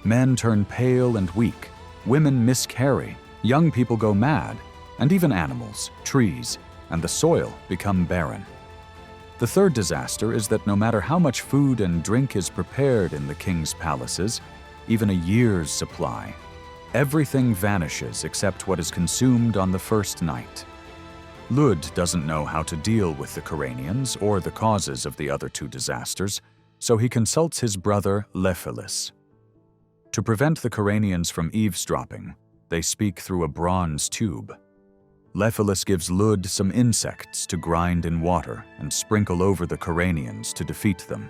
Men turn pale and weak, women miscarry, young people go mad, and even animals, trees, and the soil become barren. The third disaster is that no matter how much food and drink is prepared in the king's palaces, even a year's supply, everything vanishes except what is consumed on the first night. Lud doesn't know how to deal with the Coranians or the causes of the other 2 disasters, so he consults his brother Lephelis. To prevent the Coranians from eavesdropping, they speak through a bronze tube. Lephelis gives Lud some insects to grind in water and sprinkle over the Coranians to defeat them.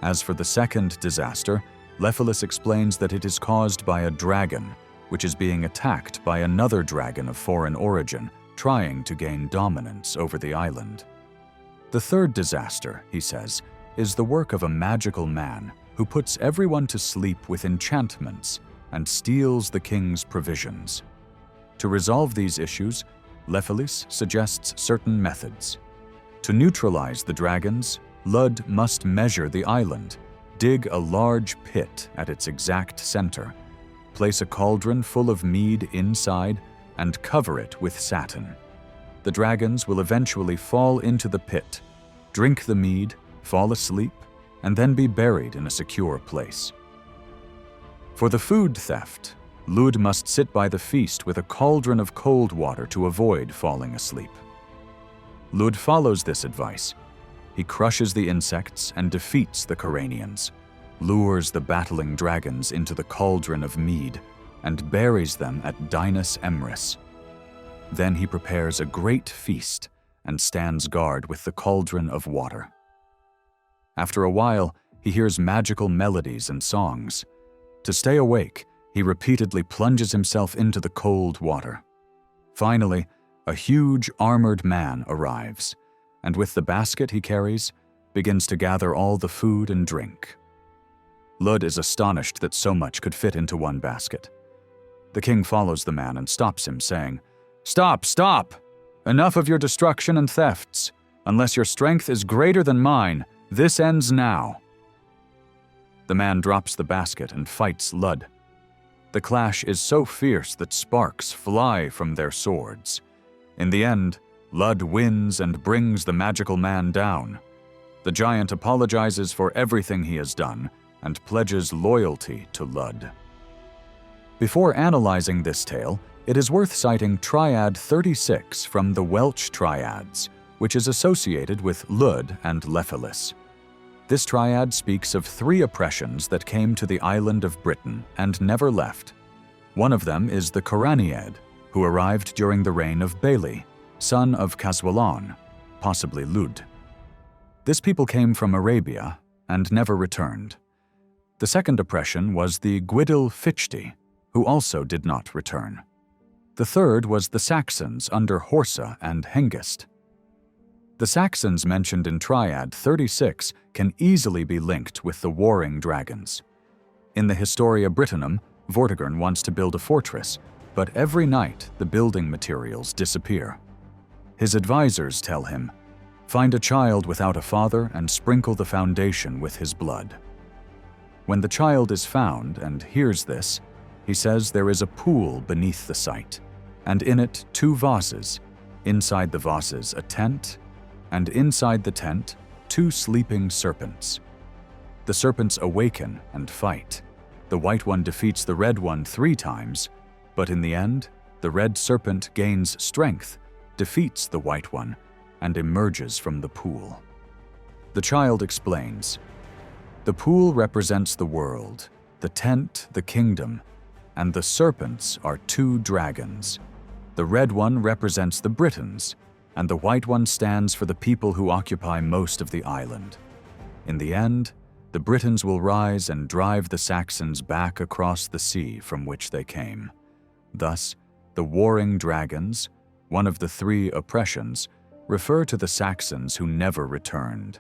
As for the second disaster, Lephelis explains that it is caused by a dragon, which is being attacked by another dragon of foreign origin, trying to gain dominance over the island. The third disaster, he says, is the work of a magical man who puts everyone to sleep with enchantments and steals the king's provisions. To resolve these issues, Lephelis suggests certain methods. To neutralize the dragons, Lud must measure the island, dig a large pit at its exact center, place a cauldron full of mead inside, and cover it with satin. The dragons will eventually fall into the pit, drink the mead, fall asleep, and then be buried in a secure place. For the food theft, Lud must sit by the feast with a cauldron of cold water to avoid falling asleep. Lud follows this advice. He crushes the insects and defeats the Coranians, lures the battling dragons into the cauldron of mead, and buries them at Dinas Emrys. Then he prepares a great feast and stands guard with the cauldron of water. After a while, he hears magical melodies and songs. To stay awake, he repeatedly plunges himself into the cold water. Finally, a huge armored man arrives, and with the basket he carries, begins to gather all the food and drink. Lud is astonished that so much could fit into one basket. The king follows the man and stops him, saying, "Stop, stop! Enough of your destruction and thefts. Unless your strength is greater than mine, this ends now." The man drops the basket and fights Lud. The clash is so fierce that sparks fly from their swords. In the end, Lud wins and brings the magical man down. The giant apologizes for everything he has done and pledges loyalty to Lud. Before analyzing this tale, it is worth citing Triad 36 from the Welsh Triads, which is associated with Lud and Lephelis. This triad speaks of 3 oppressions that came to the island of Britain and never left. One of them is the Coraniad, who arrived during the reign of Beli, son of Caswalan, possibly Lud. This people came from Arabia and never returned. The second oppression was the Gwydil Fichti, who also did not return. The third was the Saxons under Horsa and Hengist. The Saxons mentioned in Triad 36 can easily be linked with the warring dragons. In the Historia Brittonum, Vortigern wants to build a fortress, but every night the building materials disappear. His advisors tell him, "Find a child without a father and sprinkle the foundation with his blood." When the child is found and hears this, he says there is a pool beneath the site, and in it 2 vases, inside the vases a tent, and inside the tent 2 sleeping serpents. The serpents awaken and fight. The white one defeats the red one 3 times, but in the end, the red serpent gains strength, defeats the white one, and emerges from the pool. The child explains, "The pool represents the world, the tent the kingdom, and the serpents are 2 dragons. The red one represents the Britons, and the white one stands for the people who occupy most of the island. In the end, the Britons will rise and drive the Saxons back across the sea from which they came. Thus, the warring dragons, one of the 3 oppressions, refer to the Saxons who never returned.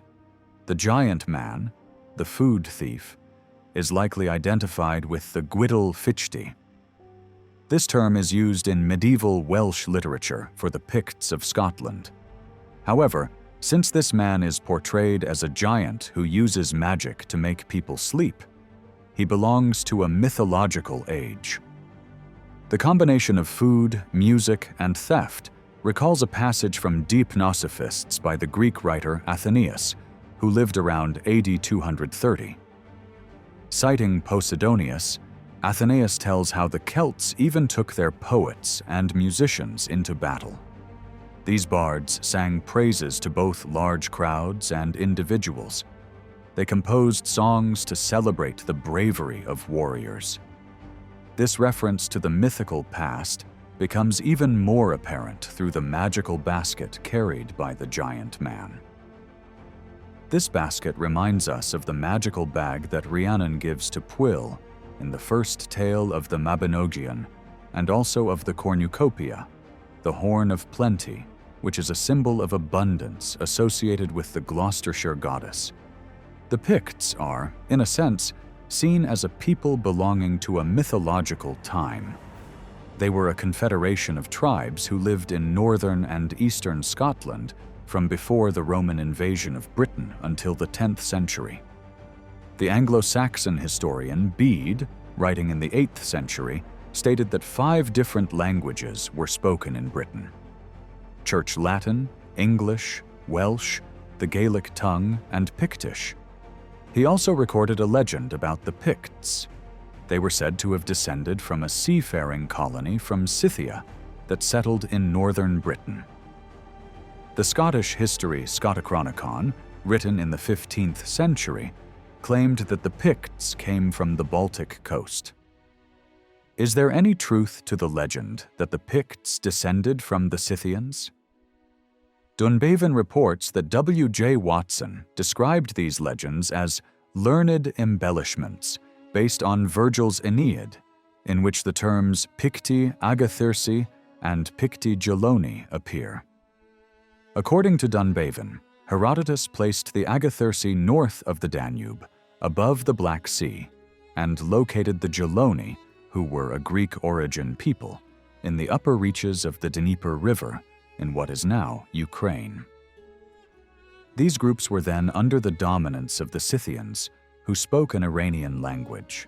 The giant man, the food thief, is likely identified with the Gwydl Fichti. This term is used in medieval Welsh literature for the Picts of Scotland. However, since this man is portrayed as a giant who uses magic to make people sleep, he belongs to a mythological age. The combination of food, music, and theft recalls a passage from Deep Nosophists by the Greek writer Athenaeus, who lived around AD 230. Citing Posidonius, Athenaeus tells how the Celts even took their poets and musicians into battle. These bards sang praises to both large crowds and individuals. They composed songs to celebrate the bravery of warriors. This reference to the mythical past becomes even more apparent through the magical basket carried by the giant man. This basket reminds us of the magical bag that Rhiannon gives to Pwyll in the first tale of the Mabinogion, and also of the cornucopia, the horn of plenty, which is a symbol of abundance associated with the Gloucestershire goddess. The Picts are, in a sense, seen as a people belonging to a mythological time. They were a confederation of tribes who lived in northern and eastern Scotland from before the Roman invasion of Britain until the 10th century. The Anglo-Saxon historian Bede, writing in the 8th century, stated that 5 different languages were spoken in Britain: Church Latin, English, Welsh, the Gaelic tongue, and Pictish. He also recorded a legend about the Picts. They were said to have descended from a seafaring colony from Scythia that settled in northern Britain. The Scottish history Scotichronicon, written in the 15th century, claimed that the Picts came from the Baltic coast. Is there any truth to the legend that the Picts descended from the Scythians? Dunbavin reports that W.J. Watson described these legends as learned embellishments based on Virgil's Aeneid, in which the terms Picti Agathyrsi and Picti Geloni appear. According to Dunbavin, Herodotus placed the Agathyrsi north of the Danube, above the Black Sea, and located the Geloni, who were a Greek-origin people, in the upper reaches of the Dnieper River, in what is now Ukraine. These groups were then under the dominance of the Scythians, who spoke an Iranian language.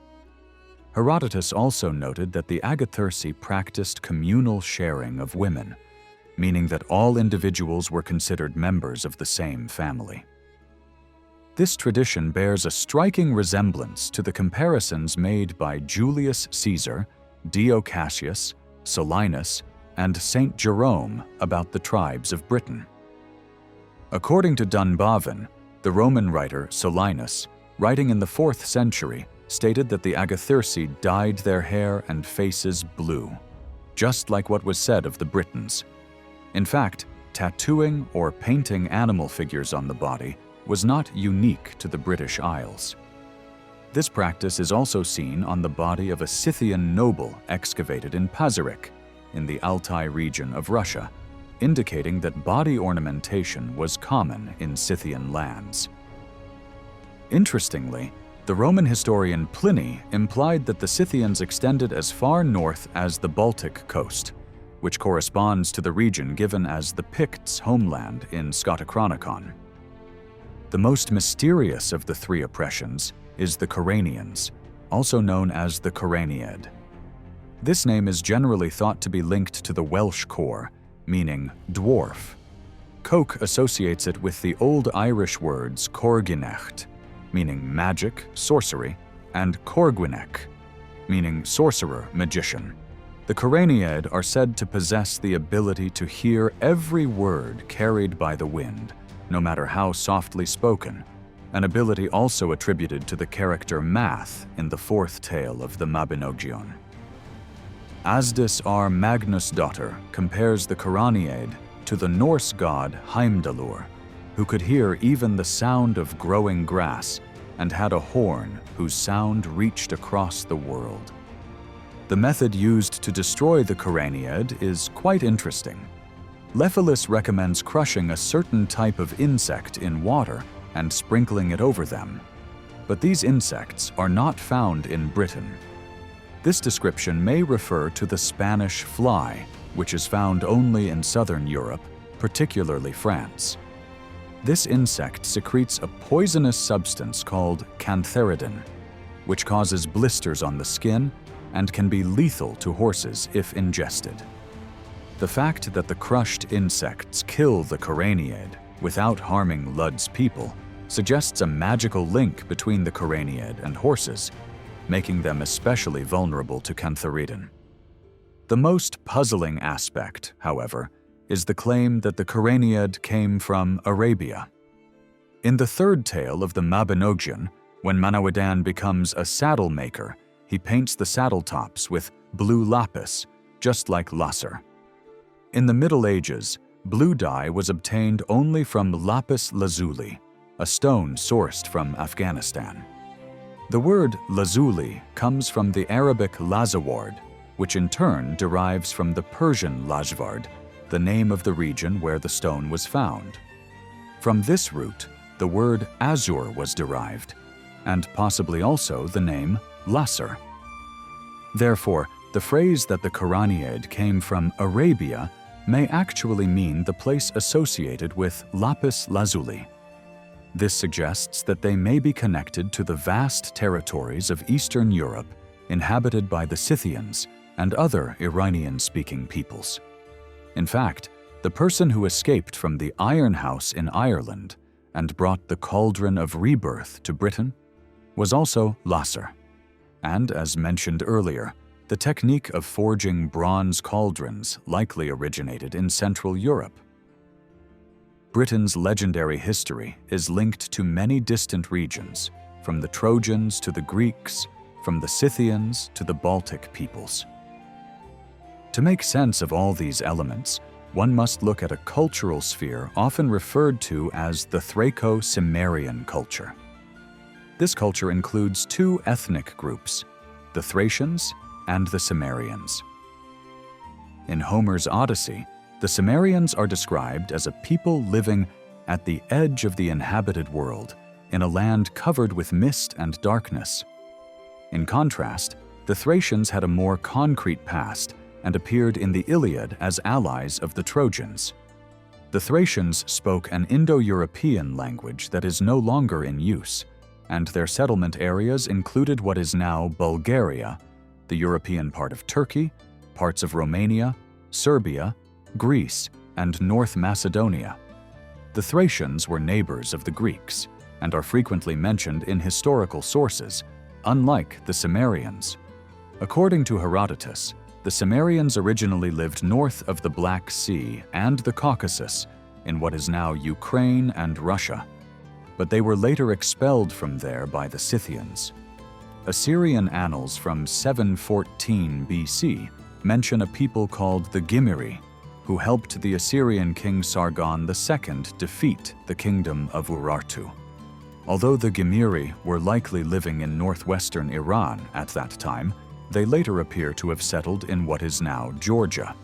Herodotus also noted that the Agathyrsi practiced communal sharing of women, meaning that all individuals were considered members of the same family. This tradition bears a striking resemblance to the comparisons made by Julius Caesar, Dio Cassius, Solinus, and Saint Jerome about the tribes of Britain. According to Dunbavin, the Roman writer Solinus, writing in the 4th century, stated that the Agathyrsi dyed their hair and faces blue, just like what was said of the Britons. In fact, tattooing or painting animal figures on the body was not unique to the British Isles. This practice is also seen on the body of a Scythian noble excavated in Pazyryk, in the Altai region of Russia, indicating that body ornamentation was common in Scythian lands. Interestingly, the Roman historian Pliny implied that the Scythians extended as far north as the Baltic coast, which corresponds to the region given as the Picts' homeland in Scotochronicon. The most mysterious of the three oppressions is the Coranians, also known as the Coraniaid. This name is generally thought to be linked to the Welsh cor, meaning dwarf. Coke associates it with the Old Irish words corginecht, meaning magic, sorcery, and corgwinec, meaning sorcerer, magician. The Coraniaid are said to possess the ability to hear every word carried by the wind, no matter how softly spoken, an ability also attributed to the character Math in the fourth tale of the Mabinogion. Asdis R. Magnusdóttir compares the Coraniaid to the Norse god Heimdallur, who could hear even the sound of growing grass and had a horn whose sound reached across the world. The method used to destroy the Coraniaid is quite interesting. Lephalus recommends crushing a certain type of insect in water and sprinkling it over them. But these insects are not found in Britain. This description may refer to the Spanish fly, which is found only in southern Europe, particularly France. This insect secretes a poisonous substance called cantharidin, which causes blisters on the skin and can be lethal to horses if ingested. The fact that the crushed insects kill the Coraniaid without harming Lud's people suggests a magical link between the Coraniaid and horses, making them especially vulnerable to cantharidin. The most puzzling aspect, however, is the claim that the Coraniaid came from Arabia. In the third tale of the Mabinogion, when Manawydan becomes a saddle maker, he paints the saddle tops with blue lapis, just like Lasser. In the Middle Ages, blue dye was obtained only from lapis lazuli, a stone sourced from Afghanistan. The word lazuli comes from the Arabic lazaward, which in turn derives from the Persian lajvard, the name of the region where the stone was found. From this root, the word azur was derived, and possibly also the name Lasser. Therefore, the phrase that the Coraniaid came from Arabia may actually mean the place associated with lapis lazuli. This suggests that they may be connected to the vast territories of Eastern Europe inhabited by the Scythians and other Iranian-speaking peoples. In fact, the person who escaped from the Iron House in Ireland and brought the Cauldron of Rebirth to Britain was also Lasser. And as mentioned earlier, the technique of forging bronze cauldrons likely originated in Central Europe. Britain's legendary history is linked to many distant regions, from the Trojans to the Greeks, from the Scythians to the Baltic peoples. To make sense of all these elements, one must look at a cultural sphere often referred to as the Thraco-Cimmerian culture. This culture includes two ethnic groups, the Thracians and the Cimmerians. In Homer's Odyssey, the Cimmerians are described as a people living at the edge of the inhabited world, in a land covered with mist and darkness. In contrast, the Thracians had a more concrete past and appeared in the Iliad as allies of the Trojans. The Thracians spoke an Indo-European language that is no longer in use, and their settlement areas included what is now Bulgaria, the European part of Turkey, parts of Romania, Serbia, Greece, and North Macedonia. The Thracians were neighbors of the Greeks and are frequently mentioned in historical sources, unlike the Cimmerians. According to Herodotus, the Cimmerians originally lived north of the Black Sea and the Caucasus, in what is now Ukraine and Russia, but they were later expelled from there by the Scythians. Assyrian annals from 714 BC mention a people called the Gimiri, who helped the Assyrian king Sargon II defeat the kingdom of Urartu. Although the Gimiri were likely living in northwestern Iran at that time, they later appear to have settled in what is now Georgia.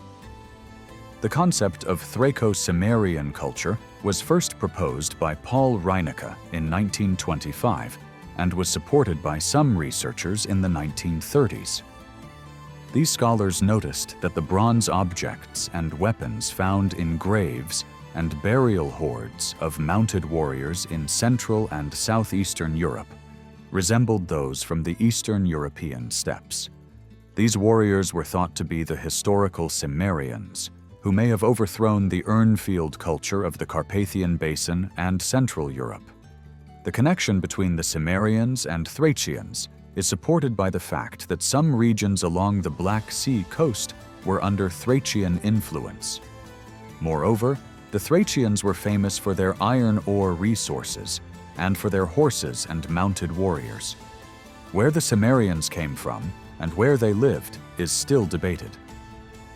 The concept of Thraco-Cimmerian culture was first proposed by Paul Reinecke in 1925 and was supported by some researchers in the 1930s. These scholars noticed that the bronze objects and weapons found in graves and burial hoards of mounted warriors in Central and Southeastern Europe resembled those from the Eastern European steppes. These warriors were thought to be the historical Cimmerians, who may have overthrown the Urnfield culture of the Carpathian Basin and Central Europe. The connection between the Cimmerians and Thracians is supported by the fact that some regions along the Black Sea coast were under Thracian influence. Moreover, the Thracians were famous for their iron ore resources and for their horses and mounted warriors. Where the Cimmerians came from and where they lived is still debated.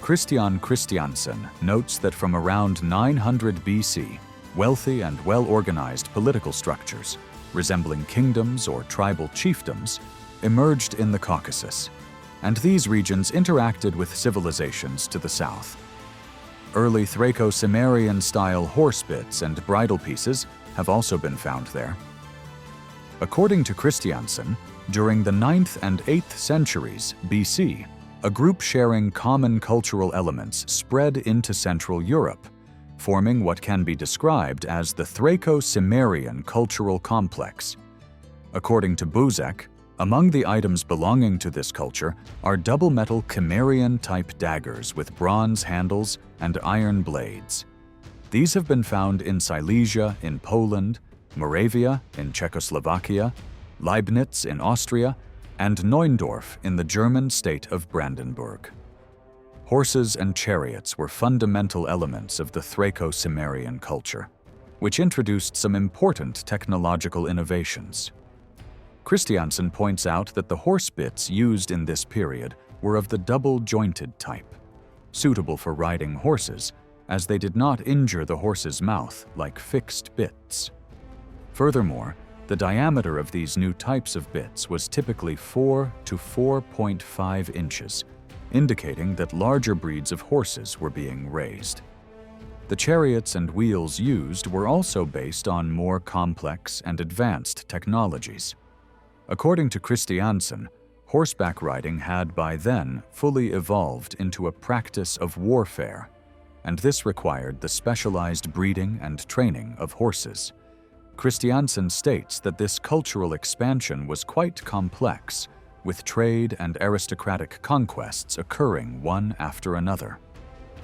Christian Christiansen notes that from around 900 BC, wealthy and well-organized political structures, resembling kingdoms or tribal chiefdoms, emerged in the Caucasus, and these regions interacted with civilizations to the south. Early Thraco-Cimmerian-style horse bits and bridle pieces have also been found there. According to Christiansen, during the 9th and 8th centuries BC, a group sharing common cultural elements spread into Central Europe, forming what can be described as the Thraco-Cimmerian cultural complex. According to Buzek, among the items belonging to this culture are double-metal Cimmerian-type daggers with bronze handles and iron blades. These have been found in Silesia in Poland, Moravia in Czechoslovakia, Leibnitz in Austria, and Neuendorf in the German state of Brandenburg. Horses and chariots were fundamental elements of the Thraco-Cimmerian culture, which introduced some important technological innovations. Christiansen points out that the horse bits used in this period were of the double-jointed type, suitable for riding horses, as they did not injure the horse's mouth like fixed bits. Furthermore, the diameter of these new types of bits was typically 4 to 4.5 inches, indicating that larger breeds of horses were being raised. The chariots and wheels used were also based on more complex and advanced technologies. According to Christiansen, horseback riding had by then fully evolved into a practice of warfare, and this required the specialized breeding and training of horses. Christiansen states that this cultural expansion was quite complex, with trade and aristocratic conquests occurring one after another.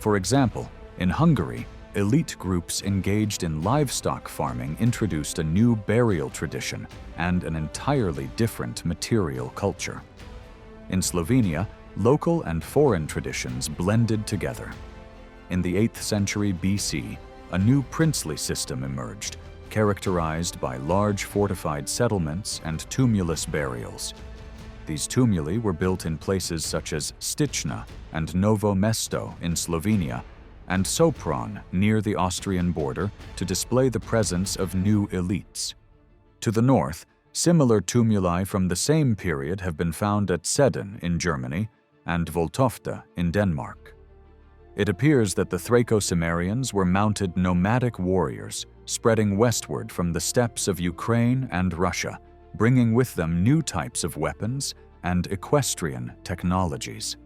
For example, in Hungary, elite groups engaged in livestock farming introduced a new burial tradition and an entirely different material culture. In Slovenia, local and foreign traditions blended together. In the 8th century BC, a new princely system emerged, characterized by large fortified settlements and tumulus burials. These tumuli were built in places such as Sticna and Novo Mesto in Slovenia, and Sopron near the Austrian border to display the presence of new elites. To the north, similar tumuli from the same period have been found at Sedan in Germany and Voltofte in Denmark. It appears that the Thraco-Cimmerians were mounted nomadic warriors spreading westward from the steppes of Ukraine and Russia, bringing with them new types of weapons and equestrian technologies.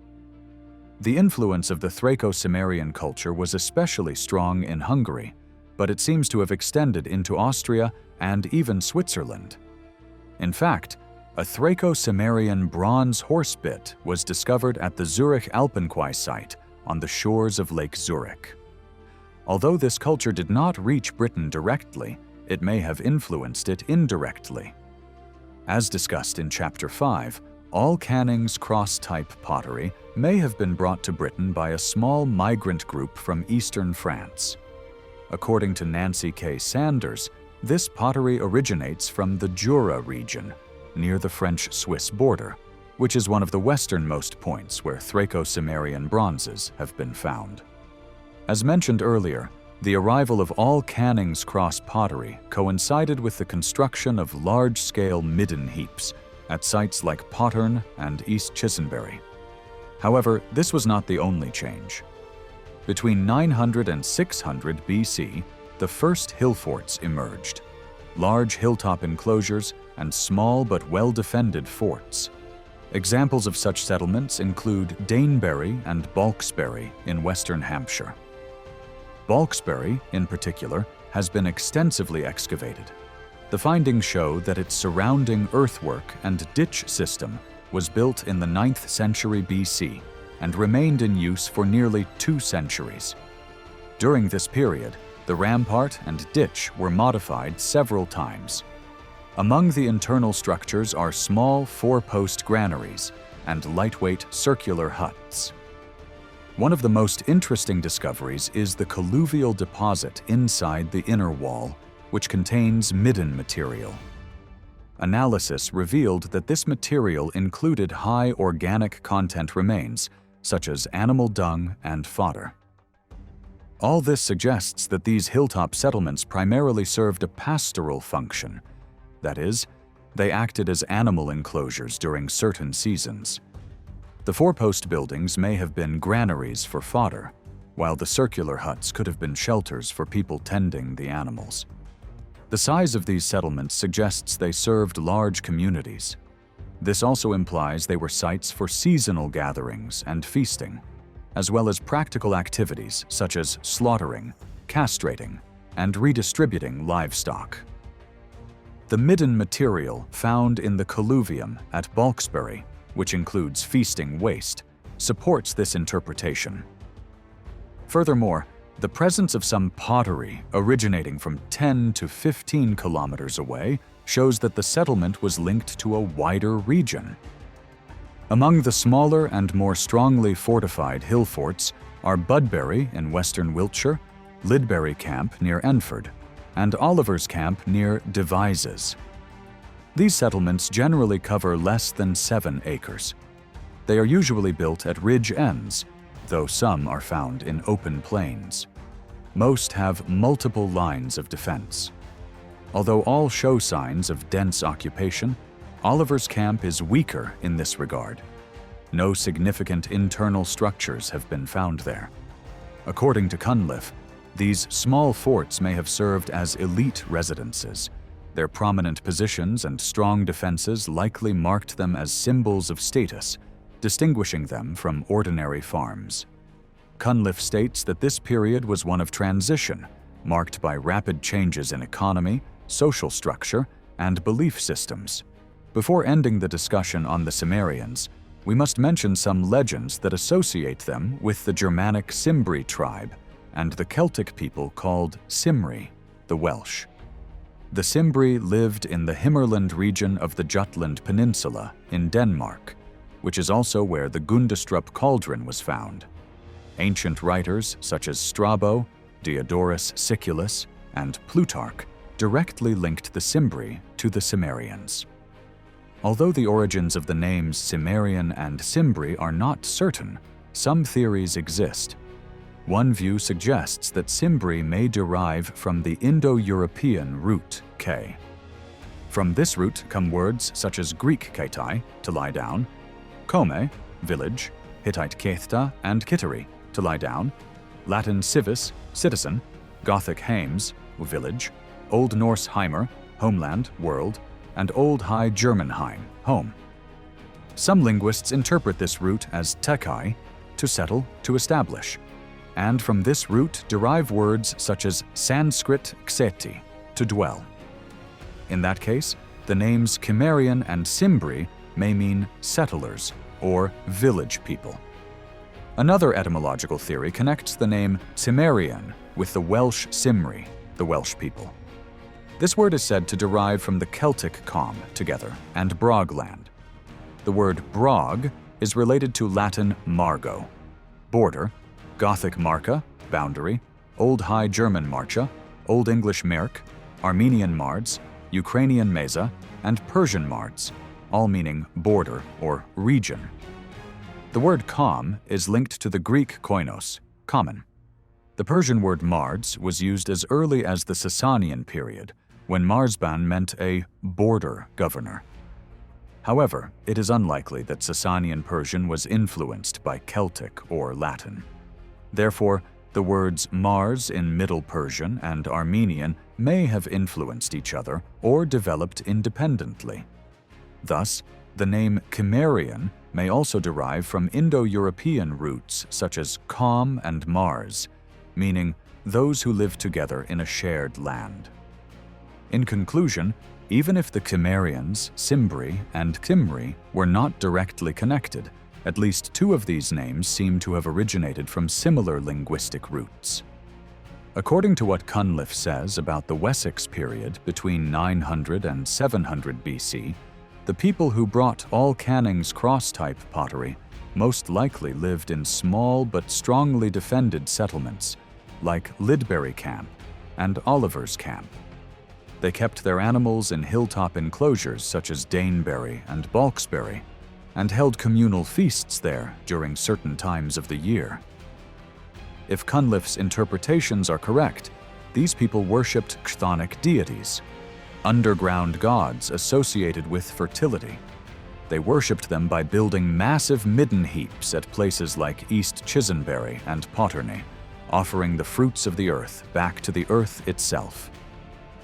The influence of the Thraco-Cimmerian culture was especially strong in Hungary, but it seems to have extended into Austria and even Switzerland. In fact, a Thraco-Cimmerian bronze horse bit was discovered at the Zurich Alpenquai site on the shores of Lake Zurich. Although this culture did not reach Britain directly, it may have influenced it indirectly. As discussed in Chapter 5, all Canning's cross-type pottery may have been brought to Britain by a small migrant group from eastern France. According to Nancy K. Sanders, this pottery originates from the Jura region, near the French-Swiss border, which is one of the westernmost points where Thraco-Cimmerian bronzes have been found. As mentioned earlier, the arrival of all Canning's cross pottery coincided with the construction of large-scale midden heaps, at sites like Pottern and East Chisenbury. However, this was not the only change. Between 900 and 600 BC, the first hill forts emerged, large hilltop enclosures and small but well-defended forts. Examples of such settlements include Danebury and Balksbury in western Hampshire. Balksbury, in particular, has been extensively excavated. The findings show that its surrounding earthwork and ditch system was built in the 9th century BC and remained in use for nearly 2 centuries. During this period, the rampart and ditch were modified several times. Among the internal structures are small 4-post granaries and lightweight circular huts. One of the most interesting discoveries is the colluvial deposit inside the inner wall, which contains midden material. Analysis revealed that this material included high organic content remains, such as animal dung and fodder. All this suggests that these hilltop settlements primarily served a pastoral function. That is, they acted as animal enclosures during certain seasons. The 4-post buildings may have been granaries for fodder, while the circular huts could have been shelters for people tending the animals. The size of these settlements suggests they served large communities. This also implies they were sites for seasonal gatherings and feasting, as well as practical activities such as slaughtering, castrating, and redistributing livestock. The midden material found in the colluvium at Balksbury, which includes feasting waste, supports this interpretation. Furthermore, the presence of some pottery originating from 10 to 15 kilometers away shows that the settlement was linked to a wider region. Among the smaller and more strongly fortified hill forts are Budbury in western Wiltshire, Lidbury Camp near Enford, and Oliver's Camp near Devizes. These settlements generally cover less than 7 acres. They are usually built at ridge ends, though some are found in open plains. Most have multiple lines of defense. Although all show signs of dense occupation, Oliver's Camp is weaker in this regard. No significant internal structures have been found there. According to Cunliffe, these small forts may have served as elite residences. Their prominent positions and strong defenses likely marked them as symbols of status, distinguishing them from ordinary farms. Cunliffe states that this period was one of transition, marked by rapid changes in economy, social structure, and belief systems. Before ending the discussion on the Cimmerians, we must mention some legends that associate them with the Germanic Cimbri tribe and the Celtic people called Cymri, the Welsh. The Cimbri lived in the Himmerland region of the Jutland Peninsula in Denmark, which is also where the Gundestrup cauldron was found. Ancient writers such as Strabo, Diodorus Siculus, and Plutarch directly linked the Cimbri to the Cimmerians. Although the origins of the names Cimmerian and Cimbri are not certain, some theories exist. One view suggests that Cimbri may derive from the Indo-European root K. From this root come words such as Greek kaitai, to lie down, kome, village, Hittite kethta, and kiteri, to lie down, Latin civis, citizen, Gothic heims, village, Old Norse heimer, homeland, world, and Old High German heim, home. Some linguists interpret this root as tekai, to settle, to establish, and from this root derive words such as Sanskrit kseti, to dwell. In that case, the names Cimmerian and Cimbri may mean settlers or village people. Another etymological theory connects the name Cimmerian with the Welsh Cymri, the Welsh people. This word is said to derive from the Celtic com, together, and brogland. The word brog is related to Latin margo, border, Gothic marca, boundary, Old High German marcha, Old English merk, Armenian mards, Ukrainian meza, and Persian mards, all meaning border or region. The word com is linked to the Greek koinos, common. The Persian word mards was used as early as the Sasanian period, when Marsban meant a border governor. However, it is unlikely that Sasanian Persian was influenced by Celtic or Latin. Therefore, the words Mars in Middle Persian and Armenian may have influenced each other or developed independently. Thus, the name Cimmerian may also derive from Indo-European roots such as Com and Mars, meaning those who live together in a shared land. In conclusion, even if the Cimmerians, Cimbri, and Cymri were not directly connected, at least two of these names seem to have originated from similar linguistic roots. According to what Cunliffe says about the Wessex period between 900 and 700 BC, the people who brought all Canning's cross-type pottery most likely lived in small but strongly defended settlements, like Lidbury Camp and Oliver's Camp. They kept their animals in hilltop enclosures such as Danebury and Balksbury, and held communal feasts there during certain times of the year. If Cunliffe's interpretations are correct, these people worshipped chthonic deities, underground gods associated with fertility. They worshipped them by building massive midden heaps at places like East Chisenbury and Potterney, offering the fruits of the earth back to the earth itself.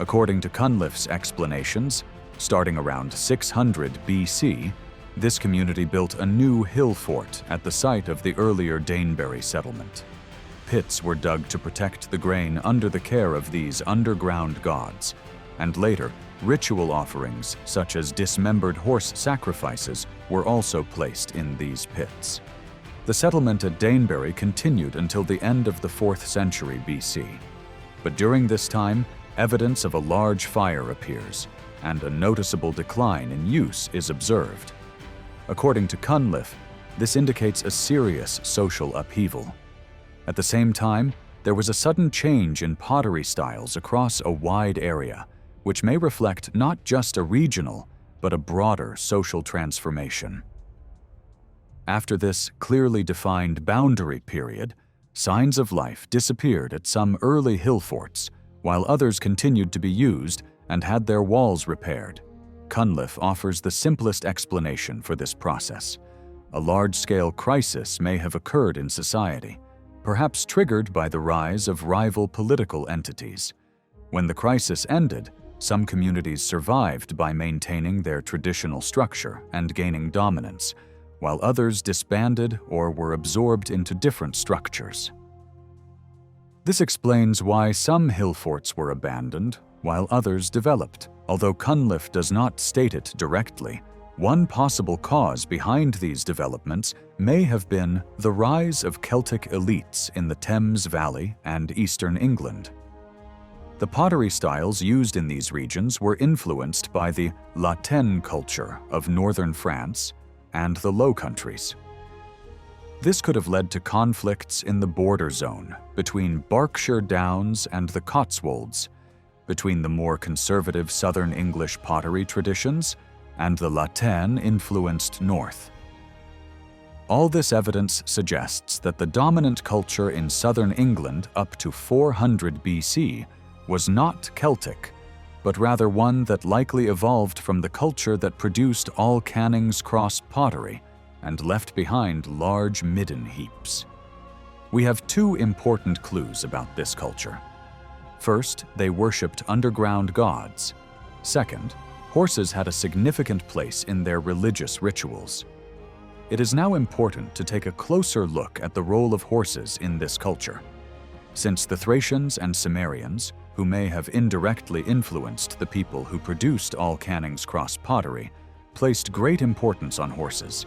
According to Cunliffe's explanations, starting around 600 BC, this community built a new hill fort at the site of the earlier Danebury settlement. Pits were dug to protect the grain under the care of these underground gods, and later, ritual offerings such as dismembered horse sacrifices were also placed in these pits. The settlement at Danebury continued until the end of the 4th century BC, but during this time, evidence of a large fire appears, and a noticeable decline in use is observed. According to Cunliffe, this indicates a serious social upheaval. At the same time, there was a sudden change in pottery styles across a wide area, which may reflect not just a regional, but a broader social transformation. After this clearly defined boundary period, signs of life disappeared at some early hill forts, while others continued to be used and had their walls repaired. Cunliffe offers the simplest explanation for this process. A large-scale crisis may have occurred in society, perhaps triggered by the rise of rival political entities. When the crisis ended, some communities survived by maintaining their traditional structure and gaining dominance, while others disbanded or were absorbed into different structures. This explains why some hill forts were abandoned, while others developed. Although Cunliffe does not state it directly, one possible cause behind these developments may have been the rise of Celtic elites in the Thames Valley and eastern England. The pottery styles used in these regions were influenced by the Latin culture of northern France and the Low Countries. This could have led to conflicts in the border zone between Berkshire Downs and the Cotswolds, between the more conservative Southern English pottery traditions and the Latin-influenced North. All this evidence suggests that the dominant culture in southern England up to 400 BC was not Celtic, but rather one that likely evolved from the culture that produced all Canning's cross pottery and left behind large midden heaps. We have two important clues about this culture. First, they worshipped underground gods. Second, horses had a significant place in their religious rituals. It is now important to take a closer look at the role of horses in this culture. Since the Thracians and Cimmerians, who may have indirectly influenced the people who produced all Canning's cross pottery, placed great importance on horses.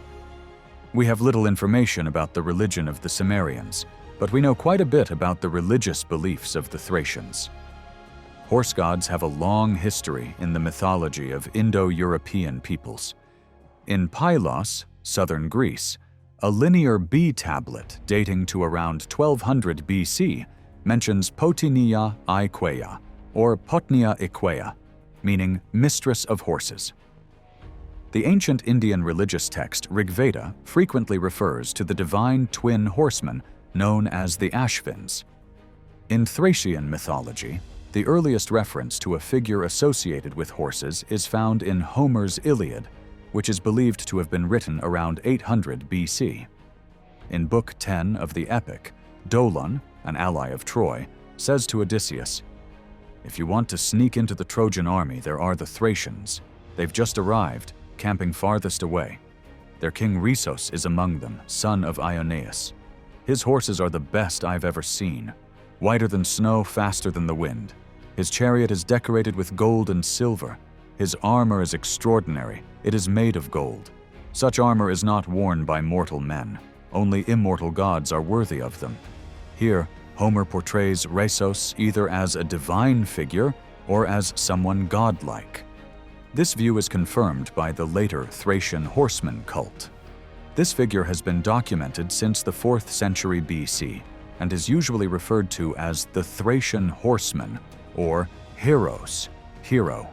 We have little information about the religion of the Cimmerians, but we know quite a bit about the religious beliefs of the Thracians. Horse gods have a long history in the mythology of Indo-European peoples. In Pylos, southern Greece, a linear B tablet dating to around 1200 BC mentions Potinia Iquea, or Potnia Iquea, meaning mistress of horses. The ancient Indian religious text Rigveda frequently refers to the divine twin horsemen known as the Ashvins. In Thracian mythology, the earliest reference to a figure associated with horses is found in Homer's Iliad, which is believed to have been written around 800 BC. In Book 10 of the epic, Dolon, an ally of Troy, says to Odysseus, "If you want to sneak into the Trojan army, there are the Thracians. They've just arrived, camping farthest away. Their king Rhesos is among them, son of Ioneus. His horses are the best I've ever seen, whiter than snow, faster than the wind. His chariot is decorated with gold and silver. His armor is extraordinary. It is made of gold. Such armor is not worn by mortal men. Only immortal gods are worthy of them." Here, Homer portrays Rhesos either as a divine figure or as someone godlike. This view is confirmed by the later Thracian horseman cult. This figure has been documented since the 4th century BC and is usually referred to as the Thracian horseman or Heros, hero.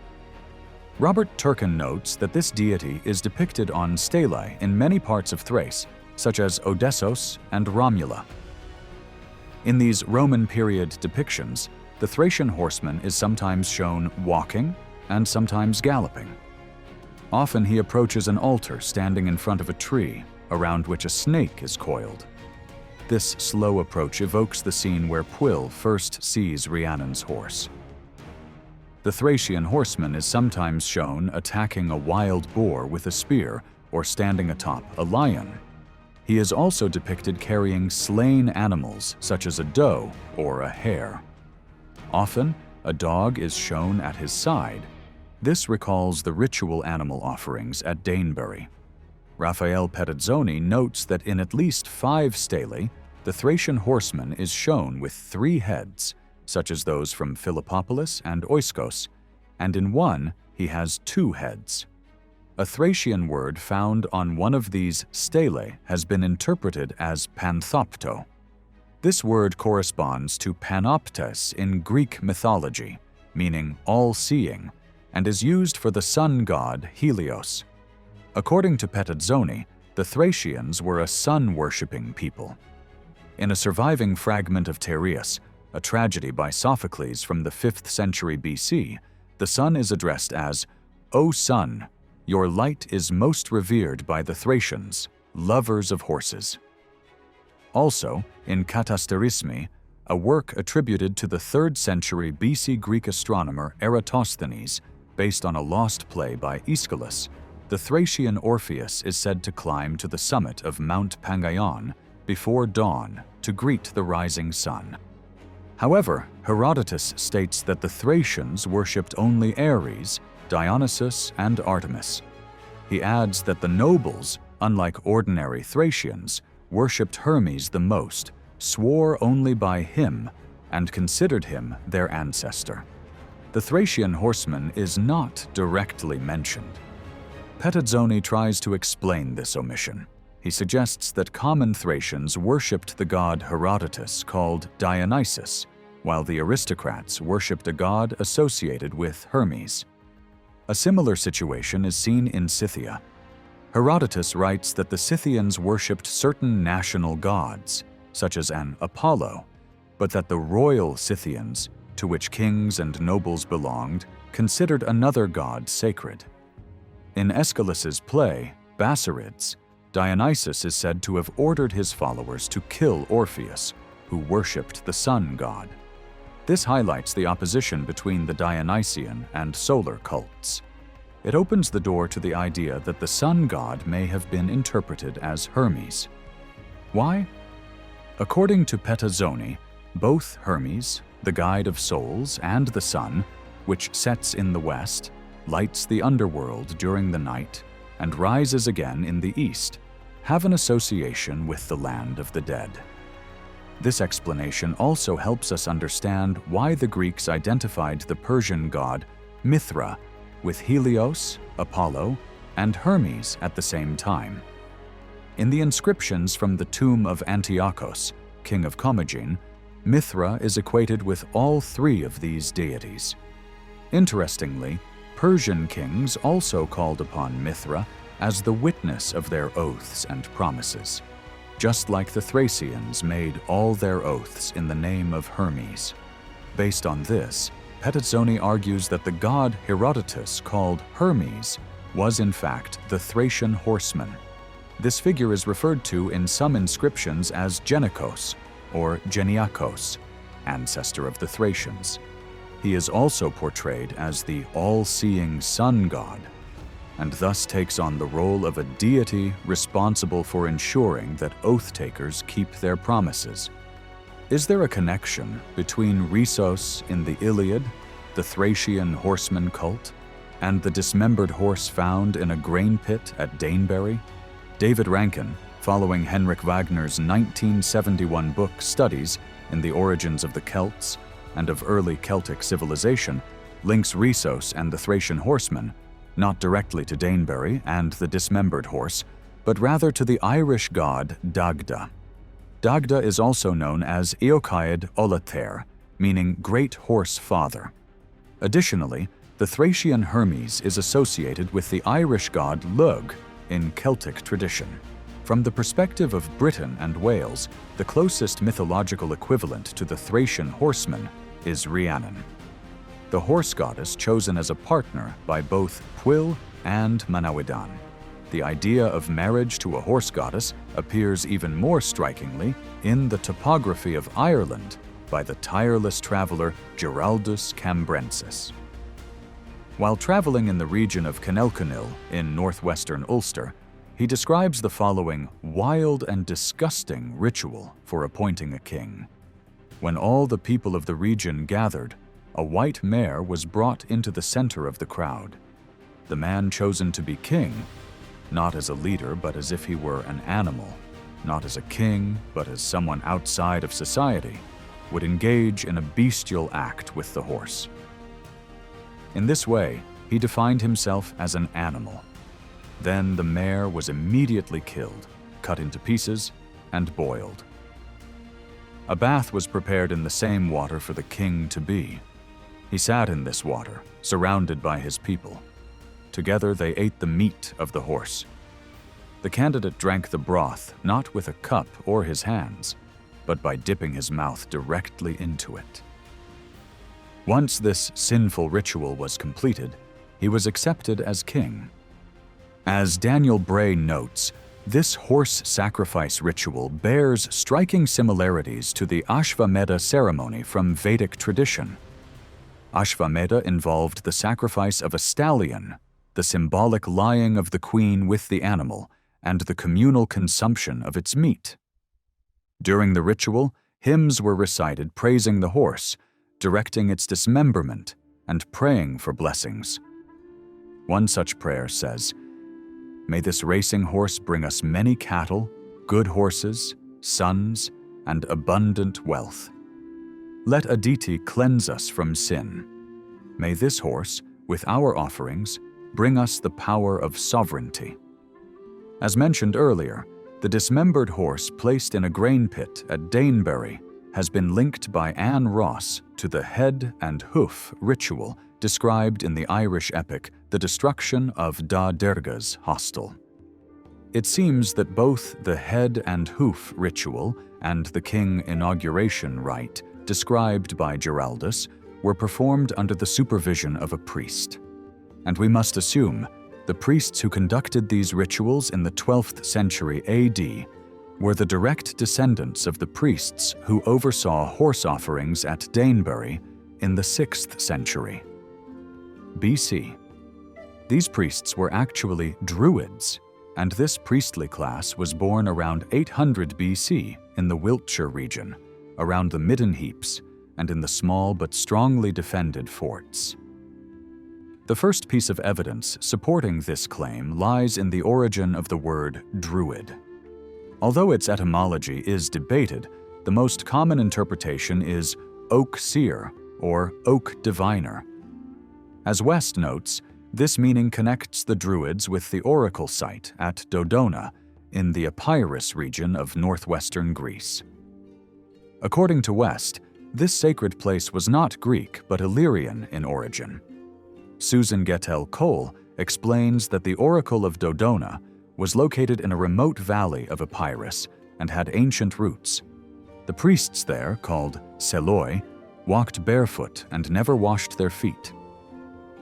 Robert Turkin notes that this deity is depicted on stelae in many parts of Thrace, such as Odessos and Romula. In these Roman period depictions, the Thracian horseman is sometimes shown walking and sometimes galloping. Often he approaches an altar standing in front of a tree, around which a snake is coiled. This slow approach evokes the scene where Pwyll first sees Rhiannon's horse. The Thracian horseman is sometimes shown attacking a wild boar with a spear or standing atop a lion. He is also depicted carrying slain animals such as a doe or a hare. Often, a dog is shown at his side. This recalls the ritual animal offerings at Danebury. Raphael Pettazzoni notes that in at least 5 stelae, the Thracian horseman is shown with 3 heads, such as those from Philippopolis and Oiskos, and in one he has 2 heads. A Thracian word found on one of these stelae has been interpreted as panthopto. This word corresponds to panoptes in Greek mythology, meaning all-seeing, and is used for the sun god Helios. According to Pettazzoni, the Thracians were a sun-worshipping people. In a surviving fragment of Tereus, a tragedy by Sophocles from the 5th century BC, the sun is addressed as, "O sun, your light is most revered by the Thracians, lovers of horses." Also, in Katasterismi, a work attributed to the 3rd century BC Greek astronomer Eratosthenes, based on a lost play by Aeschylus, the Thracian Orpheus is said to climb to the summit of Mount Pangaion before dawn to greet the rising sun. However, Herodotus states that the Thracians worshipped only Ares, Dionysus, and Artemis. He adds that the nobles, unlike ordinary Thracians, worshipped Hermes the most, swore only by him, and considered him their ancestor. The Thracian horseman is not directly mentioned. Pettazzoni tries to explain this omission. He suggests that common Thracians worshipped the god Herodotus called Dionysus, while the aristocrats worshipped a god associated with Hermes. A similar situation is seen in Scythia. Herodotus writes that the Scythians worshipped certain national gods, such as an Apollo, but that the royal Scythians, to which kings and nobles belonged, considered another god sacred. In Aeschylus's play, Basarids, Dionysus is said to have ordered his followers to kill Orpheus, who worshipped the sun god. This highlights the opposition between the Dionysian and solar cults. It opens the door to the idea that the sun god may have been interpreted as Hermes. Why? According to Pettazzoni, both Hermes, the guide of souls, and the sun, which sets in the west, lights the underworld during the night, and rises again in the east, have an association with the land of the dead. This explanation also helps us understand why the Greeks identified the Persian god Mithra with Helios, Apollo, and Hermes at the same time. In the inscriptions from the tomb of Antiochos, king of Commagene, Mithra is equated with all 3 of these deities. Interestingly, Persian kings also called upon Mithra as the witness of their oaths and promises, just like the Thracians made all their oaths in the name of Hermes. Based on this, Pettazzoni argues that the god Herodotus called Hermes was in fact the Thracian horseman. This figure is referred to in some inscriptions as Genikos or Geniakos, ancestor of the Thracians. He is also portrayed as the all-seeing sun god, and thus takes on the role of a deity responsible for ensuring that oath-takers keep their promises. Is there a connection between Rhesos in the Iliad, the Thracian horseman cult, and the dismembered horse found in a grain pit at Danebury? David Rankin, following Henrik Wagner's 1971 book Studies in the Origins of the Celts and of Early Celtic Civilization, links Rhesos and the Thracian horseman not directly to Danebury and the dismembered horse, but rather to the Irish god Dagda. Dagda is also known as Eochaid Olater, meaning Great Horse Father. Additionally, the Thracian Hermes is associated with the Irish god Lugh in Celtic tradition. From the perspective of Britain and Wales, the closest mythological equivalent to the Thracian horseman is Rhiannon, the horse goddess chosen as a partner by both Pwyll and Manawydan. The idea of marriage to a horse goddess appears even more strikingly in the topography of Ireland by the tireless traveler Giraldus Cambrensis. While traveling in the region of Kenelconnell in northwestern Ulster, he describes the following wild and disgusting ritual for appointing a king. When all the people of the region gathered, a white mare was brought into the center of the crowd. The man chosen to be king, not as a leader but as if he were an animal, not as a king but as someone outside of society, would engage in a bestial act with the horse. In this way, he defined himself as an animal. Then the mare was immediately killed, cut into pieces, and boiled. A bath was prepared in the same water for the king-to-be. He sat in this water, surrounded by his people. Together they ate the meat of the horse. The candidate drank the broth not with a cup or his hands, but by dipping his mouth directly into it. Once this sinful ritual was completed, he was accepted as king. As Daniel Bray notes, this horse sacrifice ritual bears striking similarities to the Ashvamedha ceremony from Vedic tradition. Ashvamedha involved the sacrifice of a stallion, the symbolic lying of the queen with the animal, and the communal consumption of its meat. During the ritual, hymns were recited praising the horse, directing its dismemberment, and praying for blessings. One such prayer says, "May this racing horse bring us many cattle, good horses, sons, and abundant wealth. Let Aditi cleanse us from sin. May this horse, with our offerings, bring us the power of sovereignty." As mentioned earlier, the dismembered horse placed in a grain pit at Danebury has been linked by Anne Ross to the head and hoof ritual described in the Irish epic The Destruction of Da Derga's Hostel. It seems that both the head and hoof ritual and the king inauguration rite described by Giraldus were performed under the supervision of a priest. And we must assume the priests who conducted these rituals in the 12th century AD were the direct descendants of the priests who oversaw horse offerings at Danebury in the 6th century BC. These priests were actually Druids, and this priestly class was born around 800 BC in the Wiltshire region, around the Midden Heaps, and in the small but strongly defended forts. The first piece of evidence supporting this claim lies in the origin of the word Druid. Although its etymology is debated, the most common interpretation is oak seer or oak diviner. As West notes, this meaning connects the Druids with the oracle site at Dodona in the Epirus region of northwestern Greece. According to West, this sacred place was not Greek but Illyrian in origin. Susan Gettell-Cole explains that the oracle of Dodona was located in a remote valley of Epirus and had ancient roots. The priests there, called Seloi, walked barefoot and never washed their feet.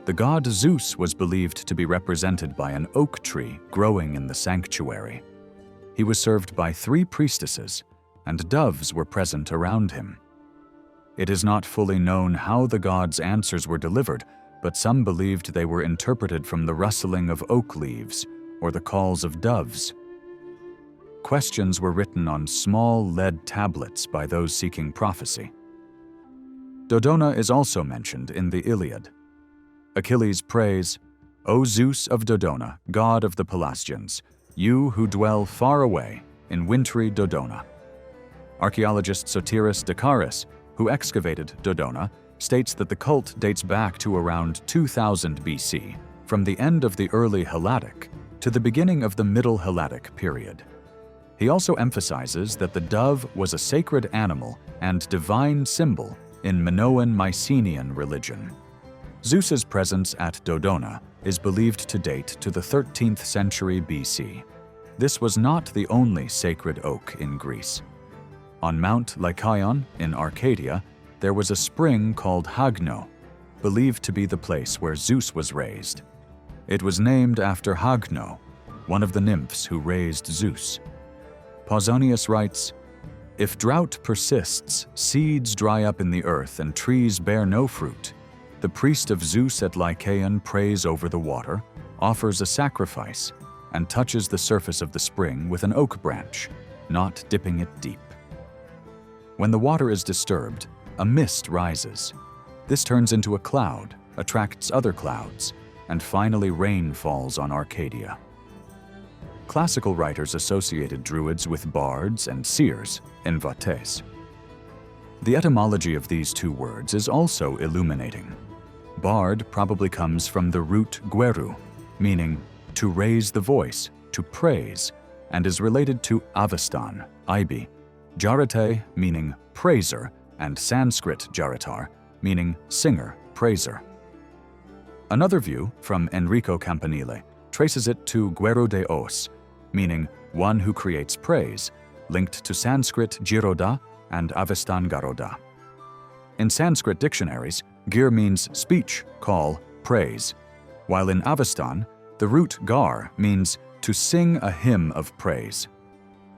The god Zeus was believed to be represented by an oak tree growing in the sanctuary. He was served by 3 priestesses, and doves were present around him. It is not fully known how the god's answers were delivered, but some believed they were interpreted from the rustling of oak leaves or the calls of doves. Questions were written on small lead tablets by those seeking prophecy. Dodona is also mentioned in the Iliad. Achilles prays, "O Zeus of Dodona, god of the Pelasgians, you who dwell far away in wintry Dodona." Archaeologist Sotiris Dakaris, who excavated Dodona, states that the cult dates back to around 2000 BC, from the end of the early Helladic to the beginning of the Middle Helladic period. He also emphasizes that the dove was a sacred animal and divine symbol in Minoan Mycenaean religion. Zeus's presence at Dodona is believed to date to the 13th century BC. This was not the only sacred oak in Greece. On Mount Lycaon in Arcadia, there was a spring called Hagno, believed to be the place where Zeus was raised. It was named after Hagno, one of the nymphs who raised Zeus. Pausanias writes, "If drought persists, seeds dry up in the earth and trees bear no fruit, the priest of Zeus at Lycaon prays over the water, offers a sacrifice, and touches the surface of the spring with an oak branch, not dipping it deep. When the water is disturbed, a mist rises. This turns into a cloud, attracts other clouds, and finally rain falls on Arcadia." Classical writers associated Druids with bards and seers in Vates. The etymology of these 2 words is also illuminating. Bard probably comes from the root gueru, meaning to raise the voice, to praise, and is related to Avestan, Ibi, Jarate meaning praiser, and Sanskrit jaratar meaning singer, praiser. Another view from Enrico Campanile traces it to Guero de Os, meaning one who creates praise, linked to Sanskrit Giroda and Avestan Garoda. In Sanskrit dictionaries, gir means speech, call, praise, while in Avestan, the root gar means to sing a hymn of praise.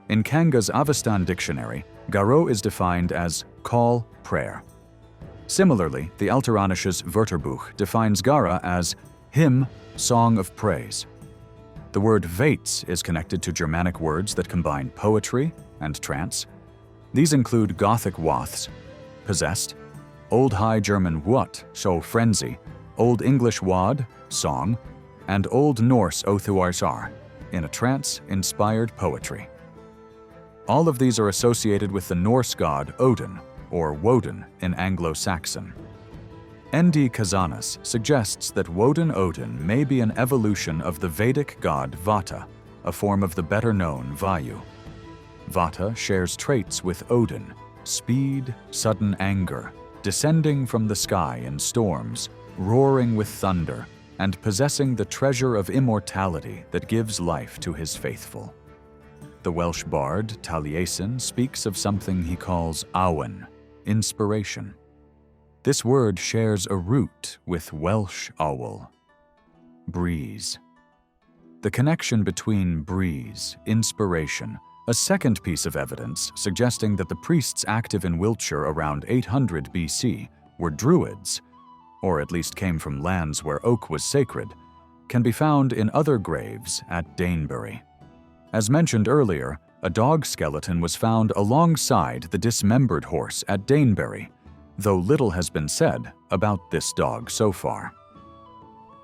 In Kanga's Avestan dictionary, garo is defined as call, prayer. Similarly, the Alteranisches Wörterbuch defines gara as hymn, song of praise. The word vates is connected to Germanic words that combine poetry and trance. These include Gothic waths, possessed, Old High German wat, show frenzy, Old English wad, song, and Old Norse othuarsar, in a trance-inspired poetry. All of these are associated with the Norse god Odin, or Woden in Anglo-Saxon. N.D. Kazanas suggests that Woden Odin may be an evolution of the Vedic god Vata, a form of the better-known Vayu. Vata shares traits with Odin: speed, sudden anger, descending from the sky in storms, roaring with thunder, and possessing the treasure of immortality that gives life to his faithful. The Welsh bard Taliesin speaks of something he calls awen, inspiration. This word shares a root with Welsh awl, breeze. The connection between breeze, inspiration, a second piece of evidence suggesting that the priests active in Wiltshire around 800 BC were Druids, or at least came from lands where oak was sacred, can be found in other graves at Danebury. As mentioned earlier, a dog skeleton was found alongside the dismembered horse at Danebury, though little has been said about this dog so far.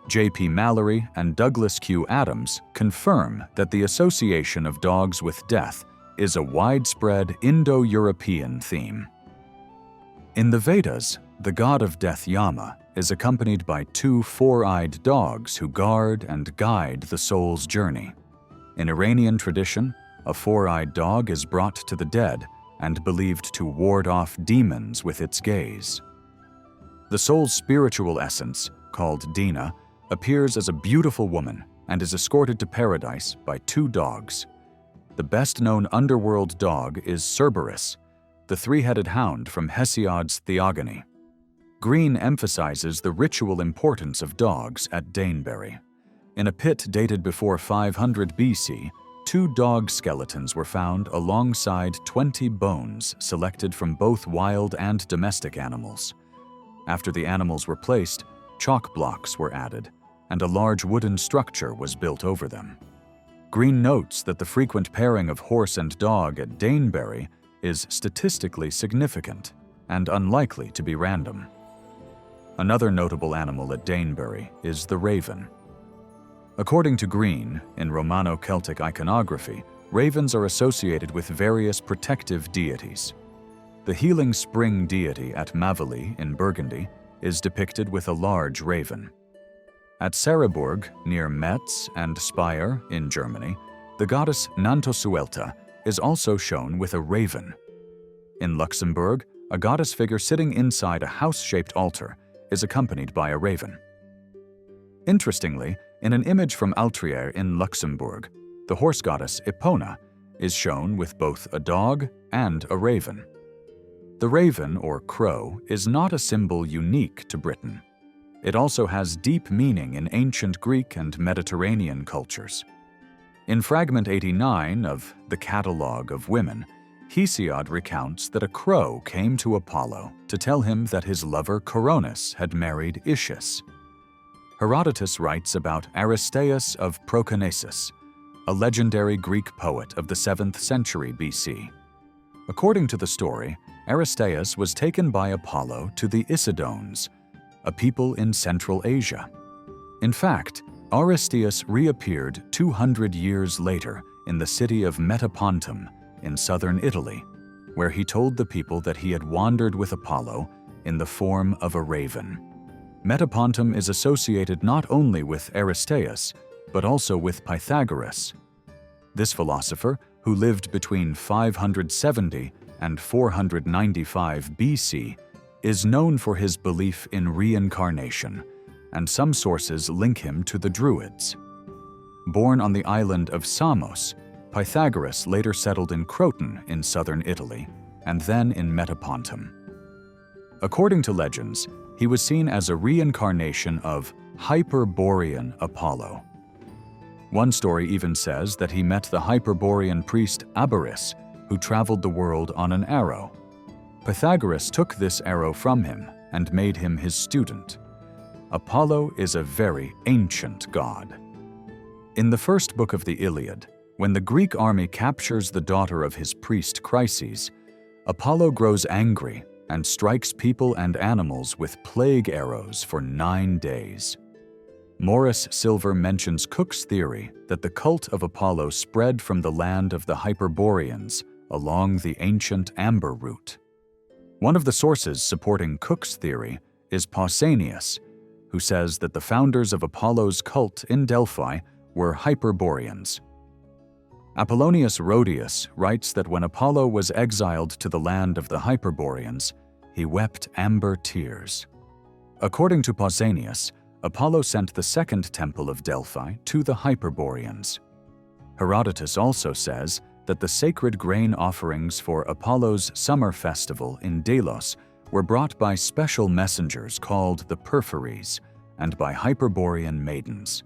J.P. Mallory and Douglas Q. Adams confirm that the association of dogs with death is a widespread Indo-European theme. In the Vedas, the god of death Yama is accompanied by 2 four-eyed dogs who guard and guide the soul's journey. In Iranian tradition, a four-eyed dog is brought to the dead and believed to ward off demons with its gaze. The soul's spiritual essence, called Dina, appears as a beautiful woman and is escorted to paradise by 2 dogs. The best-known underworld dog is Cerberus, the 3-headed hound from Hesiod's Theogony. Green emphasizes the ritual importance of dogs at Danebury. In a pit dated before 500 BC, 2 dog skeletons were found alongside 20 bones selected from both wild and domestic animals. After the animals were placed, chalk blocks were added, and a large wooden structure was built over them. Green notes that the frequent pairing of horse and dog at Danebury is statistically significant and unlikely to be random. Another notable animal at Danebury is the raven. According to Green, in Romano-Celtic iconography, ravens are associated with various protective deities. The healing spring deity at Mavely in Burgundy is depicted with a large raven. At Sarreburg, near Metz and Speyer in Germany, the goddess Nantosuelta is also shown with a raven. In Luxembourg, a goddess figure sitting inside a house-shaped altar is accompanied by a raven. Interestingly, in an image from Altrier in Luxembourg, the horse goddess Epona is shown with both a dog and a raven. The raven, or crow, is not a symbol unique to Britain. It also has deep meaning in ancient Greek and Mediterranean cultures. In fragment 89 of the Catalogue of Women, Hesiod recounts that a crow came to Apollo to tell him that his lover Coronis had married Ischys. Herodotus writes about Aristeas of Proconnesus, a legendary Greek poet of the 7th century BC. According to the story, Aristeas was taken by Apollo to the Isidones, a people in Central Asia. In fact, Aristeas reappeared 200 years later in the city of Metapontum in southern Italy, where he told the people that he had wandered with Apollo in the form of a raven. Metapontum is associated not only with Aristeas, but also with Pythagoras. This philosopher, who lived between 570 and 495 BC, is known for his belief in reincarnation, and some sources link him to the Druids. Born on the island of Samos, Pythagoras later settled in Croton in southern Italy, and then in Metapontum. According to legends, he was seen as a reincarnation of Hyperborean Apollo. One story even says that he met the Hyperborean priest Abaris, who traveled the world on an arrow. Pythagoras took this arrow from him and made him his student. Apollo is a very ancient god. In the first book of the Iliad, when the Greek army captures the daughter of his priest Chryses, Apollo grows angry and strikes people and animals with plague arrows for 9 days. Morris Silver mentions Cook's theory that the cult of Apollo spread from the land of the Hyperboreans along the ancient Amber route. One of the sources supporting Cook's theory is Pausanias, who says that the founders of Apollo's cult in Delphi were Hyperboreans. Apollonius Rhodius writes that when Apollo was exiled to the land of the Hyperboreans, he wept amber tears. According to Pausanias, Apollo sent the second temple of Delphi to the Hyperboreans. Herodotus also says that the sacred grain offerings for Apollo's summer festival in Delos were brought by special messengers called the Perpheres and by Hyperborean maidens.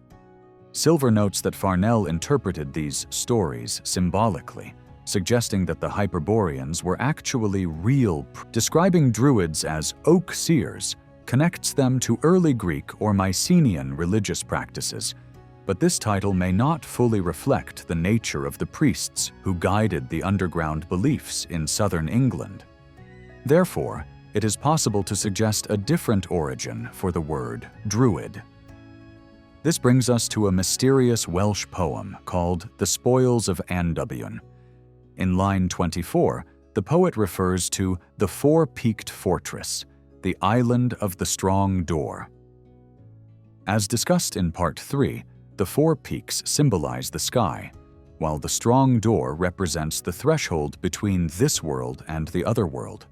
Silver notes that Farnell interpreted these stories symbolically, suggesting that the Hyperboreans were actually real. Describing Druids as oak seers connects them to early Greek or Mycenaean religious practices, but this title may not fully reflect the nature of the priests who guided the underground beliefs in southern England. Therefore, it is possible to suggest a different origin for the word Druid. This brings us to a mysterious Welsh poem called The Spoils of Andubion. In line 24, the poet refers to the four-peaked fortress, the island of the strong door. As discussed in Part 3, the four peaks symbolize the sky, while the strong door represents the threshold between this world and the other world.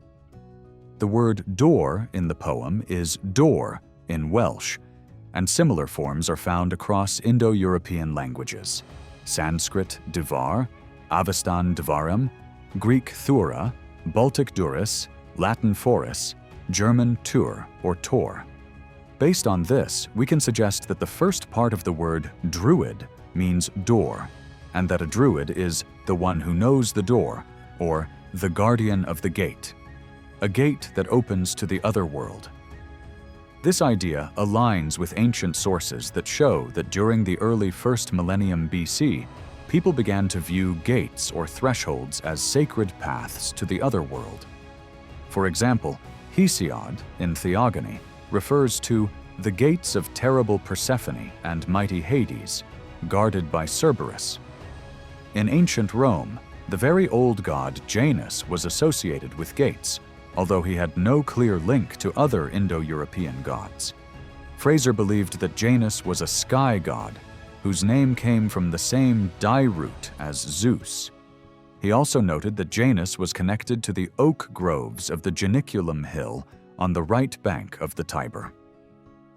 The word door in the poem is dor in Welsh, and similar forms are found across Indo-European languages: Sanskrit divar, Avestan divarum, Greek thura, Baltic duris, Latin foris, German Tür or Tor. Based on this, we can suggest that the first part of the word Druid means door, and that a Druid is the one who knows the door, or the guardian of the gate, a gate that opens to the other world. This idea aligns with ancient sources that show that during the early 1st millennium BC, people began to view gates or thresholds as sacred paths to the other world. For example, Hesiod in Theogony refers to the gates of terrible Persephone and mighty Hades, guarded by Cerberus. In ancient Rome, the very old god Janus was associated with gates, although he had no clear link to other Indo-European gods. Fraser believed that Janus was a sky god, whose name came from the same die root as Zeus. He also noted that Janus was connected to the oak groves of the Janiculum Hill on the right bank of the Tiber.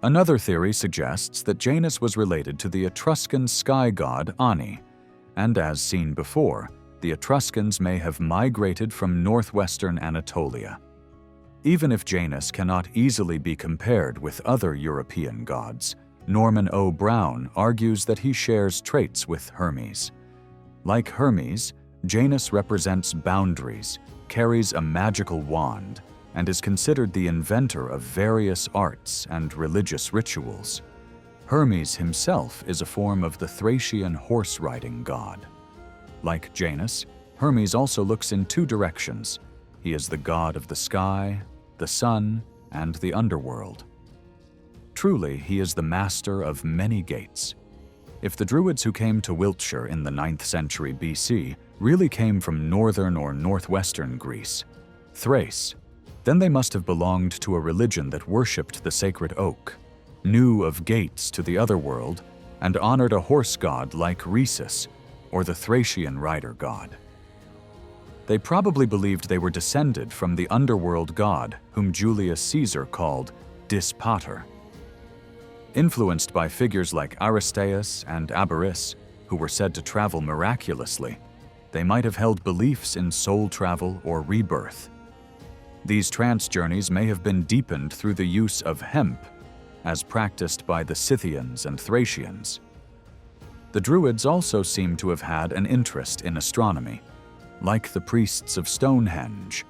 Another theory suggests that Janus was related to the Etruscan sky god Ani, and as seen before, the Etruscans may have migrated from northwestern Anatolia. Even if Janus cannot easily be compared with other European gods, Norman O. Brown argues that he shares traits with Hermes. Like Hermes, Janus represents boundaries, carries a magical wand, and is considered the inventor of various arts and religious rituals. Hermes himself is a form of the Thracian horse-riding god. Like Janus, Hermes also looks in two directions. He is the god of the sky, the sun, and the underworld. Truly, he is the master of many gates. If the Druids who came to Wiltshire in the 9th century BC really came from northern or northwestern Greece, Thrace, then they must have belonged to a religion that worshipped the sacred oak, knew of gates to the other world, and honored a horse god like Rhesus, or the Thracian rider god. They probably believed they were descended from the underworld god whom Julius Caesar called Dis Pater. Influenced by figures like Aristeas and Abaris, who were said to travel miraculously, they might have held beliefs in soul travel or rebirth. These trance journeys may have been deepened through the use of hemp, as practiced by the Scythians and Thracians. The Druids also seem to have had an interest in astronomy, like the priests of Stonehenge,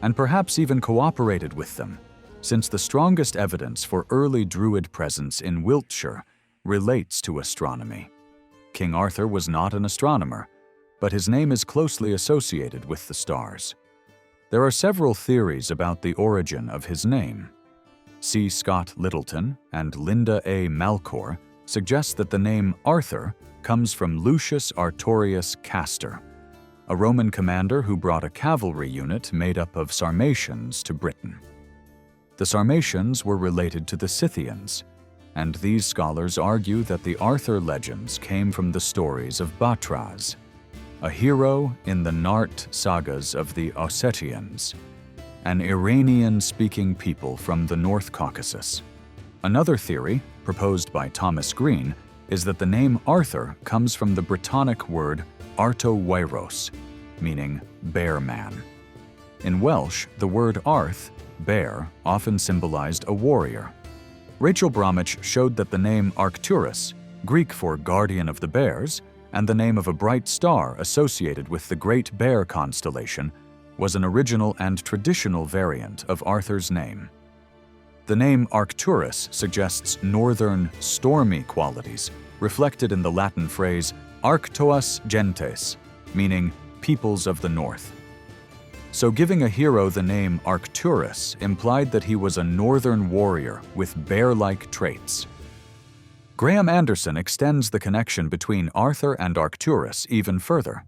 and perhaps even cooperated with them, since the strongest evidence for early Druid presence in Wiltshire relates to astronomy. King Arthur was not an astronomer, but his name is closely associated with the stars. There are several theories about the origin of his name. C. Scott Littleton and Linda A. Malcor suggest that the name Arthur comes from Lucius Artorius Castor, a Roman commander who brought a cavalry unit made up of Sarmatians to Britain. The Sarmatians were related to the Scythians, and these scholars argue that the Arthur legends came from the stories of Batraz, a hero in the Nart sagas of the Ossetians, an Iranian-speaking people from the North Caucasus. Another theory, proposed by Thomas Green, is that the name Arthur comes from the Brittonic word Arto-Wairos, meaning bear man. In Welsh, the word Arth, bear, often symbolized a warrior. Rachel Bromwich showed that the name Arcturus, Greek for guardian of the bears, and the name of a bright star associated with the Great Bear constellation, was an original and traditional variant of Arthur's name. The name Arcturus suggests northern, stormy qualities, reflected in the Latin phrase Arctoas gentes, meaning peoples of the north. So giving a hero the name Arcturus implied that he was a northern warrior with bear-like traits. Graham Anderson extends the connection between Arthur and Arcturus even further.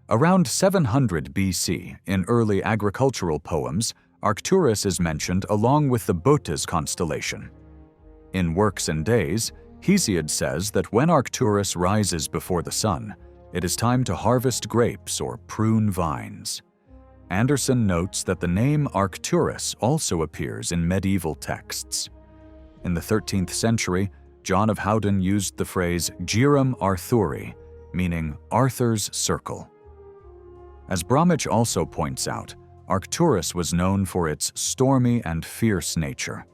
Around 700 BC, in early agricultural poems, Arcturus is mentioned along with the Bootes constellation. In Works and Days, Hesiod says that when Arcturus rises before the sun, it is time to harvest grapes or prune vines. Anderson notes that the name Arcturus also appears in medieval texts. In the 13th century, John of Howden used the phrase Girum Arthuri, meaning Arthur's circle. As Bromwich also points out, Arcturus was known for its stormy and fierce nature.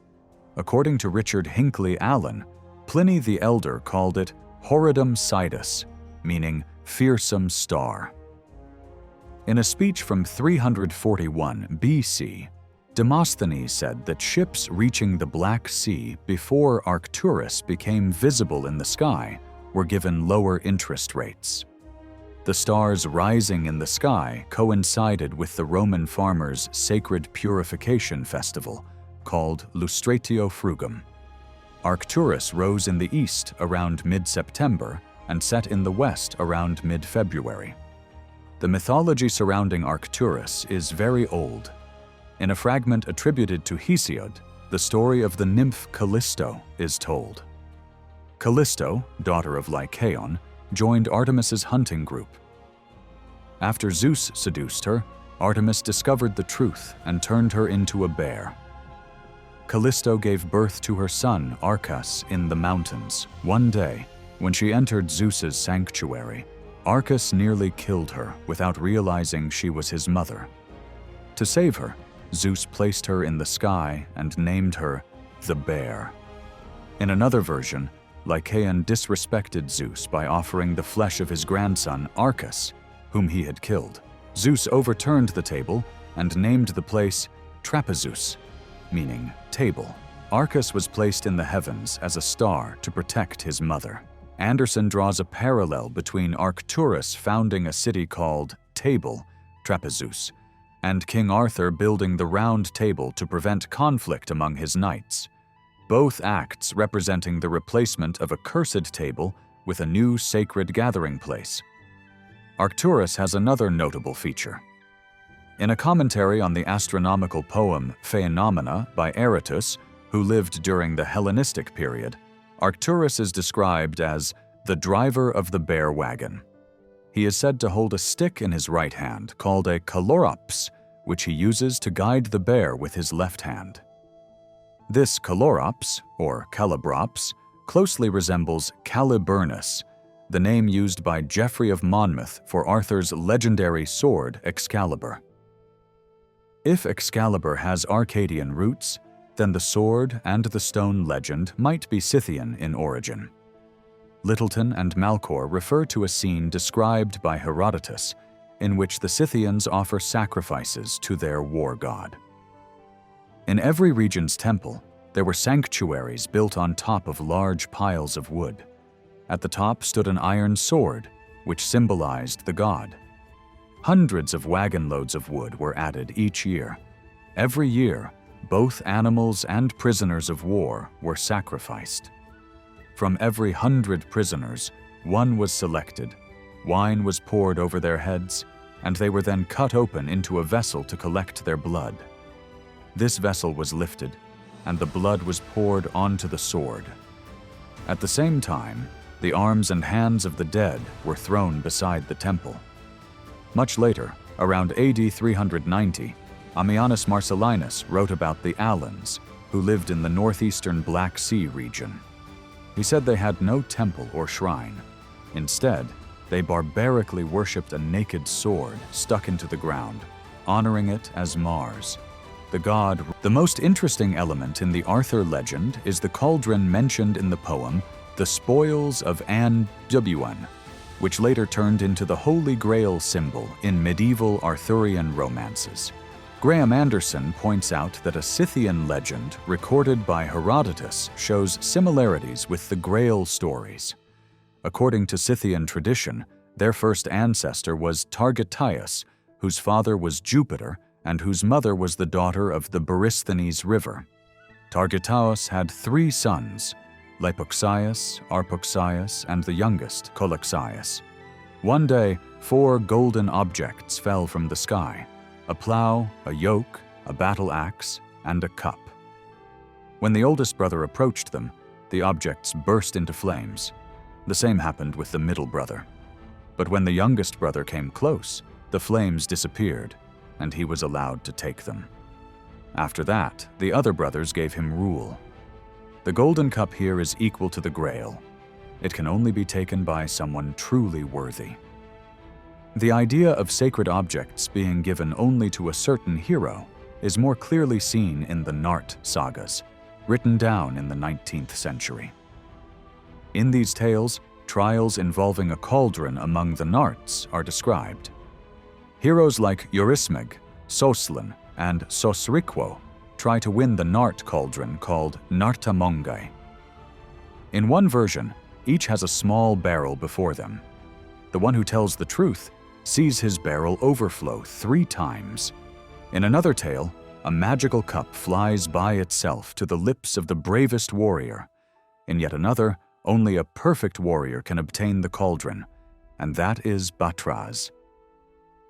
According to Richard Hinckley Allen, Pliny the Elder called it Horridum Sidus, meaning fearsome star. In a speech from 341 BC, Demosthenes said that ships reaching the Black Sea before Arcturus became visible in the sky were given lower interest rates. The stars rising in the sky coincided with the Roman farmers' sacred purification festival called Lustratio Frugum. Arcturus rose in the east around mid-September and set in the west around mid-February. The mythology surrounding Arcturus is very old. In a fragment attributed to Hesiod, the story of the nymph Callisto is told. Callisto, daughter of Lycaon, joined Artemis's hunting group. After Zeus seduced her, Artemis discovered the truth and turned her into a bear. Callisto gave birth to her son Arcas in the mountains. One day, when she entered Zeus's sanctuary, Arcas nearly killed her without realizing she was his mother. To save her, Zeus placed her in the sky and named her the Bear. In another version, Lycaon disrespected Zeus by offering the flesh of his grandson Arcas, whom he had killed. Zeus overturned the table and named the place Trapezus, meaning table. Arcas was placed in the heavens as a star to protect his mother. Anderson draws a parallel between Arcturus founding a city called Table, Trapezus, and King Arthur building the Round Table to prevent conflict among his knights, both acts representing the replacement of a cursed table with a new sacred gathering place. Arcturus has another notable feature. In a commentary on the astronomical poem Phaenomena by Aratus, who lived during the Hellenistic period, Arcturus is described as the driver of the bear wagon. He is said to hold a stick in his right hand called a kalorops, which he uses to guide the bear with his left hand. This kalorops, or calibrops, closely resembles Caliburnus, the name used by Geoffrey of Monmouth for Arthur's legendary sword Excalibur. If Excalibur has Arcadian roots, then the sword and the stone legend might be Scythian in origin. Littleton and Malcor refer to a scene described by Herodotus in which the Scythians offer sacrifices to their war god. In every region's temple, there were sanctuaries built on top of large piles of wood. At the top stood an iron sword, which symbolized the god. Hundreds of wagon loads of wood were added each year. Every year, both animals and prisoners of war were sacrificed. From every 100 prisoners, one was selected, wine was poured over their heads, and they were then cut open into a vessel to collect their blood. This vessel was lifted, and the blood was poured onto the sword. At the same time, the arms and hands of the dead were thrown beside the temple. Much later, around AD 390, Ammianus Marcellinus wrote about the Alans, who lived in the northeastern Black Sea region. He said they had no temple or shrine. Instead, they barbarically worshipped a naked sword stuck into the ground, honoring it as Mars, the god. The most interesting element in the Arthur legend is the cauldron mentioned in the poem The Spoils of Anne Wn, which later turned into the Holy Grail symbol in medieval Arthurian romances. Graham Anderson points out that a Scythian legend recorded by Herodotus shows similarities with the Grail stories. According to Scythian tradition, their first ancestor was Targetius, whose father was Jupiter and whose mother was the daughter of the Borysthenes River. Targetius had 3 sons, Lipoxius, Arpoxius, and the youngest, Coloxius. One day, 4 golden objects fell from the sky: a plow, a yoke, a battle axe, and a cup. When the oldest brother approached them, the objects burst into flames. The same happened with the middle brother. But when the youngest brother came close, the flames disappeared, and he was allowed to take them. After that, the other brothers gave him rule. The golden cup here is equal to the Grail. It can only be taken by someone truly worthy. The idea of sacred objects being given only to a certain hero is more clearly seen in the Nart sagas, written down in the 19th century. In these tales, trials involving a cauldron among the Narts are described. Heroes like Eurismeg, Soslin, and Sosrikwo try to win the Nart cauldron called Nartamongai. In one version, each has a small barrel before them. The one who tells the truth sees his barrel overflow 3 times. In another tale, a magical cup flies by itself to the lips of the bravest warrior. In yet another, only a perfect warrior can obtain the cauldron, and that is Batraz.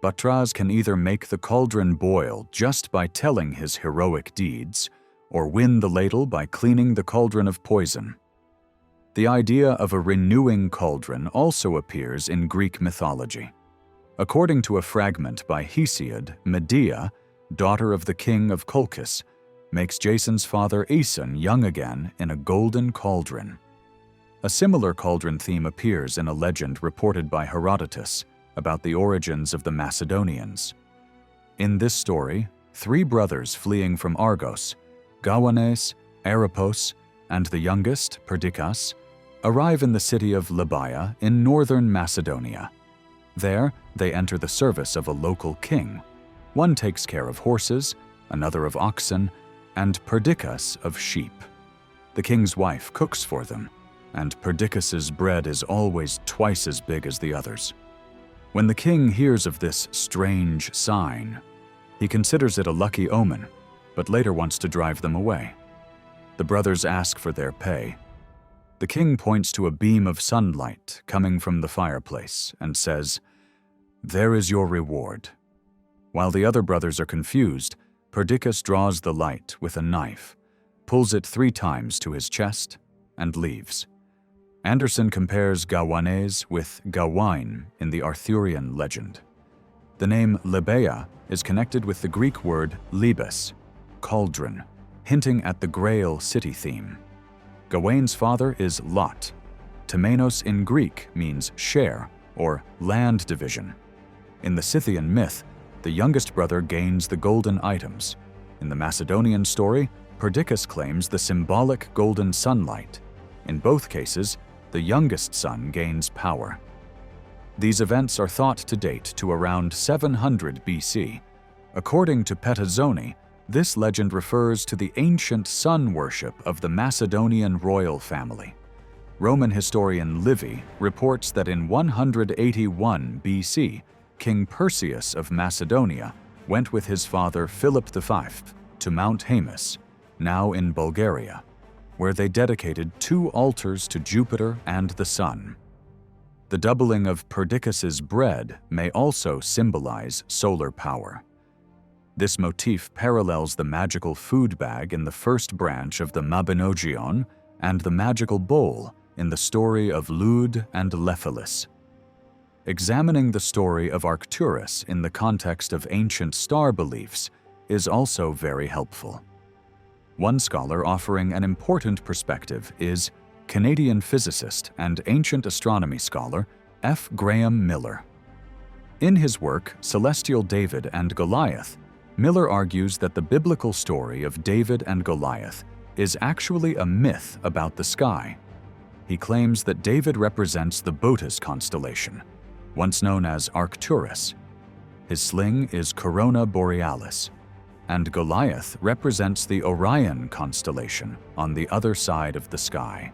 Batraz can either make the cauldron boil just by telling his heroic deeds, or win the ladle by cleaning the cauldron of poison. The idea of a renewing cauldron also appears in Greek mythology. According to a fragment by Hesiod, Medea, daughter of the king of Colchis, makes Jason's father Aeson young again in a golden cauldron. A similar cauldron theme appears in a legend reported by Herodotus about the origins of the Macedonians. In this story, 3 brothers fleeing from Argos, Gawanes, Aripos, and the youngest, Perdiccas, arrive in the city of Libya in northern Macedonia. There, they enter the service of a local king. One takes care of horses, another of oxen, and Perdiccas of sheep. The king's wife cooks for them, and Perdiccas's bread is always twice as big as the others. When the king hears of this strange sign, he considers it a lucky omen, but later wants to drive them away. The brothers ask for their pay. The king points to a beam of sunlight coming from the fireplace and says, "There is your reward." While the other brothers are confused, Perdiccas draws the light with a knife, pulls it 3 times to his chest, and leaves. Anderson compares Gawanes with Gawain in the Arthurian legend. The name Libya is connected with the Greek word libes, cauldron, hinting at the Grail city theme. Gawain's father is Lot. Temenos in Greek means share or land division. In the Scythian myth, the youngest brother gains the golden items. In the Macedonian story, Perdiccas claims the symbolic golden sunlight. In both cases, the youngest son gains power. These events are thought to date to around 700 BC. According to Petazzoni, this legend refers to the ancient sun worship of the Macedonian royal family. Roman historian Livy reports that in 181 BC, King Perseus of Macedonia went with his father Philip V to Mount Haemus, now in Bulgaria, where they dedicated 2 altars to Jupiter and the sun. The doubling of Perdiccas's bread may also symbolize solar power. This motif parallels the magical food bag in the first branch of the Mabinogion and the magical bowl in the story of Lud and Lephalis. Examining the story of Arcturus in the context of ancient star beliefs is also very helpful. One scholar offering an important perspective is Canadian physicist and ancient astronomy scholar F. Graham Miller. In his work, Celestial David and Goliath, Miller argues that the biblical story of David and Goliath is actually a myth about the sky. He claims that David represents the Botus constellation, once known as Arcturus. His sling is Corona Borealis, and Goliath represents the Orion constellation on the other side of the sky.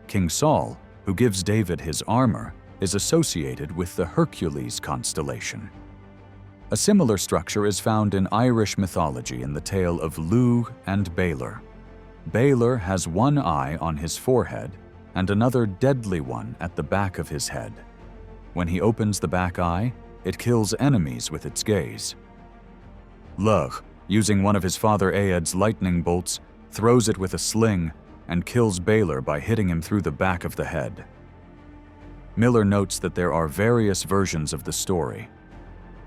King Saul, who gives David his armor, is associated with the Hercules constellation. A similar structure is found in Irish mythology in the tale of Lugh and Baelor. Baelor has one eye on his forehead and another deadly one at the back of his head. When he opens the back eye, it kills enemies with its gaze. Lugh, using one of his father Aed's lightning bolts, throws it with a sling and kills Baelor by hitting him through the back of the head. Miller notes that there are various versions of the story.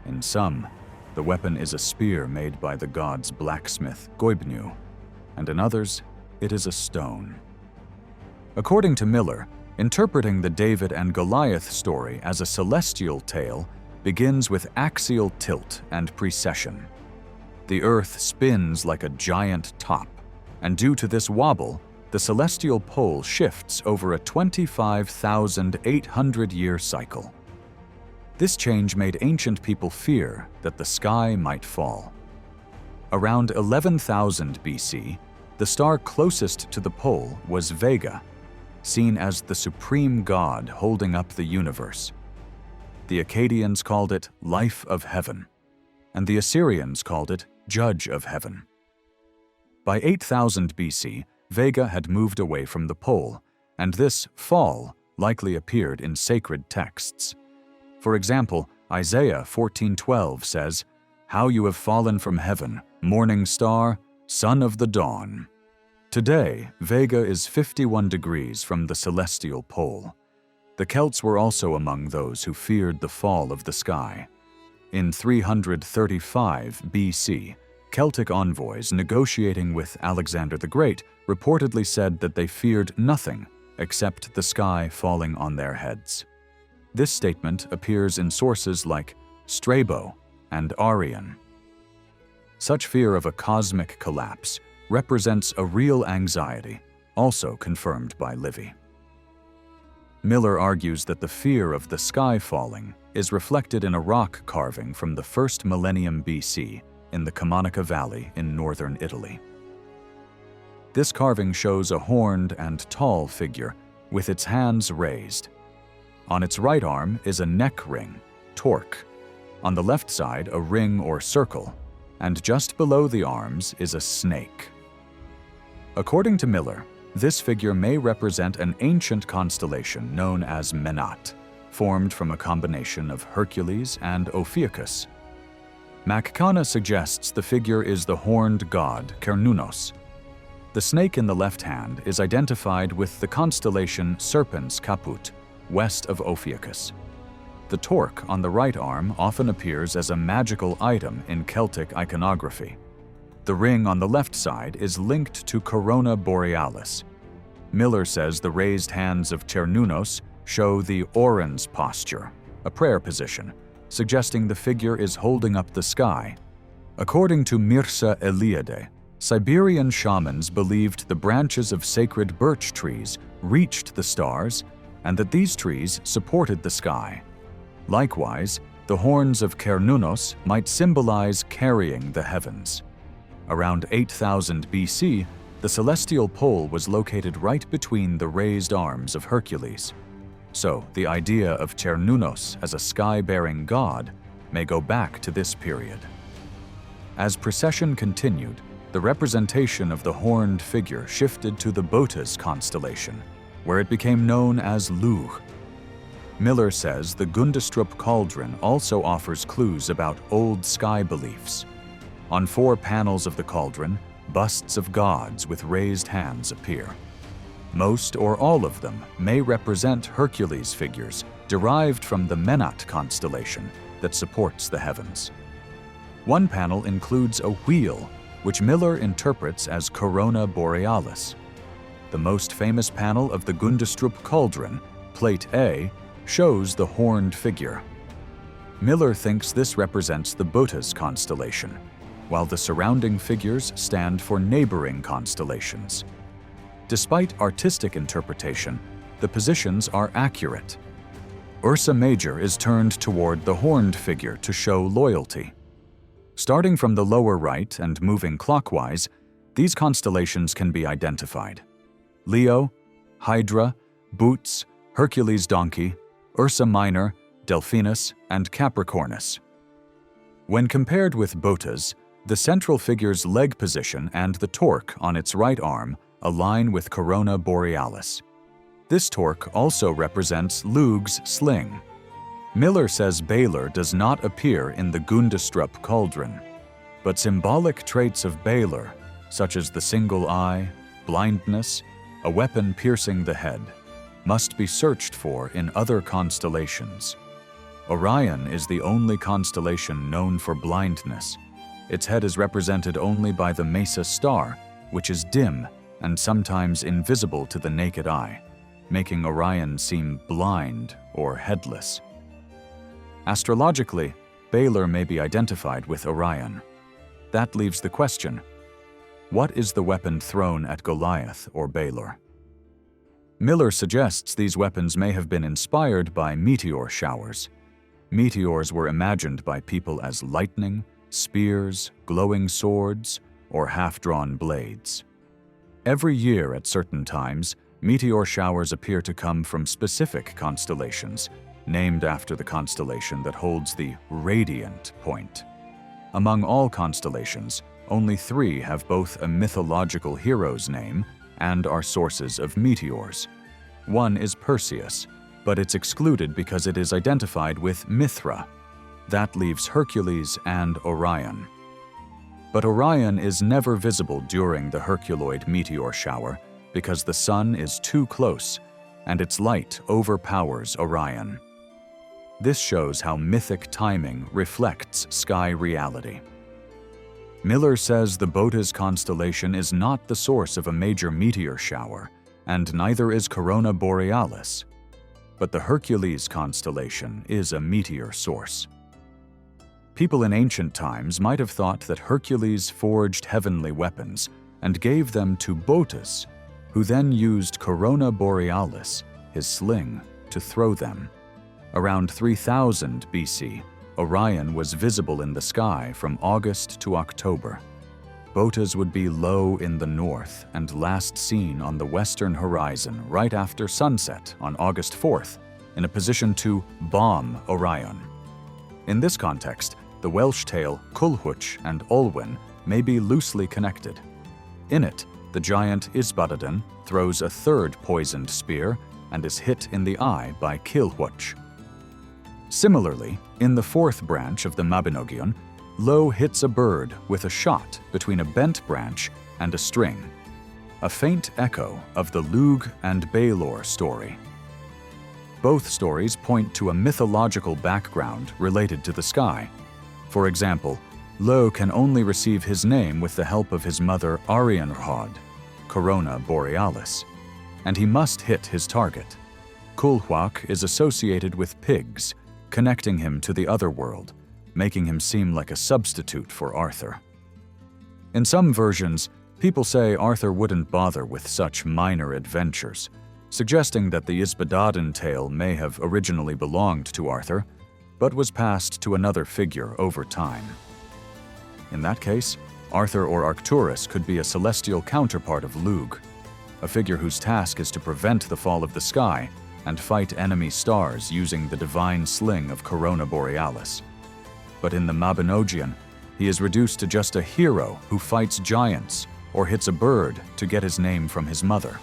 In some, the weapon is a spear made by the god's blacksmith, Goibnu, and in others, it is a stone. According to Miller, interpreting the David and Goliath story as a celestial tale begins with axial tilt and precession. The Earth spins like a giant top, and due to this wobble, the celestial pole shifts over a 25,800-year cycle. This change made ancient people fear that the sky might fall. Around 11,000 BC, the star closest to the pole was Vega, seen as the supreme god holding up the universe. The Akkadians called it Life of Heaven, and the Assyrians called it Judge of Heaven. By 8000 BC, Vega had moved away from the pole, and this fall likely appeared in sacred texts. For example, Isaiah 14:12 says, "How you have fallen from heaven, morning star, son of the dawn." Today, Vega is 51 degrees from the celestial pole. The Celts were also among those who feared the fall of the sky. In 335 BC, Celtic envoys negotiating with Alexander the Great reportedly said that they feared nothing except the sky falling on their heads. This statement appears in sources like Strabo and Arrian. Such fear of a cosmic collapse represents a real anxiety, also confirmed by Livy. Miller argues that the fear of the sky falling is reflected in a rock carving from the 1st millennium BC in the Camonica Valley in northern Italy. This carving shows a horned and tall figure with its hands raised. On its right arm is a neck ring, torque. On the left side, a ring or circle, and just below the arms is a snake. According to Miller, this figure may represent an ancient constellation known as Menat, formed from a combination of Hercules and Ophiuchus. Mackcana suggests the figure is the horned god Cernunnos. The snake in the left hand is identified with the constellation Serpens Caput, west of Ophiuchus. The torque on the right arm often appears as a magical item in Celtic iconography. The ring on the left side is linked to Corona Borealis. Miller says the raised hands of Cernunnos show the Orans posture, a prayer position, suggesting the figure is holding up the sky. According to Mircea Eliade, Siberian shamans believed the branches of sacred birch trees reached the stars and that these trees supported the sky. Likewise, the horns of Cernunnos might symbolize carrying the heavens. Around 8000 BC, the celestial pole was located right between the raised arms of Hercules. So, the idea of Cernunnos as a sky-bearing god may go back to this period. As precession continued, the representation of the horned figure shifted to the Botas constellation, where it became known as Lugh. Miller says the Gundestrup cauldron also offers clues about old sky beliefs. On 4 panels of the cauldron, busts of gods with raised hands appear. Most or all of them may represent Hercules figures derived from the Menat constellation that supports the heavens. One panel includes a wheel, which Miller interprets as Corona Borealis. The most famous panel of the Gundestrup cauldron, Plate A, shows the horned figure. Miller thinks this represents the Botas constellation, while the surrounding figures stand for neighboring constellations. Despite artistic interpretation, the positions are accurate. Ursa Major is turned toward the horned figure to show loyalty. Starting from the lower right and moving clockwise, these constellations can be identified: Leo, Hydra, Boots, Hercules Donkey, Ursa Minor, Delphinus, and Capricornus. When compared with Botas, the central figure's leg position and the torque on its right arm align with Corona Borealis. This torque also represents Lugh's sling. Miller says Balor does not appear in the Gundestrup cauldron, but symbolic traits of Balor, such as the single eye, blindness, a weapon piercing the head, must be searched for in other constellations. Orion is the only constellation known for blindness. Its head is represented only by the Mesa star, which is dim and sometimes invisible to the naked eye, making Orion seem blind or headless. Astrologically, Balor may be identified with Orion. That leaves the question, what is the weapon thrown at Goliath or Balor? Miller suggests these weapons may have been inspired by meteor showers. Meteors were imagined by people as lightning, spears, glowing swords, or half-drawn blades. Every year at certain times, meteor showers appear to come from specific constellations, named after the constellation that holds the radiant point. Among all constellations, only 3 have both a mythological hero's name and are sources of meteors. One is Perseus, but it's excluded because it is identified with Mithra. That leaves Hercules and Orion. But Orion is never visible during the Herculoid meteor shower because the sun is too close and its light overpowers Orion. This shows how mythic timing reflects sky reality. Miller says the Boötes constellation is not the source of a major meteor shower, and neither is Corona Borealis. But the Hercules constellation is a meteor source. People in ancient times might have thought that Hercules forged heavenly weapons and gave them to Boötes, who then used Corona Borealis, his sling, to throw them. Around 3000 BC, Orion was visible in the sky from August to October. Boötes would be low in the north and last seen on the western horizon right after sunset on August 4th, in a position to bomb Orion. In this context, the Welsh tale Culhwch and Olwen may be loosely connected. In it, the giant Ysbaddaden throws a third poisoned spear and is hit in the eye by Culhwch. Similarly, in the 4th branch of the Mabinogion, Lo hits a bird with a shot between a bent branch and a string, a faint echo of the Lugh and Baelor story. Both stories point to a mythological background related to the sky. For example, Lo can only receive his name with the help of his mother Arianrhod, Corona Borealis, and he must hit his target. Culhwch is associated with pigs, connecting him to the other world, making him seem like a substitute for Arthur. In some versions, people say Arthur wouldn't bother with such minor adventures, suggesting that the Ysbaddaden tale may have originally belonged to Arthur, but was passed to another figure over time. In that case, Arthur or Arcturus could be a celestial counterpart of Lugh, a figure whose task is to prevent the fall of the sky and fight enemy stars using the divine sling of Corona Borealis. But in the Mabinogion, he is reduced to just a hero who fights giants or hits a bird to get his name from his mother.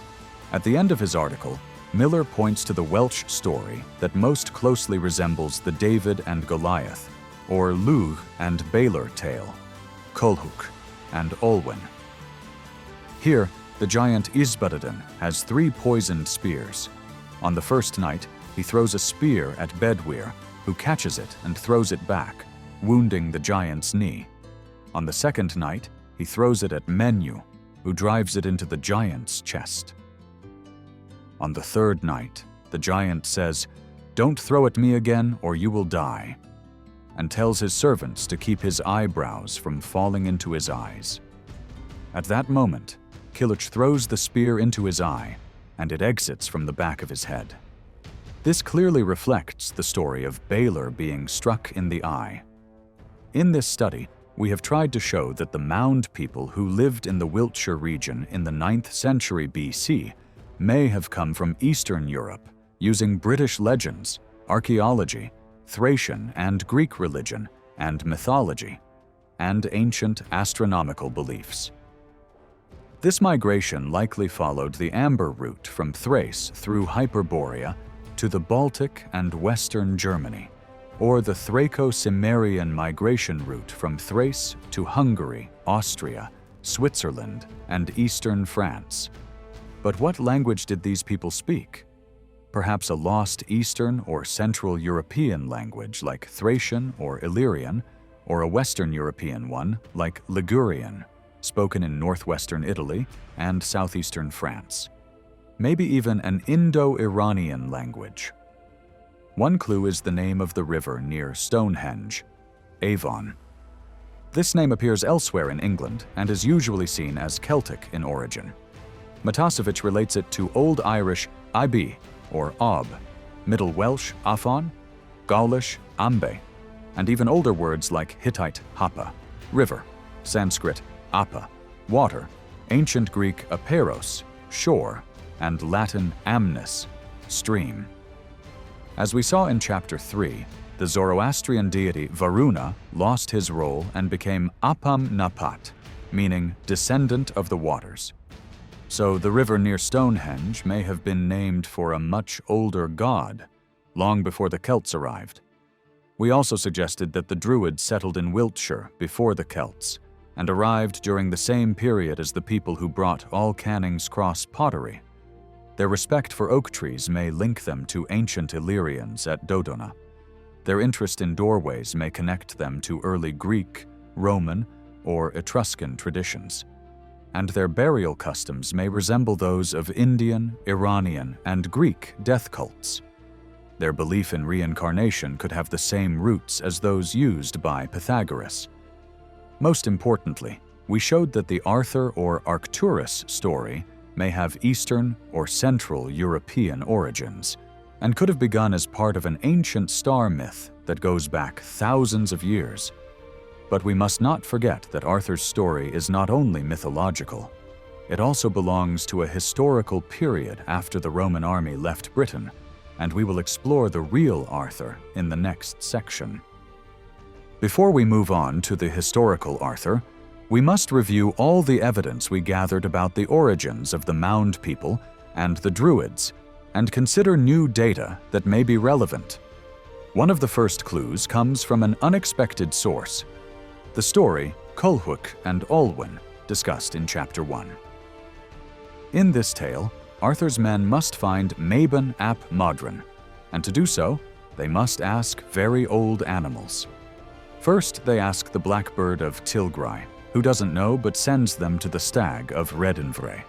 At the end of his article, Miller points to the Welsh story that most closely resembles the David and Goliath, or Lugh and Baelor tale, Culhwch and Olwen. Here, the giant Ysbaddaden has 3 poisoned spears. On the first night, he throws a spear at Bedwyr, who catches it and throws it back, wounding the giant's knee. On the second night, he throws it at Menw, who drives it into the giant's chest. On the third night, the giant says, "Don't throw at me again or you will die," and tells his servants to keep his eyebrows from falling into his eyes. At that moment, Culhwch throws the spear into his eye, and it exits from the back of his head. This clearly reflects the story of Baelor being struck in the eye. In this study, we have tried to show that the mound people who lived in the Wiltshire region in the 9th century BC may have come from Eastern Europe, using British legends, archaeology, Thracian and Greek religion and mythology, and ancient astronomical beliefs. This migration likely followed the amber route from Thrace through Hyperborea to the Baltic and Western Germany, or the Thraco-Cimmerian migration route from Thrace to Hungary, Austria, Switzerland, and eastern France. But what language did these people speak? Perhaps a lost Eastern or Central European language like Thracian or Illyrian, or a Western European one like Ligurian, spoken in northwestern Italy and southeastern France. Maybe even an Indo-Iranian language. One clue is the name of the river near Stonehenge, Avon. This name appears elsewhere in England and is usually seen as Celtic in origin. Matasevich relates it to Old Irish Ibi or Ob, Middle Welsh Afon, Gaulish Ambe, and even older words like Hittite Hapa, river, Sanskrit Apa, water, Ancient Greek aperos, shore, and Latin amnis, stream. As we saw in Chapter 3, the Zoroastrian deity Varuna lost his role and became Apam Napat, meaning descendant of the waters. So the river near Stonehenge may have been named for a much older god, long before the Celts arrived. We also suggested that the Druids settled in Wiltshire before the Celts, and arrived during the same period as the people who brought all Canning's Cross pottery. Their respect for oak trees may link them to ancient Illyrians at Dodona. Their interest in doorways may connect them to early Greek, Roman, or Etruscan traditions. And their burial customs may resemble those of Indian, Iranian, and Greek death cults. Their belief in reincarnation could have the same roots as those used by Pythagoras. Most importantly, we showed that the Arthur or Arcturus story may have Eastern or Central European origins, and could have begun as part of an ancient star myth that goes back thousands of years. But we must not forget that Arthur's story is not only mythological. It also belongs to a historical period after the Roman army left Britain, and we will explore the real Arthur in the next section. Before we move on to the historical Arthur, we must review all the evidence we gathered about the origins of the Mound people and the Druids, and consider new data that may be relevant. One of the first clues comes from an unexpected source: the story Culhwch and Olwen, discussed in Chapter 1. In this tale, Arthur's men must find Mabon ap Modron, and to do so, they must ask very old animals. First, they ask the blackbird of Tilgrai, who doesn't know but sends them to the stag of Redinvre.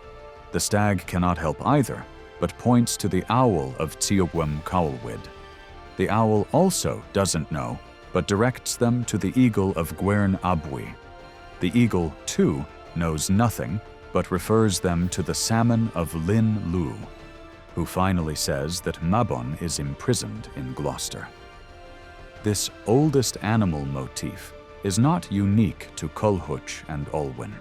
The stag cannot help either, but points to the owl of Tiogwem Caulwyd. The owl also doesn't know, but directs them to the eagle of Gwern Abwy. The eagle, too, knows nothing, but refers them to the salmon of Lyn Lu, who finally says that Mabon is imprisoned in Gloucester. This oldest animal motif is not unique to Culhwch and Olwen.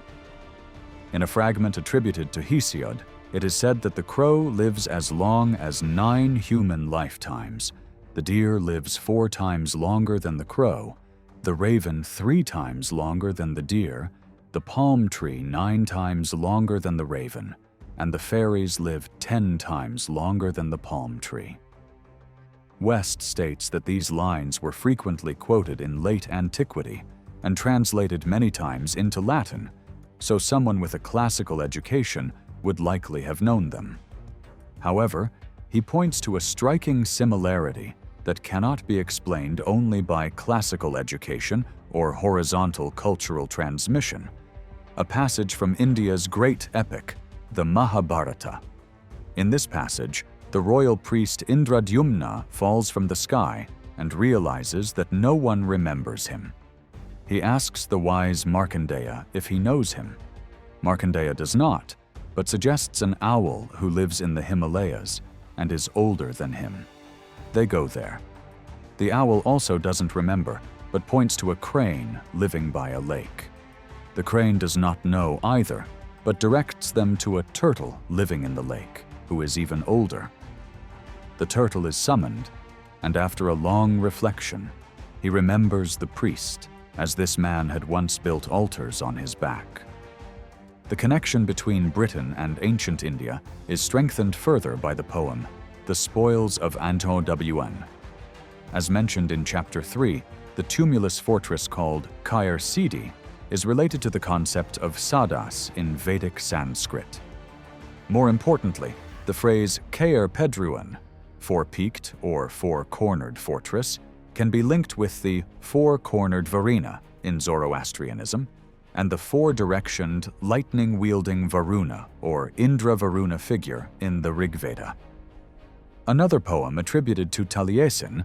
In a fragment attributed to Hesiod, it is said that the crow lives as long as 9 human lifetimes, the deer lives 4 times longer than the crow, the raven 3 times longer than the deer, the palm tree 9 times longer than the raven, and the fairies live 10 times longer than the palm tree. West states that these lines were frequently quoted in late antiquity and translated many times into Latin, so someone with a classical education would likely have known them. However, he points to a striking similarity that cannot be explained only by classical education or horizontal cultural transmission: a passage from India's great epic, the Mahabharata. In this passage, the royal priest Indradyumna falls from the sky and realizes that no one remembers him. He asks the wise Markandeya if he knows him. Markandeya does not, but suggests an owl who lives in the Himalayas and is older than him. They go there. The owl also doesn't remember, but points to a crane living by a lake. The crane does not know either, but directs them to a turtle living in the lake, who is even older. The turtle is summoned, and after a long reflection, he remembers the priest, as this man had once built altars on his back. The connection between Britain and ancient India is strengthened further by the poem, The Spoils of Anton Wn. As mentioned in Chapter 3, the tumulus fortress called Kair Sidi is related to the concept of Sadas in Vedic Sanskrit. More importantly, the phrase Kair Pedruan, four-peaked or four-cornered fortress, can be linked with the four-cornered Varuna in Zoroastrianism, and the four-directioned, lightning-wielding Varuna or Indra Varuna figure in the Rig Veda. Another poem attributed to Taliesin,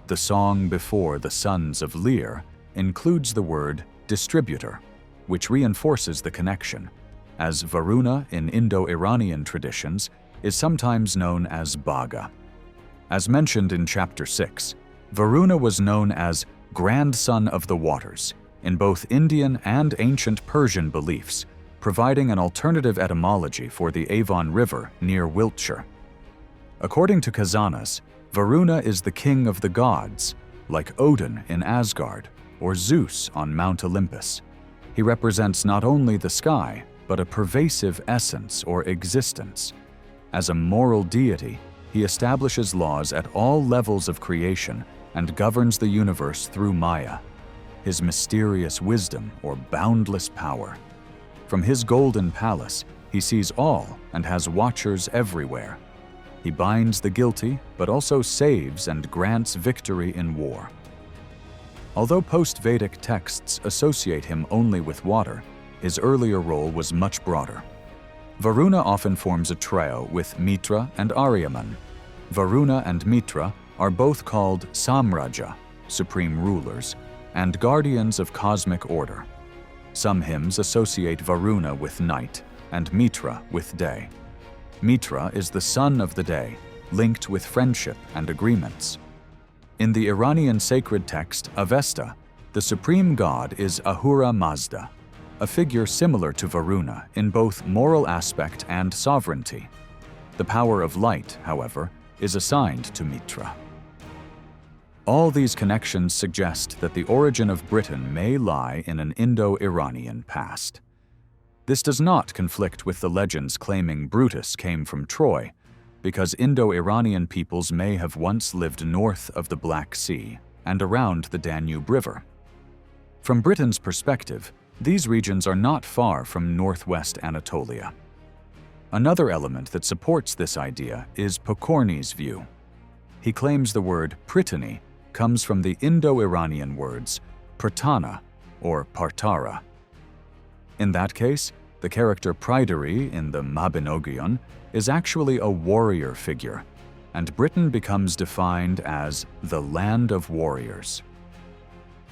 the song before the sons of Lir, includes the word distributor, which reinforces the connection, as Varuna in Indo-Iranian traditions is sometimes known as Baga. As mentioned in Chapter 6, Varuna was known as grandson of the waters in both Indian and ancient Persian beliefs, providing an alternative etymology for the Avon River near Wiltshire. According to Khazanas, Varuna is the king of the gods, like Odin in Asgard or Zeus on Mount Olympus. He represents not only the sky, but a pervasive essence or existence. As a moral deity, he establishes laws at all levels of creation and governs the universe through Maya, his mysterious wisdom or boundless power. From his golden palace, he sees all and has watchers everywhere. He binds the guilty, but also saves and grants victory in war. Although post-Vedic texts associate him only with water, his earlier role was much broader. Varuna often forms a trio with Mitra and Aryaman. Varuna and Mitra are both called Samraja, supreme rulers, and guardians of cosmic order. Some hymns associate Varuna with night and Mitra with day. Mitra is the son of the day, linked with friendship and agreements. In the Iranian sacred text Avesta, the supreme god is Ahura Mazda, a figure similar to Varuna in both moral aspect and sovereignty. The power of light, however, is assigned to Mitra. All these connections suggest that the origin of Britain may lie in an Indo-Iranian past. This does not conflict with the legends claiming Brutus came from Troy, because Indo-Iranian peoples may have once lived north of the Black Sea and around the Danube River. From Britain's perspective, these regions are not far from northwest Anatolia. Another element that supports this idea is Pokorny's view. He claims the word Prytany comes from the Indo-Iranian words Pratana or Partara. In that case, the character Pryderi in the Mabinogion is actually a warrior figure, and Britain becomes defined as the land of warriors.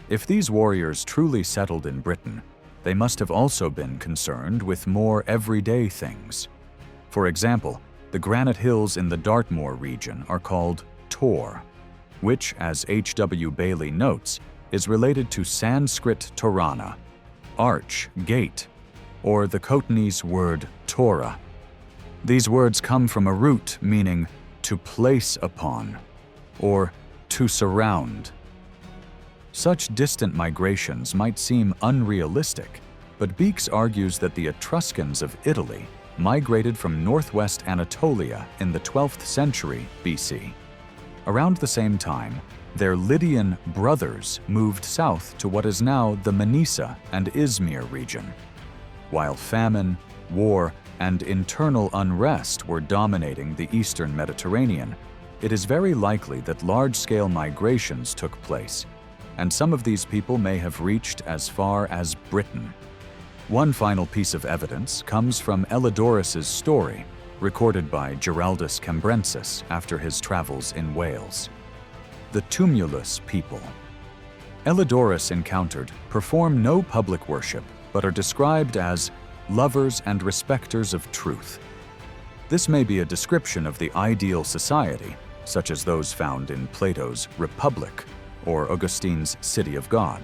If these warriors truly settled in Britain, they must have also been concerned with more everyday things. For example, the granite hills in the Dartmoor region are called Tor, which, as H.W. Bailey notes, is related to Sanskrit Torana, arch, gate, or the Khotanese word Torah. These words come from a root meaning to place upon, or to surround. Such distant migrations might seem unrealistic, but Beeks argues that the Etruscans of Italy migrated from northwest Anatolia in the 12th century BC. Around the same time, their Lydian brothers moved south to what is now the Manisa and Izmir region. While famine, war, and internal unrest were dominating the eastern Mediterranean, it is very likely that large-scale migrations took place, and some of these people may have reached as far as Britain. One final piece of evidence comes from Elidorus's story, recorded by Giraldus Cambrensis after his travels in Wales. The Tumulus people. Elidorus encountered perform no public worship, but are described as lovers and respecters of truth. This may be a description of the ideal society, such as those found in Plato's Republic or Augustine's City of God.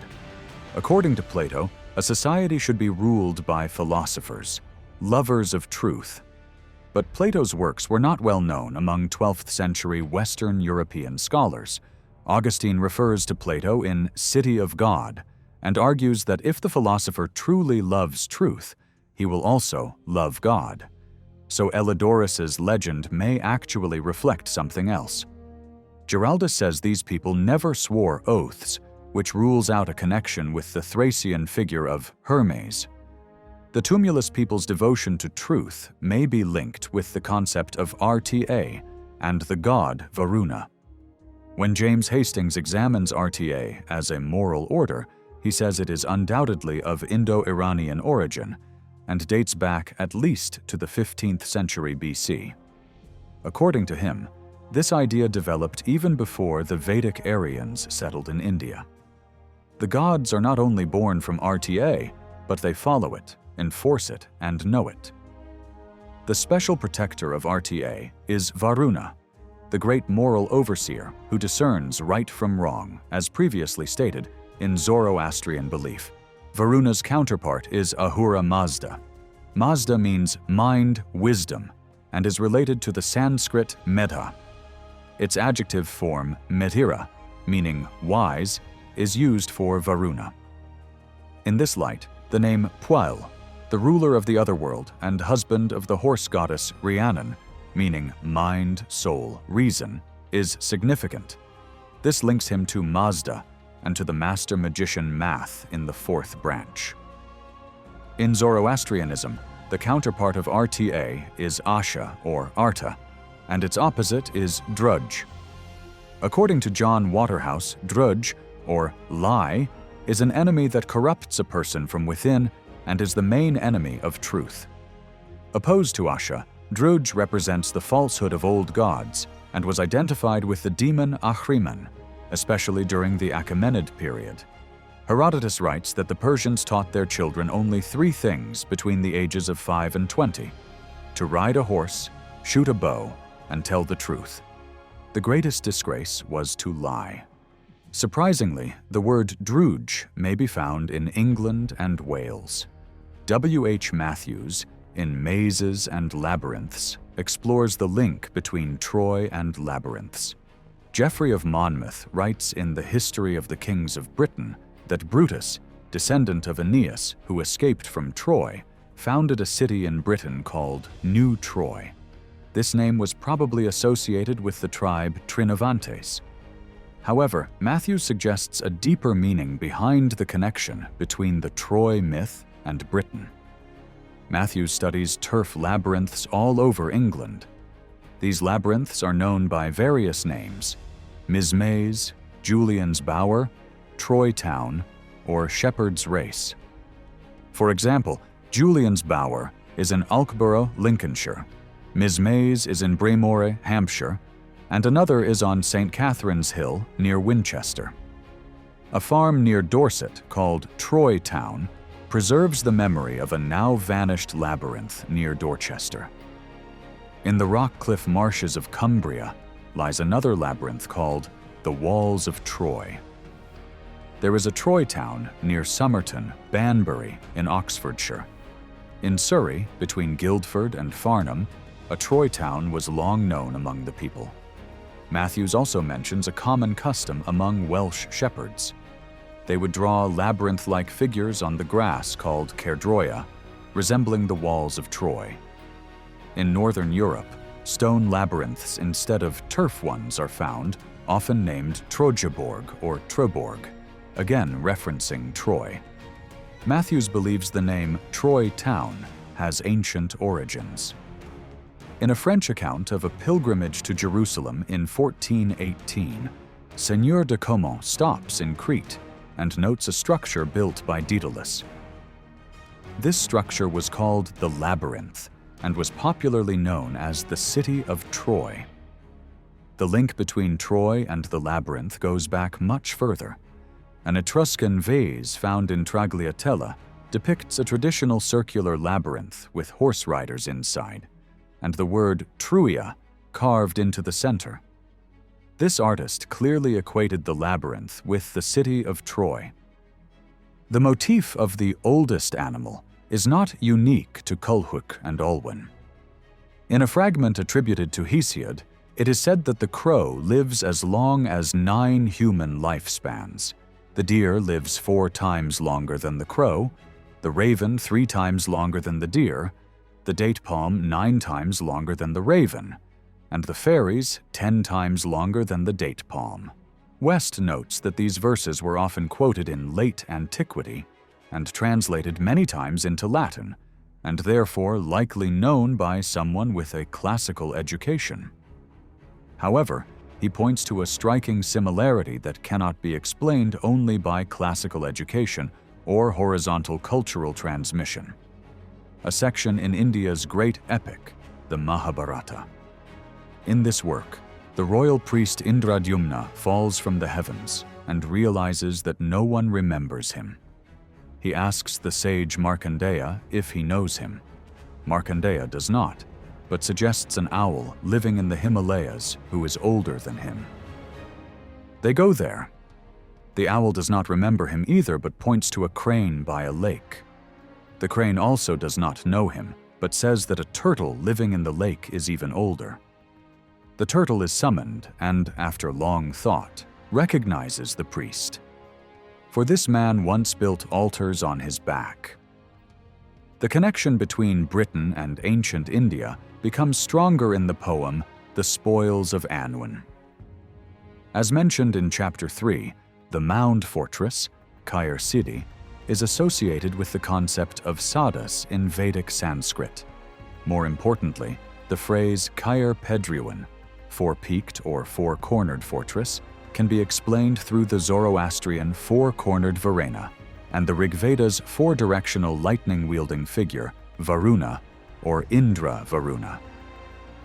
According to Plato, a society should be ruled by philosophers, lovers of truth. But Plato's works were not well known among 12th century Western European scholars. Augustine refers to Plato in City of God and argues that if the philosopher truly loves truth, he will also love God. So Elidorus's legend may actually reflect something else. Giraldus says these people never swore oaths, which rules out a connection with the Thracian figure of Hermes. The Tumulus people's devotion to truth may be linked with the concept of RTA and the god Varuna. When James Hastings examines RTA as a moral order, he says it is undoubtedly of Indo-Iranian origin and dates back at least to the 15th century BC. According to him, This idea developed even before the Vedic Aryans settled in India. The gods are not only born from RTA, but they follow it, enforce it, and know it. The special protector of RTA is Varuna, the great moral overseer who discerns right from wrong, as previously stated in Zoroastrian belief. Varuna's counterpart is Ahura Mazda. Mazda means mind, wisdom, and is related to the Sanskrit Medha. Its adjective form, Medhira, meaning wise, is used for Varuna. In this light, the name Pual, the ruler of the otherworld and husband of the horse goddess Rhiannon, meaning mind, soul, reason, is significant. This links him to Mazda and to the master magician Math in the fourth branch. In Zoroastrianism, the counterpart of RTA is Asha or Arta, and its opposite is Drudge. According to John Waterhouse, Drudge, or lie, is an enemy that corrupts a person from within and is the main enemy of truth. Opposed to Asha, Drudge represents the falsehood of old gods and was identified with the demon Ahriman, especially during the Achaemenid period. Herodotus writes that the Persians taught their children only 3 things between the ages of 5 and 20: to ride a horse, shoot a bow, and tell the truth. The greatest disgrace was to lie. Surprisingly, the word drudge may be found in England and Wales. W.H. Matthews, in Mazes and Labyrinths, explores the link between Troy and labyrinths. Geoffrey of Monmouth writes in The History of the Kings of Britain that Brutus, descendant of Aeneas who escaped from Troy, founded a city in Britain called New Troy. This name was probably associated with the tribe Trinovantes. However, Matthews suggests a deeper meaning behind the connection between the Troy myth and Britain. Matthews studies turf labyrinths all over England. These labyrinths are known by various names: Mizmaze, Julian's Bower, Troy Town, or Shepherd's Race. For example, Julian's Bower is in Alkborough, Lincolnshire, Mizmaze is in Braemore, Hampshire, and another is on St. Catherine's Hill near Winchester. A farm near Dorset called Troy Town preserves the memory of a now-vanished labyrinth near Dorchester. In the rock-cliff marshes of Cumbria lies another labyrinth called the Walls of Troy. There is a Troy Town near Somerton, Banbury, in Oxfordshire. In Surrey, between Guildford and Farnham, a Troy Town was long known among the people. Matthews also mentions a common custom among Welsh shepherds. They would draw labyrinth-like figures on the grass called cerdroia, resembling the walls of Troy. In Northern Europe, stone labyrinths instead of turf ones are found, often named Trojaborg or Troborg, again referencing Troy. Matthews believes the name Troy Town has ancient origins. In a French account of a pilgrimage to Jerusalem in 1418, Seigneur de Caumont stops in Crete and notes a structure built by Daedalus. This structure was called the Labyrinth and was popularly known as the City of Troy. The link between Troy and the Labyrinth goes back much further. An Etruscan vase found in Tagliatella depicts a traditional circular labyrinth with horse riders inside, and the word Truia carved into the center. This artist clearly equated the labyrinth with the city of Troy. The motif of the oldest animal is not unique to Culhwch and Olwen. In a fragment attributed to Hesiod, it is said that the crow lives as long as 9 human lifespans. The deer lives 4 times longer than the crow, the raven 3 times longer than the deer, the date palm 9 times longer than the raven, and the fairies 10 times longer than the date palm. West notes that these verses were often quoted in late antiquity and translated many times into Latin, and therefore likely known by someone with a classical education. However, he points to a striking similarity that cannot be explained only by classical education or horizontal cultural transmission. A section in India's great epic, the Mahabharata. In this work, the royal priest Indradyumna falls from the heavens and realizes that no one remembers him. He asks the sage Markandeya if he knows him. Markandeya does not, but suggests an owl living in the Himalayas who is older than him. They go there. The owl does not remember him either, but points to a crane by a lake. The crane also does not know him, but says that a turtle living in the lake is even older. The turtle is summoned and, after long thought, recognizes the priest. For this man once built altars on his back. The connection between Britain and ancient India becomes stronger in the poem The Spoils of Anwen. As mentioned in Chapter 3, the mound fortress, Kair Siddhi, is associated with the concept of sadhas in Vedic Sanskrit. More importantly, the phrase Kair Pedriwan, four-peaked or four-cornered fortress, can be explained through the Zoroastrian four-cornered Varuna and the Rigveda's four-directional lightning-wielding figure, Varuna, or Indra Varuna.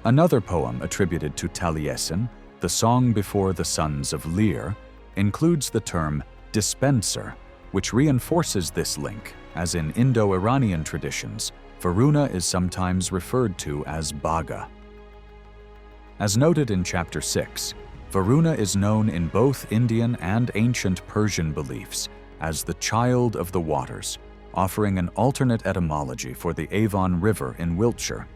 Another poem attributed to Taliesin, The Song Before the Sons of Lir, includes the term dispenser, which reinforces this link, as in Indo-Iranian traditions, Varuna is sometimes referred to as Bhaga. As noted in Chapter 6, Varuna is known in both Indian and ancient Persian beliefs as the child of the waters, offering an alternate etymology for the Avon River in Wiltshire.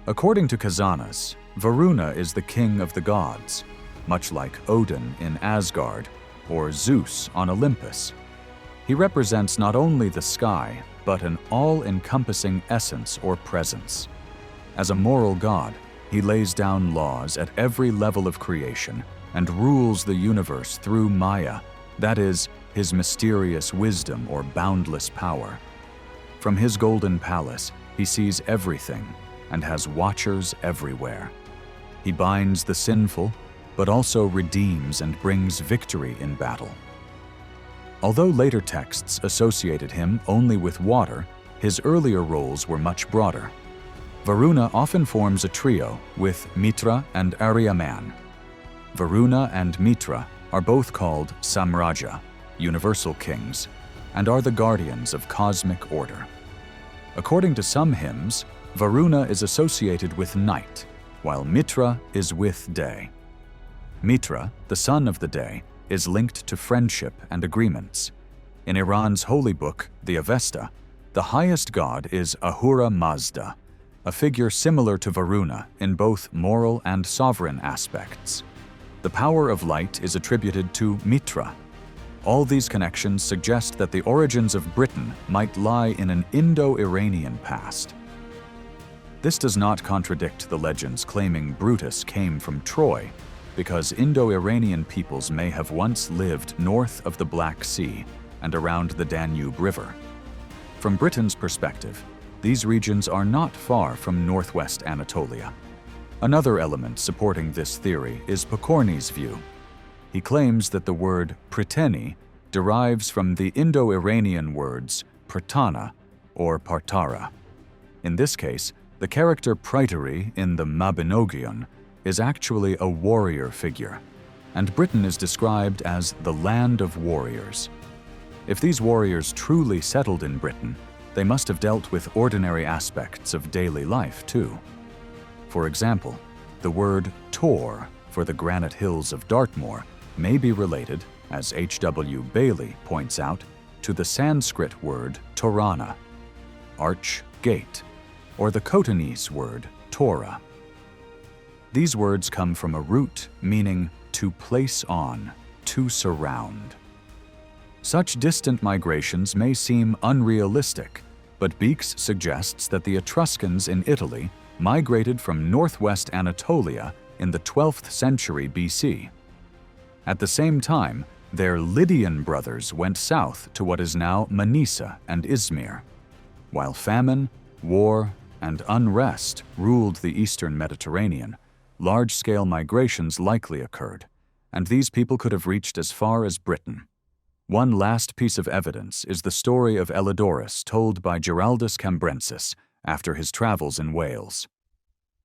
According to Khazanas, Varuna is the king of the gods, much like Odin in Asgard or Zeus on Olympus. He represents not only the sky, but an all-encompassing essence or presence. As a moral god, he lays down laws at every level of creation and rules the universe through Maya, that is, his mysterious wisdom or boundless power. From his golden palace, he sees everything and has watchers everywhere. He binds the sinful, but also redeems and brings victory in battle. Although later texts associated him only with water, his earlier roles were much broader. Varuna often forms a trio with Mitra and Aryaman. Varuna and Mitra are both called Samraja, universal kings, and are the guardians of cosmic order. According to some hymns, Varuna is associated with night, while Mitra is with day. Mitra, the son of the day, is linked to friendship and agreements. In Iran's holy book, the Avesta, the highest god is Ahura Mazda, a figure similar to Varuna in both moral and sovereign aspects. The power of light is attributed to Mitra. All these connections suggest that the origins of Britain might lie in an Indo-Iranian past. This does not contradict the legends claiming Brutus came from Troy, because Indo-Iranian peoples may have once lived north of the Black Sea and around the Danube River. From Britain's perspective, these regions are not far from northwest Anatolia. Another element supporting this theory is Pokorny's view. He claims that the word Priteni derives from the Indo-Iranian words Pratana or Partara. In this case, the character Praetari in the Mabinogion is actually a warrior figure, and Britain is described as the land of warriors. If these warriors truly settled in Britain, they must have dealt with ordinary aspects of daily life too. For example, the word Tor for the granite hills of Dartmoor may be related, as H.W. Bailey points out, to the Sanskrit word Torana, arch, gate, or the Khotanese word Torah. These words come from a root meaning to place on, to surround. Such distant migrations may seem unrealistic, but Beeks suggests that the Etruscans in Italy migrated from northwest Anatolia in the 12th century BC. At the same time, their Lydian brothers went south to what is now Manisa and Izmir. While famine, war, and unrest ruled the eastern Mediterranean, large-scale migrations likely occurred, and these people could have reached as far as Britain. One last piece of evidence is the story of Elidorus told by Giraldus Cambrensis after his travels in Wales.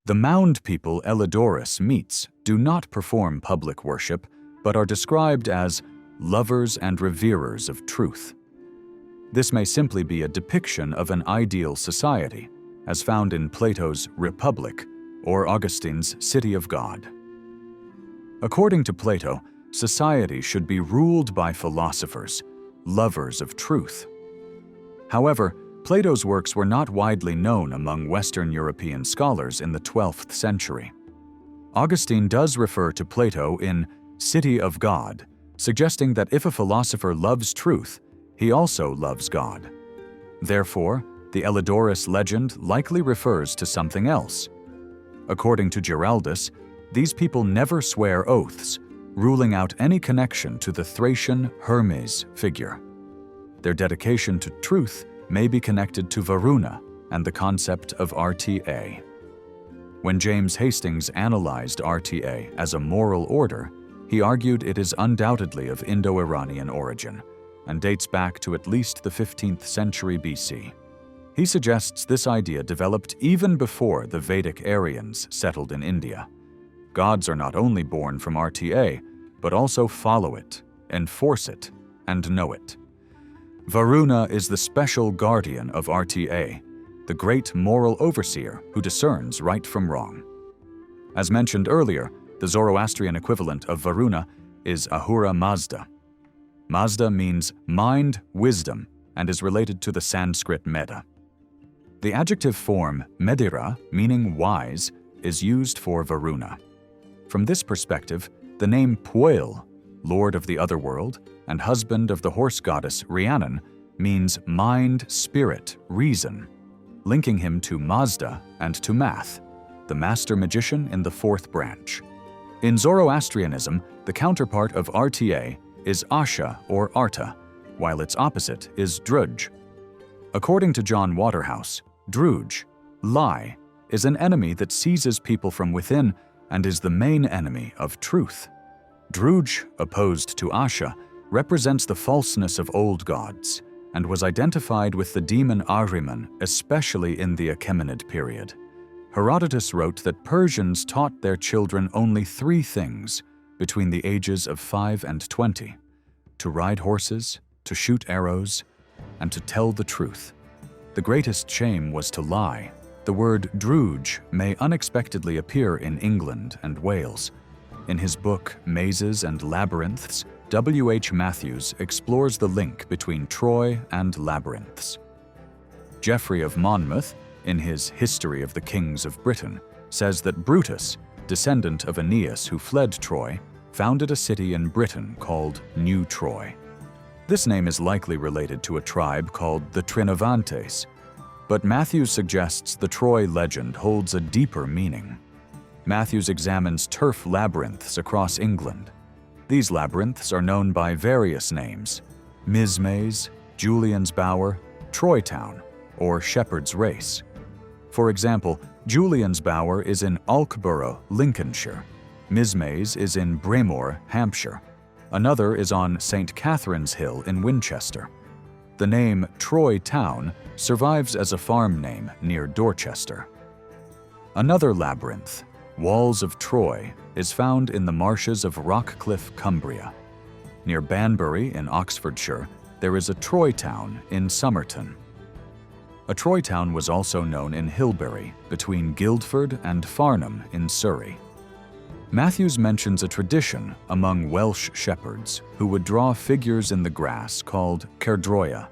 The mound people Elidorus meets do not perform public worship, but are described as lovers and reverers of truth. This may simply be a depiction of an ideal society, as found in Plato's Republic or Augustine's City of God. According to Plato, society should be ruled by philosophers, lovers of truth. However, Plato's works were not widely known among Western European scholars in the 12th century. Augustine does refer to Plato in City of God, suggesting that if a philosopher loves truth, he also loves God. Therefore, the Elidorus legend likely refers to something else. According to Giraldus, these people never swear oaths, ruling out any connection to the Thracian Hermes figure. Their dedication to truth may be connected to Varuna and the concept of RTA. When James Hastings analyzed RTA as a moral order, he argued it is undoubtedly of Indo-Iranian origin and dates back to at least the 15th century BC. He suggests this idea developed even before the Vedic Aryans settled in India. Gods are not only born from RTA, but also follow it, enforce it, and know it. Varuna is the special guardian of RTA, the great moral overseer who discerns right from wrong. As mentioned earlier, the Zoroastrian equivalent of Varuna is Ahura Mazda. Mazda means mind, wisdom, and is related to the Sanskrit Meda. The adjective form Medira, meaning wise, is used for Varuna. From this perspective, the name Puel, lord of the otherworld and husband of the horse goddess Rhiannon, means mind, spirit, reason, linking him to Mazda and to Math, the master magician in the fourth branch. In Zoroastrianism, the counterpart of RTA is Asha or Arta, while its opposite is Druj. According to John Waterhouse, Druj, lie, is an enemy that seizes people from within and is the main enemy of truth. Druj, opposed to Asha, represents the falseness of old gods and was identified with the demon Ahriman, especially in the Achaemenid period. Herodotus wrote that Persians taught their children only 3 things between the ages of 5 and 20: to ride horses, to shoot arrows, and to tell the truth. The greatest shame was to lie. The word Druj may unexpectedly appear in England and Wales. In his book Mazes and Labyrinths, W.H. Matthews explores the link between Troy and labyrinths. Geoffrey of Monmouth, in his History of the Kings of Britain, says that Brutus, descendant of Aeneas who fled Troy, founded a city in Britain called New Troy. This name is likely related to a tribe called the Trinovantes, but Matthews suggests the Troy legend holds a deeper meaning. Matthews examines turf labyrinths across England. These labyrinths are known by various names: Mizmaze, Julian's Bower, Troy Town, or Shepherd's Race. For example, Julian's Bower is in Alkborough, Lincolnshire. Mizmaze is in Braemore, Hampshire. Another is on St. Catherine's Hill in Winchester. The name Troy Town survives as a farm name near Dorchester. Another labyrinth, Walls of Troy, is found in the marshes of Rockcliffe, Cumbria. Near Banbury in Oxfordshire, there is a Troy Town in Somerton. A Troy Town was also known in Hilbury, between Guildford and Farnham in Surrey. Matthews mentions a tradition among Welsh shepherds who would draw figures in the grass called cerdroia,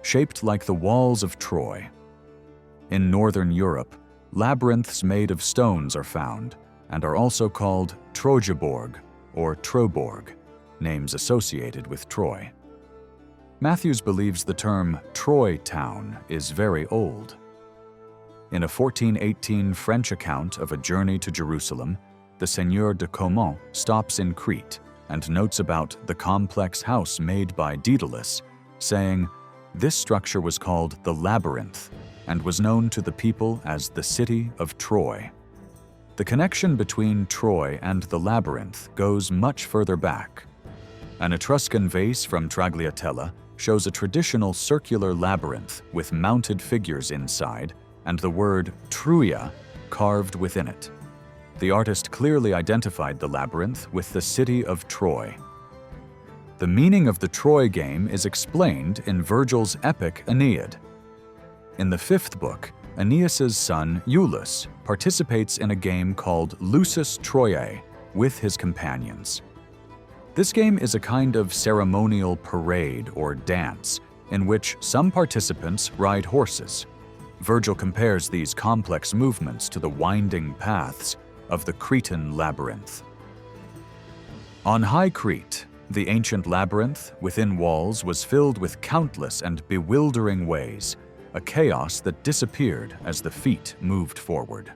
shaped like the walls of Troy. In northern Europe, labyrinths made of stones are found and are also called Trojaborg or Troborg, names associated with Troy. Matthews believes the term Troy Town is very old. In a 1418 French account of a journey to Jerusalem, the Seigneur de Caumont stops in Crete and notes about the complex house made by Daedalus, saying, "This structure was called the Labyrinth and was known to the people as the City of Troy." The connection between Troy and the Labyrinth goes much further back. An Etruscan vase from Tagliatella shows a traditional circular labyrinth with mounted figures inside and the word Truia carved within it. The artist clearly identified the labyrinth with the city of Troy. The meaning of the Troy game is explained in Virgil's epic Aeneid. In the 5th book, Aeneas's son Iulus participates in a game called Lusus Troiae with his companions. This game is a kind of ceremonial parade or dance in which some participants ride horses. Virgil compares these complex movements to the winding paths of the Cretan labyrinth. On High Crete, the ancient labyrinth within walls was filled with countless and bewildering ways, a chaos that disappeared as the feet moved forward.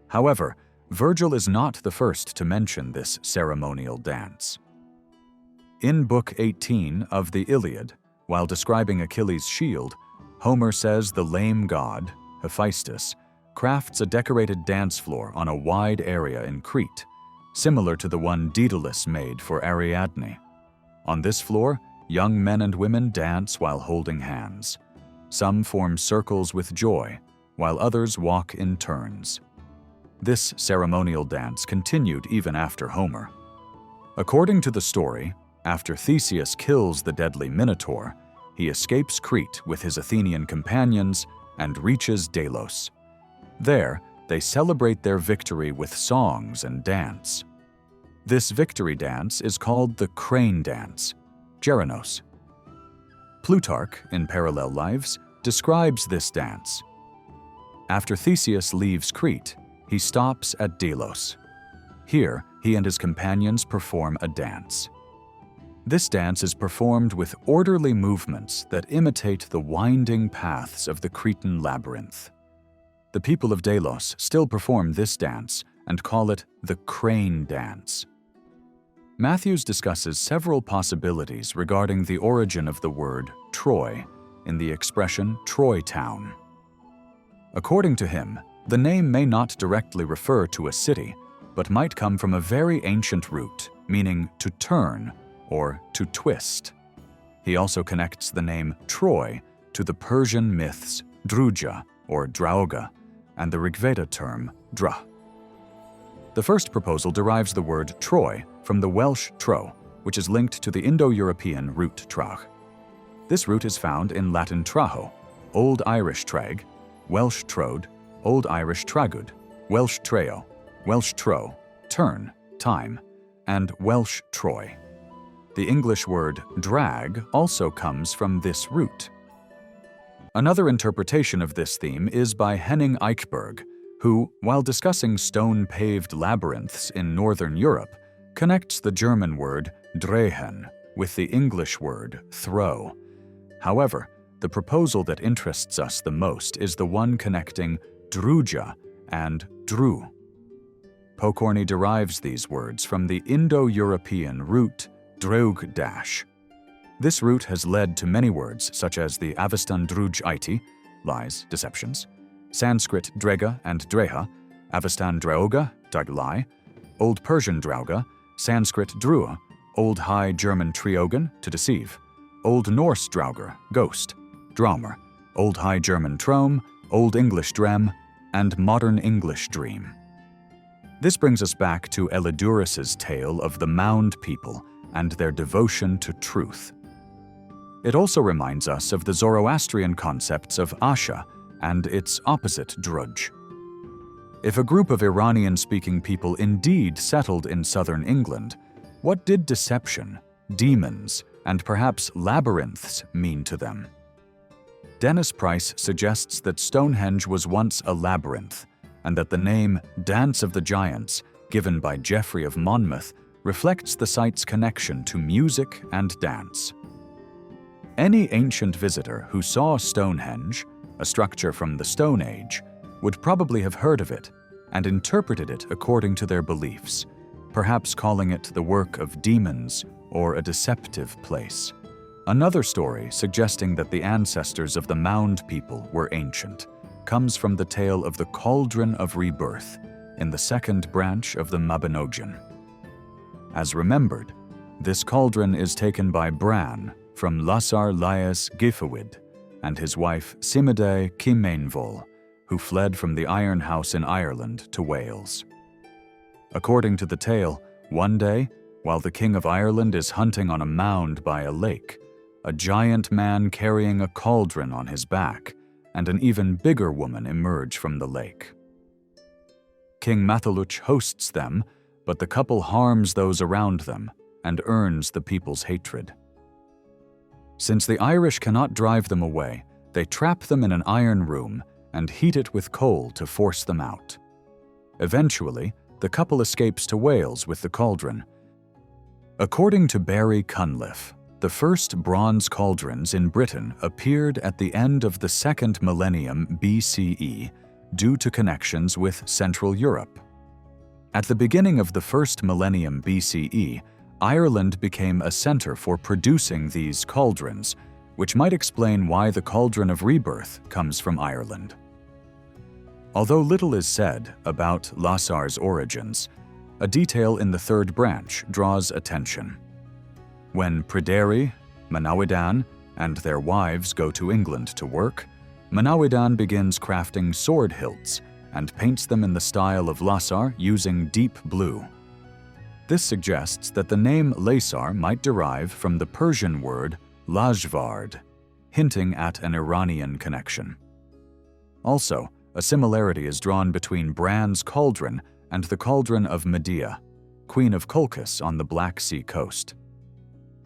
However, Virgil is not the first to mention this ceremonial dance. In Book 18 of the Iliad, while describing Achilles' shield, Homer says the lame god, Hephaestus, crafts a decorated dance floor on a wide area in Crete, similar to the one Daedalus made for Ariadne. On this floor, young men and women dance while holding hands. Some form circles with joy, while others walk in turns. This ceremonial dance continued even after Homer. According to the story, after Theseus kills the deadly Minotaur, he escapes Crete with his Athenian companions and reaches Delos. There, they celebrate their victory with songs and dance. This victory dance is called the Crane Dance, Geranos. Plutarch, in Parallel Lives, describes this dance. After Theseus leaves Crete, he stops at Delos. Here, he and his companions perform a dance. This dance is performed with orderly movements that imitate the winding paths of the Cretan labyrinth. The people of Delos still perform this dance and call it the Crane Dance. Matthews discusses several possibilities regarding the origin of the word Troy in the expression Troy Town. According to him, the name may not directly refer to a city, but might come from a very ancient root, meaning to turn or to twist. He also connects the name Troy to the Persian myths Druja or Drauga and the Rigveda term Dra. The first proposal derives the word Troy from the Welsh tro, which is linked to the Indo-European root trach. This root is found in Latin traho, Old Irish trag, Welsh trode, Old Irish tragud, Welsh treo, Welsh tro, turn, time, and Welsh Troy. The English word drag also comes from this root. Another interpretation of this theme is by Henning Eichberg, who, while discussing stone-paved labyrinths in Northern Europe, connects the German word drehen with the English word throw. However, the proposal that interests us the most is the one connecting druja and dru. Pokorny derives these words from the Indo-European root dreug dash. This root has led to many words such as the Avestan druj iti, lies, deceptions, Sanskrit drega and dreha, Avestan draoga, lie, Old Persian drauga, Sanskrit drua, Old High German triogen, to deceive, Old Norse drauger, ghost, draumer, Old High German trom, Old English drem, and Modern English dream. This brings us back to Elidurus's tale of the Mound people and their devotion to truth. It also reminds us of the Zoroastrian concepts of Asha and its opposite Druj. If a group of Iranian-speaking people indeed settled in southern England, what did deception, demons, and perhaps labyrinths mean to them? Dennis Price suggests that Stonehenge was once a labyrinth, and that the name Dance of the Giants, given by Geoffrey of Monmouth, reflects the site's connection to music and dance. Any ancient visitor who saw Stonehenge, a structure from the Stone Age, would probably have heard of it and interpreted it according to their beliefs, perhaps calling it the work of demons or a deceptive place. Another story suggesting that the ancestors of the Mound people were ancient comes from the tale of the Cauldron of Rebirth in the second branch of the Mabinogion. As remembered, this cauldron is taken by Bran from Lasar Laius Gifawid and his wife Simide Kimainvol, who fled from the Iron House in Ireland to Wales. According to the tale, one day, while the King of Ireland is hunting on a mound by a lake, a giant man carrying a cauldron on his back and an even bigger woman emerge from the lake. King Matholwch hosts them, but the couple harms those around them and earns the people's hatred. Since the Irish cannot drive them away, they trap them in an iron room and heat it with coal to force them out. Eventually, the couple escapes to Wales with the cauldron. According to Barry Cunliffe, the first bronze cauldrons in Britain appeared at the end of the 2nd millennium BCE due to connections with Central Europe. At the beginning of the 1st millennium BCE, Ireland became a center for producing these cauldrons, which might explain why the Cauldron of Rebirth comes from Ireland. Although little is said about Lasar's origins, a detail in the third branch draws attention. When Pryderi, Manawydan, and their wives go to England to work, Manawydan begins crafting sword hilts and paints them in the style of Lasar using deep blue. This suggests that the name Lasar might derive from the Persian word Lajvard, hinting at an Iranian connection. Also, a similarity is drawn between Bran's cauldron and the cauldron of Medea, Queen of Colchis on the Black Sea coast.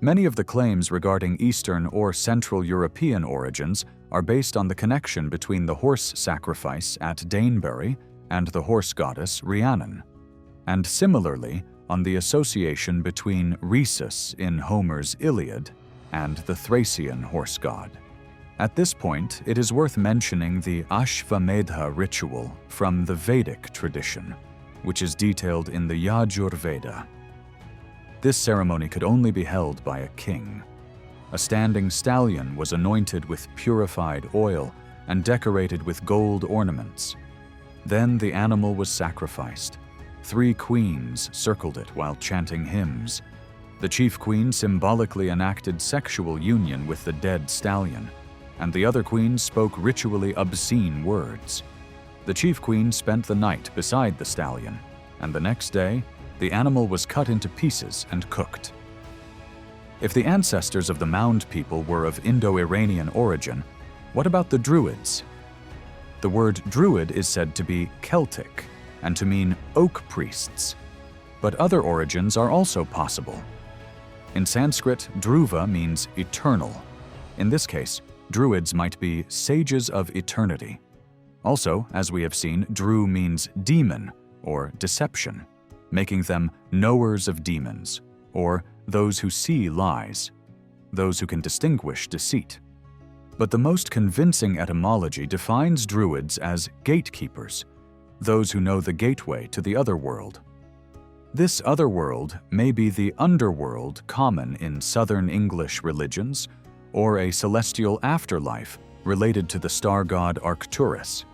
Many of the claims regarding Eastern or Central European origins are based on the connection between the horse sacrifice at Danebury and the horse goddess Rhiannon, and similarly on the association between Rhesus in Homer's Iliad and the Thracian horse god. At this point, it is worth mentioning the Ashvamedha ritual from the Vedic tradition, which is detailed in the Yajur Veda. This ceremony could only be held by a king. A standing stallion was anointed with purified oil and decorated with gold ornaments. Then the animal was sacrificed. 3 queens circled it while chanting hymns. The chief queen symbolically enacted sexual union with the dead stallion, and the other queens spoke ritually obscene words. The chief queen spent the night beside the stallion, and the next day, the animal was cut into pieces and cooked. If the ancestors of the Mound people were of Indo-Iranian origin, what about the Druids? The word Druid is said to be Celtic and to mean oak priests, but other origins are also possible. In Sanskrit, Dhruva means eternal. In this case, Druids might be sages of eternity. Also, as we have seen, Dru means demon or deception, making them knowers of demons, or those who see lies, those who can distinguish deceit. But the most convincing etymology defines Druids as gatekeepers, those who know the gateway to the other world. This other world may be the underworld common in Southern English religions, or a celestial afterlife related to the star god Arcturus.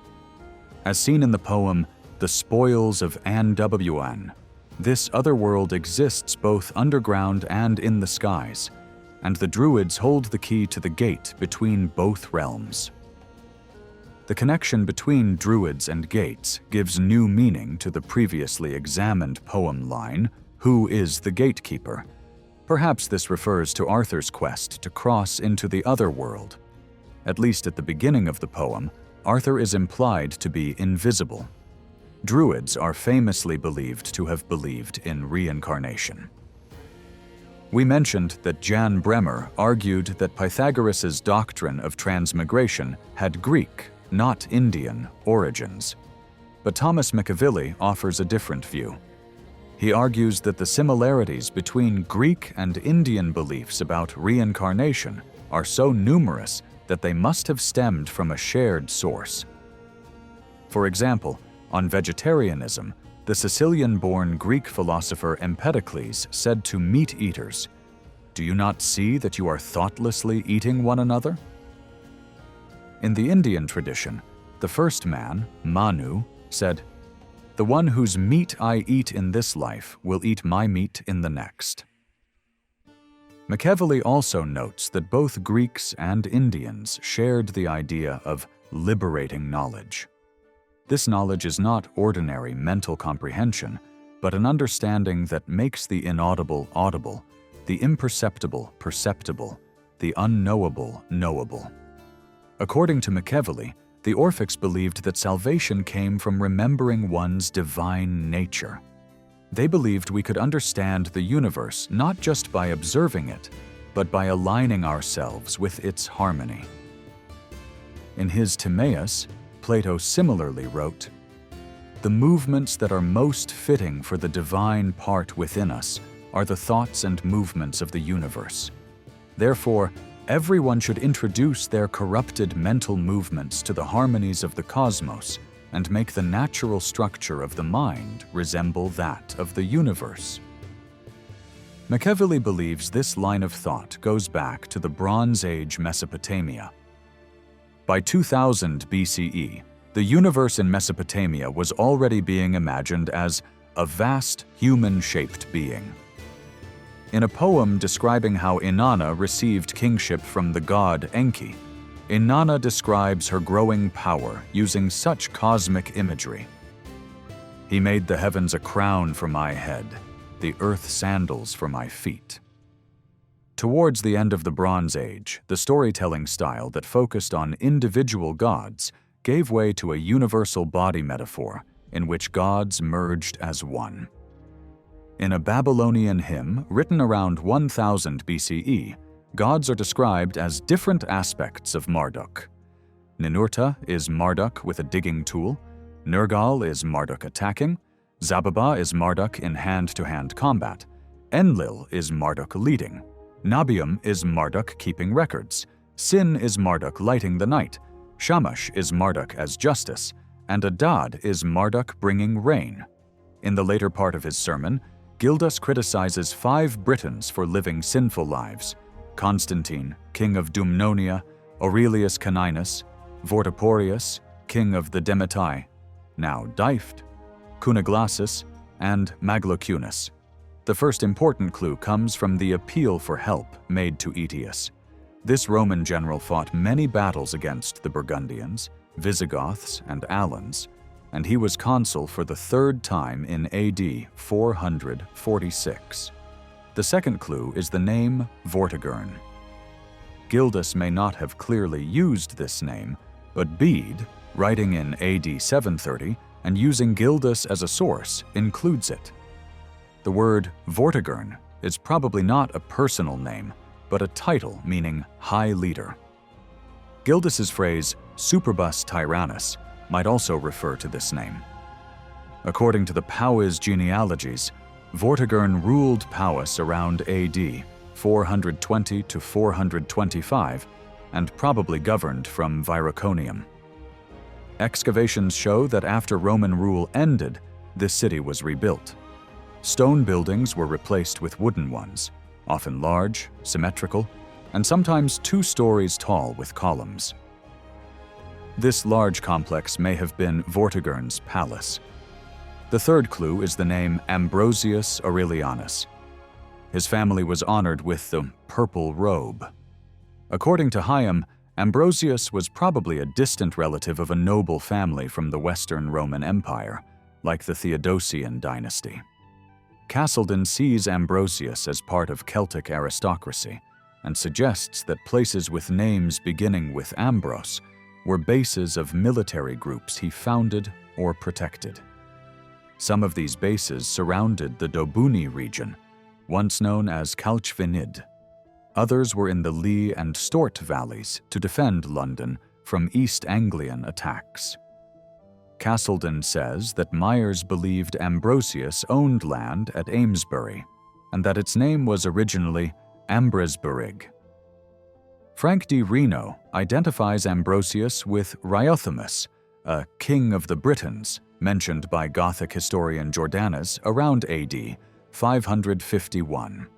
As seen in the poem The Spoils of Anwn, this other world exists both underground and in the skies, and the Druids hold the key to the gate between both realms. The connection between Druids and gates gives new meaning to the previously examined poem line, "Who is the gatekeeper?" Perhaps this refers to Arthur's quest to cross into the other world. At least at the beginning of the poem, Arthur is implied to be invisible. Druids are famously believed to have believed in reincarnation. We mentioned that Jan Bremer argued that Pythagoras' doctrine of transmigration had Greek, not Indian, origins. But Thomas McAvilly offers a different view. He argues that the similarities between Greek and Indian beliefs about reincarnation are so numerous that they must have stemmed from a shared source. For example, on vegetarianism, the Sicilian-born Greek philosopher Empedocles said to meat-eaters, "Do you not see that you are thoughtlessly eating one another?" In the Indian tradition, the first man, Manu, said, "The one whose meat I eat in this life will eat my meat in the next." McAvilly also notes that both Greeks and Indians shared the idea of liberating knowledge. This knowledge is not ordinary mental comprehension, but an understanding that makes the inaudible audible, the imperceptible perceptible, the unknowable knowable. According to Machiavelli, the Orphics believed that salvation came from remembering one's divine nature. They believed we could understand the universe not just by observing it, but by aligning ourselves with its harmony. In his Timaeus, Plato similarly wrote, "The movements that are most fitting for the divine part within us are the thoughts and movements of the universe. Therefore, everyone should introduce their corrupted mental movements to the harmonies of the cosmos and make the natural structure of the mind resemble that of the universe." Machiavelli believes this line of thought goes back to the Bronze Age Mesopotamia. By 2000 BCE, the universe in Mesopotamia was already being imagined as a vast human-shaped being. In a poem describing how Inanna received kingship from the god Enki, Inanna describes her growing power using such cosmic imagery. "He made the heavens a crown for my head, the earth sandals for my feet." Towards the end of the Bronze Age, the storytelling style that focused on individual gods gave way to a universal body metaphor in which gods merged as one. In a Babylonian hymn written around 1000 BCE, gods are described as different aspects of Marduk. Ninurta is Marduk with a digging tool, Nergal is Marduk attacking, Zababa is Marduk in hand-to-hand combat, Enlil is Marduk leading, Nabium is Marduk keeping records, Sin is Marduk lighting the night, Shamash is Marduk as justice, and Adad is Marduk bringing rain. In the later part of his sermon, Gildas criticizes 5 Britons for living sinful lives: Constantine, king of Dumnonia, Aurelius Caninus, Vortiporius, king of the Demetai, now Deift, Cuneglasus, and Maglocunus. The first important clue comes from the appeal for help made to Aetius. This Roman general fought many battles against the Burgundians, Visigoths, and Alans, and he was consul for the 3rd time in AD 446. The second clue is the name Vortigern. Gildas may not have clearly used this name, but Bede, writing in AD 730 and using Gildas as a source, includes it. The word Vortigern is probably not a personal name, but a title meaning high leader. Gildas's phrase superbus tyrannus might also refer to this name. According to the Powys genealogies, Vortigern ruled Powys around AD 420 to 425 and probably governed from Viraconium. Excavations show that after Roman rule ended, this city was rebuilt. Stone buildings were replaced with wooden ones, often large, symmetrical, and sometimes 2 stories tall with columns. This large complex may have been Vortigern's palace. The third clue is the name Ambrosius Aurelianus. His family was honored with the purple robe. According to Hayam, Ambrosius was probably a distant relative of a noble family from the Western Roman Empire, like the Theodosian dynasty. Castleton sees Ambrosius as part of Celtic aristocracy and suggests that places with names beginning with Ambros were bases of military groups he founded or protected. Some of these bases surrounded the Dobuni region, once known as Calchvinid. Others were in the Lee and Stort valleys to defend London from East Anglian attacks. Castleton says that Myers believed Ambrosius owned land at Amesbury, and that its name was originally Ambresburig. Frank D. Reno identifies Ambrosius with Riothamus, a king of the Britons, mentioned by Gothic historian Jordanus around AD 551.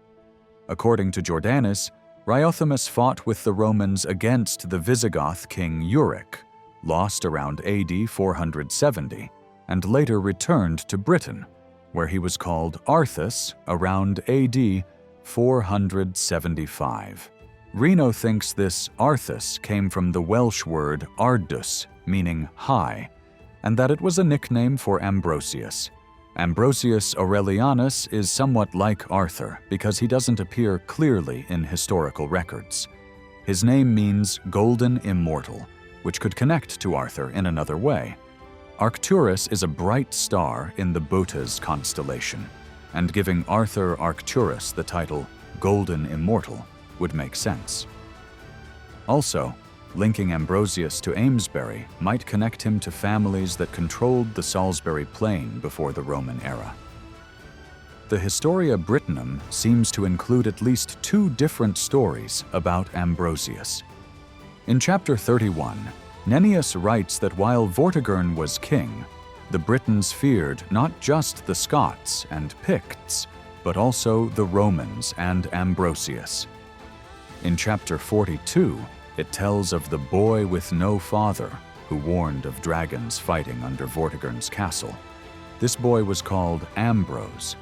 According to Jordanus, Riothamus fought with the Romans against the Visigoth king Euric, lost around AD 470, and later returned to Britain, where he was called Arthas around AD 475. Reno thinks this Arthas came from the Welsh word Ardus, meaning high, and that it was a nickname for Ambrosius. Ambrosius Aurelianus is somewhat like Arthur because he doesn't appear clearly in historical records. His name means golden immortal, which could connect to Arthur in another way. Arcturus is a bright star in the Boötes constellation, and giving Arthur Arcturus the title Golden Immortal would make sense. Also, linking Ambrosius to Amesbury might connect him to families that controlled the Salisbury Plain before the Roman era. The Historia Brittonum seems to include at least 2 different stories about Ambrosius. In chapter 31, Nennius writes that while Vortigern was king, the Britons feared not just the Scots and Picts, but also the Romans and Ambrosius. In chapter 42, it tells of the boy with no father who warned of dragons fighting under Vortigern's castle. This boy was called Ambrose.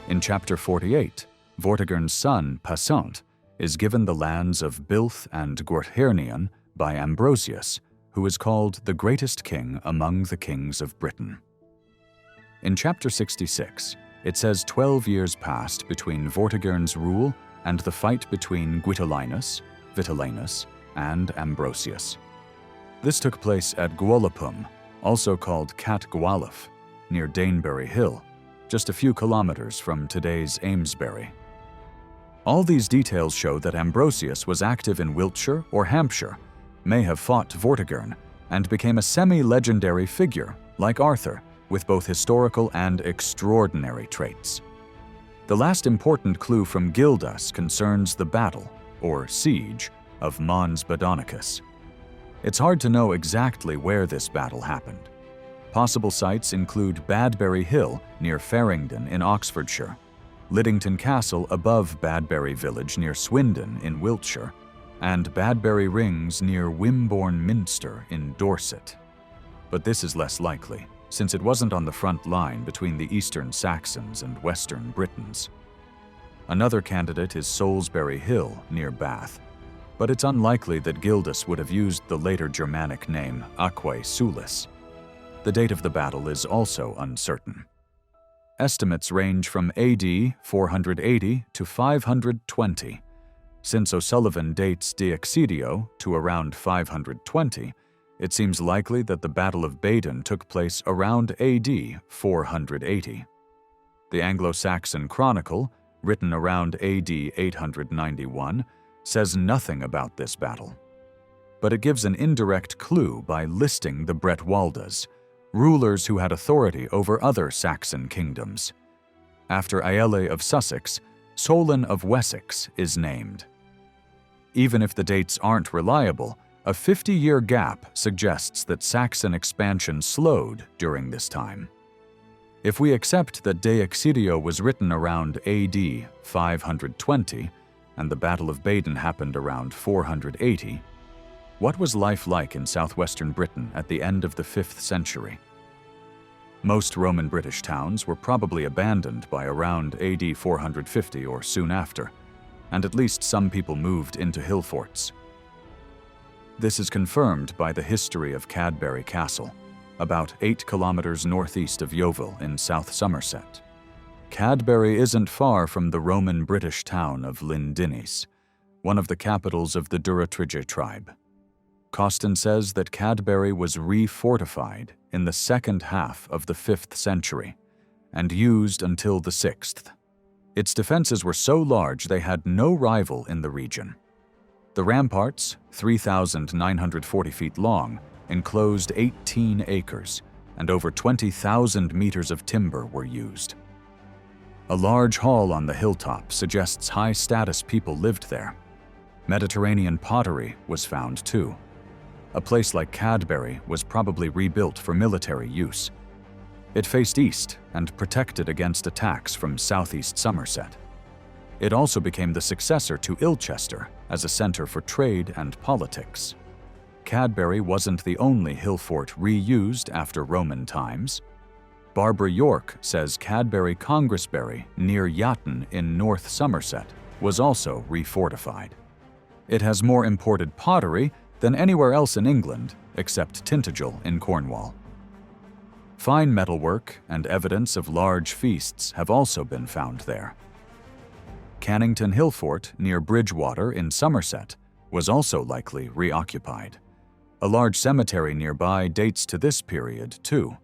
In chapter 48, Vortigern's son, Passant, is given the lands of Bilth and Gwerthhernion by Ambrosius, who is called the greatest king among the kings of Britain. In chapter 66, it says 12 years passed between Vortigern's rule and the fight between Guitolinus, Vitellinus, and Ambrosius. This took place at Guolapum, also called Cat Gwalaf, near Danebury Hill, just a few kilometers from today's Amesbury. All these details show that Ambrosius was active in Wiltshire or Hampshire, may have fought Vortigern, and became a semi-legendary figure, like Arthur, with both historical and extraordinary traits. The last important clue from Gildas concerns the battle, or siege, of Mons Badonicus. It's hard to know exactly where this battle happened. Possible sites include Badbury Hill near Farringdon in Oxfordshire, Liddington Castle above Badbury Village near Swindon in Wiltshire, and Badbury Rings near Wimborne Minster in Dorset. But this is less likely, since it wasn't on the front line between the Eastern Saxons and Western Britons. Another candidate is Salisbury Hill near Bath, but it's unlikely that Gildas would have used the later Germanic name Aquae Sulis. The date of the battle is also uncertain. Estimates range from AD 480 to 520. Since O'Sullivan dates De Excidio to around 520, it seems likely that the Battle of Badon took place around AD 480. The Anglo-Saxon Chronicle, written around AD 891, says nothing about this battle. But it gives an indirect clue by listing the Bretwaldas, rulers who had authority over other Saxon kingdoms. After Aelle of Sussex, Solon of Wessex is named. Even if the dates aren't reliable, a 50-year gap suggests that Saxon expansion slowed during this time. If we accept that De Excidio was written around AD 520 and the Battle of Badon happened around 480, what was life like in southwestern Britain at the end of the 5th century? Most Roman British towns were probably abandoned by around AD 450 or soon after, and at least some people moved into hill forts. This is confirmed by the history of Cadbury Castle, about 8 kilometers northeast of Yeovil in South Somerset. Cadbury isn't far from the Roman British town of Lyndinis, one of the capitals of the Durotriga tribe. Costin says that Cadbury was re-fortified in the second half of the 5th century and used until the 6th. Its defenses were so large they had no rival in the region. The ramparts, 3,940 feet long, enclosed 18 acres, and over 20,000 meters of timber were used. A large hall on the hilltop suggests high-status people lived there. Mediterranean pottery was found too. A place like Cadbury was probably rebuilt for military use. It faced east and protected against attacks from southeast Somerset. It also became the successor to Ilchester as a center for trade and politics. Cadbury wasn't the only hill fort reused after Roman times. Barbara York says Cadbury Congressbury near Yatton in North Somerset was also refortified. It has more imported pottery than anywhere else in England, except Tintagel in Cornwall. Fine metalwork and evidence of large feasts have also been found there. Cannington Hill Fort near Bridgewater in Somerset was also likely reoccupied. A large cemetery nearby dates to this period, too.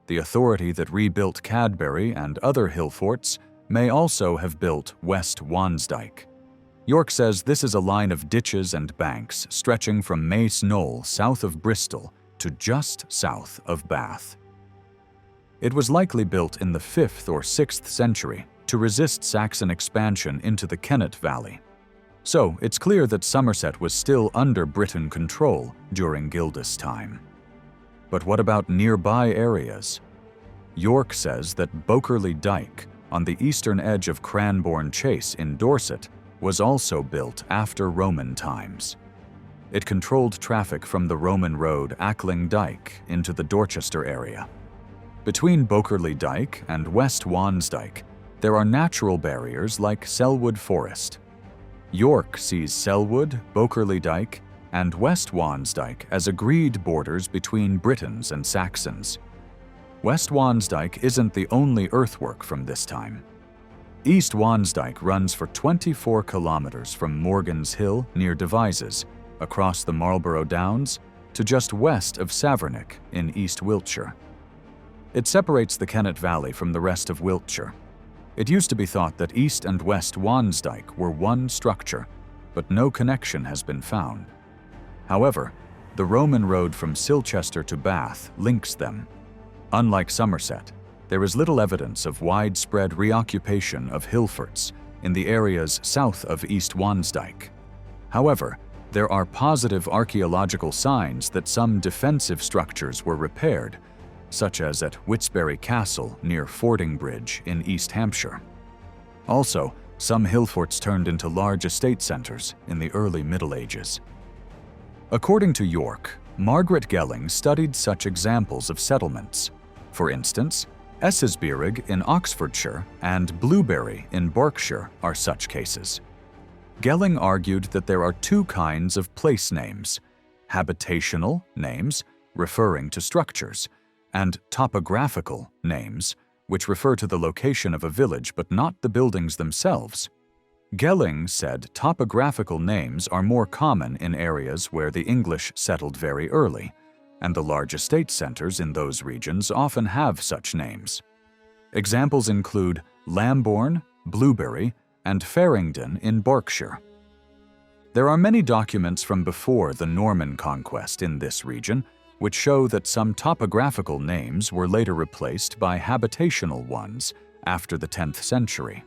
The authority that rebuilt Cadbury and other hill forts may also have built West Wansdyke. York says this is a line of ditches and banks stretching from Mace Knoll south of Bristol to just south of Bath. It was likely built in the 5th or 6th century to resist Saxon expansion into the Kennet Valley. So it's clear that Somerset was still under Briton control during Gildas' time. But what about nearby areas? York says that Bokerley Dyke, on the eastern edge of Cranbourne Chase in Dorset, was also built after Roman times. It controlled traffic from the Roman road Ackling Dyke into the Dorchester area. Between Bokerley Dyke and West Wansdyke, there are natural barriers like Selwood Forest. York sees Selwood, Bokerley Dyke, and West Wansdyke as agreed borders between Britons and Saxons. West Wansdyke isn't the only earthwork from this time. East Wansdyke runs for 24 kilometers from Morgan's Hill near Devizes, across the Marlborough Downs, to just west of Savernick in East Wiltshire. It separates the Kennet Valley from the rest of Wiltshire. It used to be thought that East and West Wansdyke were one structure, but no connection has been found. However, the Roman road from Silchester to Bath links them. Unlike Somerset, there is little evidence of widespread reoccupation of hill forts in the areas south of East Wansdyke. However, there are positive archaeological signs that some defensive structures were repaired, such as at Witsbury Castle near Fordingbridge in East Hampshire. Also, some hill forts turned into large estate centers in the early Middle Ages. According to York, Margaret Gelling studied such examples of settlements. For instance, Essesbury in Oxfordshire and Blueberry in Berkshire are such cases. Gelling argued that there are two kinds of place names: habitational names, referring to structures, and topographical names, which refer to the location of a village but not the buildings themselves. Gelling said topographical names are more common in areas where the English settled very early, and the large estate centers in those regions often have such names. Examples include Lambourne, Blueberry, and Farringdon in Berkshire. There are many documents from before the Norman conquest in this region which show that some topographical names were later replaced by habitational ones after the 10th century.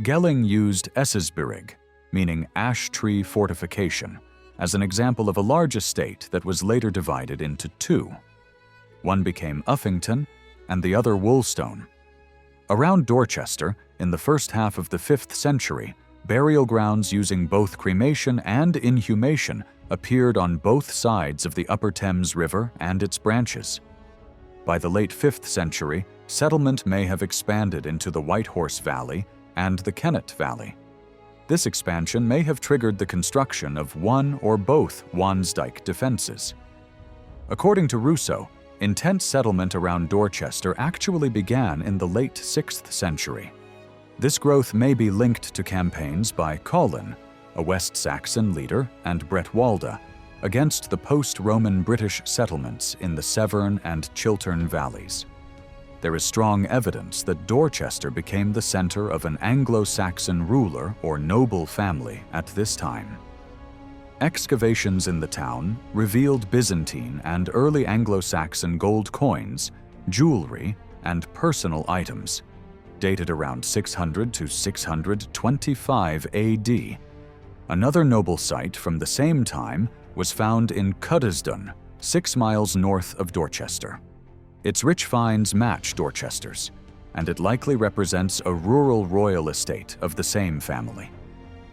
Gelling used Essesbury, meaning ash tree fortification, as an example of a large estate that was later divided into two. One became Uffington and the other Woolstone. Around Dorchester, in the first half of the 5th century, burial grounds using both cremation and inhumation appeared on both sides of the Upper Thames River and its branches. By the late 5th century, settlement may have expanded into the Whitehorse Valley and the Kennet Valley. This expansion may have triggered the construction of one or both Wansdyke defenses. According to Rousseau, intense settlement around Dorchester actually began in the late 6th century. This growth may be linked to campaigns by Colin, a West Saxon leader, and Bretwalda, against the post-Roman British settlements in the Severn and Chiltern valleys. There is strong evidence that Dorchester became the center of an Anglo-Saxon ruler or noble family at this time. Excavations in the town revealed Byzantine and early Anglo-Saxon gold coins, jewelry, and personal items, dated around 600 to 625 AD. Another noble site from the same time was found in Cuddesdon, 6 miles north of Dorchester. Its rich finds match Dorchester's, and it likely represents a rural royal estate of the same family.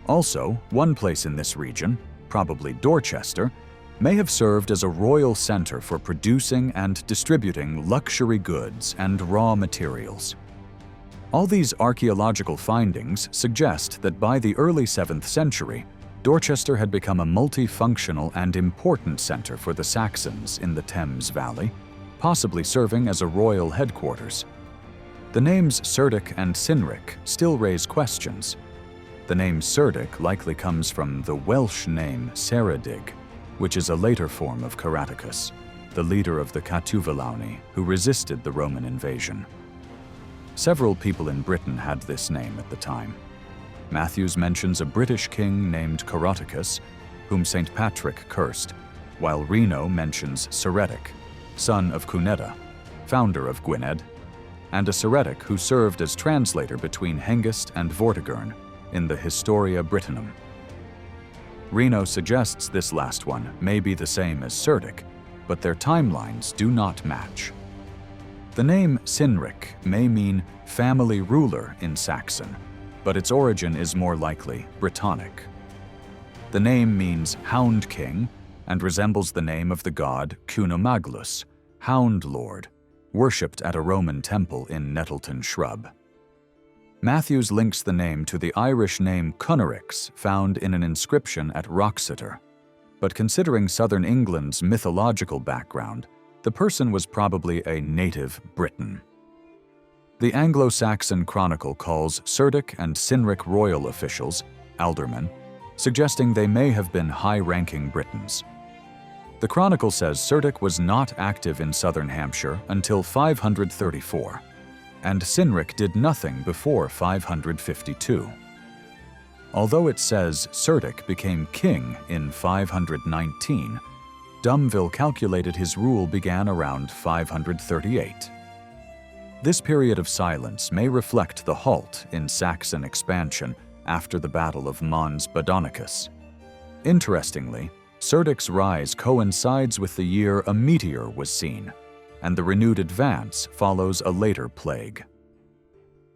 Also, one place in this region, probably Dorchester, may have served as a royal center for producing and distributing luxury goods and raw materials. All these archaeological findings suggest that by the early 7th century, Dorchester had become a multifunctional and important center for the Saxons in the Thames Valley, possibly serving as a royal headquarters. The names Cerdic and Cynric still raise questions. The name Cerdic likely comes from the Welsh name Ceredig, which is a later form of Caraticus, the leader of the Catuvalauni who resisted the Roman invasion. Several people in Britain had this name at the time. Matthews mentions a British king named Coroticus, whom St. Patrick cursed, while Reno mentions Ceredic, son of Cunedda, founder of Gwynedd, and a Ceredic who served as translator between Hengist and Vortigern in the Historia Brittonum. Reno suggests this last one may be the same as Cerdic, but their timelines do not match. The name Cynric may mean family ruler in Saxon, but its origin is more likely Brittonic. The name means Hound King and resembles the name of the god Cunomaglus, Hound Lord, worshipped at a Roman temple in Nettleton Shrub. Matthews links the name to the Irish name Cunarix found in an inscription at Wroxeter. But considering southern England's mythological background, the person was probably a native Briton. The Anglo-Saxon Chronicle calls Cerdic and Cynric royal officials, aldermen, suggesting they may have been high-ranking Britons. The Chronicle says Cerdic was not active in southern Hampshire until 534, and Cynric did nothing before 552. Although it says Cerdic became king in 519, Dumville calculated his rule began around 538. This period of silence may reflect the halt in Saxon expansion after the Battle of Mons Badonicus. Interestingly, Cerdic's rise coincides with the year a meteor was seen, and the renewed advance follows a later plague.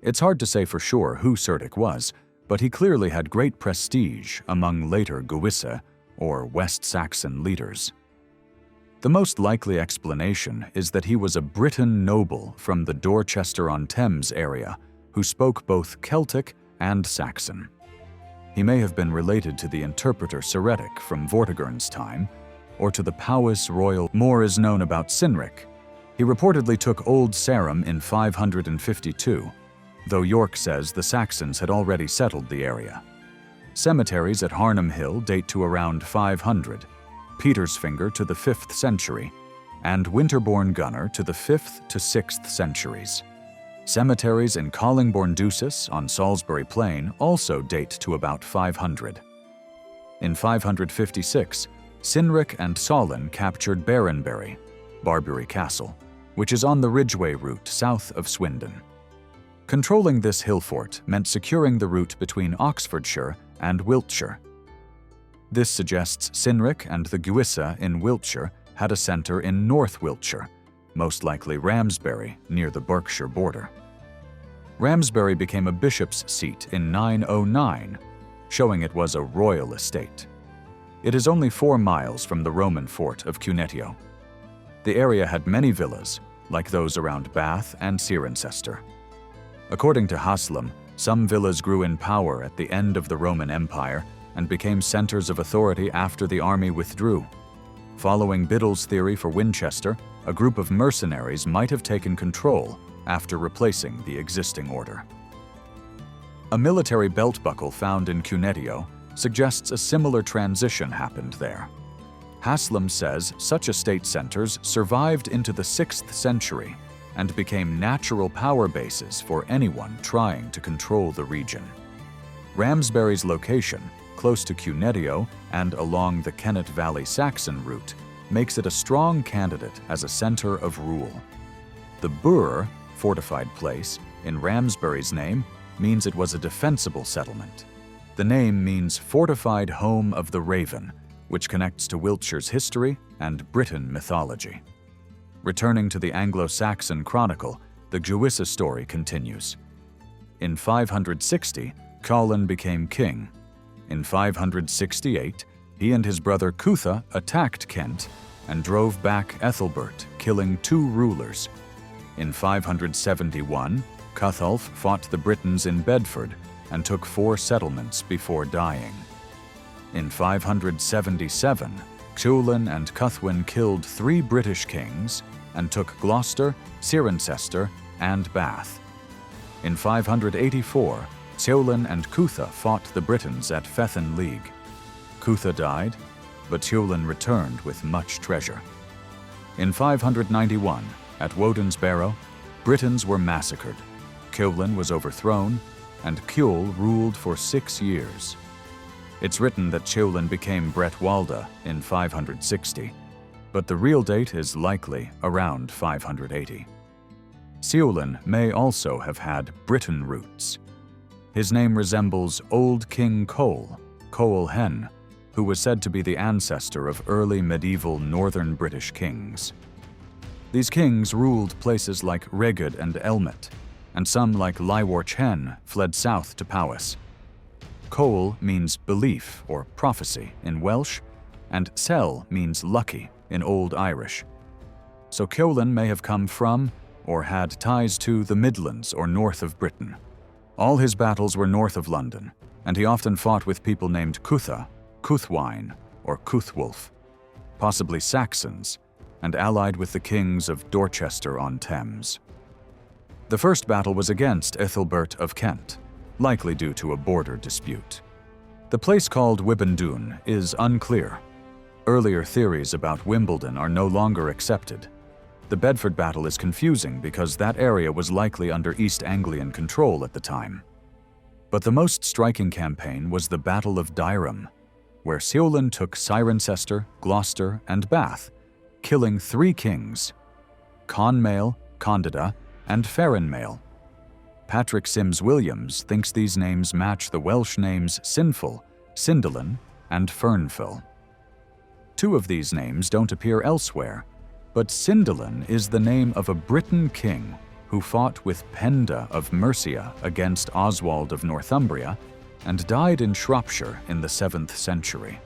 It's hard to say for sure who Cerdic was, but he clearly had great prestige among later Gewisse, or West Saxon leaders. The most likely explanation is that he was a Briton noble from the Dorchester-on-Thames area who spoke both Celtic and Saxon. He may have been related to the interpreter Ceredic from Vortigern's time, or to the Powys royal. More is known about Cynric. He reportedly took Old Sarum in 552, though York says the Saxons had already settled the area. Cemeteries at Harnham Hill date to around 500, Petersfinger to the 5th century, and Winterbourne Gunner to the 5th to 6th centuries. Cemeteries in Collingbourne-Ducis on Salisbury Plain also date to about 500. In 556, Cynric and Solon captured Baronbury, Barbury Castle, which is on the Ridgeway route south of Swindon. Controlling this hill fort meant securing the route between Oxfordshire and Wiltshire. This suggests Cynric and the Gewisse in Wiltshire had a centre in North Wiltshire, most likely Ramsbury, near the Berkshire border. Ramsbury became a bishop's seat in 909, showing it was a royal estate. It is only 4 miles from the Roman fort of Cunetio. The area had many villas, like those around Bath and Cirencester. According to Haslam, some villas grew in power at the end of the Roman Empire and became centers of authority after the army withdrew. Following Biddle's theory for Winchester, a group of mercenaries might have taken control after replacing the existing order. A military belt buckle found in Cunetio suggests a similar transition happened there. Haslam says such estate centers survived into the 6th century and became natural power bases for anyone trying to control the region. Ramsbury's location, close to Cunetio and along the Kennet Valley Saxon route, makes it a strong candidate as a center of rule. The Bur, fortified place, in Ramsbury's name means it was a defensible settlement. The name means fortified home of the Raven, which connects to Wiltshire's history and Briton mythology. Returning to the Anglo-Saxon Chronicle, the Gewisse story continues. In 560, Colin became king. In 568, he and his brother Cutha attacked Kent and drove back Ethelbert, killing 2 rulers. In 571, Cuthalf fought the Britons in Bedford and took 4 settlements before dying. In 577, Ciulin and Cuthwin killed 3 British kings, and took Gloucester, Cirencester, and Bath. In 584, Ceawlin and Cuthah fought the Britons at Fethin League. Cuthah died, but Ceawlin returned with much treasure. In 591, at Woden's Barrow, Britons were massacred, Ceawlin was overthrown, and Ceawl ruled for 6 years. It's written that Ceawlin became Bretwalda in 560, but the real date is likely around 580. Ceawlin may also have had Briton roots. His name resembles Old King Cole, Coel Hen, who was said to be the ancestor of early medieval northern British kings. These kings ruled places like Reged and Elmet, and some like Lywart Hen fled south to Powys. Coel means belief or prophecy in Welsh, and Sel means lucky in Old Irish. So Ceawlin may have come from or had ties to the Midlands or north of Britain. All his battles were north of London, and he often fought with people named Cuthah, Cuthwine, or Cuthwulf, possibly Saxons, and allied with the kings of Dorchester-on-Thames. The first battle was against Ethelbert of Kent, likely due to a border dispute. The place called Wimbledon is unclear. Earlier theories about Wimbledon are no longer accepted. The Bedford battle is confusing because that area was likely under East Anglian control at the time. But the most striking campaign was the Battle of Dyrham, where Ceawlin took Cirencester, Gloucester, and Bath, killing 3 kings, Conmail, Condida, and Farinmail. Patrick Sims Williams thinks these names match the Welsh names Sinful, Cyndyllan, and Fernfil. 2 of these names don't appear elsewhere, but Cyndyllan is the name of a Briton king who fought with Penda of Mercia against Oswald of Northumbria and died in Shropshire in the 7th century.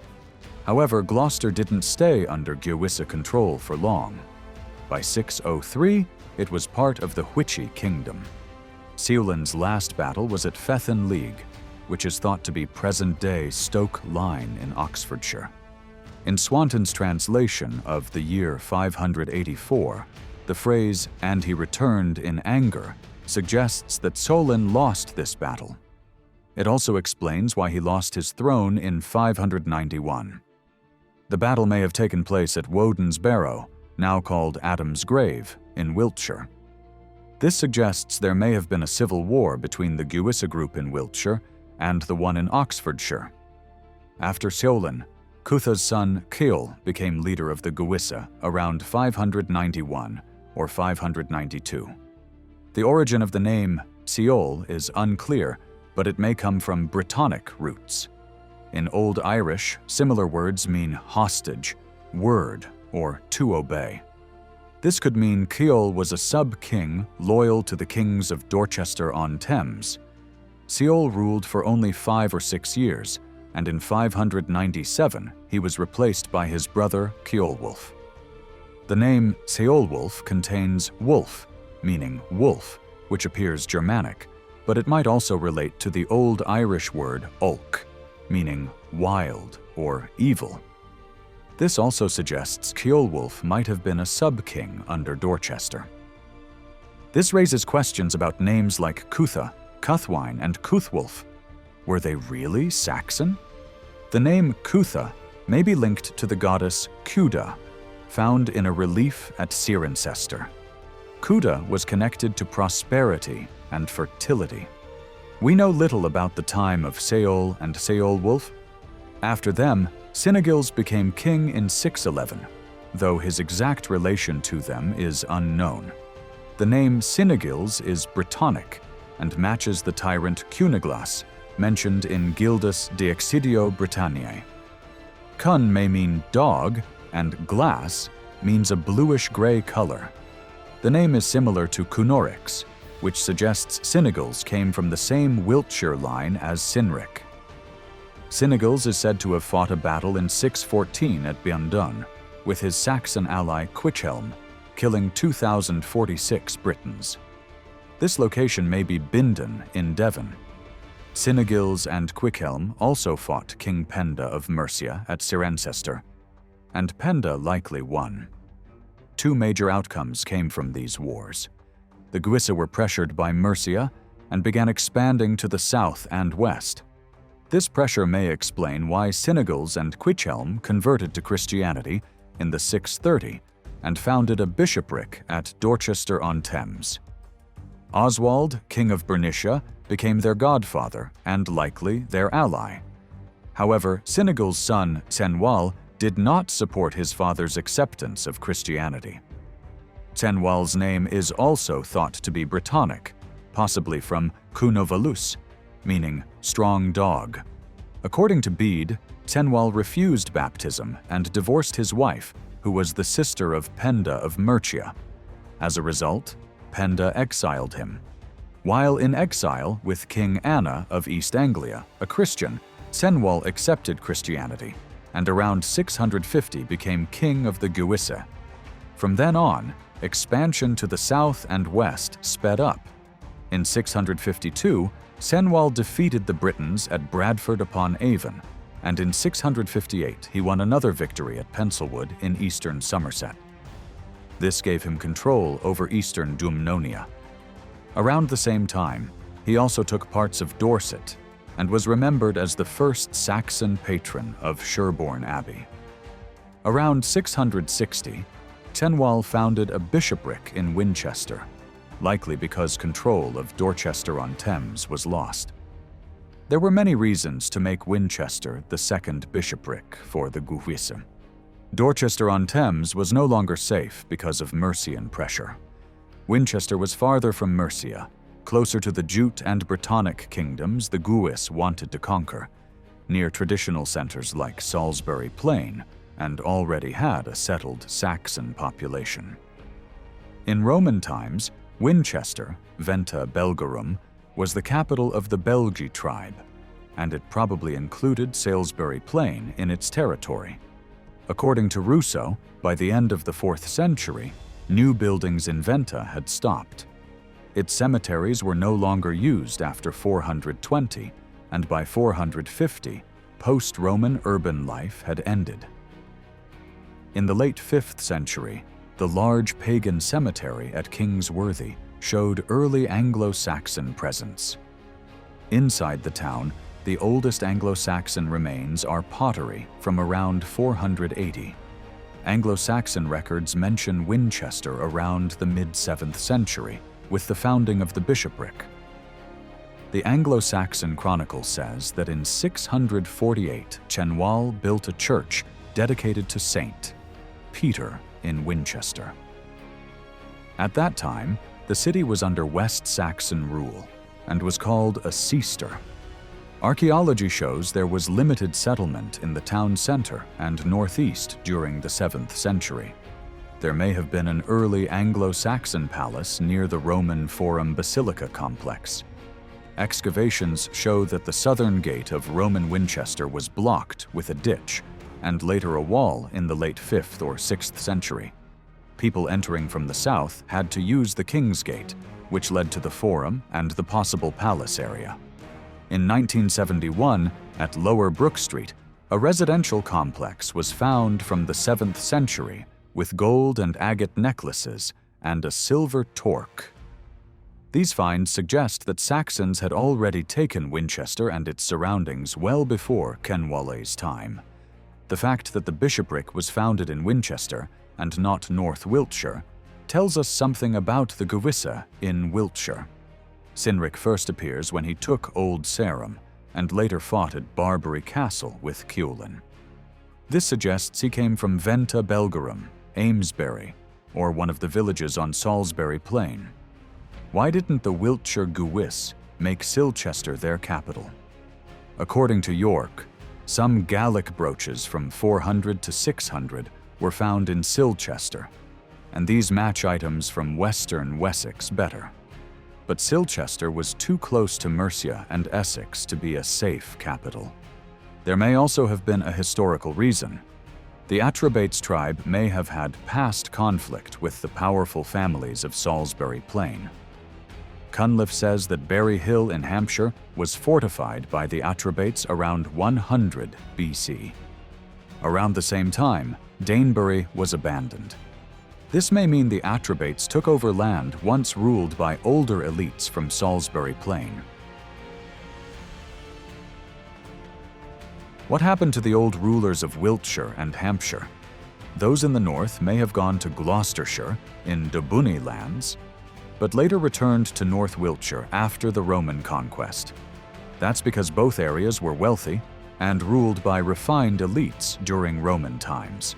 However, Gloucester didn't stay under Gewissa control for long. By 603, it was part of the Hwicce kingdom. Ceawlin's last battle was at Fethin League, which is thought to be present-day Stoke Line in Oxfordshire. In Swanton's translation of the year 584, the phrase, "and he returned in anger," suggests that Ceawlin lost this battle. It also explains why he lost his throne in 591. The battle may have taken place at Woden's Barrow, now called Adam's Grave, in Wiltshire. This suggests there may have been a civil war between the Gewissa group in Wiltshire and the one in Oxfordshire. After Ceawlin, Cuthah's son Ceawl became leader of the Gewissa around 591 or 592. The origin of the name Ceawl is unclear, but it may come from Brittonic roots. In Old Irish, similar words mean hostage, word, or to obey. This could mean Ceawl was a sub-king loyal to the kings of Dorchester-on-Thames. Ceawl ruled for only 5 or 6 years, and in 597 he was replaced by his brother Ceolwulf. The name Ceolwulf contains wolf, meaning wolf, which appears Germanic, but it might also relate to the Old Irish word olc, meaning wild or evil. This also suggests Ceolwulf might have been a sub-king under Dorchester. This raises questions about names like Cuthah, Cuthwine, and Cuthwulf. Were they really Saxon? The name Cuthah may be linked to the goddess Cuda, found in a relief at Cirencester. Cuda was connected to prosperity and fertility. We know little about the time of Ceawl and Ceolwulf. After them, Cynegils became king in 611, though his exact relation to them is unknown. The name Cynegils is Brittonic and matches the tyrant Cuneglas, mentioned in Gildas de Excidio Britanniae. Cun may mean dog, and glass means a bluish-gray color. The name is similar to Cunorix, which suggests Cynegils came from the same Wiltshire line as Cynric. Cynegils is said to have fought a battle in 614 at Biundun with his Saxon ally Cuichelm, killing 2,046 Britons. This location may be Bindon in Devon. Cynegils and Cuichelm also fought King Penda of Mercia at Cirencester, and Penda likely won. two major outcomes came from these wars. The Guisa were pressured by Mercia and began expanding to the south and west. This pressure may explain why Cynegils and Cuichelm converted to Christianity in the 630 and founded a bishopric at Dorchester-on-Thames. Oswald, king of Bernicia, became their godfather and likely their ally. However, Cynegils' son, Cenwalh, did not support his father's acceptance of Christianity. Cenwalh's name is also thought to be Brittonic, possibly from Cunovalus, meaning strong dog. According to Bede, Cenwalh refused baptism and divorced his wife, who was the sister of Penda of Mercia. As a result, Penda exiled him. While in exile with King Anna of East Anglia, a Christian, Cenwalh accepted Christianity and around 650 became king of the Guisa. From then on, expansion to the south and west sped up. In 652, Cenwalh defeated the Britons at Bradford-upon-Avon, and in 658 he won another victory at Penselwood in eastern Somerset. This gave him control over eastern Dumnonia. Around the same time, he also took parts of Dorset and was remembered as the first Saxon patron of Sherborne Abbey. Around 660, Cenwalh founded a bishopric in Winchester, likely because control of Dorchester-on-Thames was lost. There were many reasons to make Winchester the second bishopric for the Guisa. Dorchester-on-Thames was no longer safe because of Mercian pressure. Winchester was farther from Mercia, closer to the Jute and Brittonic kingdoms the Guis wanted to conquer, near traditional centers like Salisbury Plain, and already had a settled Saxon population. In Roman times, Winchester, Venta Belgarum, was the capital of the Belgi tribe, and it probably included Salisbury Plain in its territory. According to Rousseau, by the end of the 4th century, new buildings in Venta had stopped. Its cemeteries were no longer used after 420, and by 450, post-Roman urban life had ended. In the late 5th century, the large pagan cemetery at Kingsworthy showed early Anglo-Saxon presence. Inside the town, the oldest Anglo-Saxon remains are pottery from around 480. Anglo-Saxon records mention Winchester around the mid-7th century, with the founding of the bishopric. The Anglo-Saxon Chronicle says that in 648, Cenwalh built a church dedicated to Saint Peter in Winchester. At that time, the city was under West Saxon rule and was called a seester. Archaeology shows there was limited settlement in the town center and northeast during the 7th century. There may have been an early Anglo-Saxon palace near the Roman Forum Basilica complex. Excavations show that the southern gate of Roman Winchester was blocked with a ditch, and later a wall in the late 5th or 6th century. People entering from the south had to use the King's Gate, which led to the Forum and the possible palace area. In 1971, at Lower Brook Street, a residential complex was found from the 7th century with gold and agate necklaces and a silver torque. These finds suggest that Saxons had already taken Winchester and its surroundings well before Cenwalh's time. The fact that the bishopric was founded in Winchester and not North Wiltshire tells us something about the Guisa in Wiltshire. Cynric first appears when he took Old Sarum and later fought at Barbary Castle with Ceawlin. This suggests he came from Venta Belgarum, Amesbury, or one of the villages on Salisbury Plain. Why didn't the Wiltshire Guis make Silchester their capital? According to York, some Gallic brooches from 400 to 600 were found in Silchester, and these match items from western Wessex better. But Silchester was too close to Mercia and Essex to be a safe capital. There may also have been a historical reason. The Atrebates tribe may have had past conflict with the powerful families of Salisbury Plain. Cunliffe says that Berry Hill in Hampshire was fortified by the Atrebates around 100 BC. Around the same time, Danebury was abandoned. This may mean the Atrebates took over land once ruled by older elites from Salisbury Plain. What happened to the old rulers of Wiltshire and Hampshire? Those in the north may have gone to Gloucestershire in Dobunni lands, but later returned to North Wiltshire after the Roman conquest. That's because both areas were wealthy and ruled by refined elites during Roman times.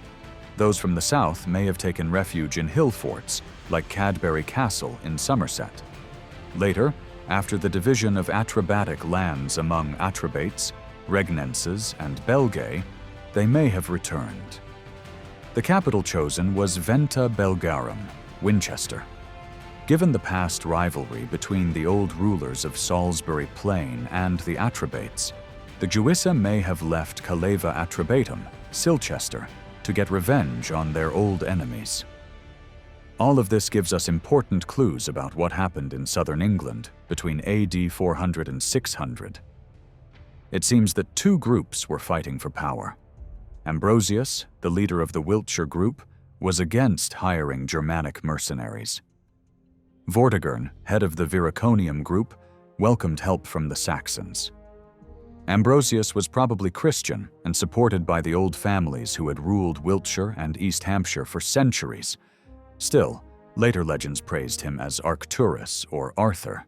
Those from the south may have taken refuge in hill forts like Cadbury Castle in Somerset. Later, after the division of Atrebatic lands among Atrebates, Regnenses, and Belgae, they may have returned. The capital chosen was Venta Belgarum, Winchester. Given the past rivalry between the old rulers of Salisbury Plain and the Atrebates, the Gewissae may have left Caleva Atrebatum, Silchester, to get revenge on their old enemies. All of this gives us important clues about what happened in southern England between AD 400 and 600. It seems that two groups were fighting for power. Ambrosius, the leader of the Wiltshire group, was against hiring Germanic mercenaries. Vortigern, head of the Viraconium group, welcomed help from the Saxons. Ambrosius was probably Christian and supported by the old families who had ruled Wiltshire and East Hampshire for centuries. Still, later legends praised him as Arcturus or Arthur.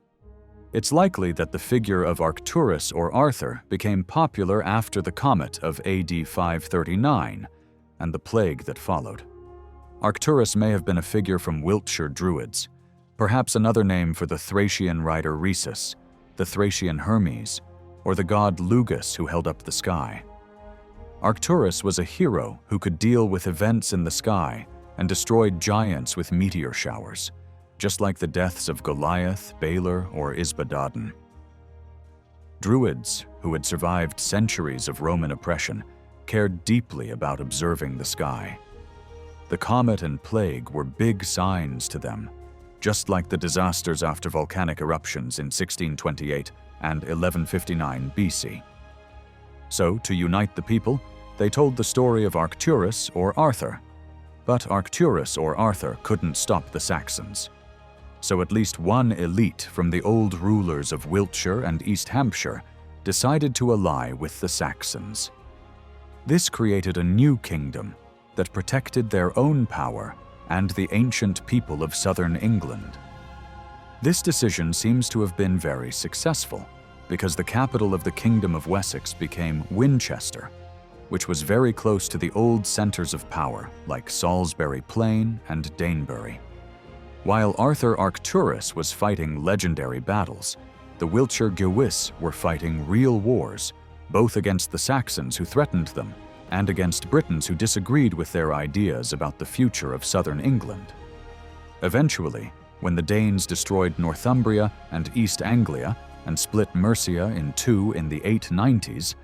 It's likely that the figure of Arcturus or Arthur became popular after the comet of AD 539 and the plague that followed. Arcturus may have been a figure from Wiltshire Druids, perhaps another name for the Thracian rider Rhesus, the Thracian Hermes, or the god Lugus who held up the sky. Arcturus was a hero who could deal with events in the sky and destroyed giants with meteor showers, just like the deaths of Goliath, Balor, or Isbadadden. Druids, who had survived centuries of Roman oppression, cared deeply about observing the sky. The comet and plague were big signs to them, just like the disasters after volcanic eruptions in 1628 and 1159 BC. So, to unite the people, they told the story of Arcturus or Arthur. But Arcturus or Arthur couldn't stop the Saxons. So at least one elite from the old rulers of Wiltshire and East Hampshire decided to ally with the Saxons. This created a new kingdom that protected their own power and the ancient people of southern England. This decision seems to have been very successful because the capital of the Kingdom of Wessex became Winchester, which was very close to the old centers of power like Salisbury Plain and Danebury. While Arthur Arcturus was fighting legendary battles, the Wiltshire Gewissae were fighting real wars, both against the Saxons who threatened them and against Britons who disagreed with their ideas about the future of southern England. Eventually, when the Danes destroyed Northumbria and East Anglia and split Mercia in two in the 890s,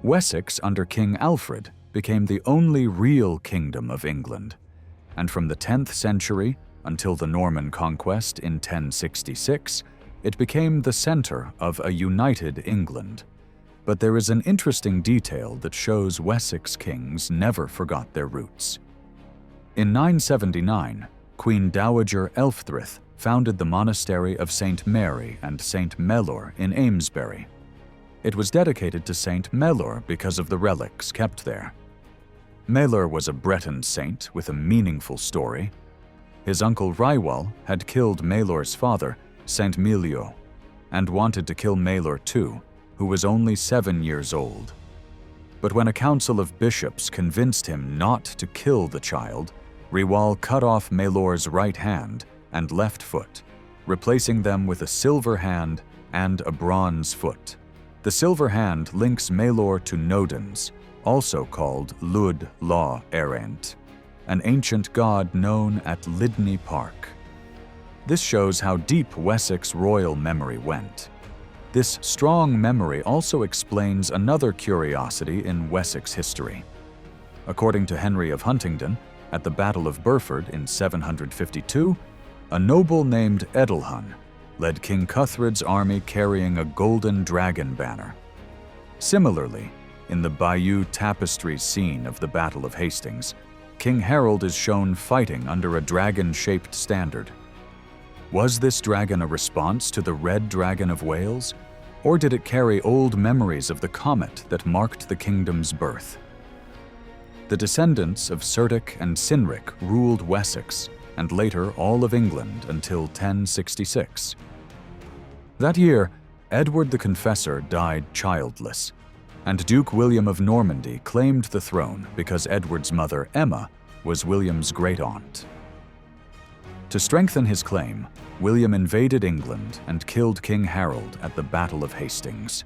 Wessex under King Alfred became the only real kingdom of England, and from the 10th century until the Norman conquest in 1066, it became the center of a united England. But there is an interesting detail that shows Wessex kings never forgot their roots. In 979, Queen Dowager Elfthryth founded the monastery of St. Mary and St. Mellor in Amesbury. It was dedicated to St. Mellor because of the relics kept there. Mellor was a Breton saint with a meaningful story. His uncle Rywal had killed Maelor's father, St. Melio, and wanted to kill Maelor too, who was only 7 years old. But when a council of bishops convinced him not to kill the child, Rywal cut off Maelor's right hand and left foot, replacing them with a silver hand and a bronze foot. The silver hand links Maelor to Nodens, also called Lud Law Erent, an ancient god known at Lydney Park. This shows how deep Wessex royal memory went. This strong memory also explains another curiosity in Wessex history. According to Henry of Huntingdon, at the Battle of Burford in 752, a noble named Edelhun led King Cuthred's army carrying a golden dragon banner. Similarly, in the Bayeux Tapestry scene of the Battle of Hastings, King Harold is shown fighting under a dragon-shaped standard. Was this dragon a response to the Red Dragon of Wales, or did it carry old memories of the comet that marked the kingdom's birth? The descendants of Cerdic and Cynric ruled Wessex and later all of England until 1066. That year, Edward the Confessor died childless, and Duke William of Normandy claimed the throne because Edward's mother, Emma, was William's great-aunt. To strengthen his claim, William invaded England and killed King Harold at the Battle of Hastings.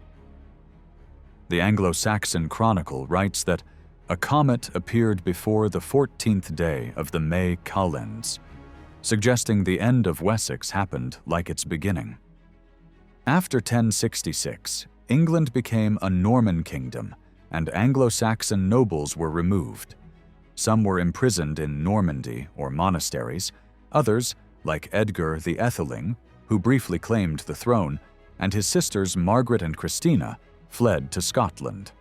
The Anglo-Saxon Chronicle writes that a comet appeared before the 14th day of the May Calends, suggesting the end of Wessex happened like its beginning. After 1066, England became a Norman kingdom, and Anglo-Saxon nobles were removed. Some were imprisoned in Normandy or monasteries, others, like Edgar the Atheling, who briefly claimed the throne, and his sisters Margaret and Christina, fled to Scotland.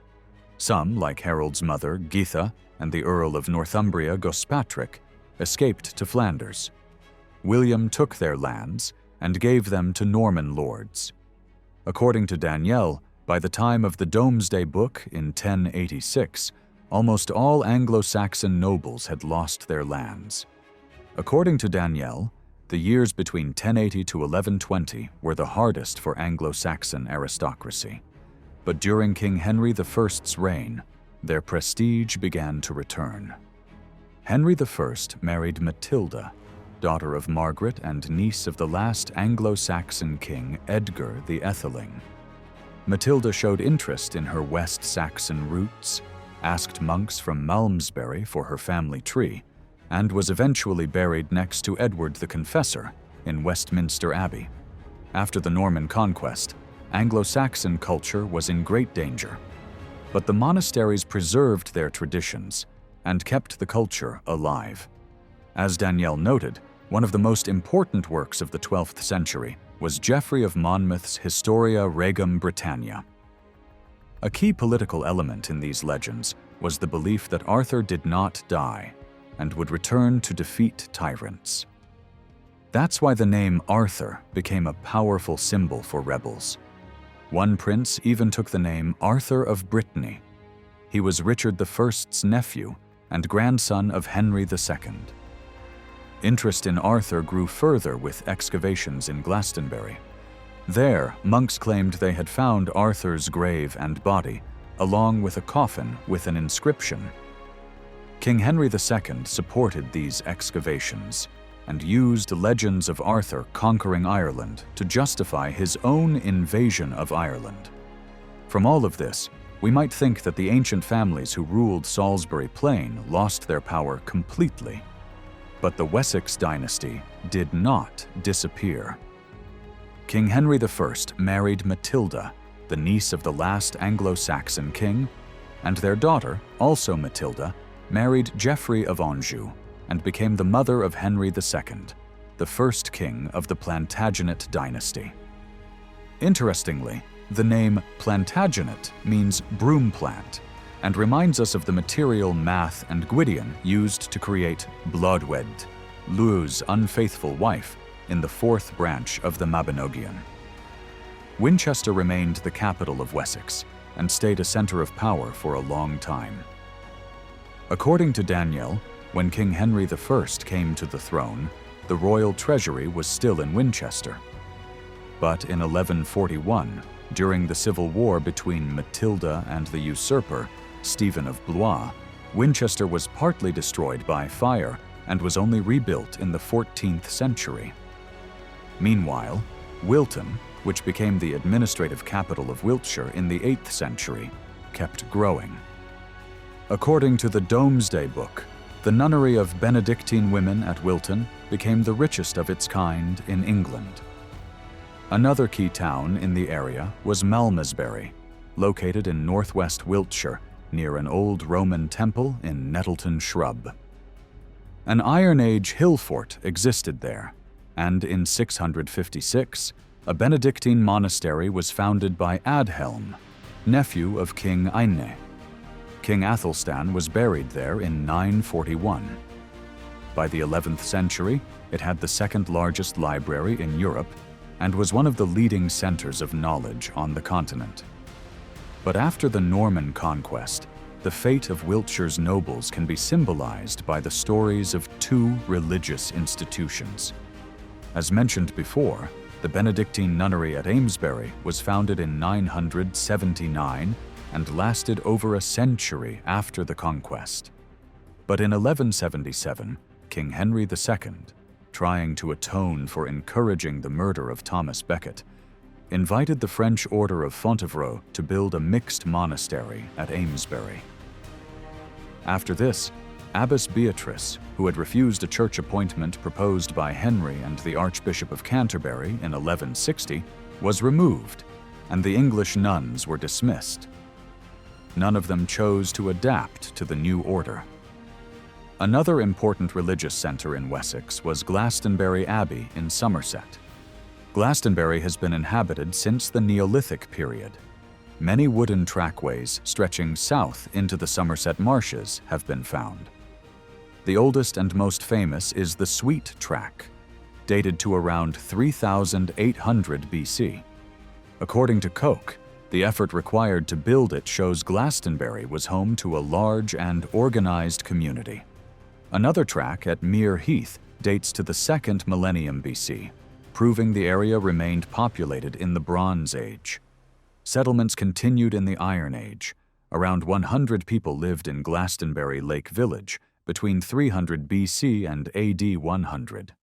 Some, like Harold's mother, Geitha, and the Earl of Northumbria, Gospatric, escaped to Flanders. William took their lands and gave them to Norman lords. According to Daniel, by the time of the Domesday Book in 1086, almost all Anglo-Saxon nobles had lost their lands. According to Daniel, the years between 1080 to 1120 were the hardest for Anglo-Saxon aristocracy. But during King Henry I's reign, their prestige began to return. Henry I married Matilda, daughter of Margaret and niece of the last Anglo-Saxon king Edgar the Atheling. Matilda showed interest in her West Saxon roots, asked monks from Malmesbury for her family tree, and was eventually buried next to Edward the Confessor in Westminster Abbey. After the Norman conquest, Anglo-Saxon culture was in great danger, but the monasteries preserved their traditions and kept the culture alive. As Daniel noted, one of the most important works of the 12th century was Geoffrey of Monmouth's Historia Regum Britannia. A key political element in these legends was the belief that Arthur did not die and would return to defeat tyrants. That's why the name Arthur became a powerful symbol for rebels. One prince even took the name Arthur of Brittany. He was Richard I's nephew and grandson of Henry II. Interest in Arthur grew further with excavations in Glastonbury. There, monks claimed they had found Arthur's grave and body, along with a coffin with an inscription. King Henry II supported these excavations and used legends of Arthur conquering Ireland to justify his own invasion of Ireland. From all of this, we might think that the ancient families who ruled Salisbury Plain lost their power completely. But the Wessex dynasty did not disappear. King Henry I married Matilda, the niece of the last Anglo-Saxon king, and their daughter, also Matilda, married Geoffrey of Anjou and became the mother of Henry II, the first king of the Plantagenet dynasty. Interestingly, the name Plantagenet means broom plant and reminds us of the material Math and Gwydion used to create Blodwed, Llu's unfaithful wife, in the fourth branch of the Mabinogion. Winchester remained the capital of Wessex and stayed a center of power for a long time. According to Daniel, when King Henry I came to the throne, the royal treasury was still in Winchester. But in 1141, during the civil war between Matilda and the usurper, Stephen of Blois, Winchester was partly destroyed by fire and was only rebuilt in the 14th century. Meanwhile, Wilton, which became the administrative capital of Wiltshire in the 8th century, kept growing. According to the Domesday Book, the nunnery of Benedictine women at Wilton became the richest of its kind in England. Another key town in the area was Malmesbury, located in northwest Wiltshire near an old Roman temple in Nettleton Shrub. An Iron Age hill fort existed there, and in 656, a Benedictine monastery was founded by Adhelm, nephew of King Aine. King Athelstan was buried there in 941. By the 11th century, it had the second largest library in Europe and was one of the leading centers of knowledge on the continent. But after the Norman conquest, the fate of Wiltshire's nobles can be symbolized by the stories of two religious institutions. As mentioned before, the Benedictine nunnery at Amesbury was founded in 979 and lasted over a century after the conquest. But in 1177, King Henry II, trying to atone for encouraging the murder of Thomas Becket, invited the French Order of Fontevraud to build a mixed monastery at Amesbury. After this, Abbess Beatrice, who had refused a church appointment proposed by Henry and the Archbishop of Canterbury in 1160, was removed, and the English nuns were dismissed. None of them chose to adapt to the new order. Another important religious center in Wessex was Glastonbury Abbey in Somerset. Glastonbury has been inhabited since the Neolithic period. Many wooden trackways stretching south into the Somerset marshes have been found. The oldest and most famous is the Sweet Track, dated to around 3800 BC. According to Koch, the effort required to build it shows Glastonbury was home to a large and organized community. Another track at Mere Heath dates to the 2nd millennium BC, proving the area remained populated in the Bronze Age. Settlements continued in the Iron Age. Around 100 people lived in Glastonbury Lake Village between 300 BC and AD 100.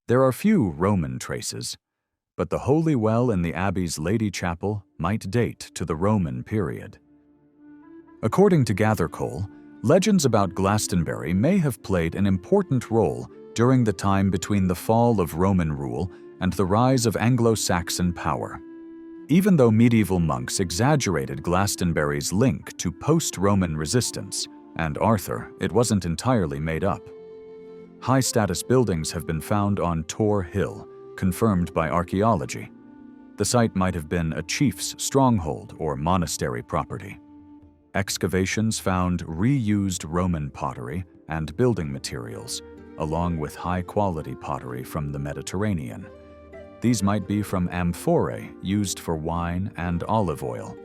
There are few Roman traces, but the holy well in the abbey's Lady Chapel might date to the Roman period. According to Gathercole, legends about Glastonbury may have played an important role during the time between the fall of Roman rule and the rise of Anglo-Saxon power. Even though medieval monks exaggerated Glastonbury's link to post-Roman resistance and Arthur, it wasn't entirely made up. High-status buildings have been found on Tor Hill, confirmed by archaeology. The site might have been a chief's stronghold or monastery property. Excavations found reused Roman pottery and building materials, along with high-quality pottery from the Mediterranean. These might be from amphorae used for wine and olive oil.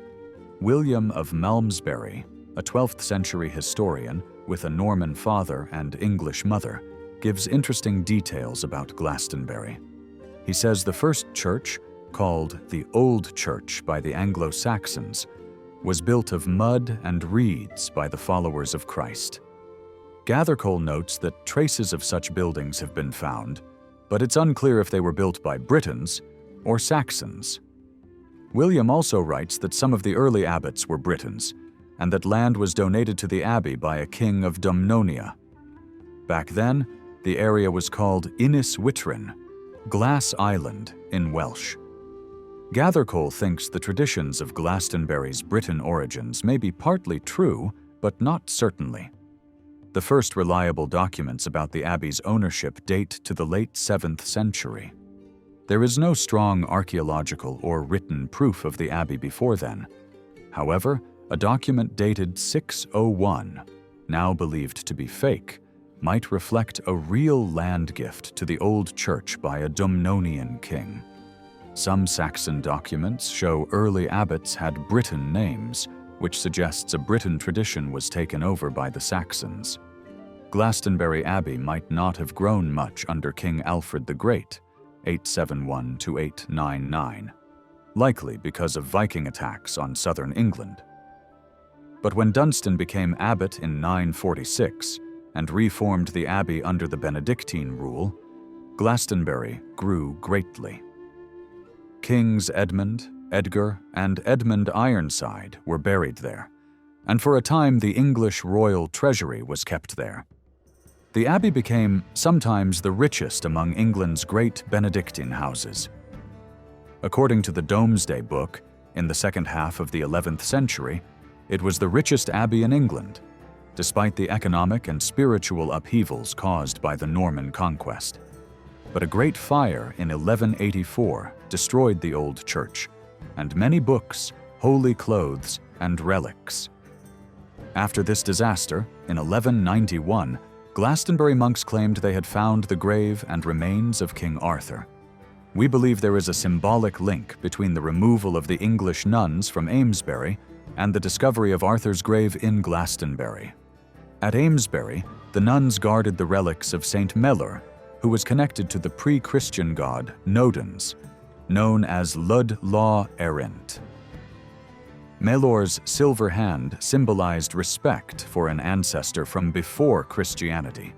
William of Malmesbury, a 12th century historian with a Norman father and English mother, gives interesting details about Glastonbury. He says the first church, called the Old Church by the Anglo-Saxons, was built of mud and reeds by the followers of Christ. Gathercole notes that traces of such buildings have been found, but it's unclear if they were built by Britons or Saxons. William also writes that some of the early abbots were Britons, and that land was donated to the abbey by a king of Dumnonia. Back then, the area was called Innis Witrin, Glass Island in Welsh. Gathercole thinks the traditions of Glastonbury's Briton origins may be partly true, but not certainly. The first reliable documents about the abbey's ownership date to the late 7th century. There is no strong archaeological or written proof of the abbey before then. However, a document dated 601, now believed to be fake, might reflect a real land gift to the old church by a Dumnonian king. Some Saxon documents show early abbots had Briton names, which suggests a Briton tradition was taken over by the Saxons. Glastonbury Abbey might not have grown much under King Alfred the Great, 871 to 899, likely because of Viking attacks on southern England. But when Dunstan became abbot in 946 and reformed the abbey under the Benedictine rule, Glastonbury grew greatly. Kings Edmund, Edgar, and Edmund Ironside were buried there, and for a time the English royal treasury was kept there. The abbey became sometimes the richest among England's great Benedictine houses. According to the Domesday Book, in the second half of the 11th century, it was the richest abbey in England, despite the economic and spiritual upheavals caused by the Norman conquest. But a great fire in 1184 destroyed the old church, and many books, holy clothes, and relics. After this disaster, in 1191, Glastonbury monks claimed they had found the grave and remains of King Arthur. We believe there is a symbolic link between the removal of the English nuns from Amesbury and the discovery of Arthur's grave in Glastonbury. At Amesbury, the nuns guarded the relics of Saint Mellor, who was connected to the pre-Christian god Nodens, known as Lud Law Erint. Mellor's silver hand symbolized respect for an ancestor from before Christianity,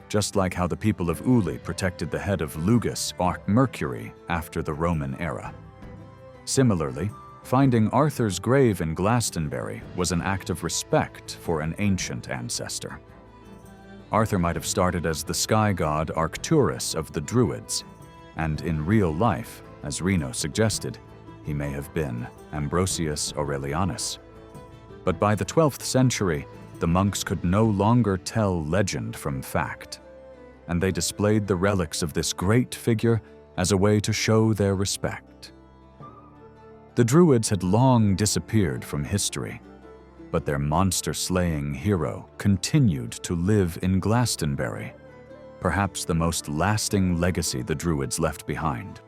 just like how the people of Uli protected the head of Lugus or Mercury after the Roman era. Similarly, finding Arthur's grave in Glastonbury was an act of respect for an ancient ancestor. Arthur might have started as the sky god Arcturus of the Druids, and in real life, as Reno suggested, he may have been Ambrosius Aurelianus. But by the 12th century, the monks could no longer tell legend from fact, and they displayed the relics of this great figure as a way to show their respect. The Druids had long disappeared from history, but their monster-slaying hero continued to live in Glastonbury, perhaps the most lasting legacy the Druids left behind.